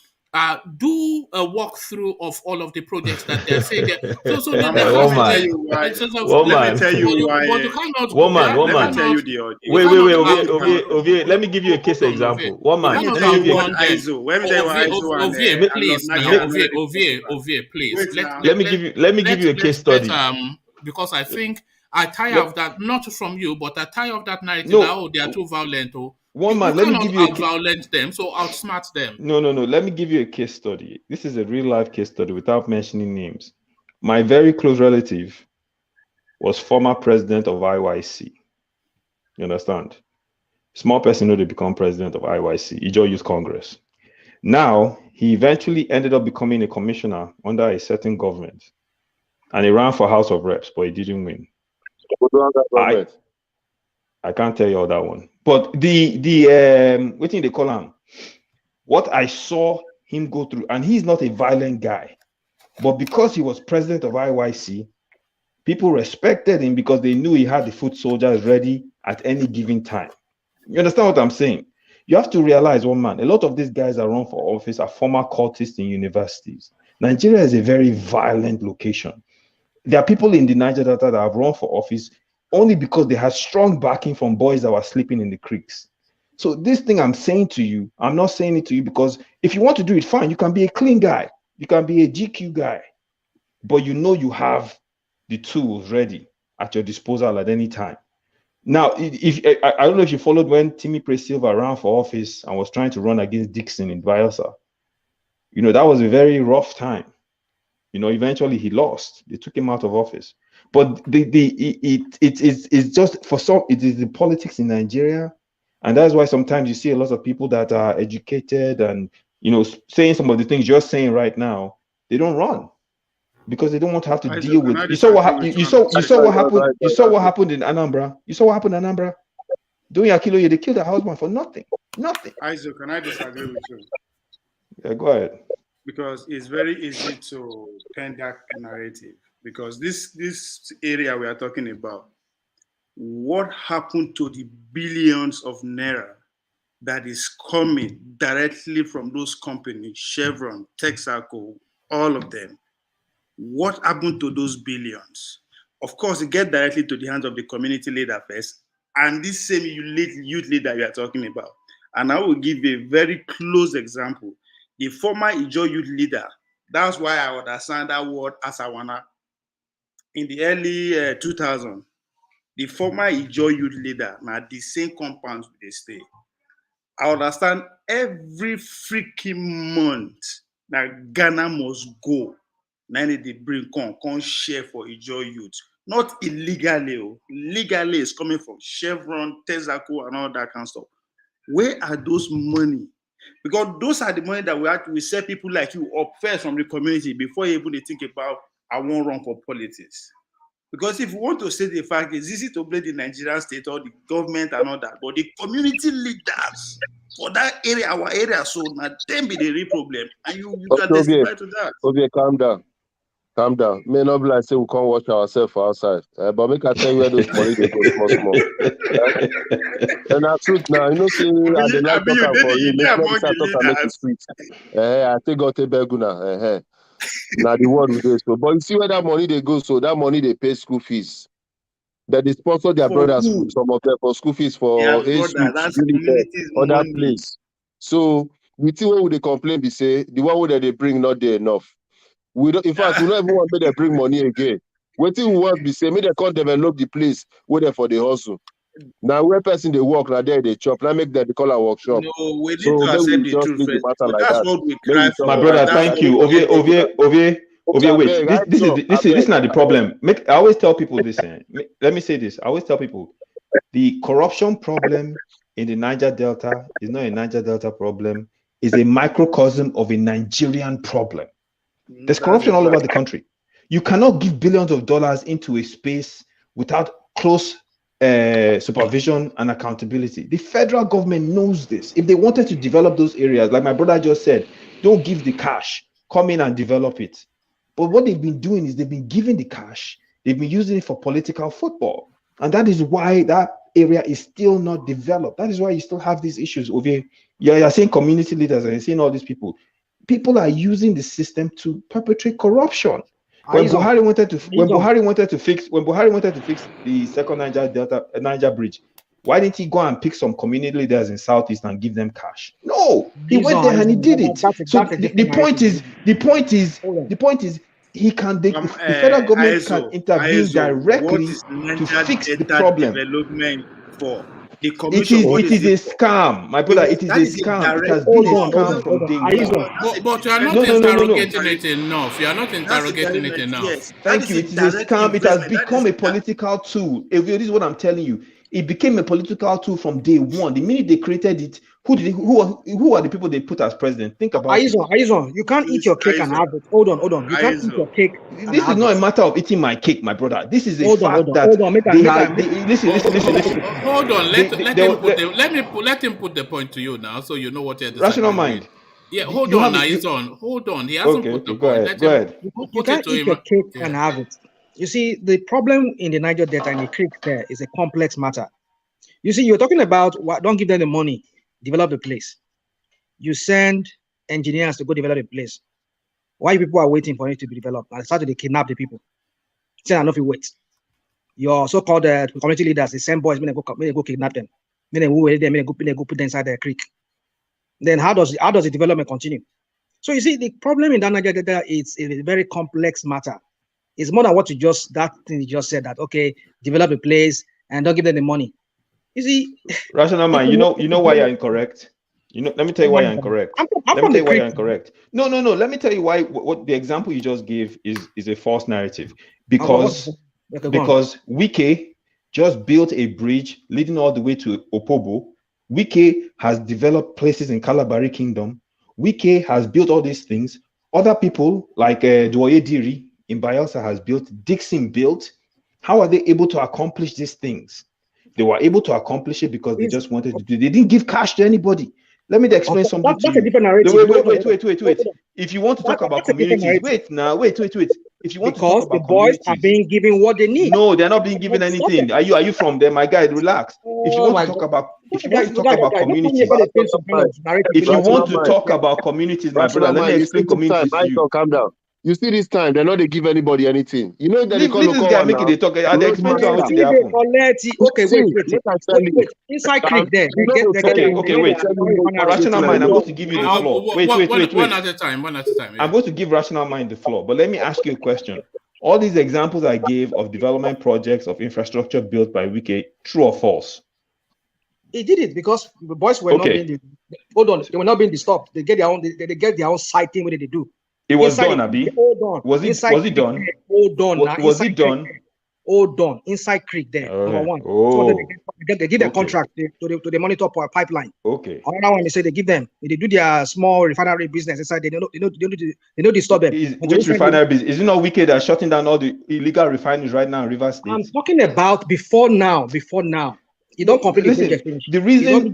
Do a walkthrough of all of the projects that they're saying. Let me tell you why. Ovie, let me give you a case example. Ovie, please. Let me give you a case study. Because I think I tire of that, not from you, but I tire of that narrative that they are too violent. Let me give you violent them, so outsmart them. No. Let me give you a case study. This is a real life case study without mentioning names. My very close relative was former president of IYC. You understand? Small person they become president of IYC, Ijo Youth Congress. Now, he eventually ended up becoming a commissioner under a certain government. And he ran for House of Reps, but he didn't win. I can't tell you all that one. But what thing they call him? What I saw him go through, and he's not a violent guy, but because he was president of IYC, people respected him because they knew he had the foot soldiers ready at any given time. You understand what I'm saying? You have to realize, one man, a lot of these guys that run for office are former cultists in universities. Nigeria is a very violent location. There are people in the Niger Delta that have run for office only because they had strong backing from boys that were sleeping in the creeks. So this thing I'm saying to you, I'm not saying it to you because if you want to do it, fine, you can be a clean guy. You can be a GQ guy, but you know you have the tools ready at your disposal at any time. Now, if I don't know if you followed when Timmy Silva ran for office and was trying to run against Dixon in Bielsa. You know, that was a very rough time. You know, eventually he lost. They took him out of office. But it's just, for some, it is the politics in Nigeria. And that's why sometimes you see a lot of people that are educated and, you know, saying some of the things you're saying right now, they don't run because they don't want to have to deal with. You saw what happened. You saw what happened. You saw what happened in Anambra. You saw what happened in Anambra. Doing Akilo, they killed the houseman for nothing. Nothing. Isaac, can I disagree with you? Yeah, go ahead. Because it's very easy to paint that narrative. Because this area we are talking about, what happened to the billions of naira that is coming directly from those companies, Chevron, Texaco, all of them? What happened to those billions? Of course, it gets directly to the hands of the community leader first, and this same youth leader you are talking about. And I will give a very close example. The former Ijo youth leader, that's why I understand that word Asawana. In the early 2000s, the former Ijo youth leader, now the same compounds they stay. I understand every freaking month that Ghana must go. Now they bring come share for Ijo youth. Not illegally. Legally, it's coming from Chevron, Texaco, and all that kind of stuff. Where are those money? Because those are the money that we set people like you up first from the community before you even think about I won't run for politics. Because if you want to say the fact, it's easy to blame the Nigerian state or the government and all that, but the community leaders for that area, our area, so now them be the real problem, and you can testify to that. Okay, calm down. Calm down. May not be like say we can't watch ourselves outside. But make I tell you where those money they go small. And that's truth now. You know, say I dey like talk for you. Make me start talk and make it sweet. I think got a beguna. Now the word with this. But you see where that money they go. So that money they pay school fees. That they sponsor their brothers, some of them for school fees for other place. So we see where would they complain? They say the one that they bring not there enough. We don't, in fact, we don't even want to bring money again. Waiting we want to say, maybe they can't develop the place where they for the hustle. Now, where person they work, now there they chop. Now make that they call a workshop. No, we need to accept the truth. That's what we cry for. My brother, thank you. Wait. This is not the problem. I always tell people this. Let me say this. I always tell people the corruption problem in the Niger Delta is not a Niger Delta problem. It's a microcosm of a Nigerian problem. There's corruption all over the country. You cannot give billions of dollars into a space without close supervision and accountability. The federal government knows this. If they wanted to develop those areas, like my brother just said, don't give the cash, come in and develop it. But what they've been doing is they've been giving the cash, they've been using it for political football. And that is why that area is still not developed. That is why you still have these issues over here. You're saying community leaders and you're saying all these people. People are using the system to perpetrate corruption. When Buhari wanted to fix the second Niger bridge, why didn't he go and pick some community leaders in Southeast and give them cash? No, he went there and he did it. So the point is he can the federal government can intervene directly to fix the problem. Development for the it is a scam, my brother. It is a scam. It has been a scam from day one. But you are not interrogating it enough. You are not interrogating it enough. Yes. Thank you. It is a scam. It has become a political tool. This is what I'm telling you. It became a political tool from day one. The minute they created it, who are the people they put as president? Think about it. You can't eat your cake and have it. Hold on. You can't eat your cake. This is not a matter of eating my cake, my brother. This is a fact that listen. Hold on. Let him put the point to you now, so you know what you're discussing. Rational mind. Yeah, hold on. Hold on. He hasn't put the point. Go ahead. You can't eat your cake and have it. You see, the problem in the Niger Delta and the creek there is a complex matter. You see, you're talking about don't give them the money, develop the place. You send engineers to go develop the place. Why people are waiting for it to be developed? And start to kidnap the people. Say enough, you wait. Your so-called community leaders, the same boys, may go kidnap them. May they go put them inside the creek. Then how does the development continue? So you see, the problem in that Niger Delta is a very complex matter. It's more than what that thing you just said, that okay, develop a place and don't give them the money. You see, Rational mind, you know why you're incorrect. Let me tell you why you're incorrect. Let me tell you why you're incorrect. No. Let me tell you why. What the example you just gave is a false narrative, because Wike just built a bridge leading all the way to Opobo. Wike has developed places in Kalabari Kingdom. Wike has built all these things. Other people like Dwoye Diri in Bayelsa has built. Dixon built. How are they able to accomplish these things? They were able to accomplish it because they just wanted to do. They didn't give cash to anybody. Let me explain something to you. That's a different narrative. Wait. If you want to talk about communities, wait. If you want to talk about the boys are being given what they need. No, they're not being given anything. Are you from there, my guy? Relax. If you want to talk about communities, if you want to talk about communities, my brother, let me explain communities to you. Calm down. You see, this time they're not. They give anybody anything. You know that this guy make it. They talk. I explain to you what they happen. Okay, wait. Inside Creek there. Okay, wait. Rational mind. I'm going to give you the floor. Wait. One at a time. Yeah. I'm going to give rational mind the floor. But let me ask you a question. All these examples I gave of development projects of infrastructure built by Wike, true or false? He did it because the boys were not being. Hold on, they were not being disturbed. They get their own. They get their own side thing. What did they do? It was done, Abi. Hold on. Was it done? Hold on. Was it done? Hold on. Inside Creek there. Number one. So they give their contract to the monitor pipeline. Okay. Another one, they say they give them. They do their small refinery business inside. They don't disturb them. Which refinery business? Is it not Wike that shutting down all the illegal refineries right now in Rivers State? I'm talking about before now. You don't completely finish. The reason.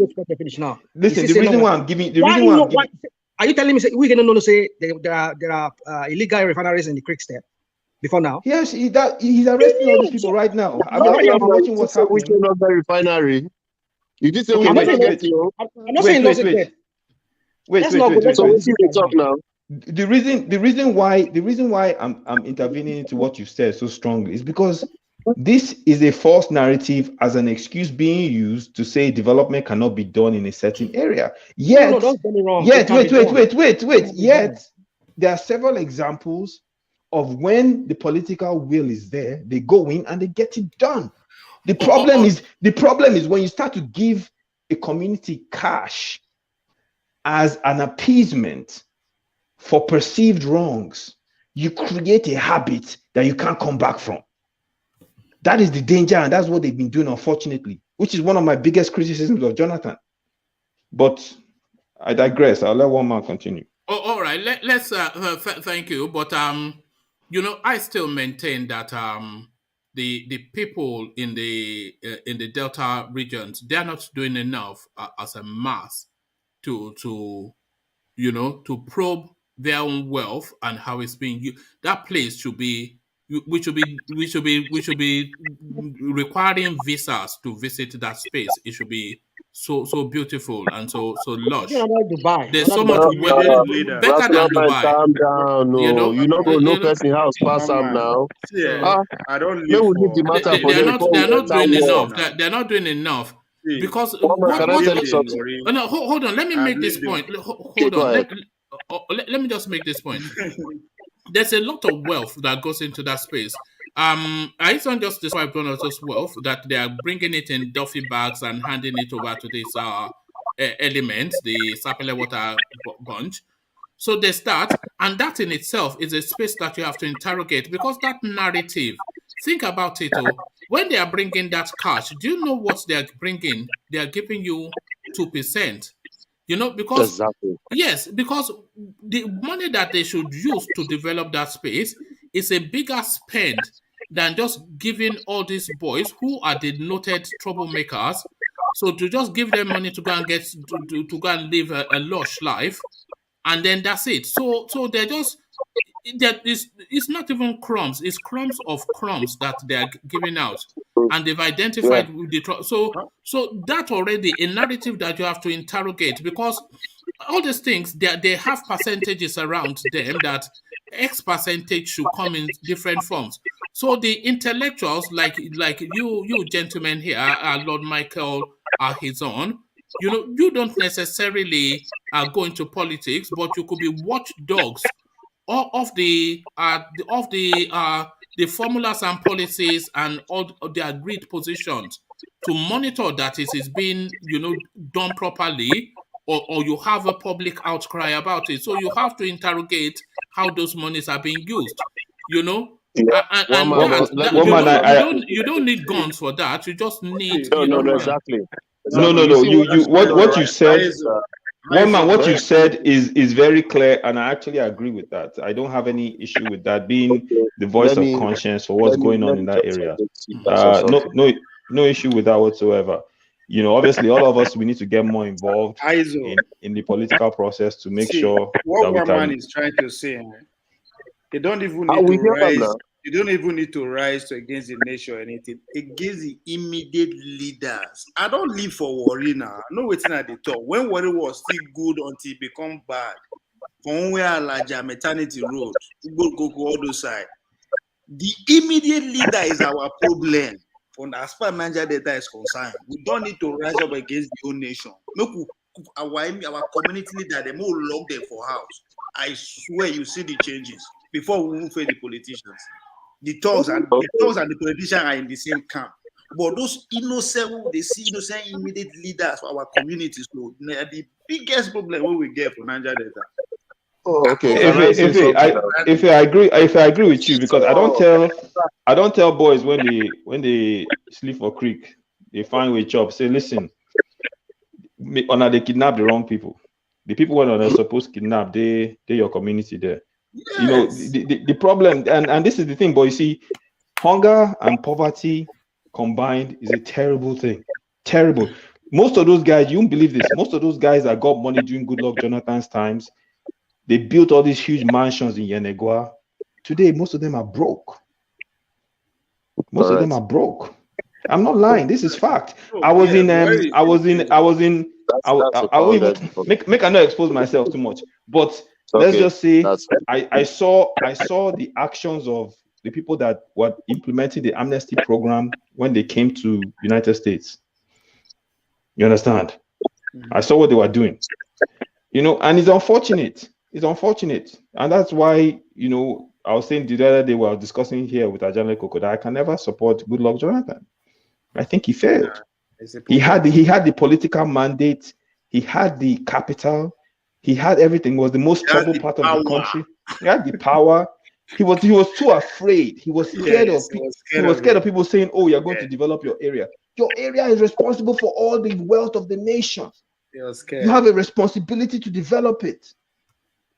Listen. The reason why I'm giving. Are you telling me we can say there are illegal refineries in the Creek State before now? Yes, he's arresting all these people right now. I'm watching what's happening. Which one of the refinery? You did say I'm not saying wait. Talk now. The reason why I'm intervening into what you said so strongly is because this is a false narrative as an excuse being used to say development cannot be done in a certain area. Yet, no, don't get me wrong. Wait. Yet, there are several examples of when the political will is there, they go in and they get it done. The problem is when you start to give a community cash as an appeasement for perceived wrongs, you create a habit that you can't come back from. That is the danger, and that's what they've been doing, unfortunately, which is one of my biggest criticisms of Jonathan. But I digress. I'll let one man continue. All right. Let's thank you. But I still maintain that the people in the Delta regions, they're not doing enough as a mass to probe their own wealth and how it's being used. That place should be. We should be requiring visas to visit that space. It should be so beautiful and so lush. There's so much better than Dubai. Calm down. No, no person house pass up now. I don't live for. They're not doing enough. They're not doing enough because. Hold on. Let me make this point. Hold on. Let me just make this point. There's a lot of wealth that goes into that space. I don't just describe Donald's wealth that they are bringing it in Duffy bags and handing it over to these elements, the Sapele Water Bunch. So they start, and that in itself is a space that you have to interrogate because that narrative. Think about it. When they are bringing that cash, do you know what they are bringing? They are giving you 2%. Because yes, because the money that they should use to develop that space is a bigger spend than just giving all these boys who are the noted troublemakers. So to just give them money to go and get to go and live a lush life, and then that's it. So they're just it's not even crumbs; it's crumbs of crumbs that they are giving out, and they've identified with the so that already a narrative that you have to interrogate because all these things they have percentages around them that X percentage should come in different forms. So the intellectuals like you gentlemen here, Lord Michael Ahizon, you don't necessarily go into politics, but you could be watchdogs of the formulas and policies and all of the agreed positions to monitor that it is being done properly, or you have a public outcry about it. So you have to interrogate how those monies are being used. You don't need guns for that. You just need exactly. No. What you said, one man, what you said is very clear, and I actually agree with that. I don't have any issue with that being the voice of conscience for what's going on in that area. No issue with that whatsoever. Obviously, all of us, we need to get more involved in the political process to make sure what one man is trying to say. They don't even need to rise. You don't even need to rise against the nation or anything. Against the immediate leaders. I don't live for worry now. No waiting at the top. When worry was still good until it become bad. From where larger maternity road, go all those side. The immediate leader is our problem. From as far as Niger Delta is concerned, we don't need to rise up against the whole nation. Our community leader, they more lock them for house. I swear you see the changes before we move for the politicians. The thugs and the politicians are in the same camp. But those innocent, they see innocent immediate leaders for our communities, so they're the biggest problem we get for Niger Delta. Oh, okay. If I agree with you, because I don't tell boys when they sleep for creek, they find a job. Say, listen, they kidnap the wrong people. The people when they're supposed to kidnap, they your community there. Yes. The problem, and this is the thing, but you see, hunger and poverty combined is a terrible thing. Terrible. Most of those guys, you won't believe this, most of those guys that got money during Goodluck Jonathan's times, they built all these huge mansions in Yenegua. Today, most of them are broke. Most of them are broke. I'm not lying. This is fact. I won't even make I not expose myself too much. But let's just say I saw the actions of the people that were implementing the amnesty program when they came to United States. You understand? I saw what they were doing. And it's unfortunate. It's unfortunate. And that's why, I was saying the other day we were discussing here with Ajane Koko that I can never support Goodluck Jonathan. I think he failed. He had the political mandate. He had the capital. He had everything. He was the most stable part of the country. He had the power. He was too afraid. He was scared of people. He was scared of people saying, "Oh, you're going to develop your area. Your area is responsible for all the wealth of the nation. You have a responsibility to develop it."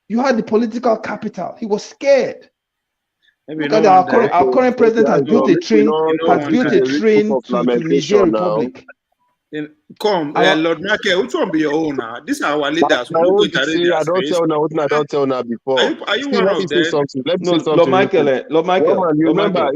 You had the political capital. He was scared. Look at our current president has built a train to Niger Republic. Lord Michael, which one be your own now? These are our leaders. I don't tell now before. Are you one of them? Let me say something. Lord Michael, you remember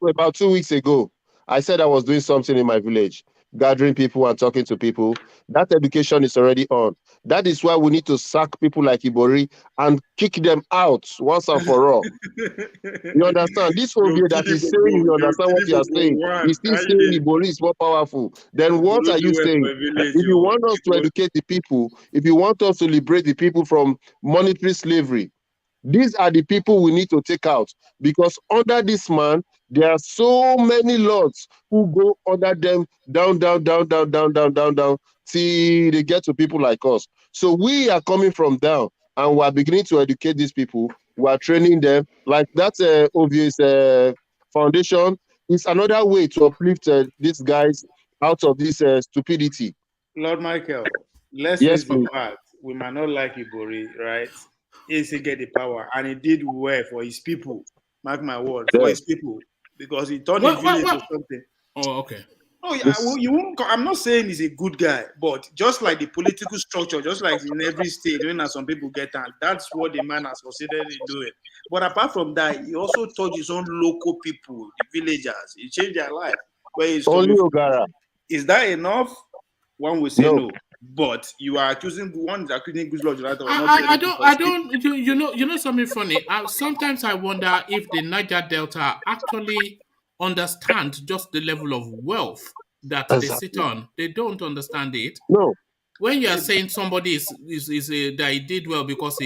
about 2 weeks ago, I said I was doing something in my village, gathering people and talking to people. That education is already on. That is why we need to sack people like Ibori and kick them out once and for all. You understand? This whole view that is saying, you understand what you are saying. He's still saying Ibori is more powerful. Then what are you saying? If you want us to educate the people, if you want us to liberate the people from monetary slavery, these are the people we need to take out, because under this man, there are so many lords who go under them down, till they get to people like us. So we are coming from down, and we are beginning to educate these people. We are training them. Like that's obvious foundation is another way to uplift these guys out of this stupidity. Lord Michael, let's face the fact, we might not like Ibori, right? He get the power, and he did well for his people. Mark my word, for his people, because he turned his village to something. Oh, okay. Oh, yeah, you won't. I'm not saying he's a good guy, but just like the political structure, just like in every state, when some people get on, that's what the man has succeeded in doing. But apart from that, he also taught his own local people, the villagers. He changed their life. Where he's only Ogara. Is that enough? One will say no. But you are accusing Goodluck Jonathan. I don't. You know something funny. Sometimes I wonder if the Niger Delta actually understand just the level of wealth that they sit on. They don't understand it. No. when you are saying somebody is that he did well because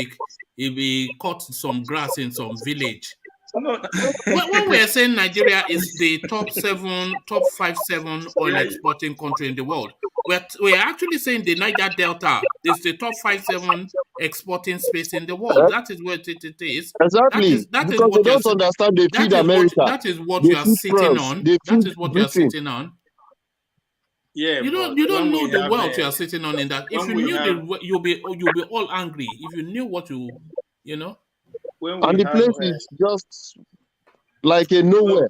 he cut some grass in some village. When we are saying Nigeria is the top 5-7 oil exporting country in the world, we're actually saying the Niger Delta is the top 5-7 exporting space in the world. That is what it is. Exactly. That is because what they don't understand they feed America. That is what they you are feed sitting France, on. they That feed is what Britain. you are sitting on. Yeah, you don't know the wealth you are sitting on in that. If you knew you'll be all angry. If you knew what you know. And the place is just like a nowhere.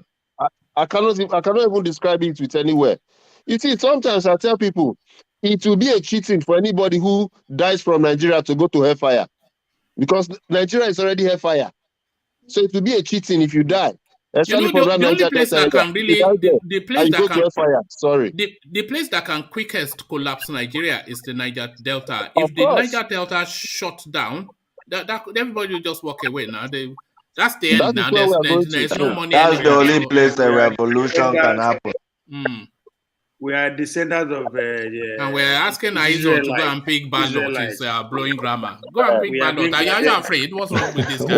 I cannot even describe it with anywhere. You see, sometimes I tell people it will be a cheating for anybody who dies from Nigeria to go to hellfire, because Nigeria is already hellfire. So it will be a cheating if you die. Especially from that the only place that can really the place that can the place that can quickest collapse Nigeria is the Niger Delta. If the Niger Delta shut down, that everybody will just walk away now. That's the end now. There's no money. That's the only place a revolution can happen. We are descendants of and we're asking Aizo to go and pick ballot. He's blowing grammar. Go and pick ballot. Are you afraid? What's wrong with this guy?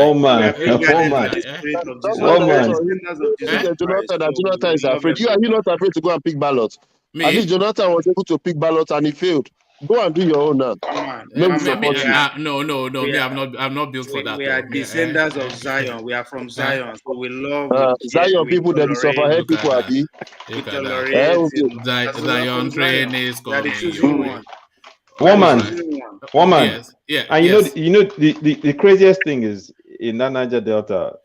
Jonathan is afraid. Are you not afraid to go and pick ballots? At least Jonathan was able to pick ballots and he failed. Go and do your own now. No, I'm not built for that. We are descendants of Zion. We are from Zion, so we love Zion people. That is suffer people. Zion train is coming. Woman. Yes. Yeah. And you know the craziest thing is in that Niger Delta.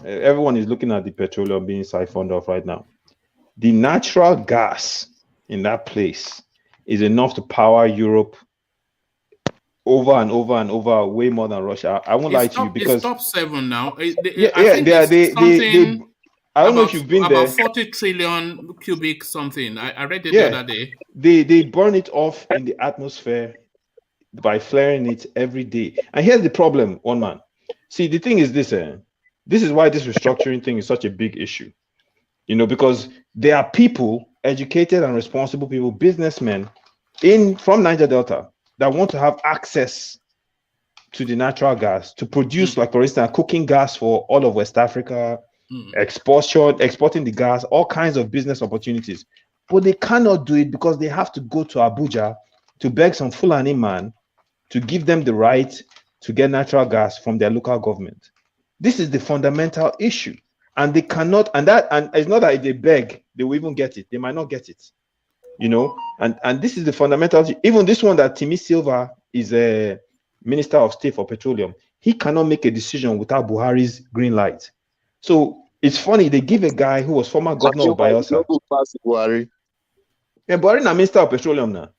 Everyone is looking at the petroleum being siphoned off right now. The natural gas in that place is enough to power Europe over and over and over, way more than Russia. I won't lie to you because it's top 7 now. I don't know if you've been there. About 40 trillion cubic something. I read it the other day. They burn it off in the atmosphere by flaring it every day. And here's the problem, one man. See, the thing is this. This is why this restructuring thing is such a big issue. Because there are people, educated and responsible people, businessmen from Niger Delta that want to have access to the natural gas to produce, like for instance, cooking gas for all of West Africa, exporting the gas, all kinds of business opportunities. But they cannot do it because they have to go to Abuja to beg some Fulani man to give them the right to get natural gas from their local government. This is the fundamental issue. And they cannot, and it's not that if they beg, they will even get it. They might not get it, and this is the fundamental. Even this one that Timi Silva is a Minister of State for Petroleum, he cannot make a decision without Buhari's green light. So it's funny, they give a guy who was former governor of Bayelsa. Buhari. Yeah, Buhari is Minister of Petroleum now.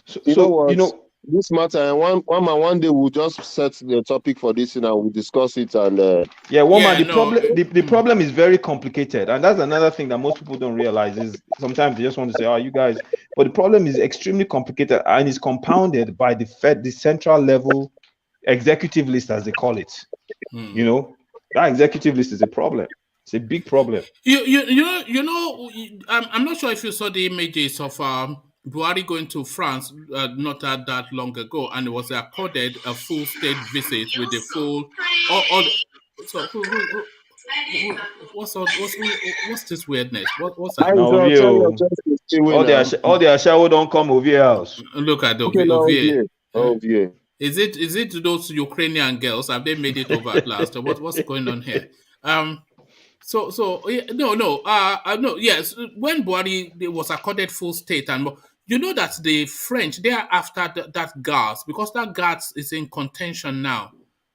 So this matter, and one day we'll just set the topic for this and we'll discuss it. And the problem is very complicated, and that's another thing that most people don't realize is sometimes they just want to say, "Oh, you guys," but the problem is extremely complicated and is compounded by the central level executive list, as they call it. That executive list is a problem. It's a big problem. I'm not sure if you saw the images of Buhari going to France not that long ago, and it was accorded a full state visit with the full. What's this weirdness? What's that? All the Ashawo don't come over your house. Look at the OVA. Is it those Ukrainian girls? Have they made it over at last? Or what's going on here? Yes. When Buhari was accorded full state, and you know that the French, they are after that gas, because that gas is in contention now.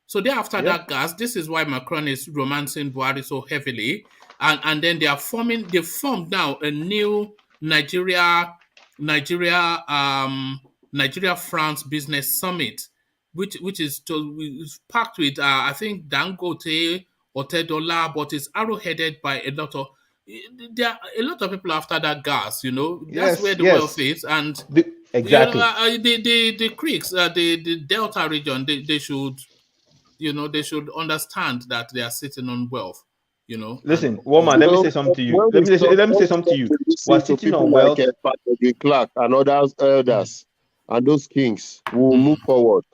So they're after that gas. This is why Macron is romancing Buhari so heavily, and then they formed now a new Nigeria-France business summit, which is packed with I think Dangote, Otedola, but it's arrow-headed by a lot of people after that gas. That's where the wealth is, and the creeks, the Delta region, they should understand that they are sitting on wealth. you know. Listen, woman, let me say something to you. Let me say something to you. We're sitting on wealth. Like Clark and others, elders, and those kings will move forward.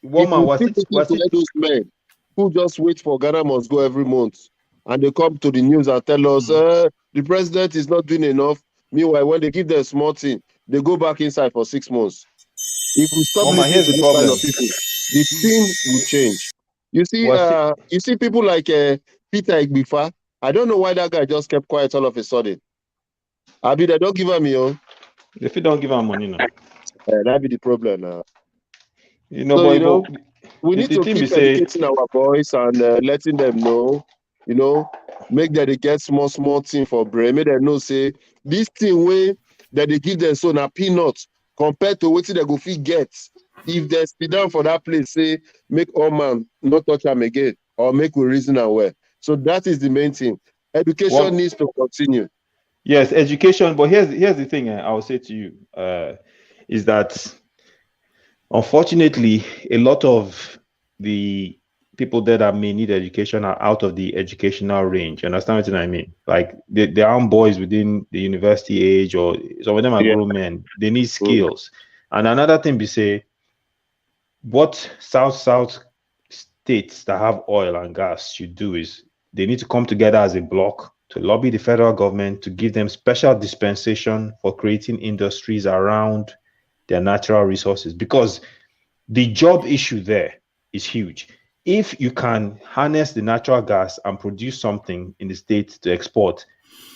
Woman, if we let those men who just wait for Ghana must go every month, and they come to the news and tell us the president is not doing enough. Meanwhile, when they give them a small thing, they go back inside for 6 months. If we stop listening to this kind of people, the thing will change. You see people like Peter Igboho. I don't know why that guy just kept quiet all of a sudden. Abi, they don't give him money. If you don't give him money now, that'd be the problem now. You know, we need to keep educating our boys and letting them know, make that they get small thing for brain. Make them know, say, this thing way that they give them so na peanuts compared to what they go fit get. If they sit down for that place, say, make all man not touch them again, or make we reason aware. So that is the main thing. Education needs to continue. Yes, education. But here's the thing I will say to you is that unfortunately, a lot of the people there that may need education are out of the educational range. You understand what I mean? Like they aren't boys within the university age, or some of them are grown men. They need skills. And another thing we say, what South states that have oil and gas should do is they need to come together as a bloc to lobby the federal government to give them special dispensation for creating industries around their natural resources, because the job issue there is huge. If you can harness the natural gas and produce something in the state to export,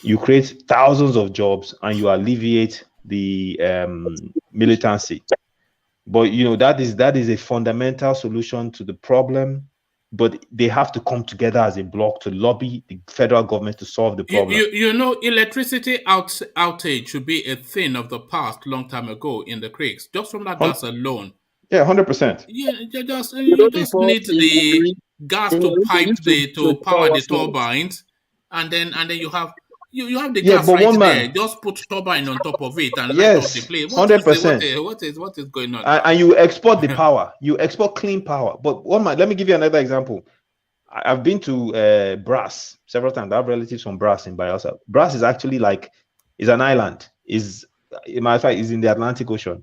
you create thousands of jobs and you alleviate the militancy. But that is a fundamental solution to the problem. But they have to come together as a bloc to lobby the federal government to solve the problem. Electricity outage should be a thing of the past long time ago in the creeks, just from that gas alone. Yeah, 100%. Yeah, you just need the gas to power the turbines, and then you have the gas right there. Just put turbine on top of it and light up the place. 100%. What is going on? And you export the power. You export clean power. But let me give you another example. I've been to Brass several times. I have relatives from Brass in Bayelsa. Brass is actually is an island. Is in my fact is in the Atlantic Ocean.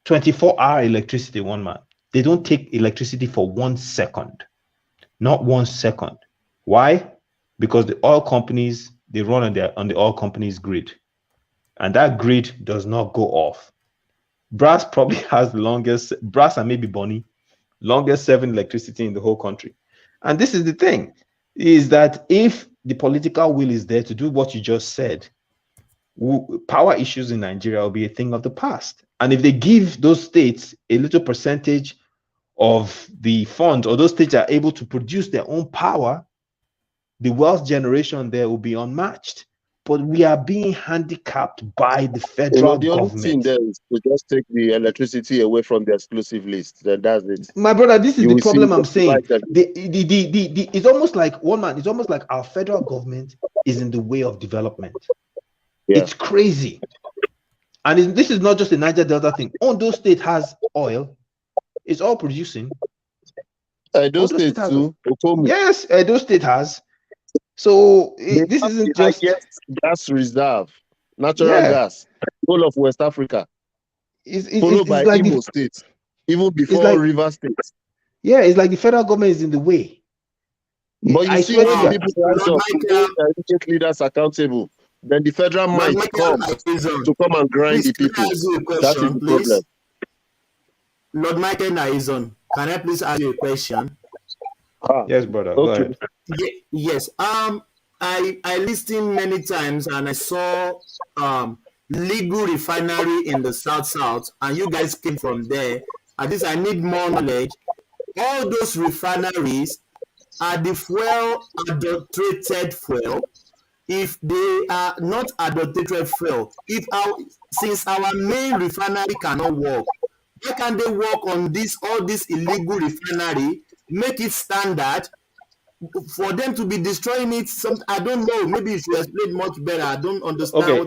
24-hour electricity, one man. They don't take electricity for 1 second. Not 1 second. Why? Because the oil companies, they run on the oil companies' grid. And that grid does not go off. Brass probably has the longest, Brass and maybe Bonny, longest serving electricity in the whole country. And this is the thing, is that if the political will is there to do what you just said, power issues in Nigeria will be a thing of the past. And if they give those states a little percentage of the funds, or those states are able to produce their own power, the wealth generation there will be unmatched. But we are being handicapped by the federal the government. only thing there is to just take the electricity away from the exclusive list. Then that's it. My brother, this is the problem I'm saying. It's almost like it's almost like our federal government is in the way of development. Yeah. It's crazy. And this is not just a Niger Delta thing. Ondo State has oil. It's all producing. Edo State too. Yes, Edo State has. So this isn't just gas reserve, natural gas, whole of West Africa, followed by like Imo State, even before River State. Yeah, it's like the federal government is in the way. But you see, when people rise up to make leaders accountable, then the federal might come to come and grind the people. That is the problem. Lord Michael Naizon, can I please ask you a question? Yes, brother. Go ahead. Yes. I listened many times and I saw legal refinery in the South, and you guys came from there. At least I need more knowledge. All those refineries are the fuel adulterated fuel. If they are not adulterated fuel, since our main refinery cannot work, why can't they work on all this illegal refinery, make it standard for them to be destroying it? I don't know. Maybe you should explain much better. I don't understand. Okay,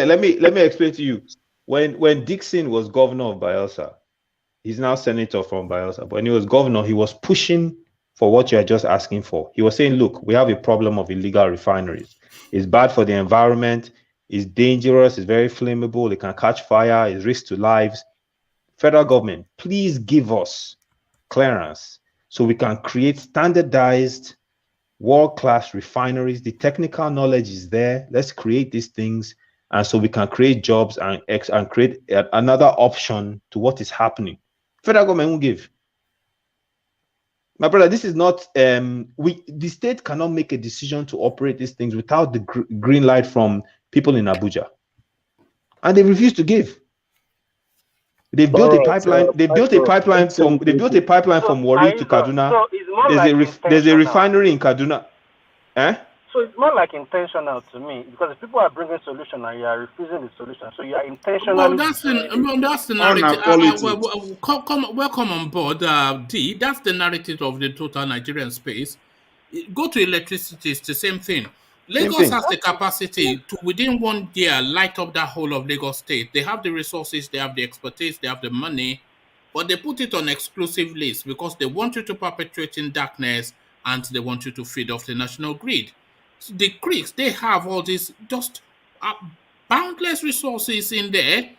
let me explain to you. When Dixon was governor of Bayelsa, he's now senator from Bayelsa, but when he was governor, he was pushing for what you are just asking for. He was saying, look, we have a problem of illegal refineries. It's bad for the environment. It's dangerous. It's very flammable. It can catch fire. It's risk to lives. Federal government, please give us clearance so we can create standardized world-class refineries. The technical knowledge is there. Let's create these things, and so we can create jobs and create another option to what is happening. Federal government won't give. My brother, this is not the state cannot make a decision to operate these things without the green light from people in Abuja, and they refuse to give. They've built a pipeline. They built a pipeline from. They built a pipeline from Warri to Kaduna. So it's more there's a refinery in Kaduna. So it's more like intentional to me, because if people are bringing solution and you are refusing the solution, so you are intentionally. Well, that's the narrative. Welcome on board, D. That's the narrative of the total Nigerian space. Go to electricity; it's the same thing. Lagos has the capacity to, within 1 year, light up that whole of Lagos State. They have the resources, they have the expertise, they have the money, but they put it on exclusive list because they want you to perpetuate in darkness and they want you to feed off the national grid. So the Greeks, they have all these just boundless resources in there.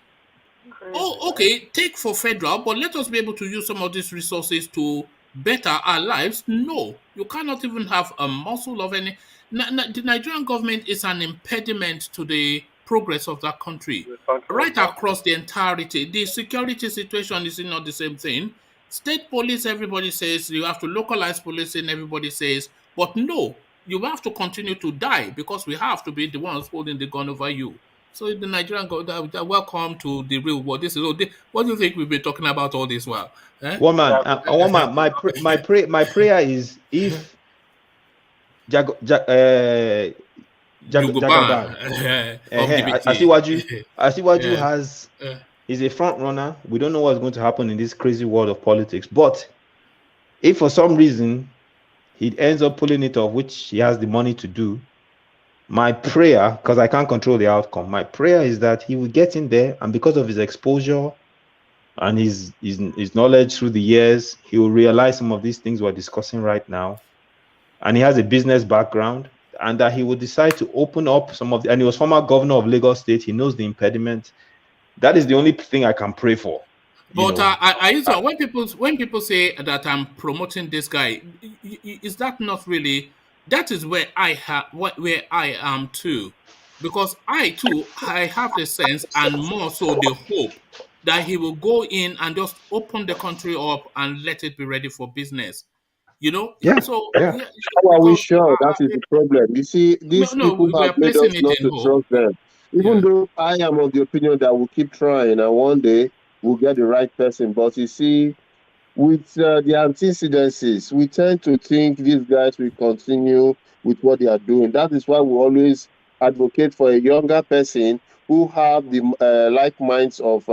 Oh, okay, take for federal, but let us be able to use some of these resources to better our lives. No, you cannot even have a muscle of any. The Nigerian government is an impediment to the progress of that country. Right across the entirety, the security situation is not the same thing. State police, everybody says you have to localize policing, everybody says, but no, you have to continue to die because we have to be the ones holding the gun over you. So the Nigerian government, welcome to the real world. This is what do you think we've been talking about all this while? Woman, my prayer is if Jagaban Asiwaju is a front runner. We don't know what's going to happen in this crazy world of politics. But if for some reason he ends up pulling it off, which he has the money to do, my prayer, because I can't control the outcome, my prayer is that he will get in there, and because of his exposure and his knowledge through the years, he will realize some of these things we're discussing right now. And he has a business background, and that he will decide to open up some of and he was former governor of Lagos State. He knows the impediment. That is the only thing I can pray for. But when people say that I'm promoting this guy, is that not really? That is where I am too, because I have the sense and more so the hope that he will go in and just open the country up and let it be ready for business. So how are we sure that is the problem? You see, these people have made us not to trust them. Even though I am of the opinion that we'll keep trying and one day we'll get the right person. But you see, with the antecedences, we tend to think these guys will continue with what they are doing. That is why we always advocate for a younger person who have the like minds of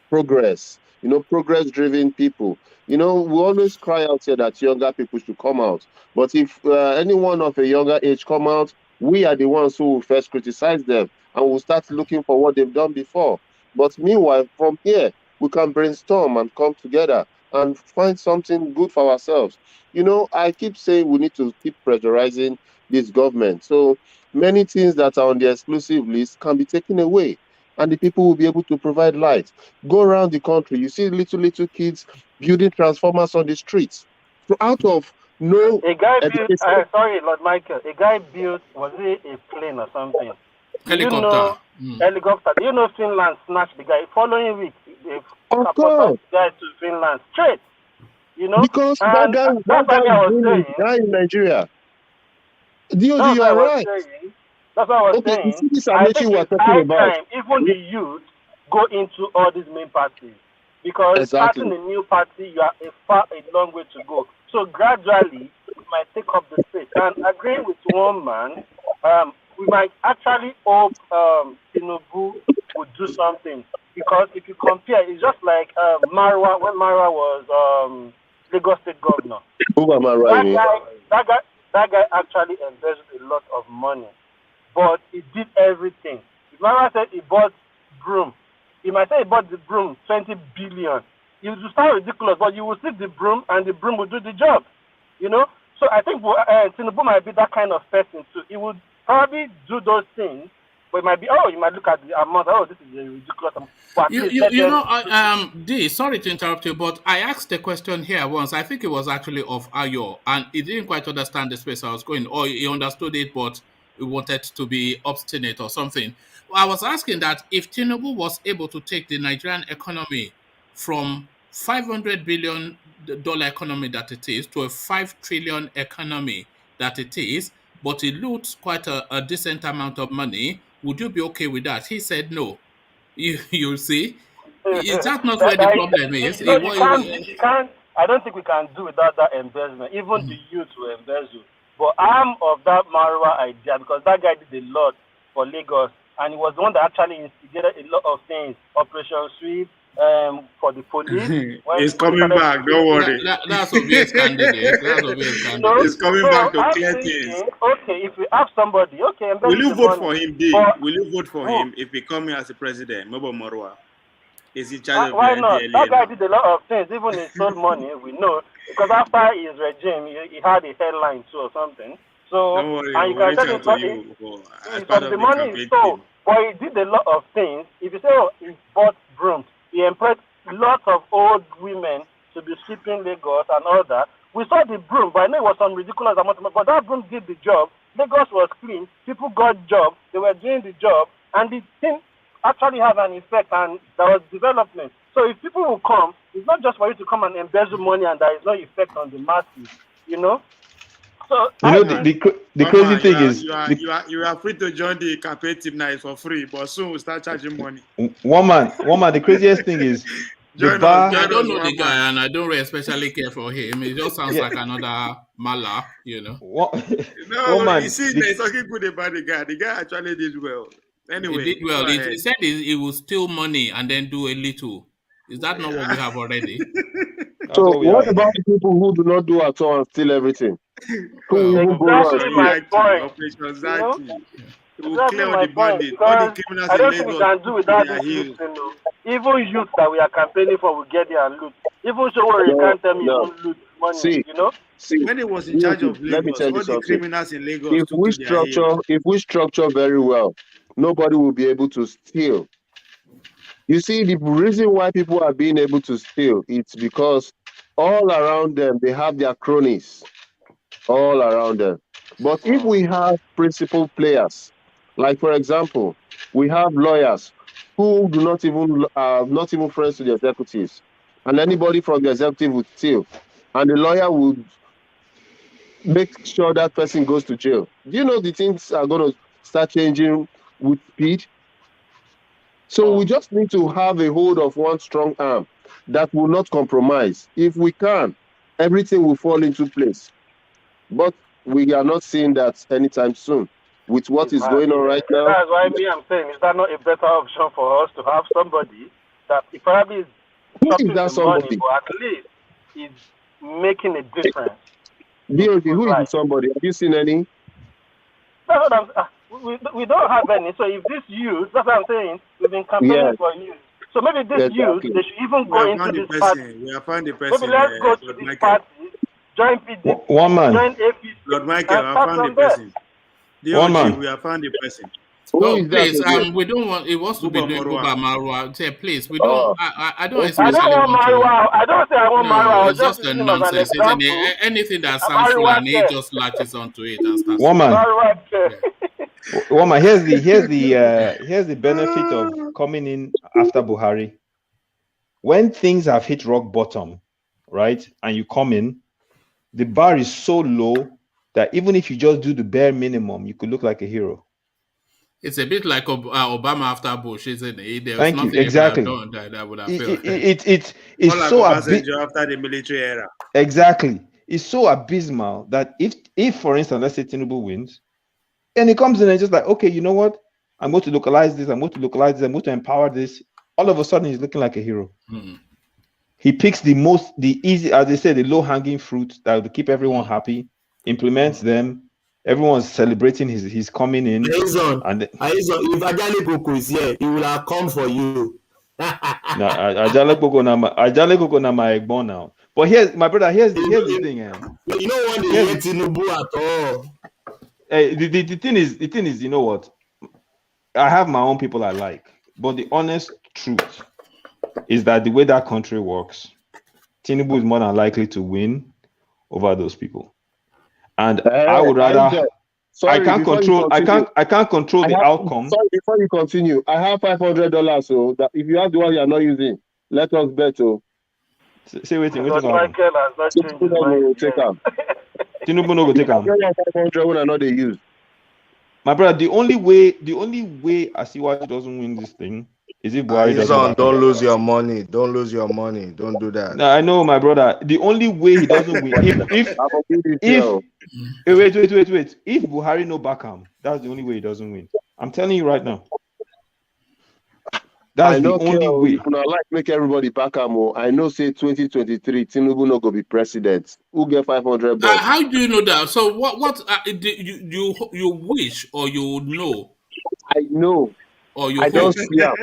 progress, progress-driven people. We always cry out here that younger people should come out. But if anyone of a younger age come out, we are the ones who will first criticize them and we'll start looking for what they've done before. But meanwhile, from here, we can brainstorm and come together and find something good for ourselves. I keep saying we need to keep pressurizing this government. So many things that are on the exclusive list can be taken away, and the people will be able to provide light. Go around the country, you see little kids building transformers on the streets. So out of no built, sorry, Lord Michael, a guy built, was it a plane or something? Helicopter. Helicopter. Do you know Finland snatched the guy? Following week, they supported the guy to Finland straight. Because that guy in Nigeria. You are right. That's what I was saying. You see this Amaechi we're talking about. Even the youth go into all these main parties. Because starting a new party, you are a long way to go. So gradually, we might take up the space. And agreeing with one man, we might actually hope Tinubu would do something. Because if you compare, it's just like Marwa, when Marwa was Lagos State governor. That guy actually invested a lot of money. But he did everything. If Marwa said he bought broom, he might say he bought the broom 20 billion. It will sound ridiculous, but you will see the broom and the broom will do the job. you know. So I think Tinubu might be that kind of person too. He would probably do those things, but it might be, you might look at the amount, this is a ridiculous amount. But sorry to interrupt you, but I asked a question here once. I think it was actually of Ayo, and he didn't quite understand the space I was going, or he understood it, but he wanted to be obstinate or something. I was asking that if Tinubu was able to take the Nigerian economy from $500 billion economy that it is to a 5 trillion economy that it is, but he loots quite a decent amount of money, would you be okay with that? He said no. You see, is that not where the problem is? No, you can't. I don't think we can do without that embezzlement. Even the youth will embezzle. But I'm of that Marwa idea because that guy did a lot for Lagos, and he was the one that actually instigated a lot of things. Operation Sweep, for the police. He's coming back. Don't worry. That's obvious candidate. He's coming back to clear things. Okay, if we have somebody, will you vote for him, D? Will you vote for him if he comes as a president? Mobo Marwa is in charge of why not? That guy did a lot of things. Even he stole money. We know because after his regime, he had a headline too or something. So don't worry, and you can tell him from the money he stole. But he did a lot of things. If you say, he bought brooms. He employed lots of old women to be sweeping Lagos and all that. We saw the broom, but I know it was some ridiculous amount of money. But that broom did the job. Lagos was clean. People got jobs. They were doing the job. And the thing actually had an effect, and there was development. So if people will come, it's not just for you to come and embezzle money and there is no effect on the masses, you know? So the crazy thing is you are free to join the campaign team now. It's for free, but soon we'll start charging money. One man. The craziest thing is I don't know the guy, and I don't really especially care for him. It just sounds like another mala, you know. You see, there's talking good about the guy. The guy actually did well. Anyway, he did well. He said he will steal money and then do a little. Is that not what we have already? So what about the people who do not do at all and steal everything? Exactly my point. We'll clear all the bandits, all the criminals I don't in think we Lagos. can do without this youth, you know. Even youth that we are campaigning for will get there and loot. Even so, you can't tell me you loot money, you know. When he was in charge of Lagos, all the criminals in Lagos. If we structure very well, nobody will be able to steal. You see, the reason why people are being able to steal, it's because all around them, they have their cronies. All around them. But if we have principal players, like for example, we have lawyers who do not even friends to the executives, and anybody from the executive would steal, and the lawyer would make sure that person goes to jail. Do you know the things are going to start changing with speed? So we just need to have a hold of one strong arm that will not compromise. If we can, everything will fall into place. But we are not seeing that anytime soon with what is going on right now. That's why I'm saying, is that not a better option for us to have somebody that probably is stopping the money, but at least is making a difference? DOD, who is somebody? Have you seen any? That's what we don't have any. So if this youth, that's what I'm saying, we've been campaigning for youth. So maybe this youth, they should even go into this party. We have found the person. Maybe let's go to this party. Join PDP, one man. Join APC. Lord Michael, I found the person. One man. We have found the person. No, please, we don't want. It wants to be doing Marwa. Say, please, we don't. I don't especially want Marwa. I don't say I want Marwa. It's just a nonsense, isn't it? Anything that sounds Fulani, he just latches onto it and starts. One man. Here's the benefit of coming in after Buhari. When things have hit rock bottom, right, and you come in, the bar is so low that even if you just do the bare minimum, you could look like a hero. It's a bit like Obama after Bush, isn't it? There's Thank you. Exactly. That would have failed. It's like so after the military era. Exactly. It's so abysmal that if for instance, let's say Tinubu wins, and he comes in and just like, okay, you know what? I'm going to localize this. I'm going to empower this. All of a sudden, he's looking like a hero. Mm-hmm. He picks the easy, as they say, the low-hanging fruit that will keep everyone happy, implements them. Everyone's celebrating his coming in. And if Ajale Koko is here, he will have come for you. Ajale Koko na my Egbon now. But here's my brother. Here's the thing. You don't want to hear Tinubu at all. The thing is, you know what? I have my own people I like, but the honest truth is that the way that country works, Tinubu is more than likely to win over those people, and I would rather. I can't control the outcome. Sorry, before you continue, I have $500. So that if you have the one you are not using, let us bet. So say waiting. Michael has not changed his mind. Tinubu no go take him. 500 when I know they use. My brother, the only way I see why he doesn't win this thing is if Buhari doesn't. Don't lose your money. Don't lose your money. Don't do that. No, I know, my brother. The only way he doesn't win if wait. If Buhari no back him, that's the only way he doesn't win. I'm telling you right now. That's the only way. I like make everybody back him. I know say 2023 Tinubu no go be president. Who get $500? How do you know that? So what you wish or you know? I know. Or you I don't see him.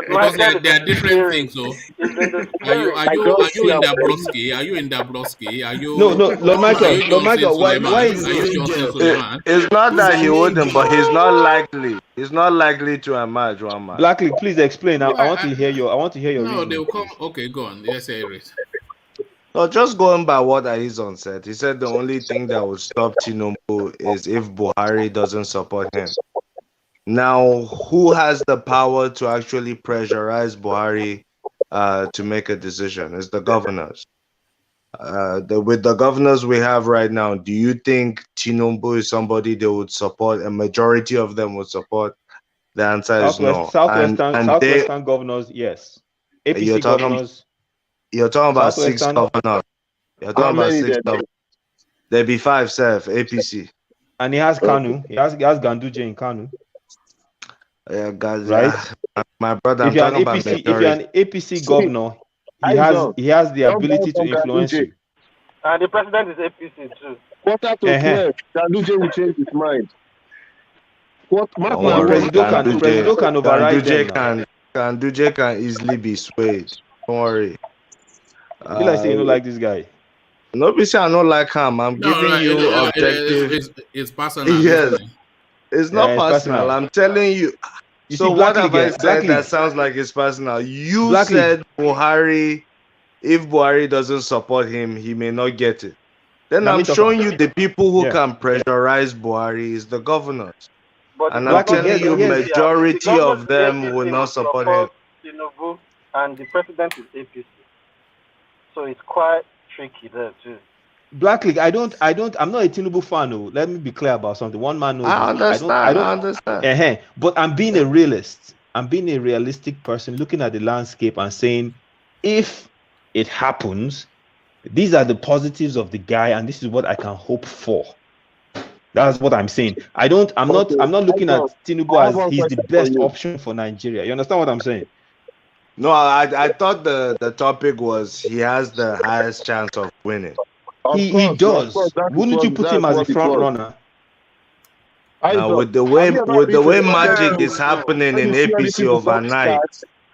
Because there are different things, so are you in that broski? Are you in that broski? Are you No, Lord Michael, why is it's not that he wouldn't, but he's not likely. He's not likely to emerge, one man. Blackly, please explain. I want to hear your No, they'll come. Okay, go on. Let's hear it. No, just going by what Aizon said. He said the only thing that would stop Tinubu is if Buhari doesn't support him. Now, who has the power to actually pressurize Buhari to make a decision? It's the governors. With the governors we have right now, do you think Tinubu is somebody they would support? A majority of them would support? The answer is no. Southwestern governors, yes. APC governors. You're talking about 6 governors. You're talking about 6 governors. There be 5 self APC. And he has Kanu. He has Ganduje in Kanu. Yeah, guys, right? My brother, if you're an APC governor, he has the ability to influence you. And the president is APC too. Quarter to 12, Ganduje will change his mind. Presido can override them. Ganduje can easily be swayed. Don't worry. I feel like you don't like this guy. Nobody say I don't like him. I'm giving you objective. It's personal. Yes. It's not personal. I'm telling you. So what have I said that sounds like it's personal? You said Buhari, if Buhari doesn't support him, he may not get it. Then I'm showing you the people who can pressurize Buhari is the governors. And I'm telling you, majority of them will not support him. Tinubu and the president is APC. So it's quite tricky there too. Blacklick, I'm not a Tinubu fan. No. Let me be clear about something. One man knows. I understand. But I'm being a realist. I'm being a realistic person, looking at the landscape and saying, if it happens, these are the positives of the guy, and this is what I can hope for. That's what I'm saying. I'm not looking at Tinubu as he's the best option for Nigeria. You understand what I'm saying? No, I thought the topic was he has the highest chance of winning. He does. Wouldn't you put him as a front runner? With the way magic is happening in APC overnight,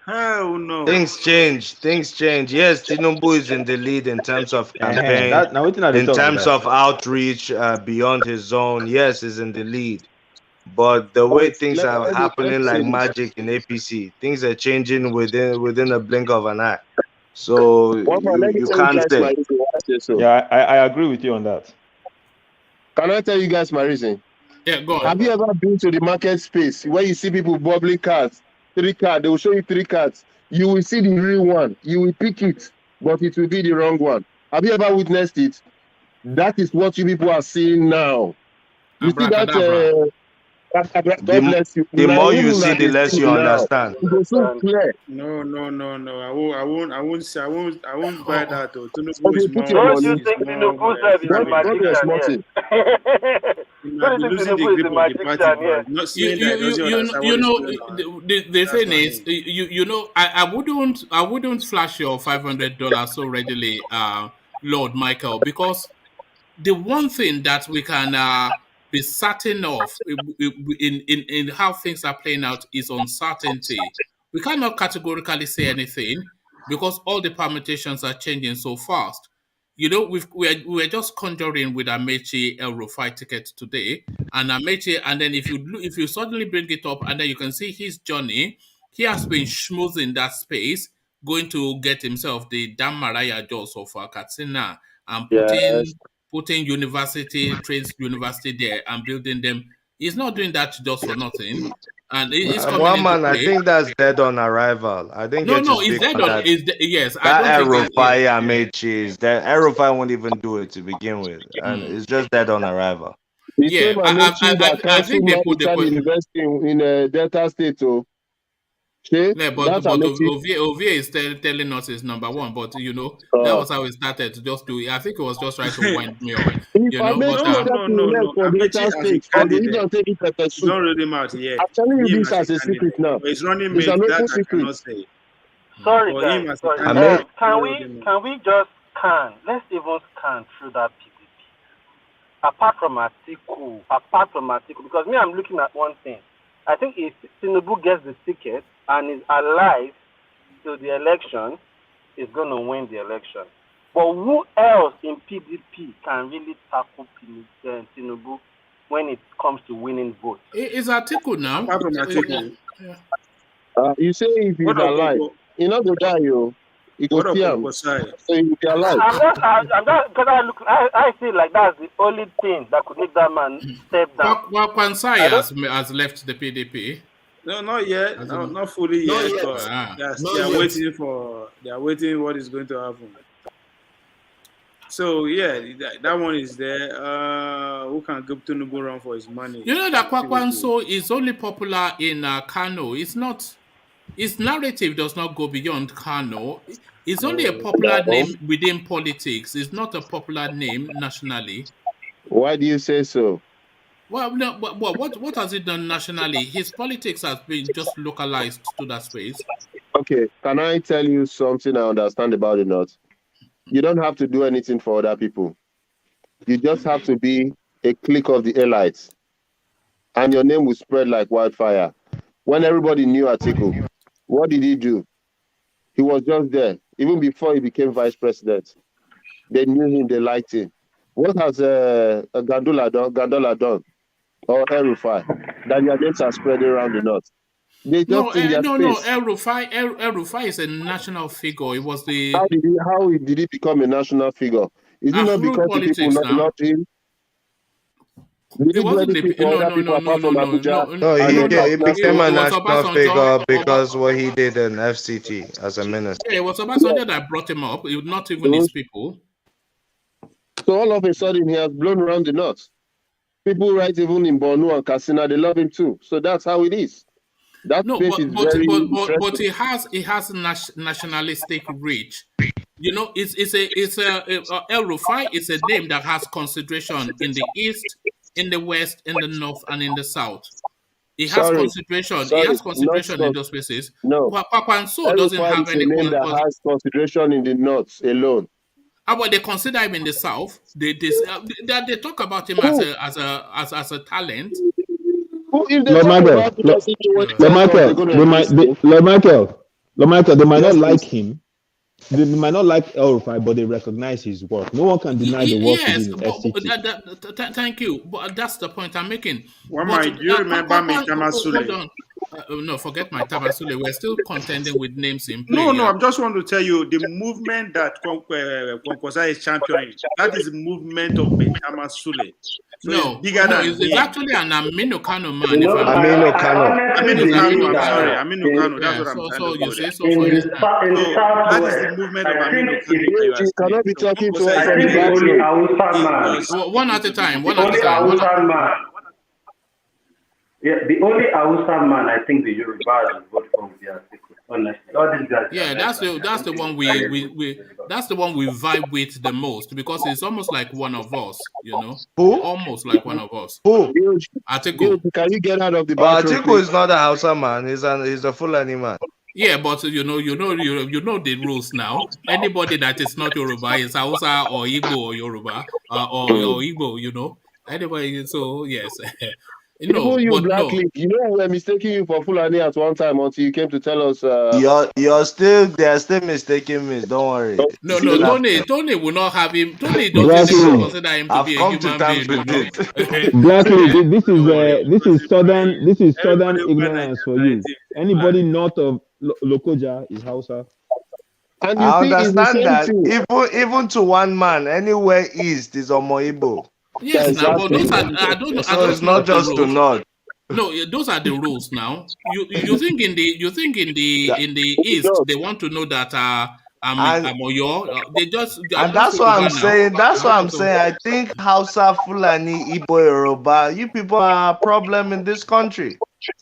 hell no. Things change. Yes, Tinubu is in the lead in terms of campaign, in terms of outreach beyond his zone. Yes, he's in the lead. But the way things are happening like magic in APC, things are changing within a blink of an eye. So you can't say. Yeah, I agree with you on that. Can I tell you guys my reason? Yeah, go on. Have you ever been to the market space where you see people bubbling cards, 3 cards, they will show you 3 cards. You will see the real one. You will pick it, but it will be the wrong one. Have you ever witnessed it? That is what you people are seeing now. You see that? The more you see, the less you understand. No. I won't buy that. Don't you think Tinubu is a magician? The thing is, I wouldn't flash your $500 so readily, Lord Michael, because the one thing that we can be certain of in how things are playing out is uncertainty. We cannot categorically say anything because all the permutations are changing so fast. you know, we're just conjuring with Amaechi Elrufai ticket today, and Amaechi, and then if you suddenly bring it up, and then you can see his journey, he has been schmoozing that space, going to get himself the Dan Maraya Jos of Katsina, and putting trades university there and building them. He's not doing that just for nothing. And it's coming one man, I think that's dead on arrival. I think it's dead on. Yes, that Elrufai Amaechi is that Elrufai won't even do it to begin with, and it's just dead on arrival. Yeah, I think they put the university in Delta State. So, but Ovie is telling us is number one, but you know that was how it started. To just do it. I think it was just trying to wind me up. You know, but no. It's not really out yet. I'm telling you this as a secret now. It's running mate that I cannot say. Sorry, guys. Can we just scan? Let's even scan through that PDP. Apart from Atiku, because me, I'm looking at one thing. I think if Tinubu gets the ticket and is alive to the election, is going to win the election. But who else in PDP can really tackle Tinubu when it comes to winning votes? Is Atiku now? Apart from Atiku. You say if he's alive, you know the guy you. He goes so he will be alive. I'm not because I feel like that's the only thing that could make that man step down. Kwansai has left the PDP. No, not yet. Not fully yet. They are waiting what is going to happen. So yeah, that one is there. Who can give Tinubu run for his money? You know that Kwakwanso is only popular in Kano. It's not. His narrative does not go beyond Kano. It's only a popular name within politics. It's not a popular name nationally. Why do you say so? Well, no, what has he done nationally? His politics has been just localized to that space. Okay, can I tell you something I understand about the North? You don't have to do anything for other people. You just have to be a clique of the elites, and your name will spread like wildfire. When everybody knew Atiku, what did he do? He was just there. Even before he became vice president, they knew him, they liked him. What has Gandola done? Or Elrufai? That your names are spreading around the North. They just Elrufai is a national figure. It was the... How did he become a national figure? Is it not because the people not loved him? He became a national figure because what he did in FCT as a minister. Yeah, it was Obasanjo that brought him up, not even his people. So all of a sudden, he has blown around the North. People right even in Borno and Katsina, they love him too. So that's how it is. But he has nationalistic reach. You know, Elrufai is a name that has concentration in the East, in the West, in the North, and in the South. He has concentration. He has concentration in those places. No, Kwakwanso doesn't have any. That has concentration in the North alone. But they consider him in the South. They talk about him as a talent. Michael, they might not like him. They might not like Elrufai, but they recognize his work. No one can deny the work he did in FCT. Thank you. But that's the point I'm making. Do you remember Maitama Sule? No, forget Maitama Sule. We're still contending with names in play. No, I just want to tell you the movement that Kwankwasa is championing. That is the movement of Maitama Sule. So it's actually an Aminu Kano man. Aminu Kano. Aminu Kano. That's what I'm trying to say. So that is the movement of Aminu Kano. You cannot be talking to us. One at a time. Yeah, the only Hausa man I think the Yorubas will vote for the Atiku. Honestly, all these guys. Yeah, that's the one that's the one we vibe with the most because it's almost like one of us, you know. Who? Almost like one of us. Who? Atiku. Can you get out of the Atiku is not a Hausa man. He's a Fulani man. Yeah, but you know the rules now. Anybody that is not Yoruba is Hausa or Igbo or Yoruba or Igbo, you know. Anybody, so yes. Even you, Blackly, you know, we were mistaking you for Fulani at one time until you came to tell us. You're still, they're still mistaking me. Don't worry. No, Tony will not have him. Tony doesn't even consider him to be a human being. Blackly, this is southern ignorance for you. Anybody north of Lokoja is Hausa. And I understand that even to one man, anywhere east is Omoibo. Yes, exactly. But those are, I don't know. So it's not just to north. No, those are the rules now. You think in the east they want to know that I'm Oyo. They just and that's what I'm saying. That's what I'm saying. I think Hausa, Fulani, Igbo, Yoruba, you people are a problem in this country.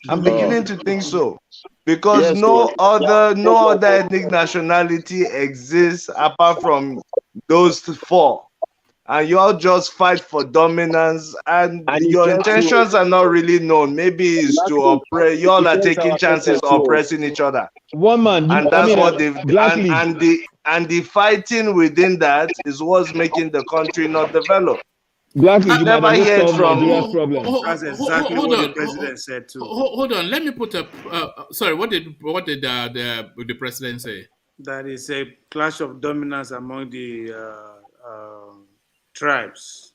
I'm beginning to think so. Because no other ethnic nationality exists apart from those four. And you all just fight for dominance, and your intentions are not really known. Maybe it's to oppress. You all are taking chances oppressing each other. One man, and that's what they've and the fighting within that is what's making the country not develop. Blackly, you never hear from That's exactly what the president said too. Hold on, let me put a. Sorry, what did the president say? That is a clash of dominance among the tribes.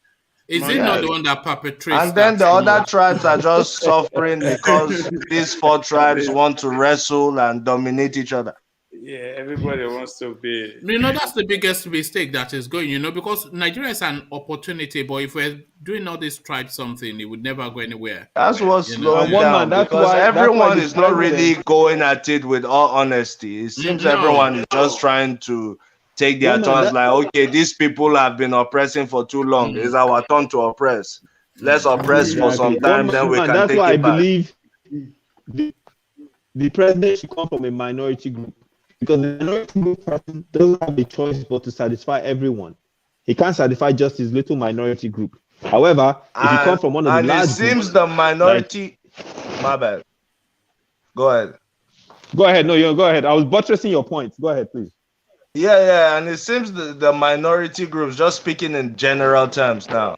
Is it not the one that perpetrates? And then the other tribes are just suffering because these four tribes want to wrestle and dominate each other. Yeah, everybody wants to be. That's the biggest mistake that is going, because Nigeria is an opportunity, but if we're doing all this tribe something, it would never go anywhere. That's what's slowing down, because everyone is not really going at it with all honesty. It seems everyone is just trying to take their turns, like, okay, these people have been oppressing for too long. It's our turn to oppress. Let's oppress for some time, then we can take it back. That's why I believe the president should come from a minority group. Because the minority group person doesn't have a choice but to satisfy everyone. He can't satisfy just his little minority group. However, if you come from one of the large groups, it seems the minority. My bad. Go ahead. Go ahead. No, go ahead. I was buttressing your point. Go ahead, please. Yeah, and it seems the minority groups, just speaking in general terms now,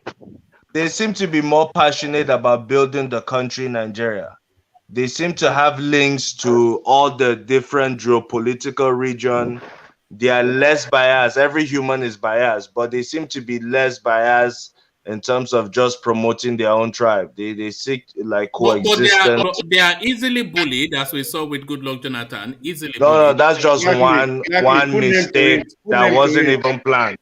they seem to be more passionate about building the country Nigeria. They seem to have links to all the different geopolitical region. They are less biased. Every human is biased, but they seem to be less biased in terms of just promoting their own tribe. They seek like coexistence. But they are easily bullied, as we saw with Goodluck Jonathan. No, that's just one mistake that wasn't even planned.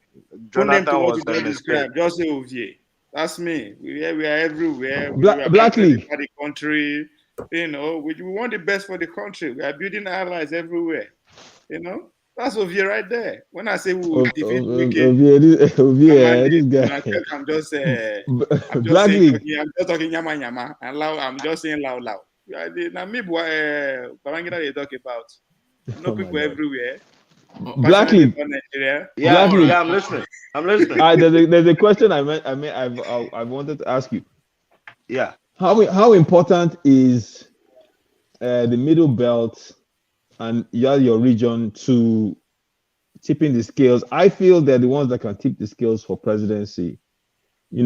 Jonathan was the mistake. Just say Ovie. That's me. We are everywhere. Blackly. For the country. We want the best for the country. We are building allies everywhere. That's Ovie right there. When I say we will defeat this guy. I'm just talking yama. And loud, I'm just saying loud. Now me, Babangida they talk about. People everywhere. Blackly. Yeah, I'm listening. There's a question I wanted to ask you. Yeah. How important is the middle belt and your region to tipping the scales? I feel they're the ones that can tip the scales for presidency. The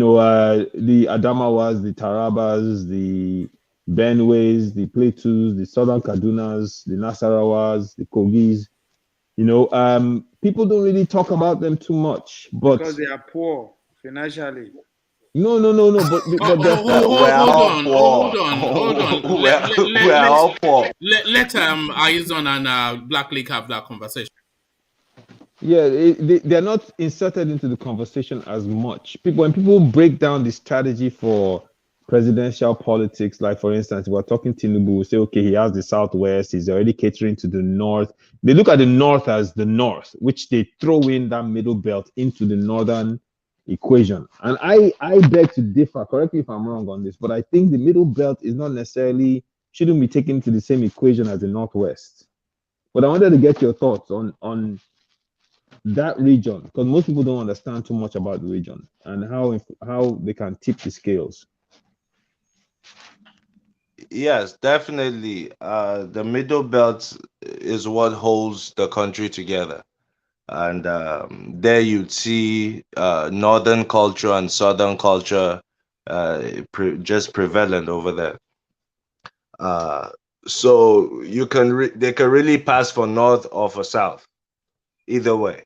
Adamawas, the Tarabas, the Benues, the Plateaus, the Southern Kadunas, the Nasarawas, the Kogis. People don't really talk about them too much, but because they are poor financially. No. But hold on. We are all poor. Let Aizon and Black League have that conversation. Yeah, they're not inserted into the conversation as much. When people break down the strategy for presidential politics, like for instance, we're talking Tinubu, we say, okay, he has the Southwest, he's already catering to the North. They look at the North as the North, which they throw in that middle belt into the Northern equation. And I beg to differ, correct me if I'm wrong on this, but I think the middle belt is not necessarily, shouldn't be taken into the same equation as the Northwest. But I wanted to get your thoughts on that region, because most people don't understand too much about the region and how they can tip the scales. Yes, definitely. The middle belt is what holds the country together. And there you'd see northern culture and southern culture just prevalent over there. So they can really pass for north or for south, either way.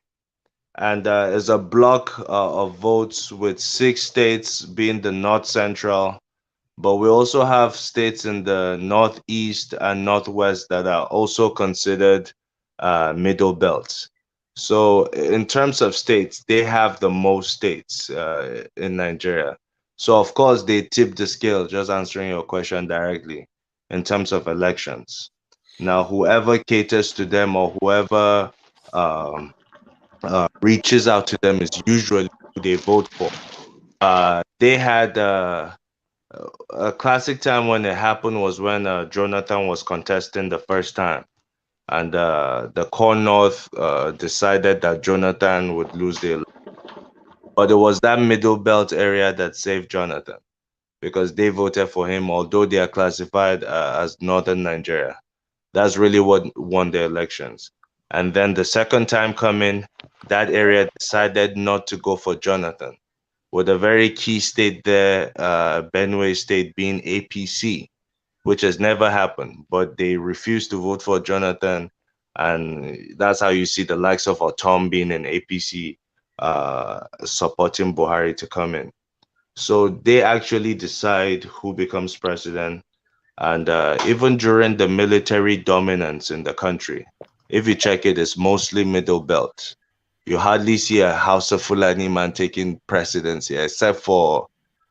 And it's a block of votes with 6 states being the north central, but we also have states in the northeast and northwest that are also considered middle belts. So in terms of states, they have the most states in Nigeria. So of course they tip the scale, just answering your question directly, in terms of elections. Now, whoever caters to them or whoever reaches out to them is usually who they vote for. They had a classic time when it happened was when Jonathan was contesting the first time, and the Core North decided that Jonathan would lose the election. But it was that middle belt area that saved Jonathan, because they voted for him, although they are classified as Northern Nigeria. That's really what won the elections. And then the second time coming, that area decided not to go for Jonathan, with a very key state there, Benue State, being APC, which has never happened. But they refused to vote for Jonathan, and that's how you see the likes of Otom being in APC, supporting Buhari to come in. So they actually decide who becomes president. And even during the military dominance in the country, if you check it, it's mostly middle belt. You hardly see a House of Fulani man taking presidency, except for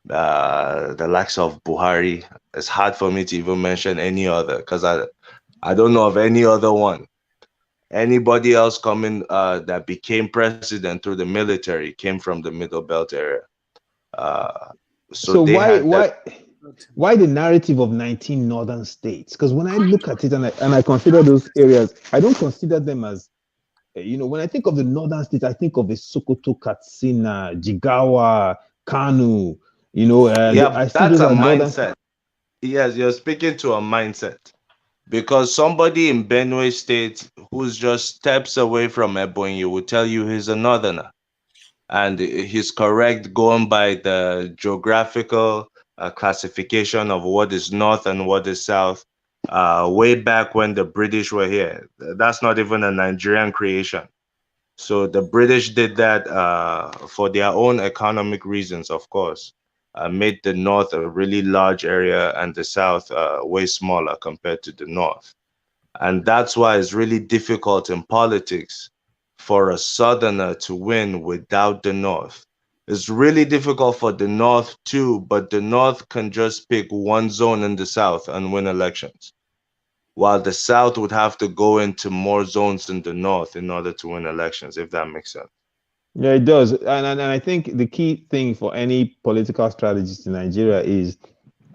the likes of Buhari. It's hard for me to even mention any other, because I don't know of any other one. Anybody else coming that became president through the military came from the middle belt area. So why the narrative of 19 northern states? Because when I look at it and I consider those areas, I don't consider them as, when I think of the northern states, I think of Sokoto, Katsina, Jigawa, Kanu, yeah, that's a mindset. Yes, you're speaking to a mindset. Because somebody in Benue State who's just steps away from Ebonyi will tell you he's a northerner. And he's correct going by the geographical classification of what is north and what is south. Way back when the British were here, that's not even a Nigerian creation. So the British did that for their own economic reasons, of course. Made the north a really large area and the south way smaller compared to the north. And that's why it's really difficult in politics for a southerner to win without the north. It's really difficult for the north too, but the north can just pick one zone in the south and win elections, while the south would have to go into more zones in the north in order to win elections, if that makes sense. Yeah, it does. And I think the key thing for any political strategist in Nigeria is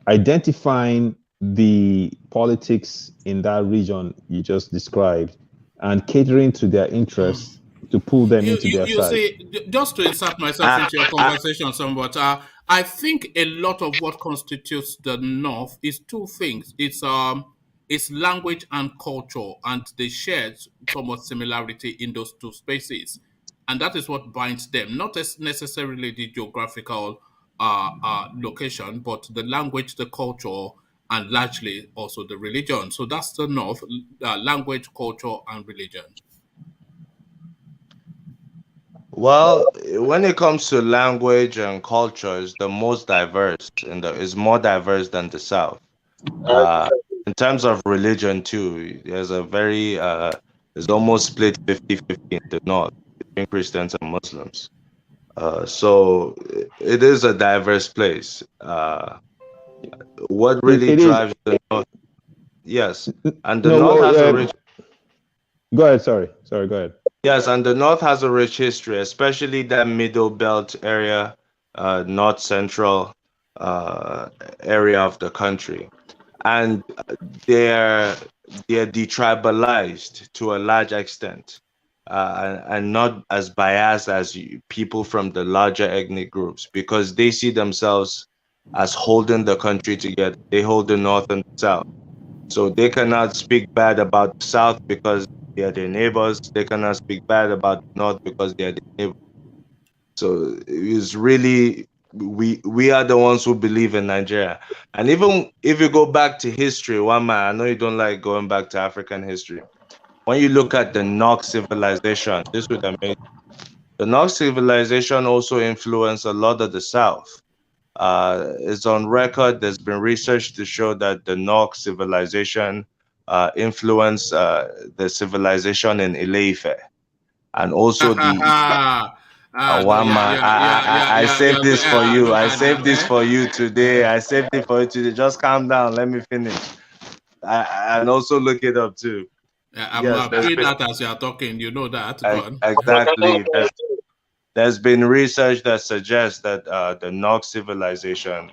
identifying the politics in that region you just described and catering to their interests to pull them into their side. See, just to insert myself into your conversation somewhat, I think a lot of what constitutes the North is two things. It's language and culture, and they share somewhat similarity in those two spaces. And that is what binds them, not as necessarily the geographical location, but the language, the culture, and largely also the religion. So that's the North, language, culture, and religion. Well, when it comes to language and culture, it's the most diverse, and is more diverse than the South. In terms of religion too, there's a very it's almost split 50-50 in the North between Christians and Muslims. So it is a diverse place. What really drives the North? Yes, and the North has a rich. Go ahead. Sorry. Go ahead. Yes, and the North has a rich history, especially that middle belt area, north central area of the country, and they're detribalized to a large extent, and not as biased as people from the larger ethnic groups, because they see themselves as holding the country together. They hold the North and the South, so they cannot speak bad about the South because they are their neighbors. They cannot speak bad about the North because they are their neighbors. So it's really we are the ones who believe in Nigeria. And even if you go back to history, one man, I know you don't like going back to African history. When you look at the Nok civilization, this would amazing. The Nok civilization also influenced a lot of the South. It's on record. There's been research to show that the Nok civilization influenced the civilization in Ile-Ife, and also the. I saved this for you. I saved this for you today. I saved it for you today. Just calm down. Let me finish. And also look it up too. I'm doing that as you are talking. You know that. Exactly. There's been research that suggests that the Nok civilization,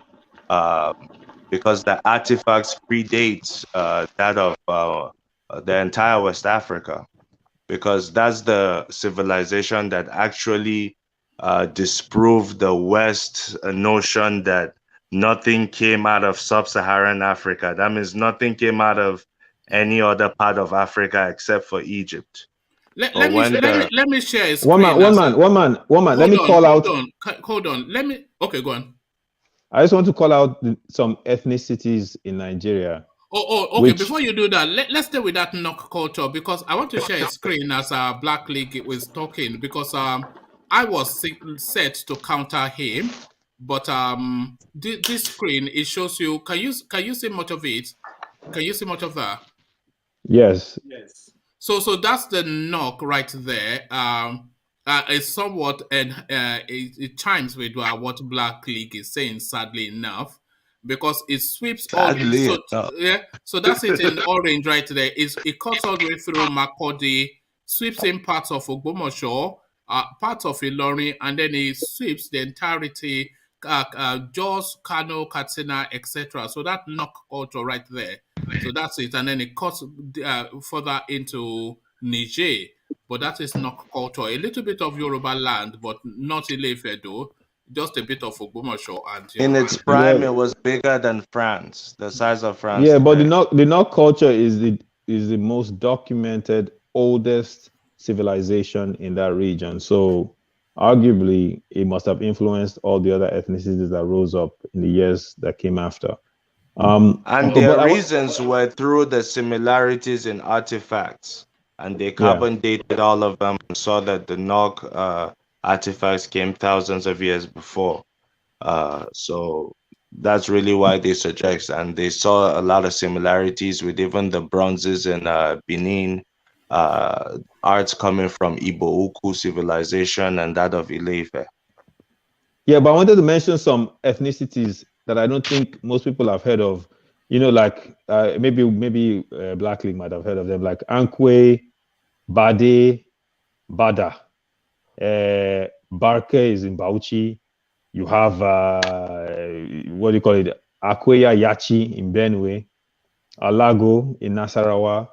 because the artifacts predates that of the entire West Africa, because that's the civilization that actually disproved the West notion that nothing came out of sub-Saharan Africa. That means nothing came out of any other part of Africa except for Egypt. Let me share a screen. One man. Let me call out. Hold on. Okay, go on. I just want to call out some ethnicities in Nigeria. Okay. Before you do that, let's stay with that Nok culture, because I want to share a screen as Black League was talking, because I was set to counter him, but this screen, it shows you. Can you see much of it? Can you see much of that? Yes. So that's the Nok right there. It's somewhat, and it chimes with what Black League is saying, sadly enough, because it sweeps all. So that's it in orange right there. It cuts all the way through Makurdi, sweeps in parts of Ogbomoso, parts of Ilorin, and then it sweeps the entirety, Jos, Kano, Katsina, etc. So that Nok culture right there. So that's it, and then it cuts further into Niger, but that is Nok culture. A little bit of Yoruba land, but not Ile-Ife though. Just a bit of Ogbomoso, and in its prime, it was bigger than France, the size of France. Yeah, but the Nok culture is the most documented, oldest civilization in that region. So arguably, it must have influenced all the other ethnicities that rose up in the years that came after. And their reasons were through the similarities in artifacts, and they carbon dated all of them and saw that the Nok artifacts came thousands of years before. So that's really why they suggest, and they saw a lot of similarities with even the bronzes in Benin, arts coming from Igboho civilization and that of Ile-Ife. Yeah, but I wanted to mention some ethnicities that I don't think most people have heard of. You know, like maybe Black League might have heard of them, like Ankwe, Bade, Bada. Barke is in Bauchi. You have what do you call it? Akweya Yachi in Benue, Alago in Nasarawa.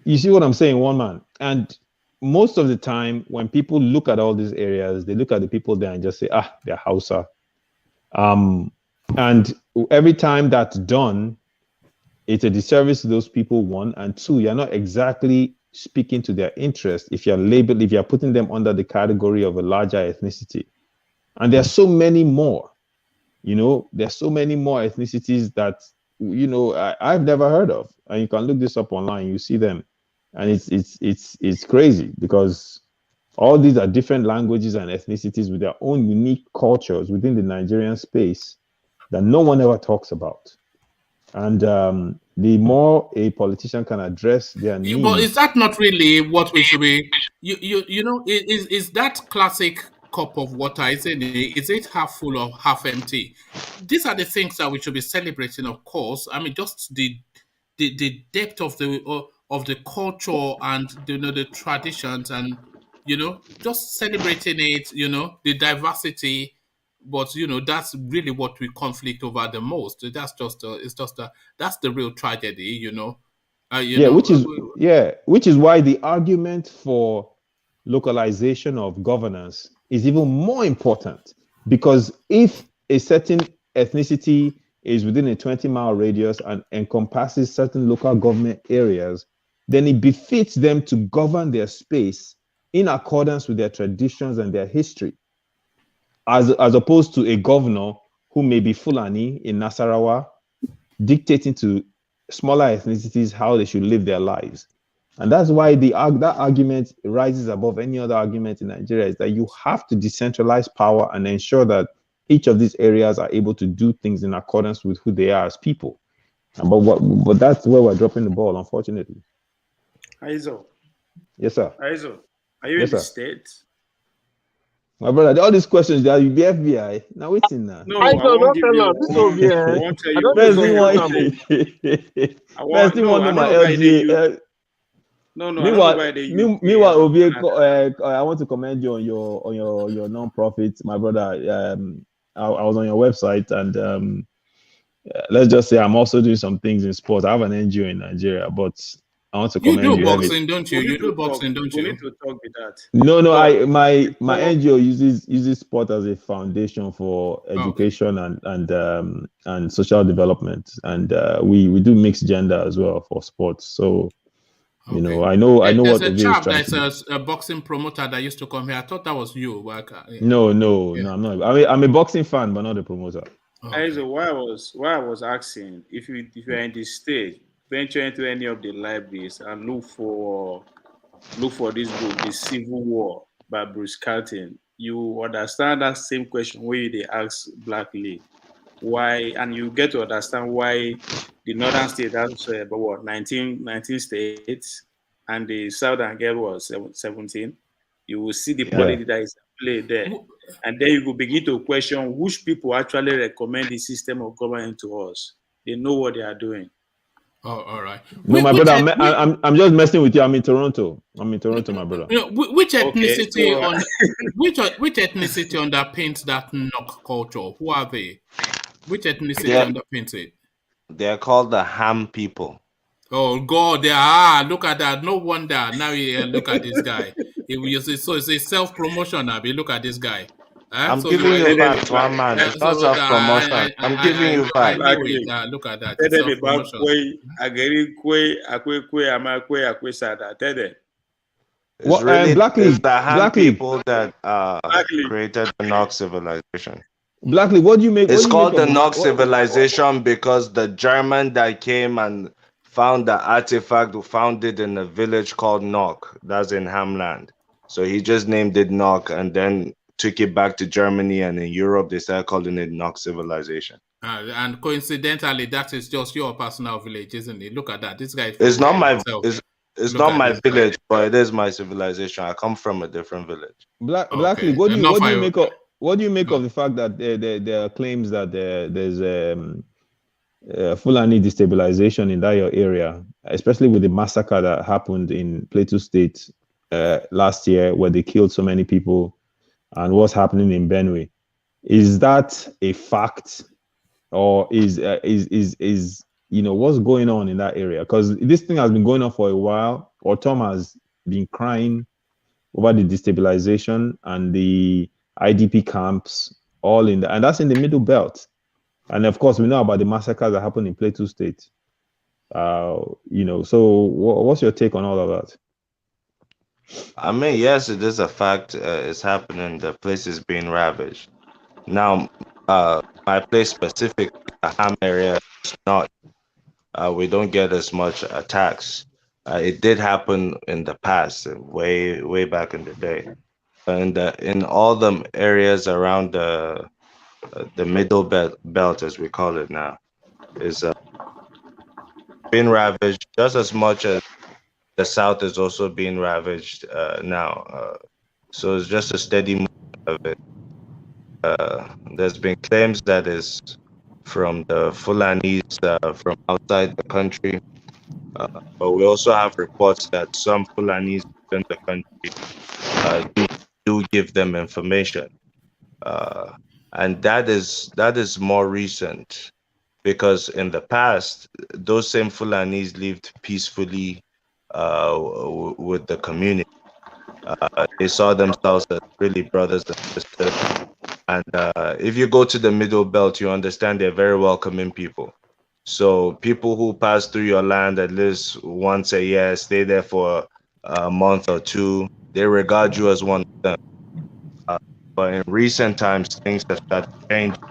You see what I'm saying, one man? And most of the time, when people look at all these areas, they look at the people there and just say, they're Hausa. And every time that's done, it's a disservice to those people, one, and two, you're not exactly speaking to their interest if you're putting them under the category of a larger ethnicity. And there's so many more, there's so many more ethnicities that, I've never heard of. And you can look this up online, you see them. And it's crazy, because all these are different languages and ethnicities with their own unique cultures within the Nigerian space that no one ever talks about. And the more a politician can address their needs. But is that not really what we should be? Is that classic cup of water? Is it half full or half empty? These are the things that we should be celebrating, of course. I mean, just the depth of the culture and the traditions, and just celebrating it. The diversity. But that's really what we conflict over the most. That's that's the real tragedy, which is why the argument for localization of governance is even more important. Because if a certain ethnicity is within a 20-mile radius and encompasses certain local government areas, then it befits them to govern their space in accordance with their traditions and their history. as opposed to a governor who may be Fulani in Nasarawa, dictating to smaller ethnicities how they should live their lives. And that's why that argument rises above any other argument in Nigeria, is that you have to decentralize power and ensure that each of these areas are able to do things in accordance with who they are as people. But that's where we're dropping the ball, unfortunately. Aizo. Yes, sir. Aizo, are you in the States? My brother, all these questions, that you be FBI. Now wait in now. No, I won't give you. I won't tell you. First thing want to my LGA. No, meanwhile, Obi, I want to commend you on your non-profit, my brother. I was on your website, and let's just say I'm also doing some things in sports. I have an NGO in Nigeria, but I want to commend you. You do boxing, don't you? You do boxing, don't you? We need to talk with that. No. My NGO uses sport as a foundation for education and social development, and we do mixed gender as well for sports. So. You know, I know what there's a chap that's a boxing promoter that used to come here. I thought that was you. No, I'm not. I'm a boxing fan, but not a promoter. So why I was asking if you're in the state, venture into any of the libraries and look for this book, The Civil War by Bruce Carlton, you understand that same question where they ask Black Lee why, and you get to understand why the northern state has about 19 states, and the southern girl was 17. You will see the politics that is played there, and then you will begin to question which people actually recommend the system of government to us. They know what they are doing. Oh, all right. No, my brother, I'm just messing with you. I'm in Toronto, my brother. Which ethnicity which ethnicity underpins that knock culture? Who are they? Which ethnicity underpins it? They're called the Ham people. Oh God, look at that. No wonder. Now you look at this guy. So it's a self-promotion. Look at this guy. I'm giving you facts, one man. It's not self-promotion. I'm giving you facts. Look at that. It's really the Ham people that created the Nok civilization. Blackley, what do you make? It's called the Nok civilization because the German that came and found the artifact found it in a village called Nok, that's in Hamland. So he just named it Nok and then took it back to Germany, and in Europe they started calling it Nok civilization. And coincidentally, that is just your personal village, isn't it? Look at that. This guy. It's not my. It's not my village, but it is my civilization. I come from a different village. Blackley, what do you make of? What do you make of the fact that there are claims that there's Fulani destabilization in that area, especially with the massacre that happened in Plateau State last year, where they killed so many people, and what's happening in Benue? Is that a fact, or is what's going on in that area? Because this thing has been going on for a while. Or Tom has been crying over the destabilization and the IDP camps, and that's in the Middle Belt. And of course, we know about the massacres that happened in Plateau State. So what's your take on all of that? I mean, yes, it is a fact. It's happening. The place is being ravaged. Now, my place specific, the Ham area, is not. We don't get as much attacks. It did happen in the past, way back in the day. And in all the areas around the Middle Belt, as we call it now, is being ravaged just as much as the South is also being ravaged now. So it's just a steady movement of it. There's been claims that is from the Fulanis from outside the country, but we also have reports that some Fulanis within the country do give them information, and that is more recent, because in the past those same Fulanis lived peacefully with the community. They saw themselves as really brothers and sisters, and if you go to the Middle Belt, you understand they're very welcoming people. So people who pass through your land at least once a year, stay there for a month or two, they regard you as one of them. but in recent times, things have started changing.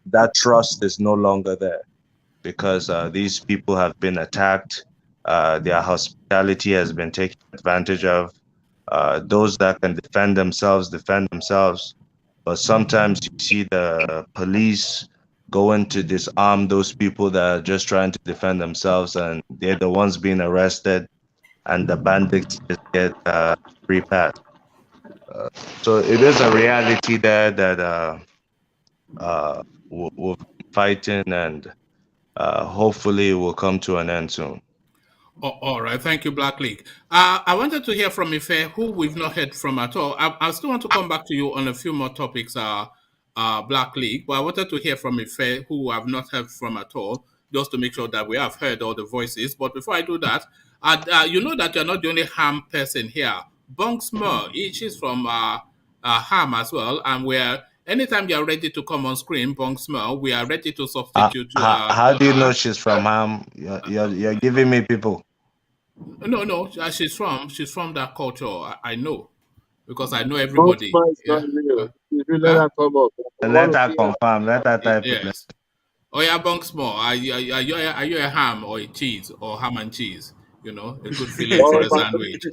That trust is no longer there because these people have been attacked. Their hospitality has been taken advantage of. Those that can defend themselves. But sometimes you see the police going to disarm those people that are just trying to defend themselves, and they're the ones being arrested, and the bandits just get free pass. So it is a reality there that we're fighting, and hopefully it will come to an end soon. All right, thank you, Black League. I wanted to hear from Ife, who we've not heard from at all. I still want to come back to you on a few more topics, Black League, but I wanted to hear from Ife, who I've not heard from at all, just to make sure that we have heard all the voices. But before I do that, you know that you're not the only Ham person here. Bonksmo, she's from Ham as well, and anytime you're ready to come on screen, Bonksmo, we are ready to substitute. How do you know she's from Ham? You're giving me people. No, she's from that culture. I know, because I know everybody. Yeah. Let her confirm. Let her type. Yes. Oh yeah, Bonksmo, are you a ham or a cheese or ham and cheese? You know, a good feeling for a sandwich.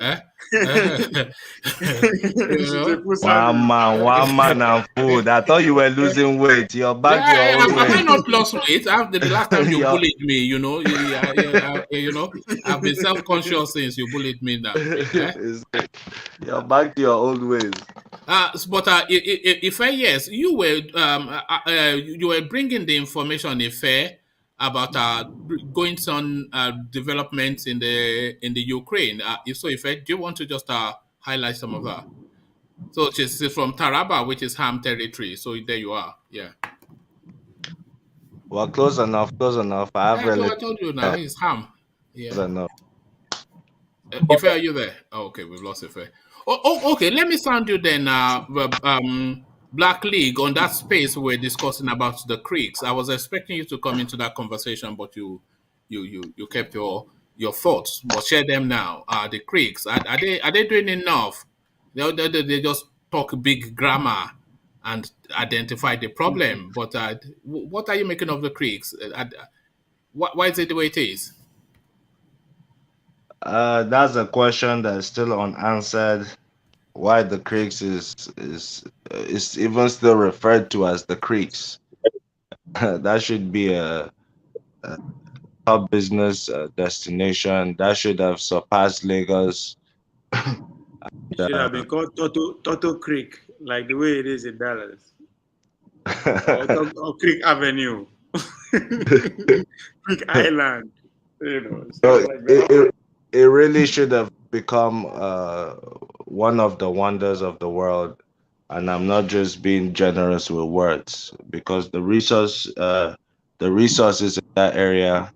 One man and food. I thought you were losing weight. You're back to your old weight. I not lost weight. The last time you bullied me, you know, I've been self-conscious since you bullied me now. You're back to your old ways. But if yes, you were bringing the information, about going on developments in the Ukraine. If do you want to just highlight some of that? So she's from Taraba, which is Ham territory. So there you are. Yeah. Well, close enough. I told you now. It's Ham. Yeah. Close enough. Ife, are you there? Oh, okay, we've lost Ife. Okay. Let me sound you then. Black League, on that space we're discussing about the creeks. I was expecting you to come into that conversation, but you kept your thoughts. But share them now. The creeks, are they doing enough? They just talk big grammar and identify the problem. But what are you making of the creeks? Why is it the way it is? That's a question that's still unanswered. Why the creeks is even still referred to as the creeks? That should be a top business destination. That should have surpassed Lagos. Should have been called Toto Creek, like the way it is in Dallas. or Creek Avenue, Creek Island. You know. So it really should have become one of the wonders of the world, and I'm not just being generous with words, because the resources in that area,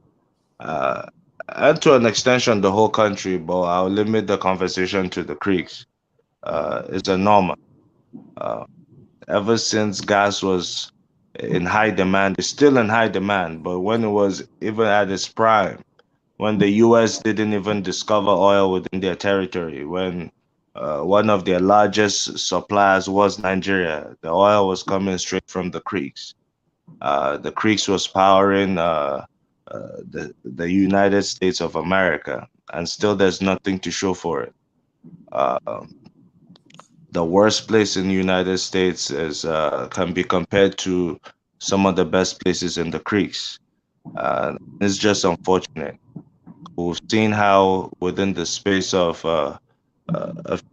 and to an extension the whole country, but I'll limit the conversation to the creeks, is enormous. Ever since gas was in high demand, it's still in high demand, but when it was even at its prime, when the US didn't even discover oil within their territory, when one of their largest suppliers was Nigeria, the oil was coming straight from the creeks. The creeks was powering the United States of America, and still there's nothing to show for it. The worst place in the United States can be compared to some of the best places in the creeks. It's just unfortunate. We've seen how within the space of a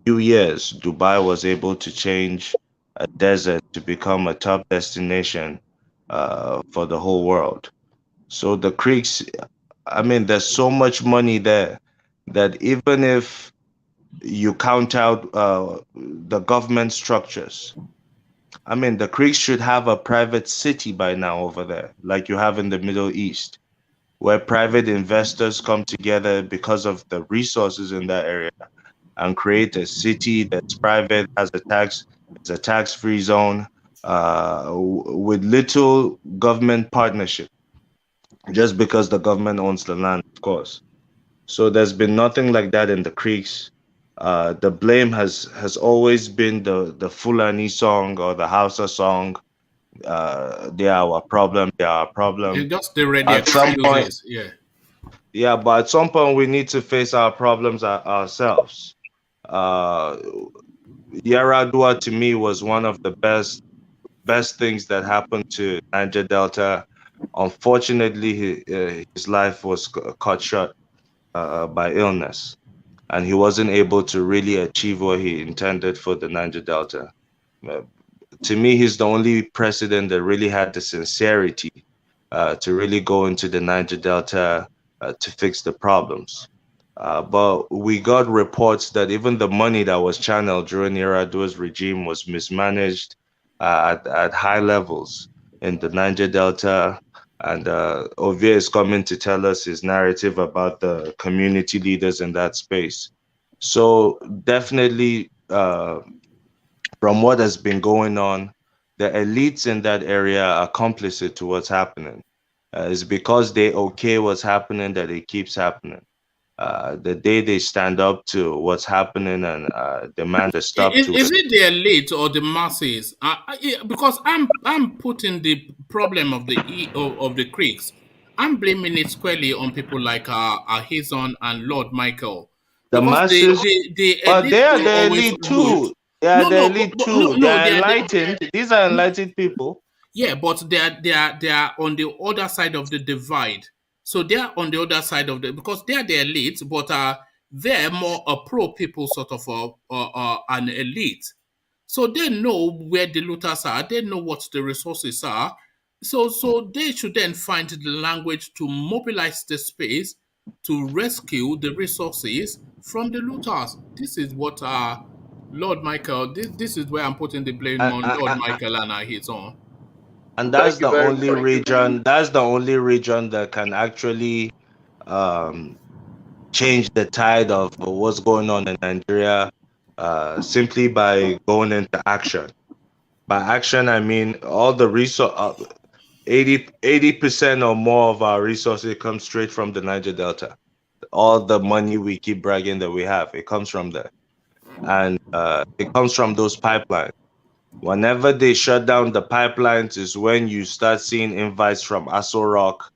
few years, Dubai was able to change a desert to become a top destination for the whole world. So the creeks, I mean, there's so much money there that even if you count out the government structures, I mean, the creeks should have a private city by now over there, like you have in the Middle East, where private investors come together because of the resources in that area and create a city that's private, it's a tax-free zone with little government partnership, just because the government owns the land, of course. So there's been nothing like that in the creeks. the blame has always been the Fulani song or the Hausa song. They are our problem. They are our problem. It's just the ready At some point, excuses, yeah. yeah, but at some point we need to face our problems ourselves. Yaradua to me was one of the best things that happened to Niger Delta. Unfortunately, his life was cut short by illness, and he wasn't able to really achieve what he intended for the Niger Delta. To me, he's the only president that really had the sincerity to really go into the Niger Delta to fix the problems. But we got reports that even the money that was channeled during Yaradua's regime was mismanaged at high levels in the Niger Delta. And Ovie is coming to tell us his narrative about the community leaders in that space. So definitely, from what has been going on, the elites in that area are complicit to what's happening. It's because they okay what's happening that it keeps happening. The day they stand up to what's happening and demand a stop to Is it. it the elite or the masses? Because I'm putting the problem of the Creeks, I'm blaming it squarely on people like Ahizon and Lord Michael. The Because masses, the but elite they are will the always elite root. too. They are the elite But too. no, They are they are enlightened. These are enlightened people. yeah, but they are on the other side of the divide. So they are on the other side of because they are the elite, but they're more a pro people sort of an elite. So they know where the looters are. They know what the resources are. So they should then find the language to mobilize the space to rescue the resources from the looters. This is what Lord Michael. This is where I'm putting the blame on Lord Michael and his own. And that's Thank you the very only much. region. That's the only region that can actually change the tide of what's going on in Nigeria, simply by going into action. By action, I mean all the resource. 80% or more of our resources come straight from the Niger Delta. All the money we keep bragging that we have, it comes from there, and it comes from those pipelines. Whenever they shut down the pipelines is when you start seeing invites from Aso Rock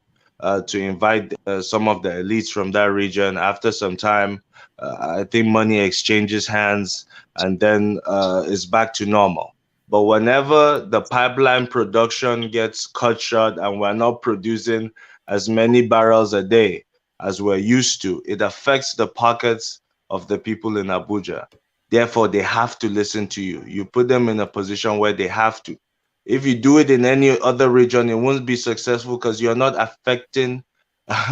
to invite some of the elites from that region. After some time, I think money exchanges hands and then it's back to normal. But whenever the pipeline production gets cut short and we're not producing as many barrels a day as we're used to, it affects the pockets of the people in Abuja. Therefore, they have to listen to you. You put them in a position where they have to. If you do it in any other region, it won't be successful because you're not affecting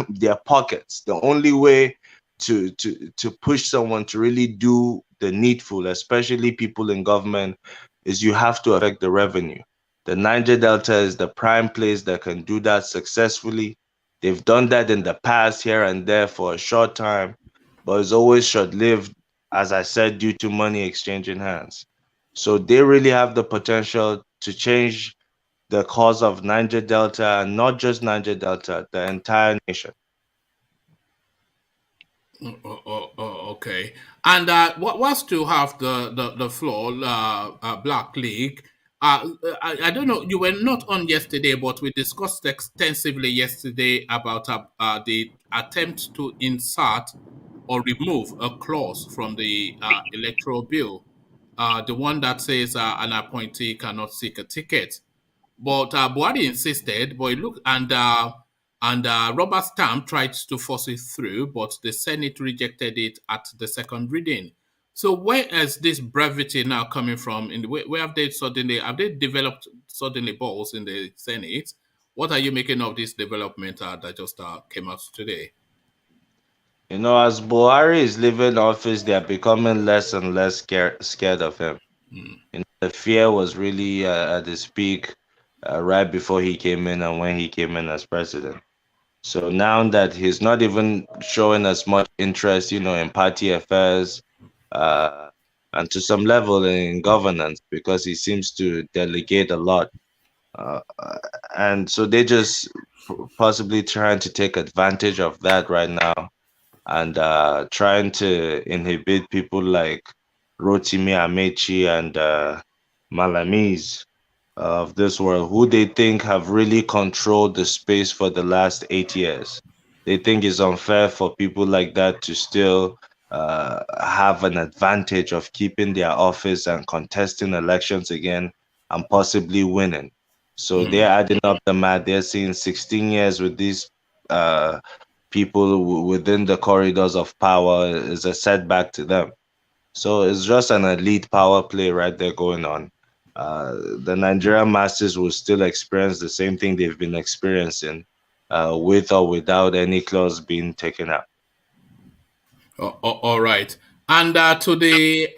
their pockets. The only way to push someone to really do the needful, especially people in government, is you have to affect the revenue. The Niger Delta is the prime place that can do that successfully. They've done that in the past here and there for a short time, but it's always short-lived, as I said, due to money exchanging hands. So they really have the potential to change the cause of Niger Delta, and not just Niger Delta, the entire nation. Okay. And whilst you have the floor, Black League, I don't know, you were not on yesterday, but we discussed extensively yesterday about the attempt to insert or remove a clause from the electoral bill, the one that says an appointee cannot seek a ticket. But Buhari insisted, but look, and Robert Stamp tried to force it through, but the Senate rejected it at the second reading. So where is this brevity now coming from? Where have they developed suddenly balls in the Senate? What are you making of this development that just came out today? You know, as Buhari is leaving office, they are becoming less and less scared of him. You know, the fear was really at its peak right before he came in and when he came in as president. So now that he's not even showing as much interest, you know, in party affairs and to some level in governance, because he seems to delegate a lot. And so they just possibly trying to take advantage of that right now and trying to inhibit people like Rotimi Amaechi and Malamise of this world, who they think have really controlled the space for the last 8 years. They think it's unfair for people like that to still have an advantage of keeping their office and contesting elections again and possibly winning. So they're adding up the math. They're seeing 16 years with these people within the corridors of power is a setback to them. So it's just an elite power play right there going on. The Nigerian masses will still experience the same thing they've been experiencing, with or without any clause being taken out. All right. And to the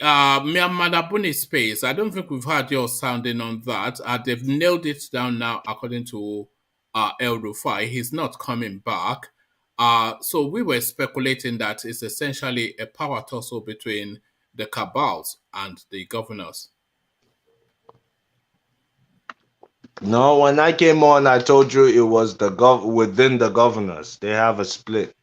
Madabuni space, I don't think we've had your sounding on that. They've nailed it down now, according to Elrufai. He's not coming back. So we were speculating that it's essentially a power tussle between the cabals and the governors. No, when I came on, I told you it was the within the governors. They have a split.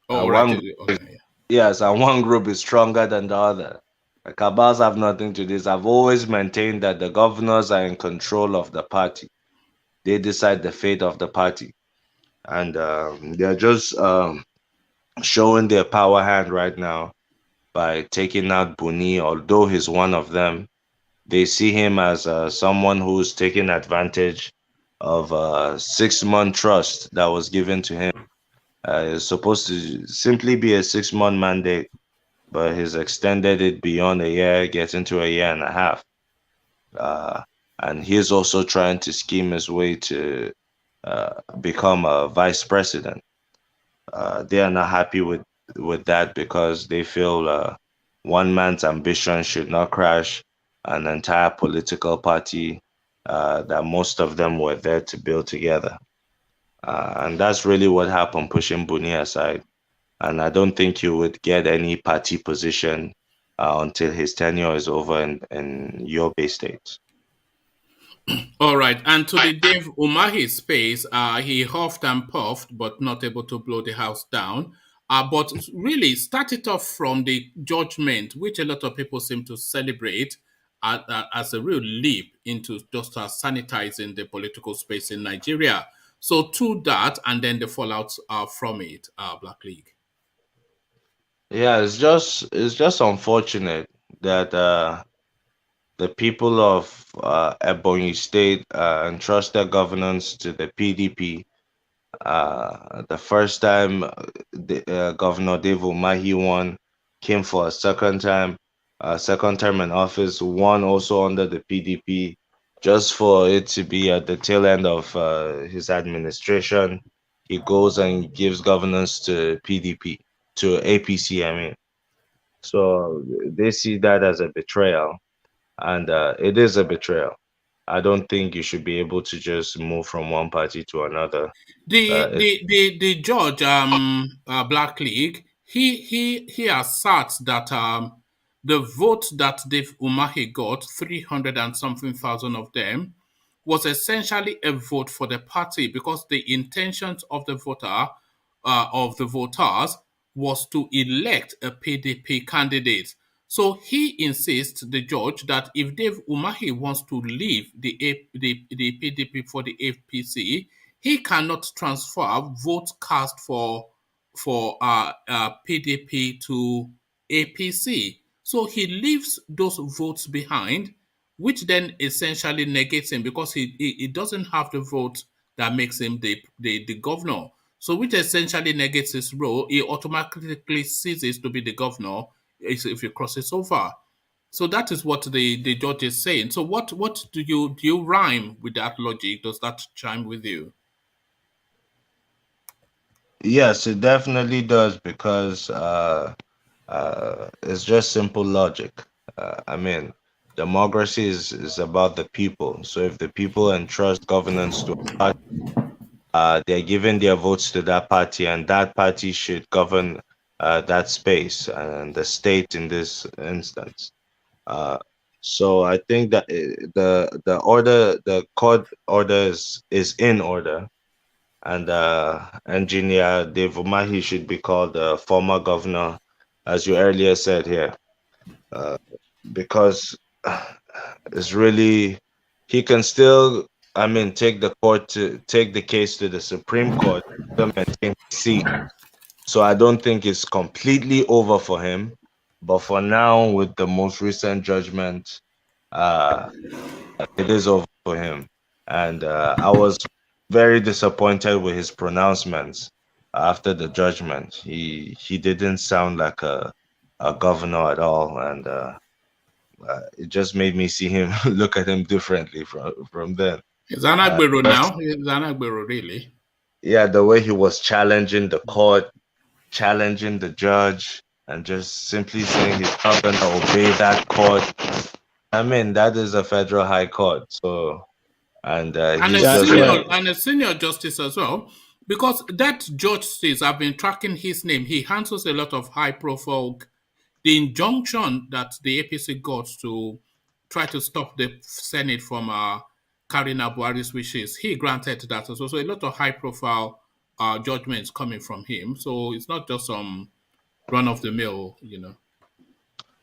Oh, right. Okay. Yes, and one group is stronger than the other. The cabals have nothing to this. I've always maintained that the governors are in control of the party. They decide the fate of the party. And they're just showing their power hand right now by taking out Buni, although he's one of them. They see him as someone who's taking advantage of a 6-month trust that was given to him. It's supposed to simply be a 6-month mandate, but he's extended it beyond a year, getting to a year and a half. And he's also trying to scheme his way to become a vice president. They are not happy with that because they feel one man's ambition should not crash an entire political party that most of them were there to build together. And that's really what happened, pushing Buni aside. And I don't think you would get any party position until his tenure is over in Yobe State. All right. And to the Dave Umahi space, he huffed and puffed, but not able to blow the house down. But really started off from the judgment, which a lot of people seem to celebrate as a real leap into just sanitizing the political space in Nigeria. So to that, and then the fallout from it, Black League. Yeah, it's just unfortunate that the people of Ebonyi State entrust their governance to the PDP. The first time Governor Dave Umahi won, came for a second term in office, won also under the PDP, just for it to be at the tail end of his administration. He goes and gives governance to PDP, to APC, I mean. So they see that as a betrayal, and it is a betrayal. I don't think you should be able to just move from one party to another. The judge, Black League, he asserts that the vote that Dave Umahi got, 300 and something thousand of them, was essentially a vote for the party because the intentions of the voters was to elect a PDP candidate. So he insists, the judge, that if Dave Umahi wants to leave the PDP for the APC, he cannot transfer votes cast for PDP to APC. So he leaves those votes behind, which then essentially negates him because he doesn't have the vote that makes him the governor. So which essentially negates his role. He automatically ceases to be the governor if he crosses over. So that is what the judge is saying. So what do you rhyme with that logic? Does that chime with you? Yes, it definitely does because it's just simple logic. I mean, democracy is about the people. So if the people entrust governance to a party, they're giving their votes to that party, and that party should govern that space and the state in this instance. So I think that the court order is in order. And Engineer Dave Umahi should be called former governor, as you earlier said here, because it's really, he can still, take the case to the Supreme Court to maintain his seat. So I don't think it's completely over for him, but for now, with the most recent judgment, it is over for him. And I was very disappointed with his pronouncements after the judgment. He didn't sound like a governor at all, and it just made me see him look at him differently from then. Is Anagbero now? Is Anagbero really? Yeah, the way he was challenging the court, challenging the judge, and just simply saying he's not going to obey that court. That is a federal high court, so and a senior justice as well, because that justice, I've been tracking his name. He handles a lot of high-profile. The injunction that the APC got to try to stop the Senate from carrying out Buharis' wishes, he granted that as well. So a lot of high-profile judgments coming from him. So it's not just some run-of-the-mill,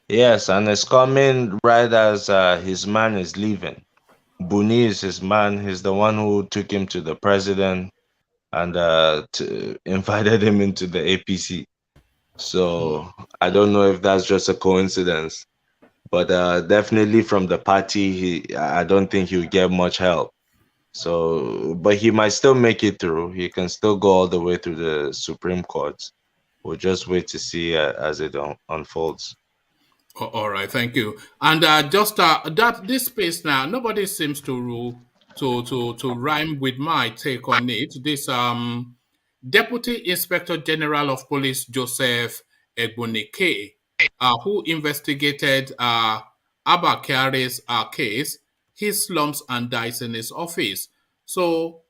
Yes, and it's coming right as his man is leaving. Buni is his man. He's the one who took him to the president and invited him into the APC. So I don't know if that's just a coincidence, but definitely from the party, I don't think he'll get much help. So, but he might still make it through. He can still go all the way through the Supreme Court. We'll just wait to see as it unfolds. All right, thank you. And just that this space now, nobody seems to rhyme with my take on it. This Deputy Inspector General of Police Joseph Ibunike, who investigated ABBA KYARI's case, his slumps and dies in his office. So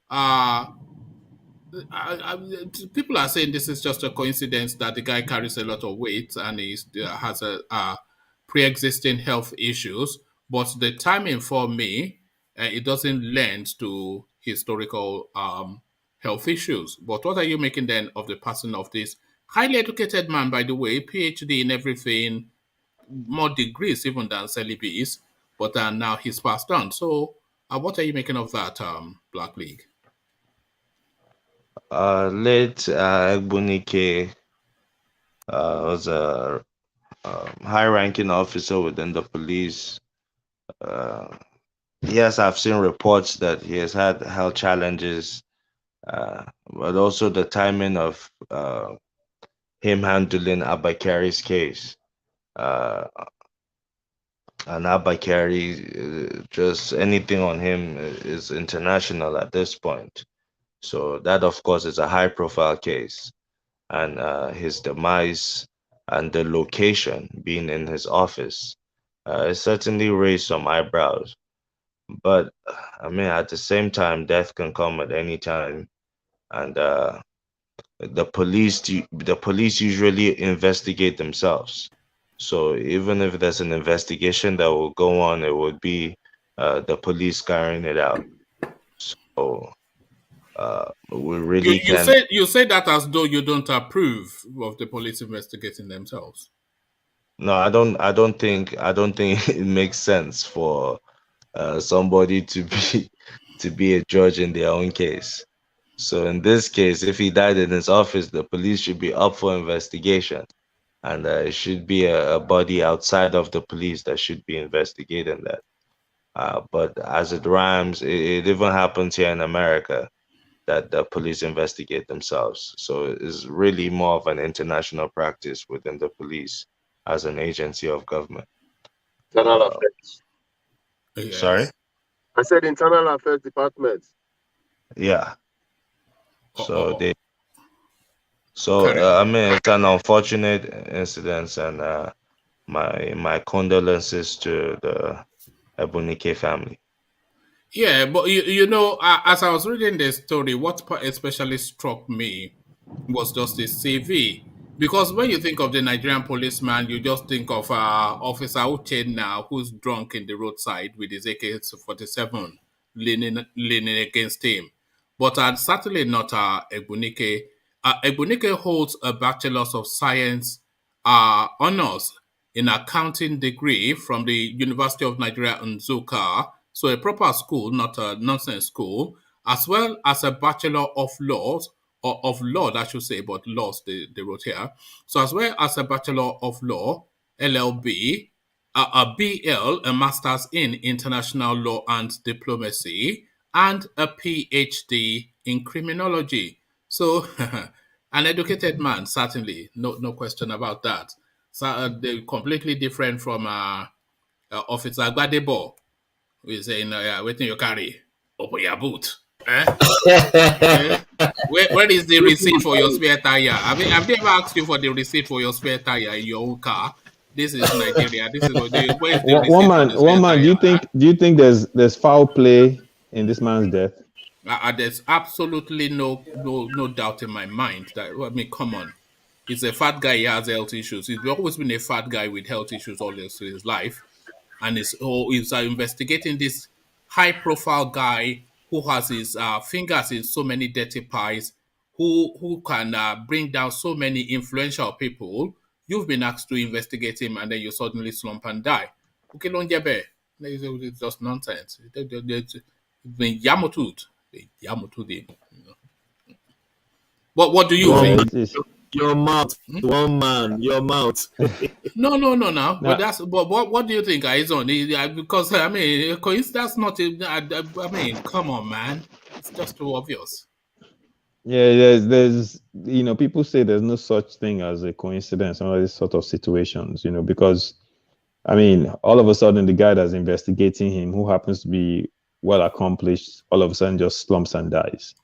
people are saying this is just a coincidence that the guy carries a lot of weight and he has a pre-existing health issues, but the timing for me, it doesn't lend to historical health issues. But what are you making then of the passing of this highly educated man, by the way, PhD in everything, more degrees even than Celibis, but now he's passed on. So what are you making of that, Black League? Late Ibunike was a high-ranking officer within the police. Yes, I've seen reports that he has had health challenges, but also the timing of him handling ABBA KYARI's case. And ABBA KYARI, just anything on him is international at this point. So that, of course, is a high-profile case. And his demise and the location being in his office, it certainly raised some eyebrows. But at the same time, death can come at any time, and the police usually investigate themselves. So even if there's an investigation that will go on, it would be the police carrying it out. So we really you say that as though you don't approve of the police investigating themselves. No, I don't think it makes sense for somebody to be a judge in their own case. So in this case, if he died in his office, the police should be up for investigation, and it should be a body outside of the police that should be investigating that. But as it rhymes, it even happens here in America that the police investigate themselves. So it's really more of an international practice within the police as an agency of government. Internal affairs. Yes. Sorry? I said internal affairs department. Yeah. So it's an unfortunate incident, and my condolences to the Ibunike family. Yeah, but as I was reading the story, what especially struck me was just the CV. Because when you think of the Nigerian policeman, you just think of Officer Uche now, who's drunk in the roadside with his AK-47 leaning against him. but certainly not Ibunike. Ibunike holds a Bachelor's of Science honors in accounting degree from the University of Nigeria Nsukka, so a proper school, not a nonsense school, as well as a Bachelor of Laws, or of Law, I should say, but laws they wrote here. So as well as a Bachelor of Law, LLB, a BL, a Master's in International Law and Diplomacy, and a PhD in Criminology. So, an educated man, certainly, no question about that. So they're completely different from Officer Gbadebo, who is saying, waiting you carry, open your boot. Where is the receipt for your spare tire? Have they ever asked you for the receipt for your spare tire in your own car? This is Nigeria. This is what where's the receipt one man. tire, Do you think there's foul play in this man's death? There's absolutely no doubt in my mind that, I mean, come on. He's a fat guy, he has health issues. He's always been a fat guy with health issues all his life. And he's investigating this high-profile guy who has his fingers in so many dirty pies, who can bring down so many influential people. You've been asked to investigate him, and then you suddenly slump and die. It's just nonsense. What do you think? Your mouth, one man, your mouth. No. But what do you think, Aizon? Because I mean, that's not. I mean, come on, man. It's just too obvious. Yeah, there's people say there's no such thing as a coincidence in all these sort of situations, because I mean, all of a sudden the guy that's investigating him, who happens to be well accomplished, all of a sudden just slumps and dies.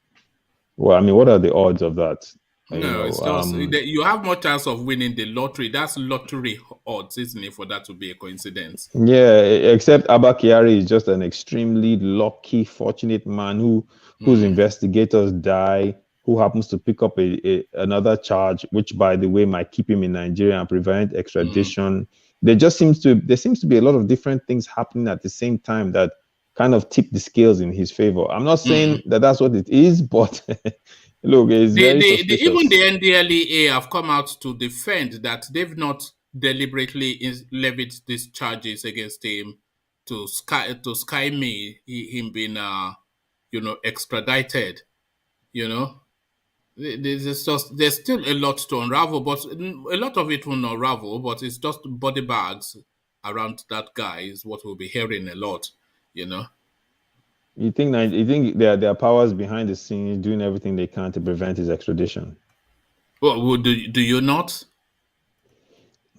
Well, I mean, what are the odds of that? No, it's just you have more chance of winning the lottery. That's lottery odds, isn't it, for that to be a coincidence? Yeah, except ABBA KYARI is just an extremely lucky, fortunate man whose investigators die, who happens to pick up another charge, which, by the way, might keep him in Nigeria and prevent extradition. There seems to be a lot of different things happening at the same time that kind of tip the scales in his favor. I'm not saying that that's what it is, but look, it's very suspicious. Even the NDLEA have come out to defend that they've not deliberately levied these charges against him to skymie him being extradited. There's still a lot to unravel, but a lot of it will not unravel. But it's just body bags around that guy is what we'll be hearing a lot. You think there are powers behind the scenes doing everything they can to prevent his extradition? Well, do you not?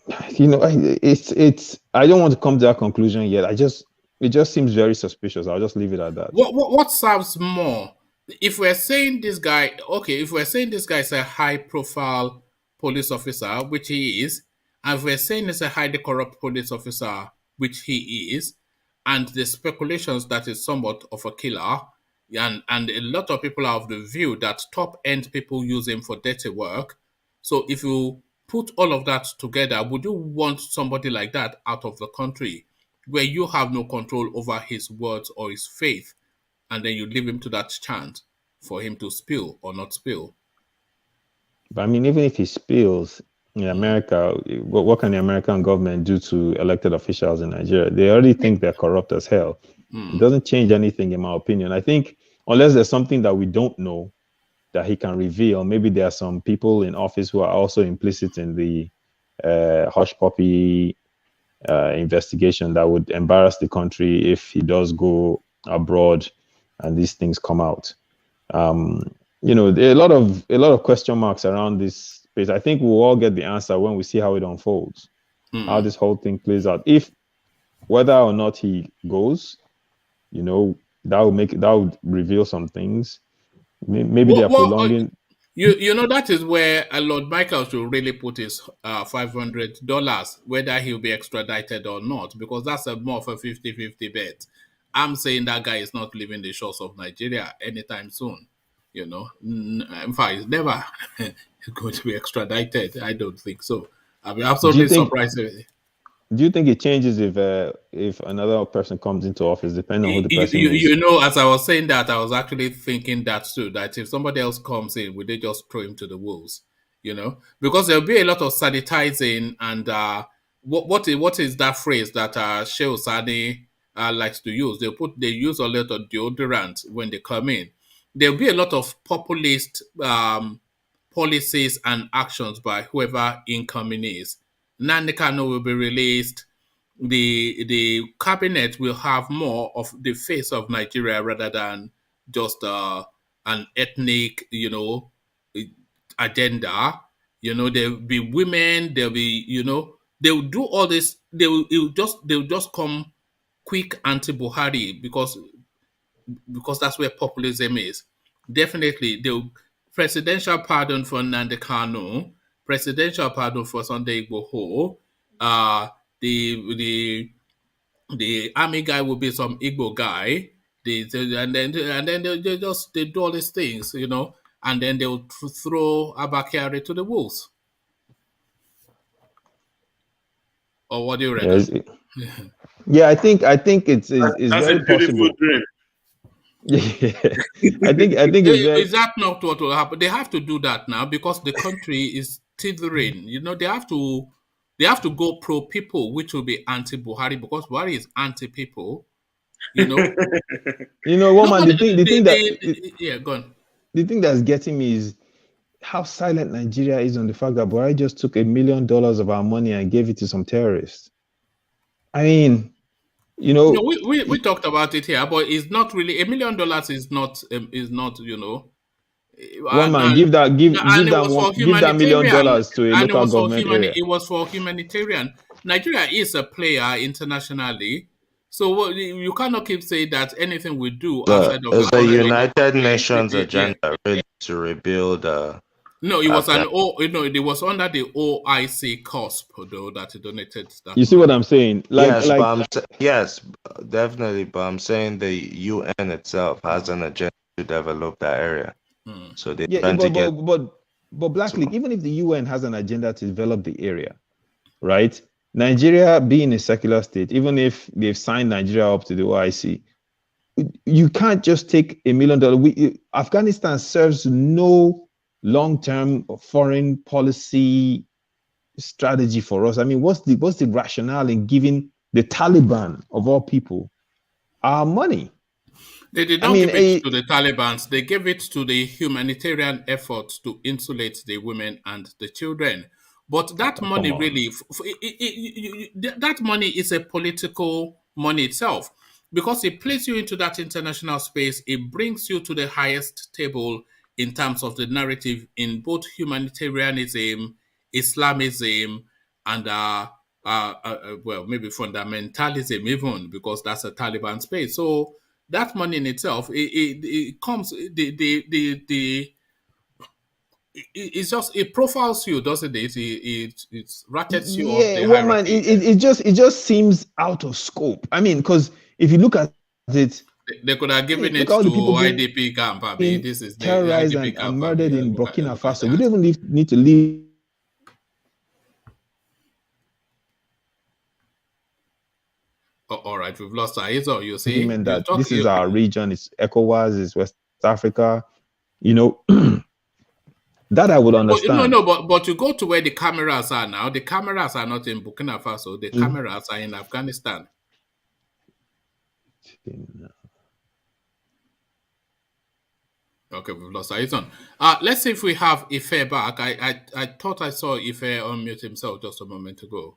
It's. I don't want to come to that conclusion yet. It just seems very suspicious. I'll just leave it at that. What serves more? If we're saying this guy, is a high-profile police officer, which he is, and if we're saying he's a highly corrupt police officer, which he is, and the speculations that is somewhat of a killer, and a lot of people are of the view that top-end people use him for dirty work. So if you put all of that together, would you want somebody like that out of the country where you have no control over his words or his faith, and then you leave him to that chance for him to spill or not spill? But I mean, even if he spills in America, what can the American government do to elected officials in Nigeria? They already think they're corrupt as hell. It doesn't change anything, in my opinion. I think unless there's something that we don't know that he can reveal, maybe there are some people in office who are also implicit in the hush puppy investigation that would embarrass the country if he does go abroad and these things come out. There are a lot of question marks around this space. I think we'll all get the answer when we see how it unfolds, how this whole thing plays out. If whether or not he goes, that would reveal some things. Maybe they're prolonging. That is where Lord Michael should really put his $500, whether he'll be extradited or not, because that's more of a 50-50 bet. I'm saying that guy is not leaving the shores of Nigeria anytime soon. In fact, he's never going to be extradited. I don't think so. I'll be absolutely surprised. Do you think it changes if another person comes into office, depending on who the person is? You know, as I was saying that, I was actually thinking that too. That if somebody else comes in, would they just throw him to the wolves? You know, because there'll be a lot of sanitizing and what is that phrase that Sheikh Sani likes to use? They use a lot of deodorant when they come in. There'll be a lot of populist policies and actions by whoever incoming is. Nnamdi Kanu will be released. The cabinet will have more of the face of Nigeria rather than just an ethnic, agenda. There'll be women. There'll be, they'll do all this. They'll just come quick anti-Buhari because that's where populism is. Definitely, the presidential pardon for Nnamdi Kanu, presidential pardon for Sunday Igboho, the army guy will be some Igbo guy, and then they do all these things, and then they'll throw ABBA KYARI to the wolves. Or what do you reckon? Yeah, I think it's that's very a beautiful possible. dream. I think it's very... Is that not what will happen? They have to do that now because the country is teetering. They have to go pro people, which will be anti Buhari because Buhari is anti people. Woman, go on. The thing that's getting me is how silent Nigeria is on the fact that Buhari just took $1 million of our money and gave it to some terrorists. I mean, we talked about it here, but it's not really $1 million. Is not One man give that $1 million to a local government area. It was for humanitarian. Nigeria is a player internationally, so you cannot keep saying that anything we do outside of it's the United Nations agenda really to rebuild. No, it was it was under the OIC COSP though that it donated that. You see what I'm saying? Yes, definitely. But I'm saying the UN itself has an agenda to develop that area. So they trying to get. But Black League, even if the UN has an agenda to develop the area, right? Nigeria being a secular state, even if they've signed Nigeria up to the OIC, you can't just take $1 million. Afghanistan serves no long-term foreign policy strategy for us. I mean, what's the rationale in giving the Taliban of all people our money? They did not give it to the Taliban. They gave it to the humanitarian efforts to insulate the women and the children. But that money really, that money is a political money itself because it places you into that international space. It brings you to the highest table in terms of the narrative in both humanitarianism, Islamism, and maybe fundamentalism even, because that's a Taliban space. So that money in itself, it comes, it profiles you, doesn't it? It ratchets you up the hierarchy. It just seems out of scope. I mean, because if you look at it, they could have given it to IDP camp. I mean, this is terrorized and murdered in Burkina Faso. We don't even need to leave. All right, we've lost our ears. You see, that this is our region. It's ECOWAS. It's West Africa. That I would understand. But you go to where the cameras are now. The cameras are not in Burkina Faso. The cameras are in Afghanistan. Okay, we've lost Aizon. Let's see if we have Ife back. I thought I saw Ife unmute himself just a moment ago.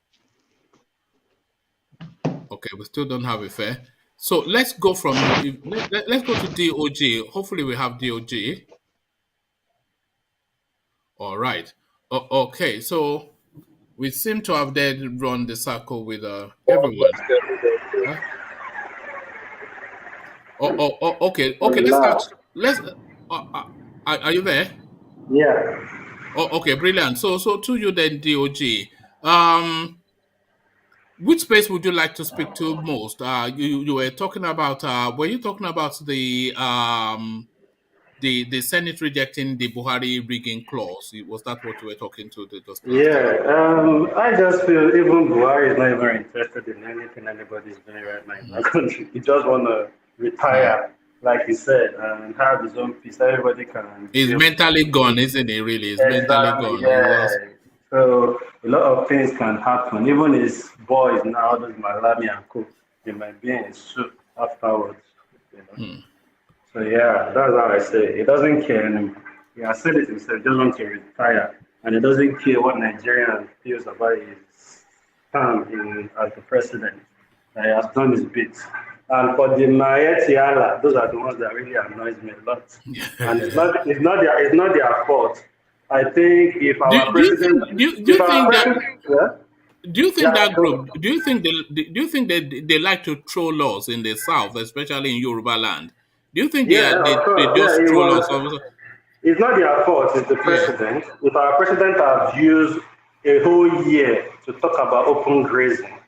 Okay, we still don't have Ife. So let's go from let's go to DOG. Hopefully we have DOG. All right. Okay, so we seem to have then run the circle with everyone. Huh? Okay. Let's start. Are you there? Yeah. Okay, brilliant. So to you then, DOG. Which space would you like to speak to most? You were talking about. Were you talking about the the Senate rejecting the Buhari rigging clause. Was that what you were talking to just last Yeah, time? I just feel even Buhari is not even interested in anything anybody's doing right now in our country. He just want to retire, like he said, and have his own peace. Everybody can. He's mentally gone, isn't he? Really, he's mentally Exactly. gone. Yeah. So a lot of things can happen. Even his boys now, those Malami and Co, they might be in soup afterwards. You know? So yeah, that's how I say it. He doesn't care anymore. He has said it himself. He just wants to retire, and he doesn't care what Nigerian feels about his term as the president. He has done his bit. And for the Miyetti, those are the ones that really annoys me a lot. And it's not their fault. I think if our president, do you think that group? Do you think they like to throw laws in the south, especially in Yoruba land? Do you think they just throw laws? It's not their fault. It's the president. Yeah. If our president has used a whole year to talk about open grazing,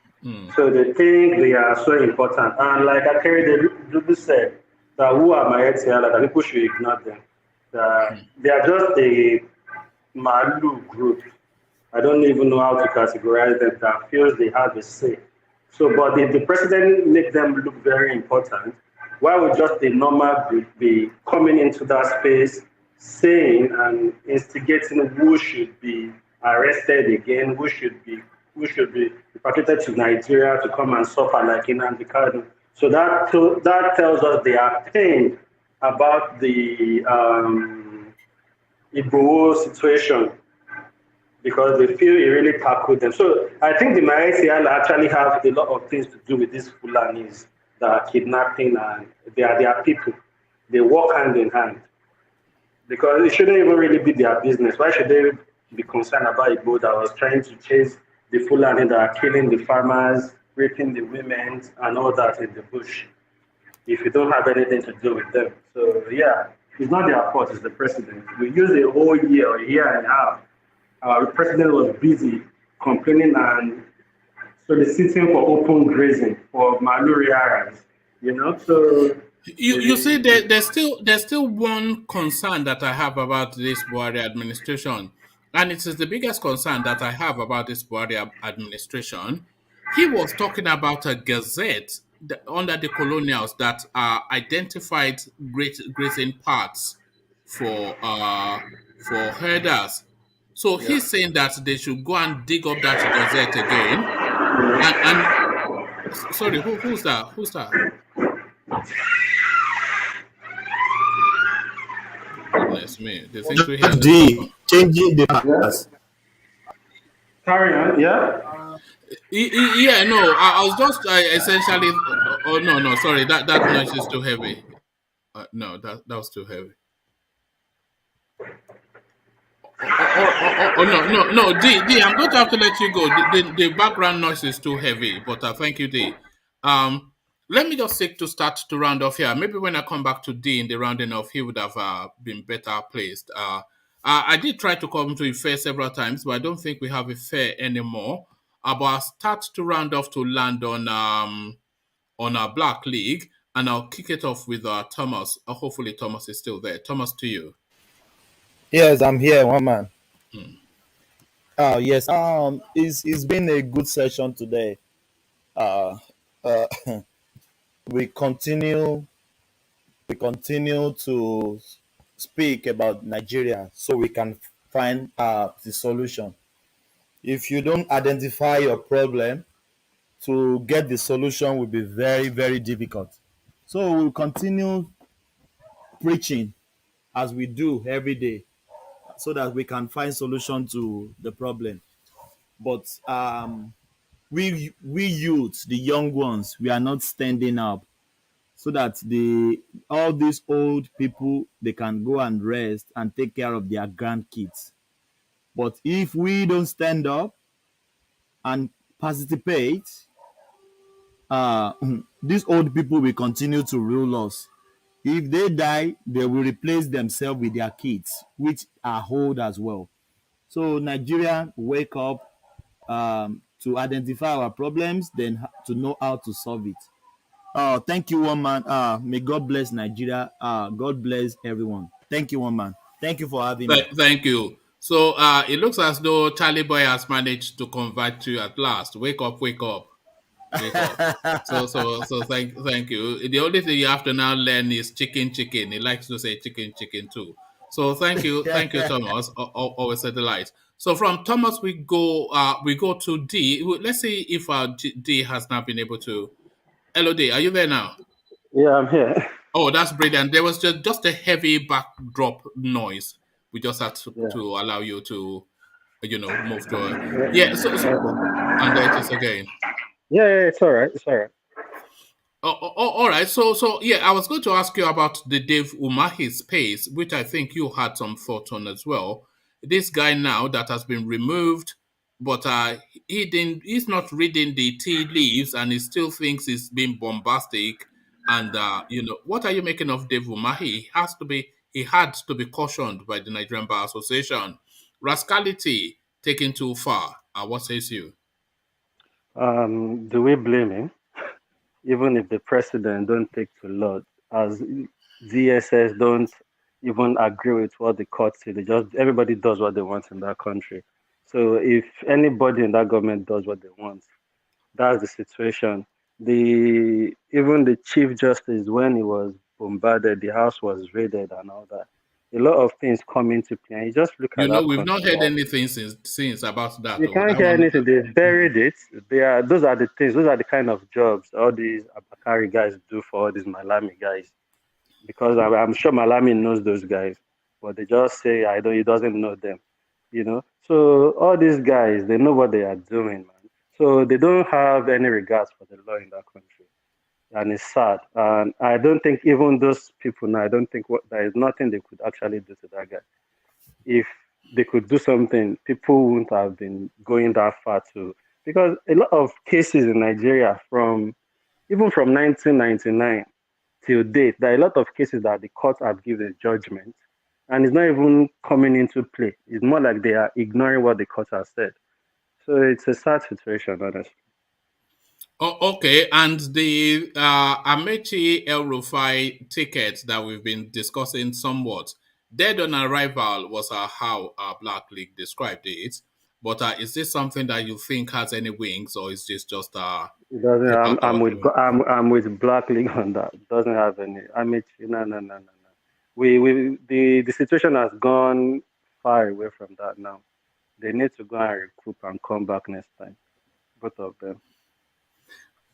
so they think they are so important. And like Akere said, that who are Miyetti, that people should ignore them. They are just a Malu group. I don't even know how to categorize them, that feels they have a say. So, but if the president makes them look very important, why would just a normal group be coming into that space, saying and instigating who should be arrested again, who should be repatriated to Nigeria to come and suffer like in Kanu? So that tells us they are pained about the Igboho situation, because they feel it really tackled them. So I think the Miyetti actually have a lot of things to do with these Fulanis that are kidnapping, and they are their people. They work hand in hand. Because it shouldn't even really be their business. Why should they be concerned about Igbo that was trying to chase the Fulani that are killing the farmers, raping the women, and all that in the bush, if you don't have anything to do with them? So yeah, it's not their fault, it's the president. We use a whole year or a year and a half. Our president was busy complaining and soliciting for open grazing for Maluri areas, you know. So you see, there's still one concern that I have about this Buhari administration, and it is the biggest concern that I have about this Buhari administration. He was talking about a gazette under the colonials that identified grazing parts for herders. So he's saying that they should go and dig up that gazette again. And sorry, who's that? Who's that? Goodness me, they think we hear changing the past. Carry on, yeah. Yeah, no, I was just essentially. Oh no, sorry, that noise is too heavy. No, that was too heavy. No, D, I'm going to have to let you go. The background noise is too heavy, but thank you, D. Let me just seek to start to round off here. Maybe when I come back to D in the rounding off, he would have been better placed. I did try to come to Ife several times, but I don't think we have Ife anymore. But I'll start to round off to land on our Black League, and I'll kick it off with Thomas. Hopefully Thomas is still there. Thomas, to you. Yes, I'm here, one man. Yes. It's been a good session today. We continue to speak about Nigeria so we can find the solution. If you don't identify your problem, to get the solution will be very, very difficult. So we'll continue preaching as we do every day, so that we can find solution to the problem. But we youth, the young ones, we are not standing up, so that all these old people, they can go and rest and take care of their grandkids. But if we don't stand up and participate, these old people will continue to rule us. If they die, they will replace themselves with their kids, which are old as well. So Nigeria, wake up to identify our problems, then to know how to solve it. Thank you, one man. May God bless Nigeria. God bless everyone. Thank you, one man. Thank you for having me. Thank you. So it looks as though Charlie Boy has managed to convert you at last. Wake up, wake up, wake up. So thank you. The only thing you have to now learn is chicken. He likes to say chicken too. So thank you, Thomas. Always a delight. So from Thomas we go to D. Let's see if D has not been able to. Hello D, are you there now? Yeah, I'm here. Oh, that's brilliant. There was just a heavy backdrop noise. We just had to allow you to, move to. Yeah. So and there it is again. Yeah, it's all right. It's all right. All right. So yeah, I was going to ask you about the Dave Umahi space, which I think you had some thought on as well. This guy now that has been removed, but he's not reading the tea leaves, and he still thinks he's being bombastic. And what are you making of Dave Umahi? He had to be cautioned by the Nigerian Bar Association. Rascality taken too far. What says you? Do we blame him? Even if the president don't take to law, as DSS don't even agree with what the court say, everybody does what they want in that country. So if anybody in that government does what they want, that's the situation. Even the Chief Justice, when he was bombarded, the house was raided and all that. A lot of things come into play. And you just look at that. We've not heard anything since about that. You can't hear anything. They've buried it. Those are the things. Those are the kind of jobs all these Abakari guys do for all these Malami guys. Because I'm sure Malami knows those guys, but they just say he doesn't know them. So all these guys, they know what they are doing, man. So they don't have any regards for the law in that country, and it's sad. And I don't think even those people now, I don't think there is nothing they could actually do to that guy. If they could do something, people wouldn't have been going that far too. Because a lot of cases in Nigeria, even from 1999 till date, there are a lot of cases that the courts have given judgment, and it's not even coming into play. It's more like they are ignoring what the court has said. So it's a sad situation, honestly. Oh, okay, and the Amaechi Elrufai ticket that we've been discussing somewhat, dead on arrival was how our Black League described it. But is this something that you think has any wings, or is this just It doesn't. I'm with Black League on that. It doesn't have any. Amaechi, no. The situation has gone far away from that now. They need to go and recoup and come back next time. Both of them.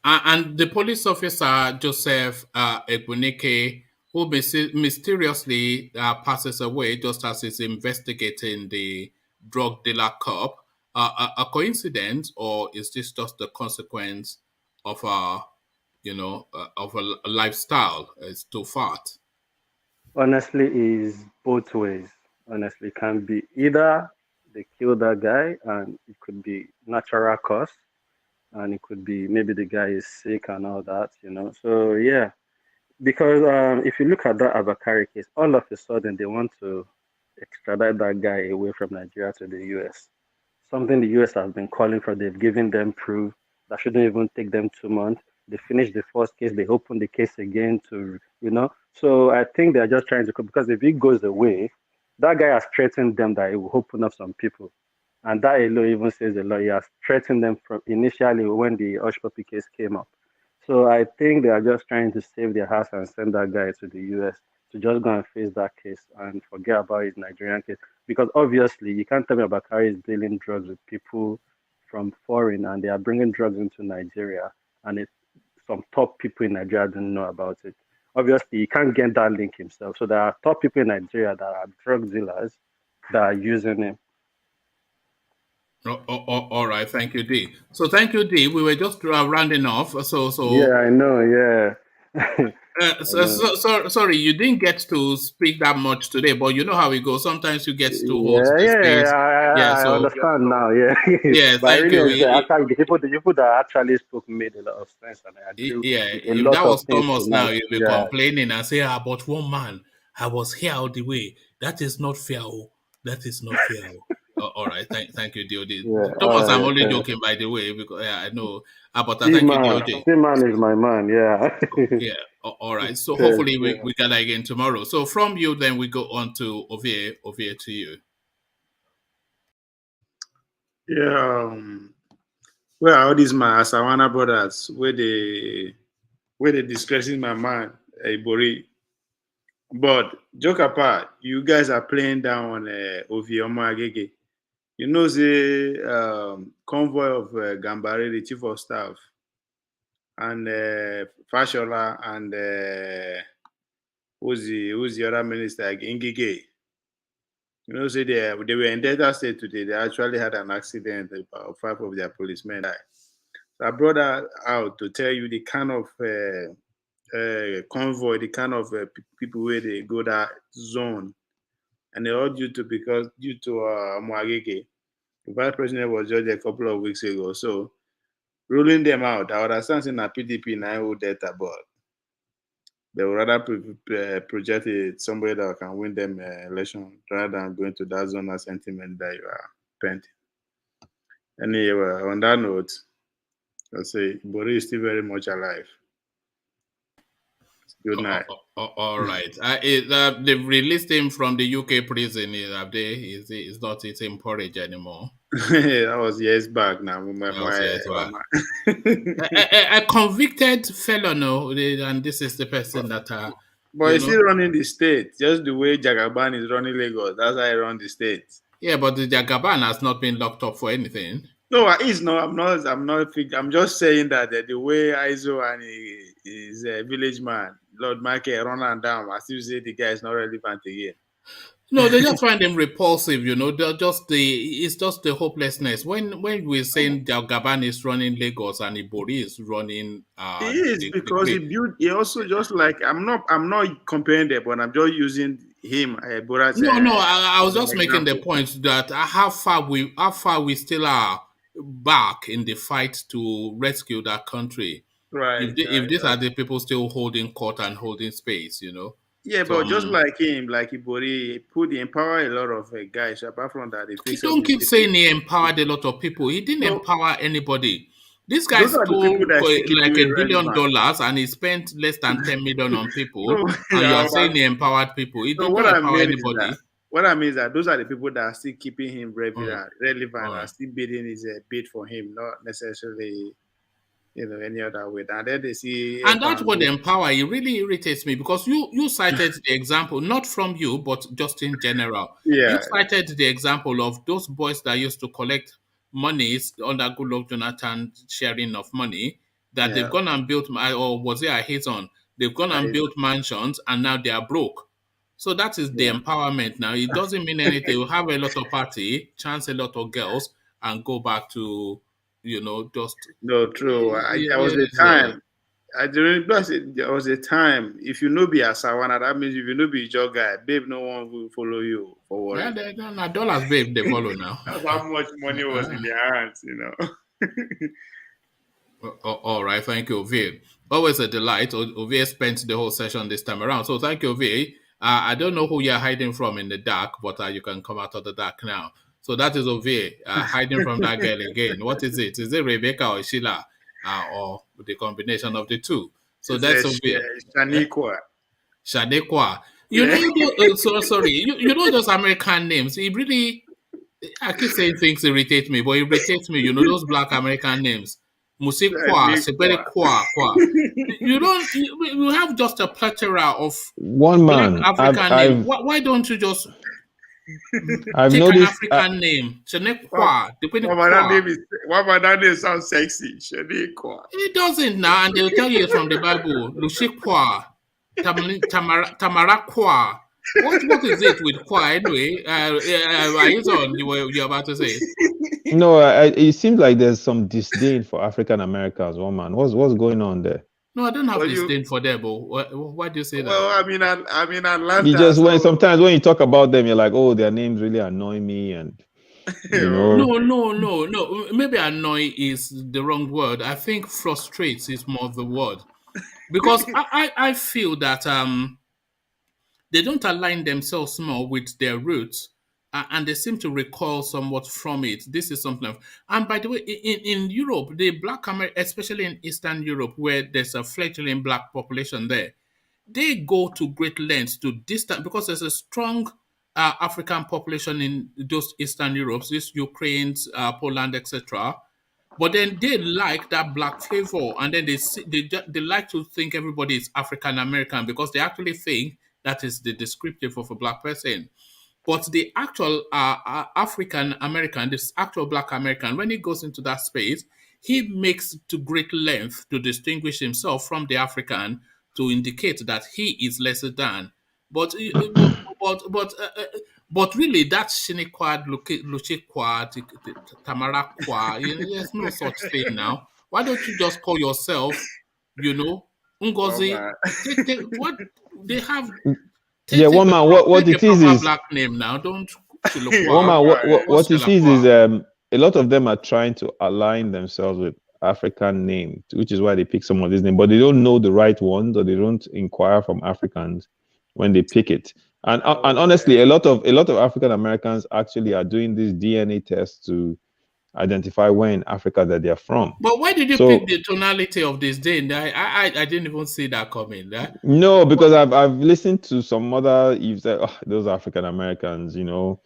And the police officer, Joseph Ibunike, who mysteriously passes away just as he's investigating the drug dealer cop, a coincidence, or is this just the consequence of of a lifestyle? It's too fat. Honestly, is both ways. Honestly, it can be either they kill that guy and it could be natural cause, and it could be maybe the guy is sick and all that, So yeah, because if you look at that Abakari case, all of a sudden they want to extradite that guy away from Nigeria to the US. Something the US has been calling for. They've given them proof that shouldn't even take them 2 months. They finished the first case, they opened the case again to, So I think they're just trying to, because if he goes away, that guy has threatened them that he will open up some people. And that alone even says a lot. He has threatened them from initially when the Hush Puppy case came up. So I think they are just trying to save their house and send that guy to the US to just go and face that case and forget about his Nigerian case. Because obviously, you can't tell me about Bakari is dealing drugs with people from foreign and they are bringing drugs into Nigeria, and some top people in Nigeria don't know about it. Obviously, he can't get that link himself. So there are top people in Nigeria that are drug dealers that are using him. All right, thank you, D. So thank you, D. We were just rounding off. So yeah, I know. Yeah. Sorry, you didn't get to speak that much today, but you know how it goes. Sometimes you get to host the space. I understand now. Yeah. Yeah, but thank you. Actually, the people that actually spoke made a lot of sense, and I agree. If that was Thomas now, you'll be complaining and say, but one man, I was here all the way. That is not fair. That is not fair. All right, thank you, DOD. Yeah, Thomas, I'm only joking, by the way, because I know. But thank you, DOD. man is my man. Yeah. Yeah. All right. So Yes, hopefully yeah. we gather again tomorrow. So from you, then we go on to Ovie. Ovie, to you. Yeah. Where are all these my Asawana brothers? Where they disgracing my man, Ibori. But joke apart, you guys are playing down on Ovie Amaechi. You know the convoy of Gambari, the chief of staff, and Fashola, and who's the other minister, Ngige. You know, say they were in Delta State today. They actually had an accident. About 5 of their policemen died. So I brought that out to tell you the kind of convoy, the kind of people where they go that zone, and they all due to Amaechi. The vice president was judged a couple of weeks ago. So ruling them out, I understand in a PDP now data, but they would rather project somebody that can win them election rather than going to that zone of sentiment that you are painting. Anyway, on that note, I'll say Buhari is still very much alive. Good night. All right. They've released him from the UK prison. It's not in porridge anymore. That was years back now. A convicted felon, and this is the person that. But he's still running the state, just the way Jagaban is running Lagos. That's how he runs the state. Yeah, but the Jagaban has not been locked up for anything. No, he's no. I'm not. I'm just saying that the way Aizo and his village man, Lord Michael, run and down. I still say the guy is not relevant again. No, they just find him repulsive. They're it's just the hopelessness. When we're saying Jagaban is running Lagos and Ibori is running, he is because he built. He also just like I'm not comparing them, but I'm just using him. No, I was just making the point that how far we still are back in the fight to rescue that country. Right. If these are the people still holding court and holding space, Yeah, but just like him, like Ibori, he empowered a lot of guys. Apart from that, he don't keep saying he empowered a lot of people. He didn't empower anybody. This guy stole like $1 billion and he spent less than 10 million on people. And you are saying he empowered people. He didn't empower anybody. What I mean is that those are the people that are still keeping him relevant and still bidding his bid for him, not necessarily, any other way. And then they see. And that word empower, it really irritates me because you cited the example, not from you, but just in general. Yeah. You cited the example of those boys that used to collect monies under Goodluck Jonathan sharing of money that they've gone and built, or was it a hit-on? They've gone and built mansions and now they are broke. So that is the empowerment now. It doesn't mean anything. You have a lot of party, chance a lot of girls, and go back to, just... No, true. There was a time. There was a time. If you know be a Sawana, that means if you know be your guy, babe, no one will follow you for what? Yeah, dollars, babe, they follow now. That's how much money was in their hands, All right, thank you, Ovie. Always a delight. Ovie spent the whole session this time around. So thank you, Ovie. I don't know who you're hiding from in the dark, but you can come out of the dark now. So that is Ovie hiding from that girl again. What is it? Is it Rebecca or Sheila? Or the combination of the two? So that's Ovie. Shadekwa. Sorry. You know those American names. It really, I keep saying things irritate me, but it irritates me. Those black American names. Musikwa, Seberekwa. You have just a plethora of one man African names. Why don't you just I've take noticed an African name? Shanekwa. What that name sounds sexy? Shanekwa. It doesn't now, and they'll tell you it's from the Bible. Lushikwa, Tamarakwa. What is it with kwa anyway? You're about to say. No, it seems like there's some disdain for African Americans. One man, what's going on there? No, I don't have disdain for them. But why do you say that? Well, I mean, Atlanta. You just sometimes when you talk about them, you're like, oh, their names really annoy me, and No. Maybe annoy is the wrong word. I think frustrates is more the word, because I feel that they don't align themselves more with their roots, and they seem to recall somewhat from it. This is something. And by the way, in Europe, the Black America, especially in Eastern Europe, where there's a fledgling Black population there, they go to great lengths to distance because there's a strong African population in those Eastern Europes, these Ukraines, Poland, etc. But then they like that Black flavor, and then they like to think everybody is African American because they actually think that is the descriptive of a Black person. But the actual African American, this actual Black American, when he goes into that space, he makes to great length to distinguish himself from the African to indicate that he is lesser than. But really, that Shiniquad, Luchiquad, Tamarakwa, there's no such thing now. Why don't you just call yourself, Ngozi? What they have. One man. What it is Black name now. Don't. One man. What it is a lot of them are trying to align themselves with African name, which is why they pick some of these names, but they don't know the right ones, or they don't inquire from Africans when they pick it. And honestly, a lot of African Americans actually are doing these DNA tests to identify where in Africa that they're from. But why did you pick the tonality of this day? I didn't even see that coming. Right? No, because I've listened to some other. You've said those African Americans, when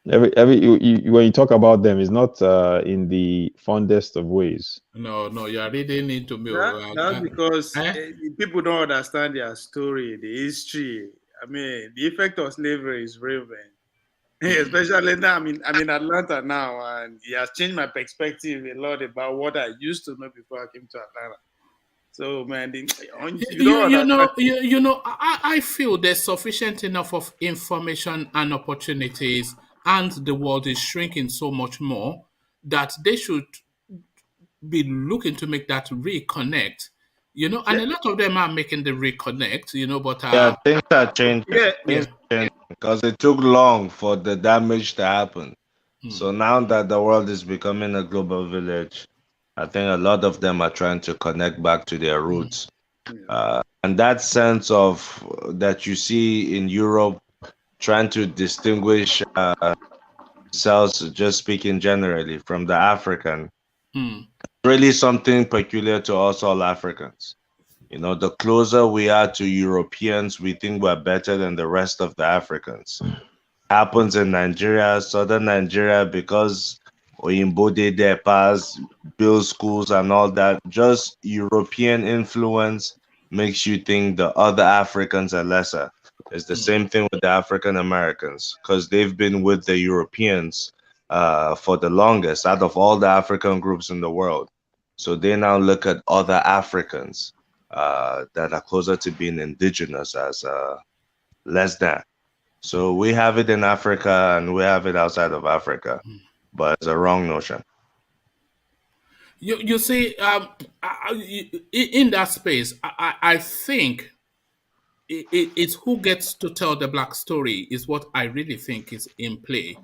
you talk about them, it's not in the fondest of ways. No, you are reading into me. That's because people don't understand their story, the history. I mean, the effect of slavery is relevant. Especially now, I'm in Atlanta now, and it has changed my perspective a lot about what I used to know before I came to Atlanta. So, man, I feel there's sufficient enough of information and opportunities, and the world is shrinking so much more that they should be looking to make that reconnect. And a lot of them are making the reconnect, but things are changing. Because it took long for the damage to happen. So now that the world is becoming a global village, I think a lot of them are trying to connect back to their roots. And that sense of that you see in Europe, trying to distinguish cells, just speaking generally, from the African, really something peculiar to us all Africans. The closer we are to Europeans, we think we're better than the rest of the Africans. Happens in Nigeria, southern Nigeria, because Oyinbo did their pass, build schools and all that. Just European influence makes you think the other Africans are lesser. It's the same thing with the African Americans, because they've been with the Europeans for the longest out of all the African groups in the world. So they now look at other Africans that are closer to being indigenous as less than. So we have it in Africa and we have it outside of Africa, but it's a wrong notion. You see, in that space, I think it's who gets to tell the Black story is what I really think is in play.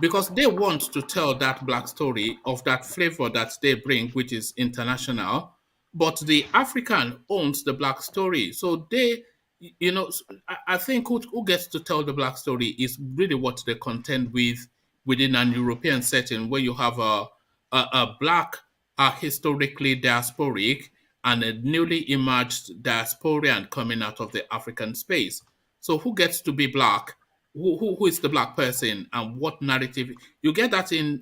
Because they want to tell that Black story of that flavor that they bring, which is international, but the African owns the Black story. So they, I think who gets to tell the Black story is really what they contend with within an European setting where you have a Black, historically diasporic, and a newly emerged diasporian coming out of the African space. So who gets to be Black? Who is the Black person, and what narrative? You get that in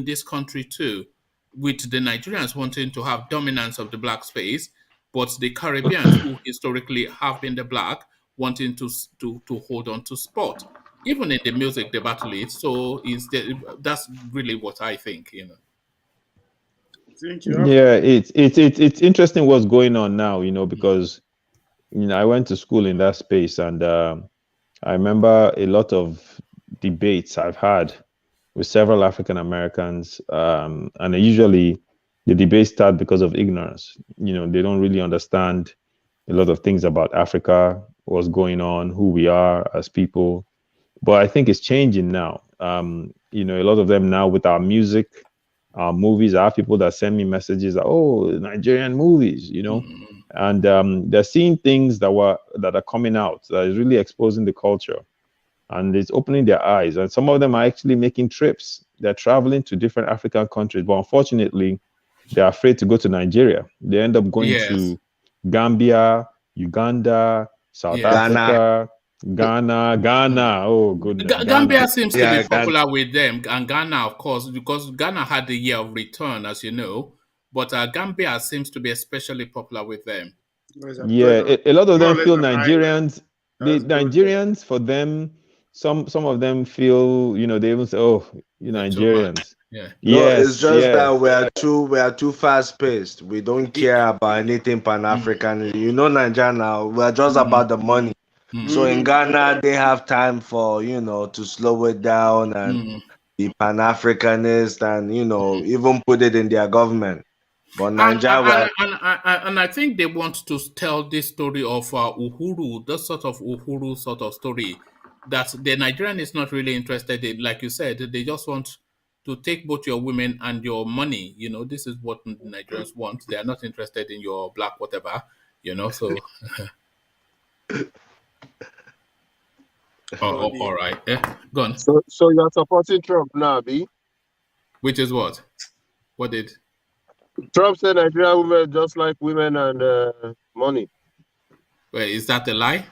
this country too, with the Nigerians wanting to have dominance of the Black space, but the Caribbeans, who historically have been the Black, wanting to hold on to spot. Even in the music, they battle it. So that's really what I think. Yeah, it's interesting what's going on now. Because I went to school in that space, and I remember a lot of debates I've had with several African Americans, and usually the debates start because of ignorance. They don't really understand a lot of things about Africa, what's going on, who we are as people. But I think it's changing now. A lot of them now with our music, our movies, I have people that send me messages, Nigerian movies, and they're seeing things that are coming out that is really exposing the culture. and it's opening their eyes. And some of them are actually making trips. They're traveling to different African countries, but unfortunately, they're afraid to go to Nigeria. They end up going to Gambia, Uganda, South Africa, Ghana. Oh, goodness. Gambia seems to be popular with them, and Ghana, of course, because Ghana had the year of return, as you know. But Gambia seems to be especially popular with them. Yeah, a lot of them feel Nigerians. The Nigerians, for them, some of them feel, they even say, "Oh, you Nigerians." Yeah. Yes, it's just that we are too fast paced. We don't care about anything Pan-African. Nigeria now, we're just about the money. So in Ghana, they have time for, to slow it down and be Pan-Africanist and, even put it in their government. But Nigeria... And I think they want to tell this story of Uhuru, this sort of Uhuru sort of story, that the Nigerian is not really interested in. Like you said, they just want to take both your women and your money. This is what Nigerians want. They are not interested in your black whatever, so... all right. Go on. So you're supporting Trump now, B? Which is what? What did? Trump said Nigerian women just like women and money. Wait, is that a lie?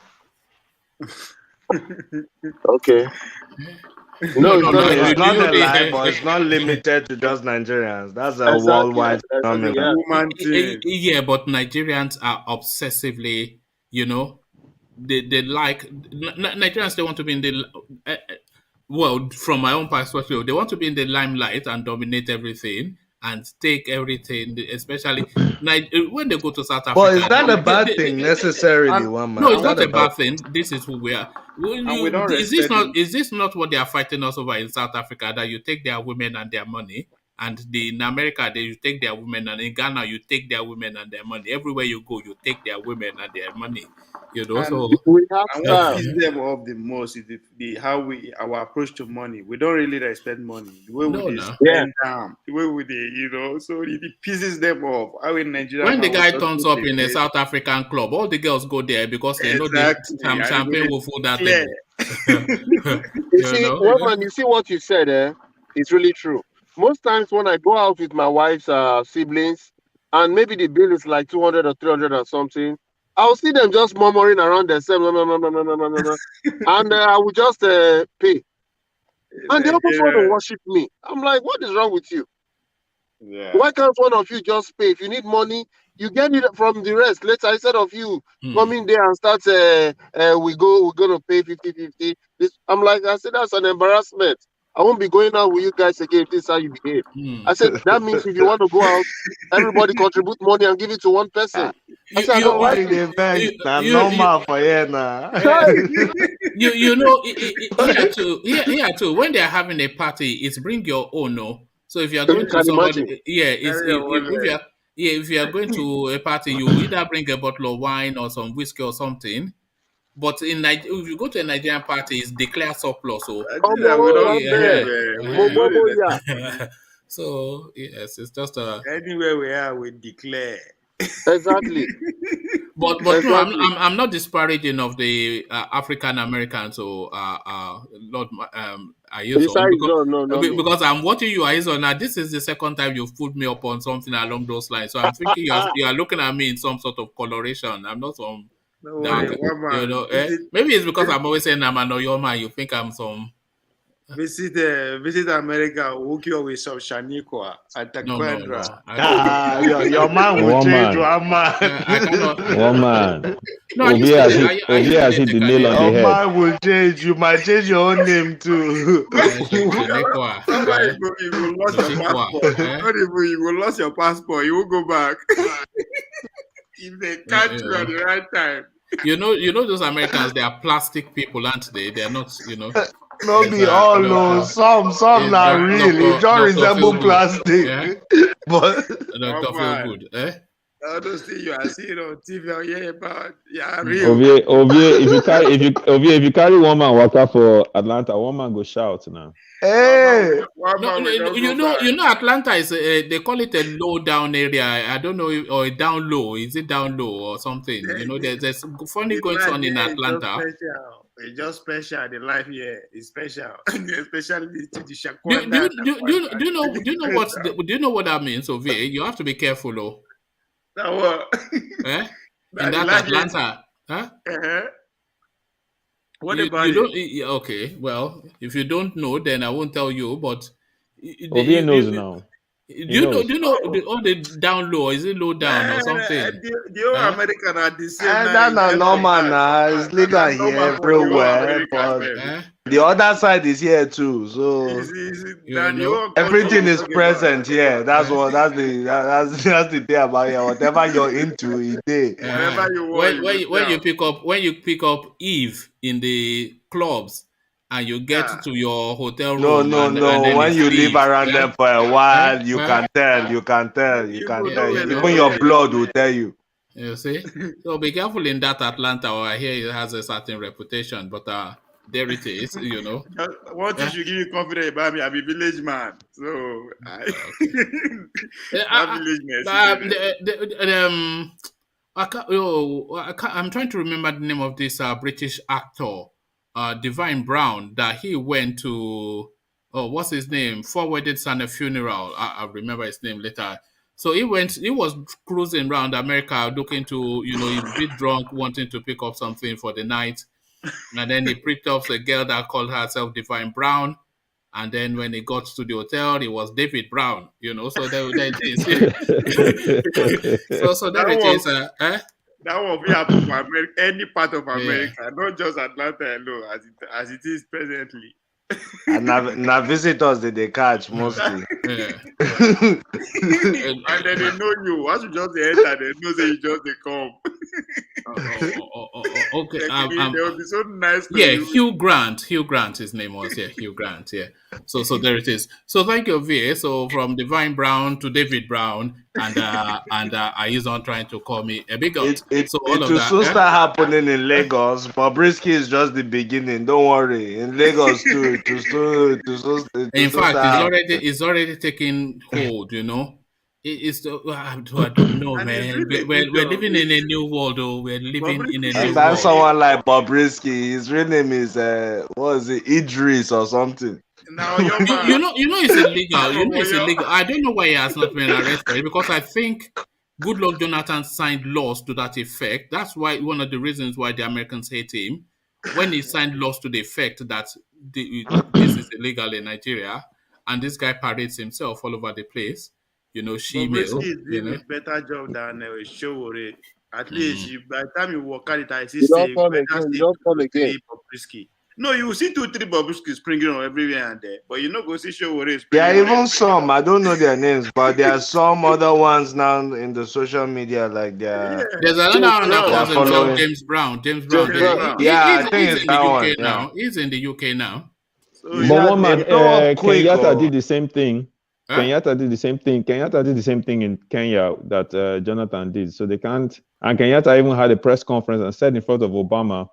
Okay. No, it's not a lie, but it's not limited to just Nigerians. That's a worldwide phenomenon. Yeah, but Nigerians are obsessively, they like Nigerians. They want to be in the well, from my own perspective, they want to be in the limelight and dominate everything and take everything, especially when they go to South Africa. But is that a bad thing necessarily, one man? No, it's not a bad thing. This is who we are. Is this not what they are fighting us over in South Africa? That you take their women and their money, and in America you take their women, and in Ghana you take their women and their money. Everywhere you go, you take their women and their money. So we have what pisses them off the most is our approach to money. We don't really respect money. The way we spend time, the way we so it pisses them off. How in Nigeria, when the guy turns up in a South African club, all the girls go there because they know the champagne will fool that table. You see what you said, it's really true. Most times when I go out with my wife's siblings, and maybe the bill is like 200 or 300 or something, I'll see them just murmuring around themselves, and I will just pay. And they almost want to worship me. I'm like, what is wrong with you? Yeah. Why can't one of you just pay? If you need money, you get it from the rest later instead of you coming there and start, we're going to pay 50-50. I'm like, I said, that's an embarrassment. I won't be going out with you guys again if this is how you behave. I said, that means if you want to go out, everybody contribute money and give it to one person. I said, I don't like it. Normal for you now. Here too, when they're having a party, it's bring your own, no? So if you're going to somebody, if you are going to a party, you either bring a bottle of wine or some whiskey or something. But if you go to a Nigerian party, it's declared surplus. So, so yes, it's just anywhere we are, we declare. Exactly. But exactly. No, I'm not disparaging of the African Americans or Lord Ayuso because I'm watching you Ayuso now. This is the second time you've put me up on something along those lines. So I'm thinking you are looking at me in some sort of coloration. I'm not some. Maybe it's because I'm always saying I'm an Oyoma. You think I'm some. Visit America. Hook you with some Shaniqua at Takwendra. Your man will change. Woman. Obi has hit the nail on the head. Your man will change. You might change your own name too. You will lose your passport. You will lose your passport. You will go back. If they catch you at the right time. You know those Americans, they are plastic people, aren't they? They are not, Not be all no. Some not really. It just resemble plastic. Yeah. But Dr. Feelgood, all those things you are seeing on TV or hear about, real. If you carry one man water for Atlanta, one man go shout now. Hey, Atlanta is they call it a low down area. I don't know, or down low. Is it down low or something? There's funny going on in Atlanta. It's just special. The life here is special, especially to the Shakwanda. Do you know what that means, Ovie? You have to be careful, though. That what? In that Atlanta, huh? What you about it? Okay, well, if you don't know, then I won't tell you. But Ovie knows now. Do you know all the down low? Is it low down or something? The whole American are the same. That's not normal now. It's legal here everywhere, but the other side is here too. So everything is present here. That's what. That's the thing about here. Whatever you're into, it's there. Whenever you want. When you pick up Eve in the clubs. And you get to your hotel room. No. When you live around them for a while, you can tell. Even your blood will tell you. You see? So be careful in that Atlanta, or I hear it has a certain reputation, but there it is, you know. What you should give you confidence about me? I'm a village man. So I'm trying to remember the name of this British actor. Divine Brown, that he went to, what's his name? Four Weddings and a Funeral. I remember his name later. So he was cruising around America looking to, he's a bit drunk, wanting to pick up something for the night. And then he picked up a girl that called herself Divine Brown. And then when he got to the hotel, it was David Brown, so there it is. so there it is. That will be happen for America, any part of America, not just Atlanta alone, as it is presently. And now visitors they catch mostly. And then they know you. Once you just enter, they know that you just come. Okay. They will be so nice to you. Hugh Grant, his name was Hugh Grant. Yeah. So there it is. So thank you, V. So from Divine Brown to David Brown, and I is on trying to call me a bigot. It will soon start happening in Lagos. Bobrisky is just the beginning. Don't worry. In Lagos too. In fact, it's already taking hold. I don't know, man. We're living in a new world, though. We're living in a new world. That's someone like Bobrisky. His real name is what is it, Idris or something. Now, it's illegal. It's illegal. I don't know why he has not been arrested, because I think Goodluck Jonathan signed laws to that effect. That's why one of the reasons why the Americans hate him. When he signed laws to the effect that this is illegal in Nigeria, and this guy parades himself all over the place. She-mail. Is doing a better job than Showore. At least by the time you work at it, I see Bobrisky. No, you will see 2-3 Bobrisky springing on everywhere and there, but you not go see Showore. There are even some, I don't know their names, but there are some other ones now in the social media, like there's another one that calls James Brown. Yeah, I think it's that one. Now. He's in the UK now. So, but one man, Kenyatta did the same thing. Huh? Kenyatta did the same thing in Kenya that Jonathan did. So they can't. And Kenyatta even had a press conference and said in front of Obama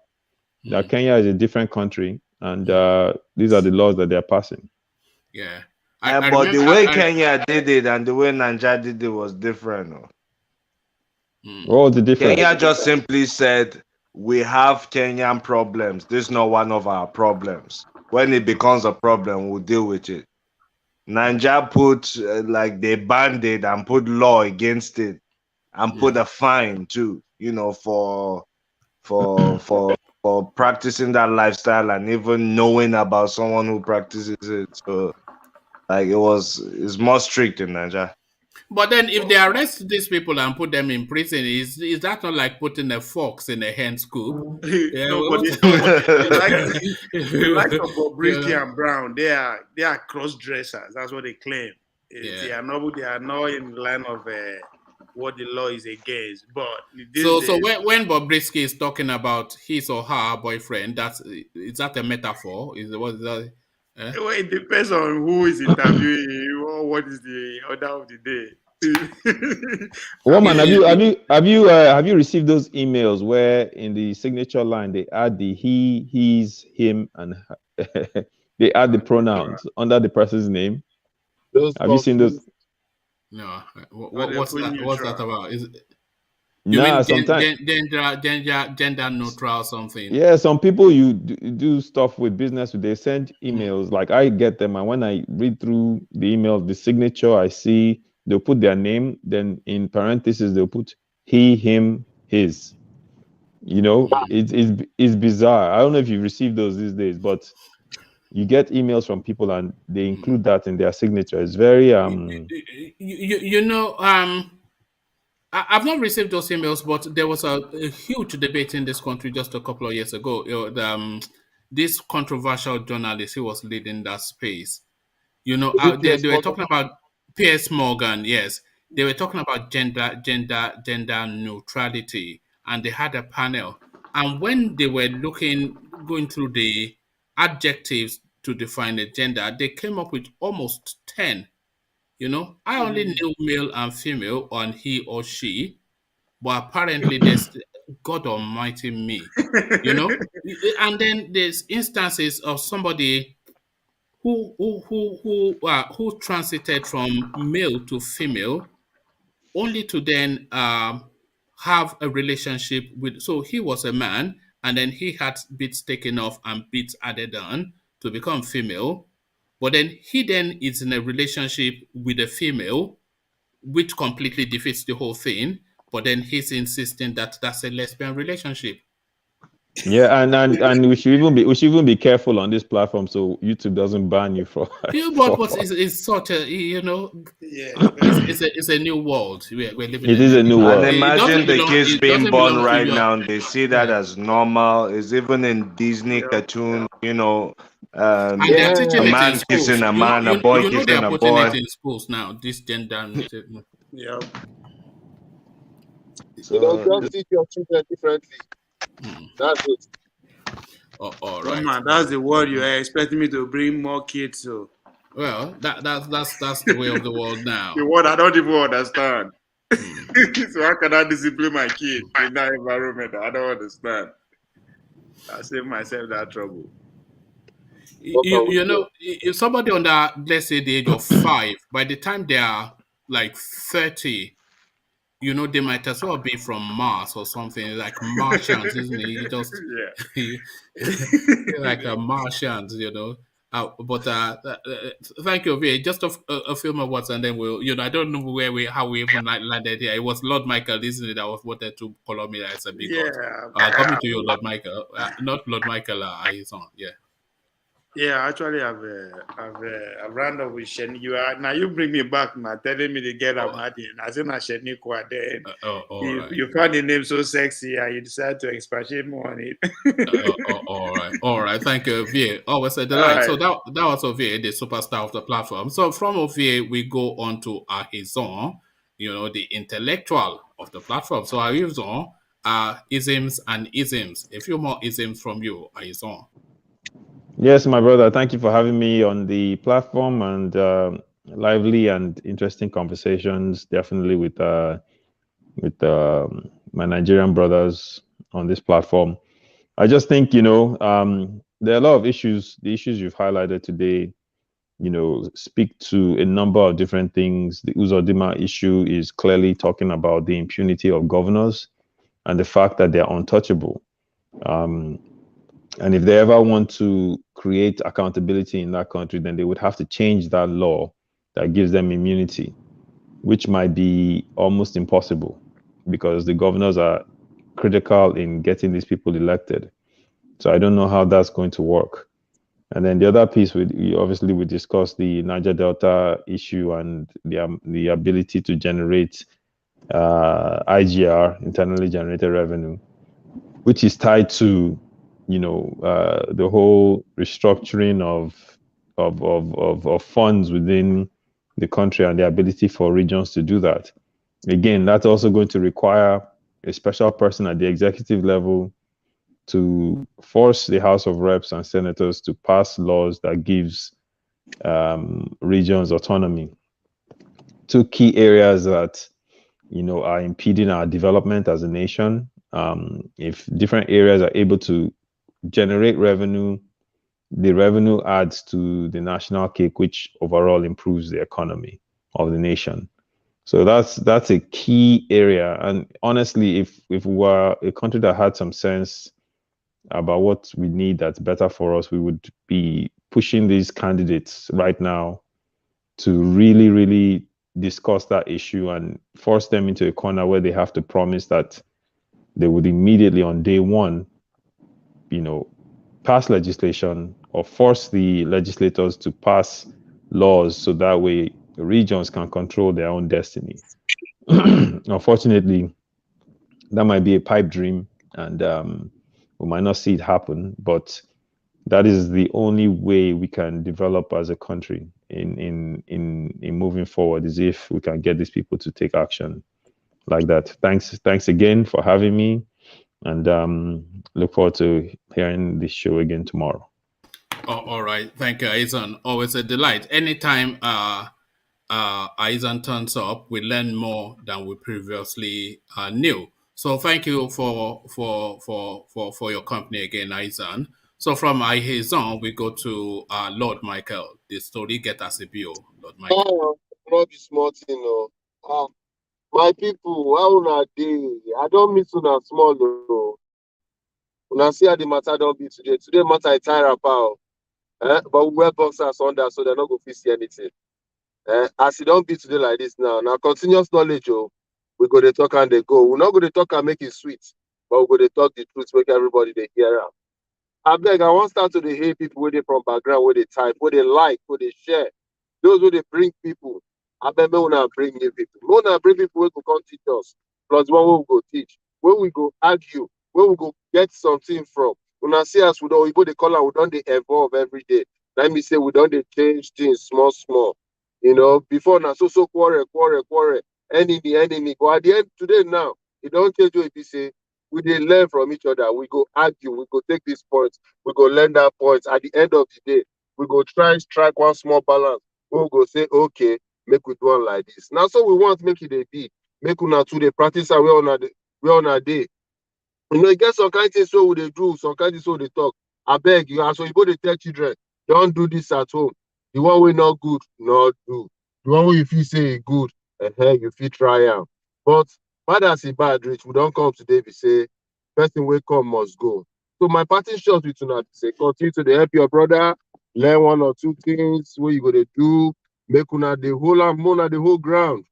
that Kenya is a different country, and these are the laws that they're passing. Yeah. But the way Kenya did it and the way Nigeria did it was different. What was the difference? Kenya just simply said, we have Kenyan problems. This is not one of our problems. When it becomes a problem, we'll deal with it. Nigeria put they banned it and put law against it and put a fine too, for practicing that lifestyle and even knowing about someone who practices it. So it's more strict in Nigeria. But then if they arrest these people and put them in prison, is that not like putting a fox in a hen's coop? Yeah, no, but like Bobrisky and Brown, they are cross-dressers. That's what they claim. They are not in the line of what the law is against. But so when Bobrisky is talking about his or her boyfriend, is that a metaphor? What is that? Well, it depends on who is interviewing or what is the order of the day. Woman, have you received those emails where in the signature line they add the he, his, him, and they add the pronouns under the person's name? Have you seen those? No. What's that about? You mean sometimes gender neutral something? Yeah, some people you do stuff with business, they send emails. Like I get them, and when I read through the email, the signature I see, they'll put their name, then in parentheses they'll put he, him, his. It's bizarre. I don't know if you've received those these days, but you get emails from people and they include that in their signature. It's very I've not received those emails, but there was a huge debate in this country just a couple of years ago. This controversial journalist who was leading that space, they were talking about Piers Morgan. Yes, they were talking about gender neutrality, and they had a panel. And when they were going through the adjectives to define a gender, they came up with almost 10. I only knew male and female on he or she, but apparently there's God Almighty me, and then there's instances of somebody who transited from male to female, only to then have a relationship with. So he was a man, and then he had bits taken off and bits added on to become female. But then he is in a relationship with a female, which completely defeats the whole thing. But then he's insisting that that's a lesbian relationship. Yeah, and we should even be careful on this platform so YouTube doesn't ban you for. It's such a it's a new world we're living. It is a new world. And imagine the kids being born right now, and they see that as normal. It's even in Disney cartoon, and they're teaching a man kissing a man, a boy kissing a boy. It in schools now. This gender. Yeah. Just teach your children differently. That's it. All right. Man, that's the word you are expecting me to bring more kids. So, well, that's the way of the world now. The word I don't even understand. So how can I discipline my kid in that environment? I don't understand. I save myself that trouble. If somebody under, let's say, the age of 5, by the time they are like 30, they might as well be from Mars or something, like Martians, isn't it? You just like a Martians, But thank you, V. Just a few more words, and then we'll. I don't know how we even landed here. It was Lord Michael, isn't it? That was wanted to call me as a big god. Coming to you, Lord Michael, not Lord Michael. His own, yeah. Yeah, actually, I've run up with Sheni. You bring me back now, telling me to get up at the end. I said, Sheni Kwa then. You found the name so sexy, and you decided to expatiate more on it. All right. Thank you, Ovie. Always a delight. Right. So that was Ovie, the superstar of the platform. So from Ovie, we go on to Ahizon, the intellectual of the platform. So Ahizon, isms and isms. A few more isms from you, Ahizon. Yes, my brother. Thank you for having me on the platform, and lively and interesting conversations, definitely with my Nigerian brothers on this platform. I just think, there are a lot of issues. The issues you've highlighted today, speak to a number of different things. The Uzodimma issue is clearly talking about the impunity of governors and the fact that they're untouchable. And if they ever want to create accountability in that country, then they would have to change that law that gives them immunity, which might be almost impossible because the governors are critical in getting these people elected. So I don't know how that's going to work. And then the other piece, we discussed the Niger Delta issue and the ability to generate IGR, internally generated revenue, which is tied to the whole restructuring of funds within the country and the ability for regions to do that. Again, that's also going to require a special person at the executive level to force the House of Reps and Senators to pass laws that gives regions autonomy. Two key areas that are impeding our development as a nation. If different areas are able to generate revenue, the revenue adds to the national cake, which overall improves the economy of the nation. So that's a key area. And honestly, if we were a country that had some sense about what we need that's better for us, we would be pushing these candidates right now to really, really discuss that issue and force them into a corner where they have to promise that they would immediately on day one, pass legislation or force the legislators to pass laws so that way the regions can control their own destiny. Unfortunately, that might be a pipe dream, and we might not see it happen, but that is the only way we can develop as a country in moving forward, is if we can get these people to take action like that. Thanks again for having me, and look forward to hearing this show again tomorrow. All right, thank you, Aizan. Always a delight. Anytime Aizan turns up, we learn more than we previously knew. So thank you for your company again, Aizan. So from Aizan, we go to Lord Michael. The story get us a bill, Lord Michael. Not be smart, my people, how una dey? I don't miss una small though. Una see how the matter don't be today. Today matter I tire about. But we wear boxers under, so they're not going to see anything. As it don't be today like this now. Now continuous knowledge, we go to talk and they go. We're not going to talk and make it sweet, but we're going to talk the truth, make everybody they hear out. I beg, I want to start to the hate people where they from background, where they type, where they like, where they share. Those where they bring people. I beg, we want to bring new people. We want to bring people who will come teach us. Plus one we go teach. Where we go argue. Where we go get something from. When I see us, we don't, they call out, we don't they evolve every day. Let me say, we don't they change things small. Before now, so quarrel. Enemy. But at the end, today now, it don't change what you say. We they learn from each other. We go argue. We go take this point. We go learn that point. At the end of the day, we go try and strike one small balance. We go say, okay, make we do one like this. Now, so we want to make it a be. Make una to the practice and we on a day. You get some kind of things so they do, some kind of things so they talk. I beg you, so you go to tell children, don't do this at home. The one way not good, not do. The one way if you say good, you feel try out. But bad as a bad rich, we don't come today, we say, person will come must go. So my parting shot with tonight say, continue to help your brother, learn one or two things, what you gonna do, make una the whole amount the whole ground.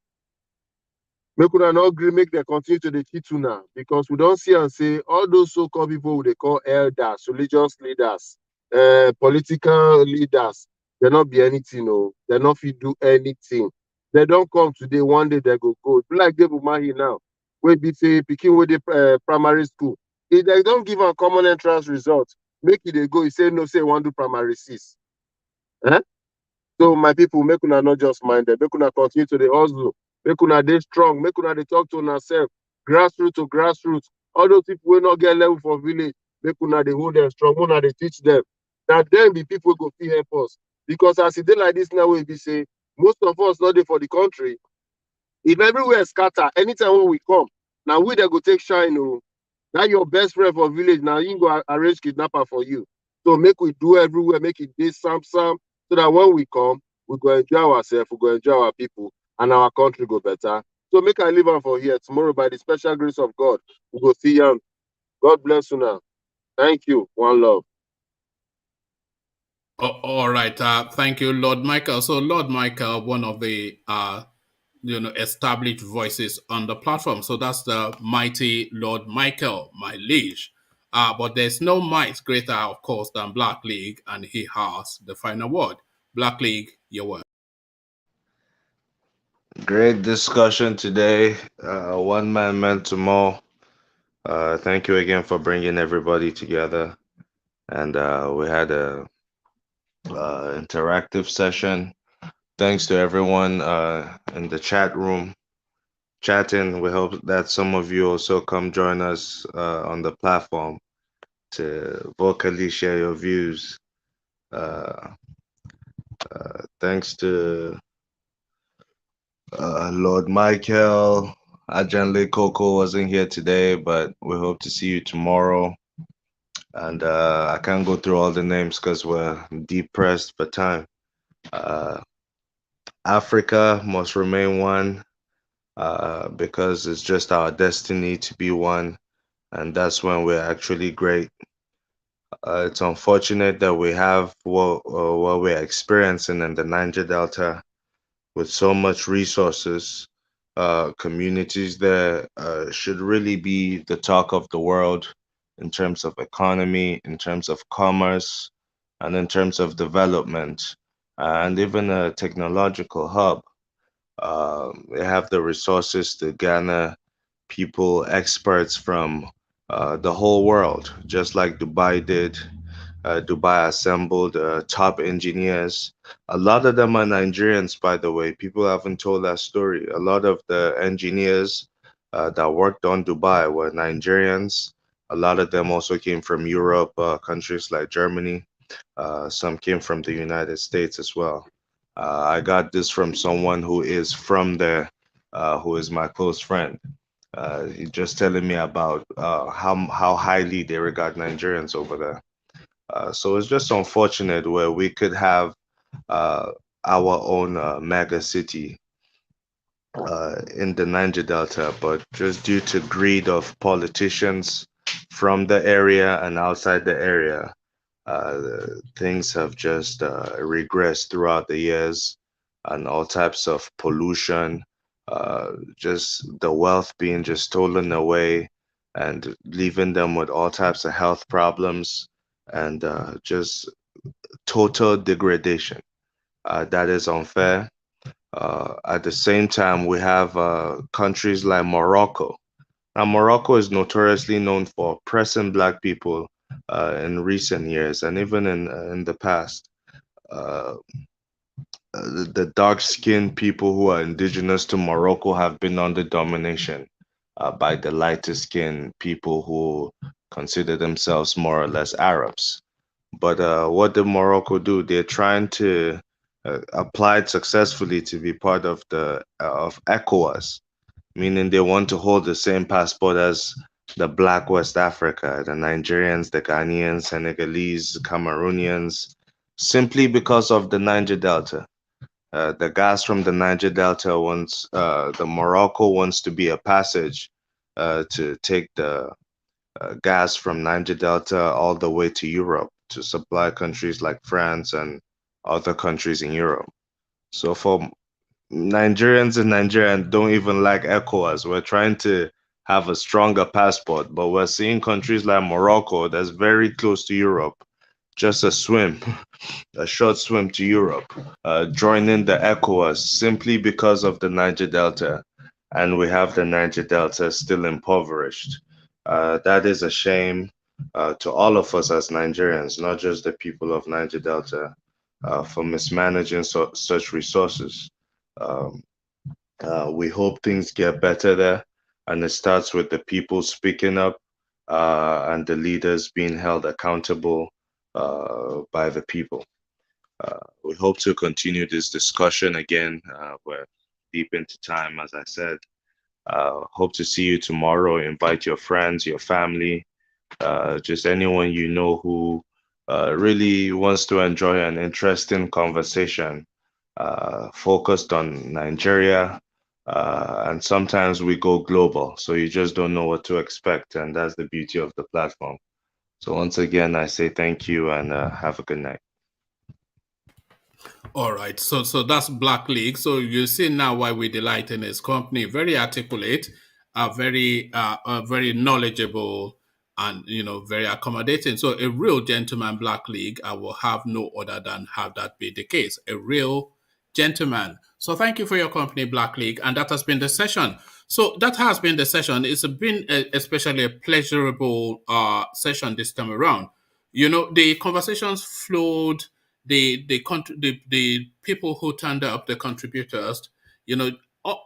Make una not agree, make them continue to the kituna, because we don't see and say all those so-called people who they call elders, religious leaders, political leaders, they not be anything, no, they not fit do anything. They don't come today, one day they go. Like they Umahi now, we be say picking with the primary school. If they don't give a common entrance result, make it they go. He say no, say one do primary 6. So my people, make una not just mind them, make una continue to the hustle. Make una dey strong, make una dey talk to una self, grassroots to grassroots. All those people will not get level for village, make una dey hold them strong, una dey teach them. That then the people go fit help us. Because as it dey like this now, we be say most of us not dey for the country. If everywhere scatter, anytime when we come, now we they go take shine. Now your best friend for village, now you go arrange kidnapper for you. So make we do everywhere, make it dey some, so that when we come, we go enjoy ourselves, we go enjoy our people. And our country go better. So make I live on for here. Tomorrow, by the special grace of God, we go see you. God bless you now. Thank you. One love. All right. Thank you, Lord Michael. So Lord Michael, one of the established voices on the platform. So that's the mighty Lord Michael, my liege. But there's no might greater, of course, than Black League, and he has the final word. Black League, your word. Great discussion today. One man meant to more. Thank you again for bringing everybody together. And we had a interactive session. Thanks to everyone in the chat room chatting. We hope that some of you also come join us on the platform to vocally share your views. Thanks to Lord Michael. Ajanle Coco wasn't here today, but we hope to see you tomorrow. And I can't go through all the names because we're deep pressed for time. Africa must remain one. because it's just our destiny to be one, and that's when we're actually great. It's unfortunate that we have what we're experiencing in the Niger Delta with so much resources. Communities there should really be the talk of the world in terms of economy, in terms of commerce, and in terms of development, and even a technological hub. They have the resources to garner people, experts from the whole world, just like Dubai did. Dubai assembled top engineers. A lot of them are Nigerians, by the way. People haven't told that story. A lot of the engineers that worked on Dubai were Nigerians. A lot of them also came from Europe, countries like Germany. Some came from the United States as well. I got this from someone who is from there, who is my close friend. He's just telling me about how highly they regard Nigerians over there. So it's just unfortunate where we could have our own mega city in the Niger Delta, but just due to greed of politicians from the area and outside the area, things have just regressed throughout the years, and all types of pollution, just the wealth being just stolen away and leaving them with all types of health problems and just total degradation. That is unfair. At the same time, we have countries like Morocco. Now, Morocco is notoriously known for oppressing Black people in recent years and even in the past. The dark-skinned people who are indigenous to Morocco have been under domination by the lighter-skinned people who consider themselves more or less Arabs. But what did Morocco do? They're trying to apply it successfully to be part of of ECOWAS, meaning they want to hold the same passport as the Black West Africa, the Nigerians, the Ghanaians, Senegalese, Cameroonians, simply because of the Niger Delta. The gas from the Niger Delta wants, the Morocco wants to be a passage to take the gas from Niger Delta all the way to Europe to supply countries like France and other countries in Europe. So for Nigerians in Nigeria don't even like ECOWAS. We're trying to have a stronger passport, but we're seeing countries like Morocco that's very close to Europe, just a swim, a short swim to Europe, joining the ECOWAS simply because of the Niger Delta. And we have the Niger Delta still impoverished. That is a shame to all of us as Nigerians, not just the people of Niger Delta, for mismanaging such resources. We hope things get better there, and it starts with the people speaking up and the leaders being held accountable by the people. We hope to continue this discussion again. We're deep into time, as I said. Hope to see you tomorrow. Invite your friends, your family, just anyone you know who really wants to enjoy an interesting conversation focused on Nigeria. And sometimes we go global, so you just don't know what to expect. And that's the beauty of the platform. So once again, I say thank you and have a good night. All right, so that's Black League. So you see now why we delight in his company. Very articulate, very knowledgeable, and very accommodating. So a real gentleman, Black League. I will have no other than have that be the case. A real gentleman. So thank you for your company, Black League, and that has been the session. So that has been the session. It's been especially a pleasurable session this time around. The conversations flowed. The people who turned up, the contributors,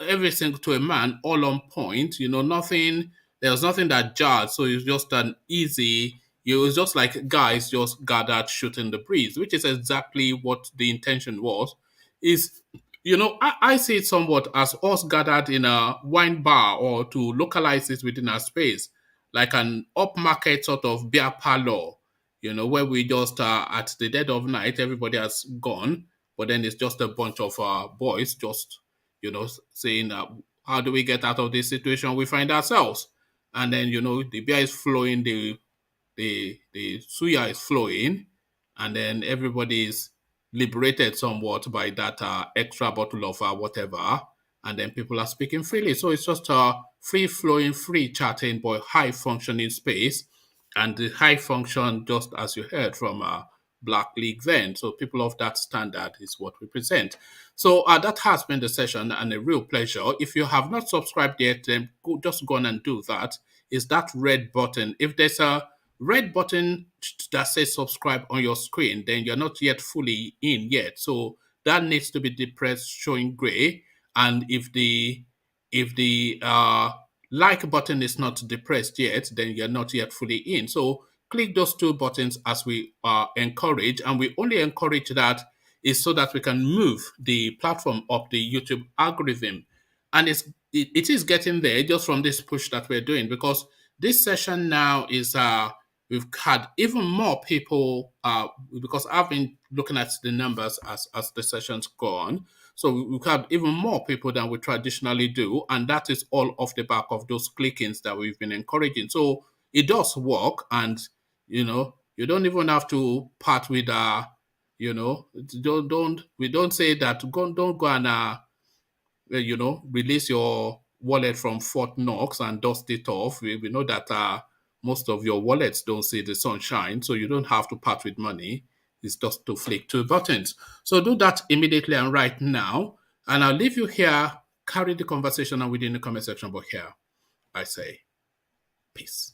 everything to a man, all on point. Nothing. There was nothing that jarred. So it's just an easy. It was just like guys just gathered shooting the breeze, which is exactly what the intention was. I see it somewhat as us gathered in a wine bar, or to localize it within our space, like an upmarket sort of beer parlor, where we just at the dead of night, everybody has gone, but then it's just a bunch of boys just, saying how do we get out of this situation we find ourselves? And then, the beer is flowing, the suya is flowing, and then everybody is liberated somewhat by that extra bottle of whatever, and then people are speaking freely. So it's just a free-flowing, free chatting, but high-functioning space, and the high function, just as you heard from Black League then. So people of that standard is what we present. So that has been the session, and a real pleasure. If you have not subscribed yet, then just go on and do that. Is that red button. If there's a red button that says subscribe on your screen, then you're not yet fully in yet. So that needs to be depressed, showing gray. And if the like button is not depressed yet, then you're not yet fully in. So click those two buttons as we encourage, and we only encourage that is so that we can move the platform up the YouTube algorithm. And it is getting there just from this push that we're doing, because this session now is we've had even more people because I've been looking at the numbers as the session's gone. So we've had even more people than we traditionally do, and that is all off the back of those clickings that we've been encouraging. So it does work, and you don't even have to part with we don't say that don't go and release your wallet from Fort Knox and dust it off. We know that most of your wallets don't see the sunshine, so you don't have to part with money. It's just to flick two buttons. So do that immediately and right now. And I'll leave you here, carry the conversation on within the comment section, but here I say peace.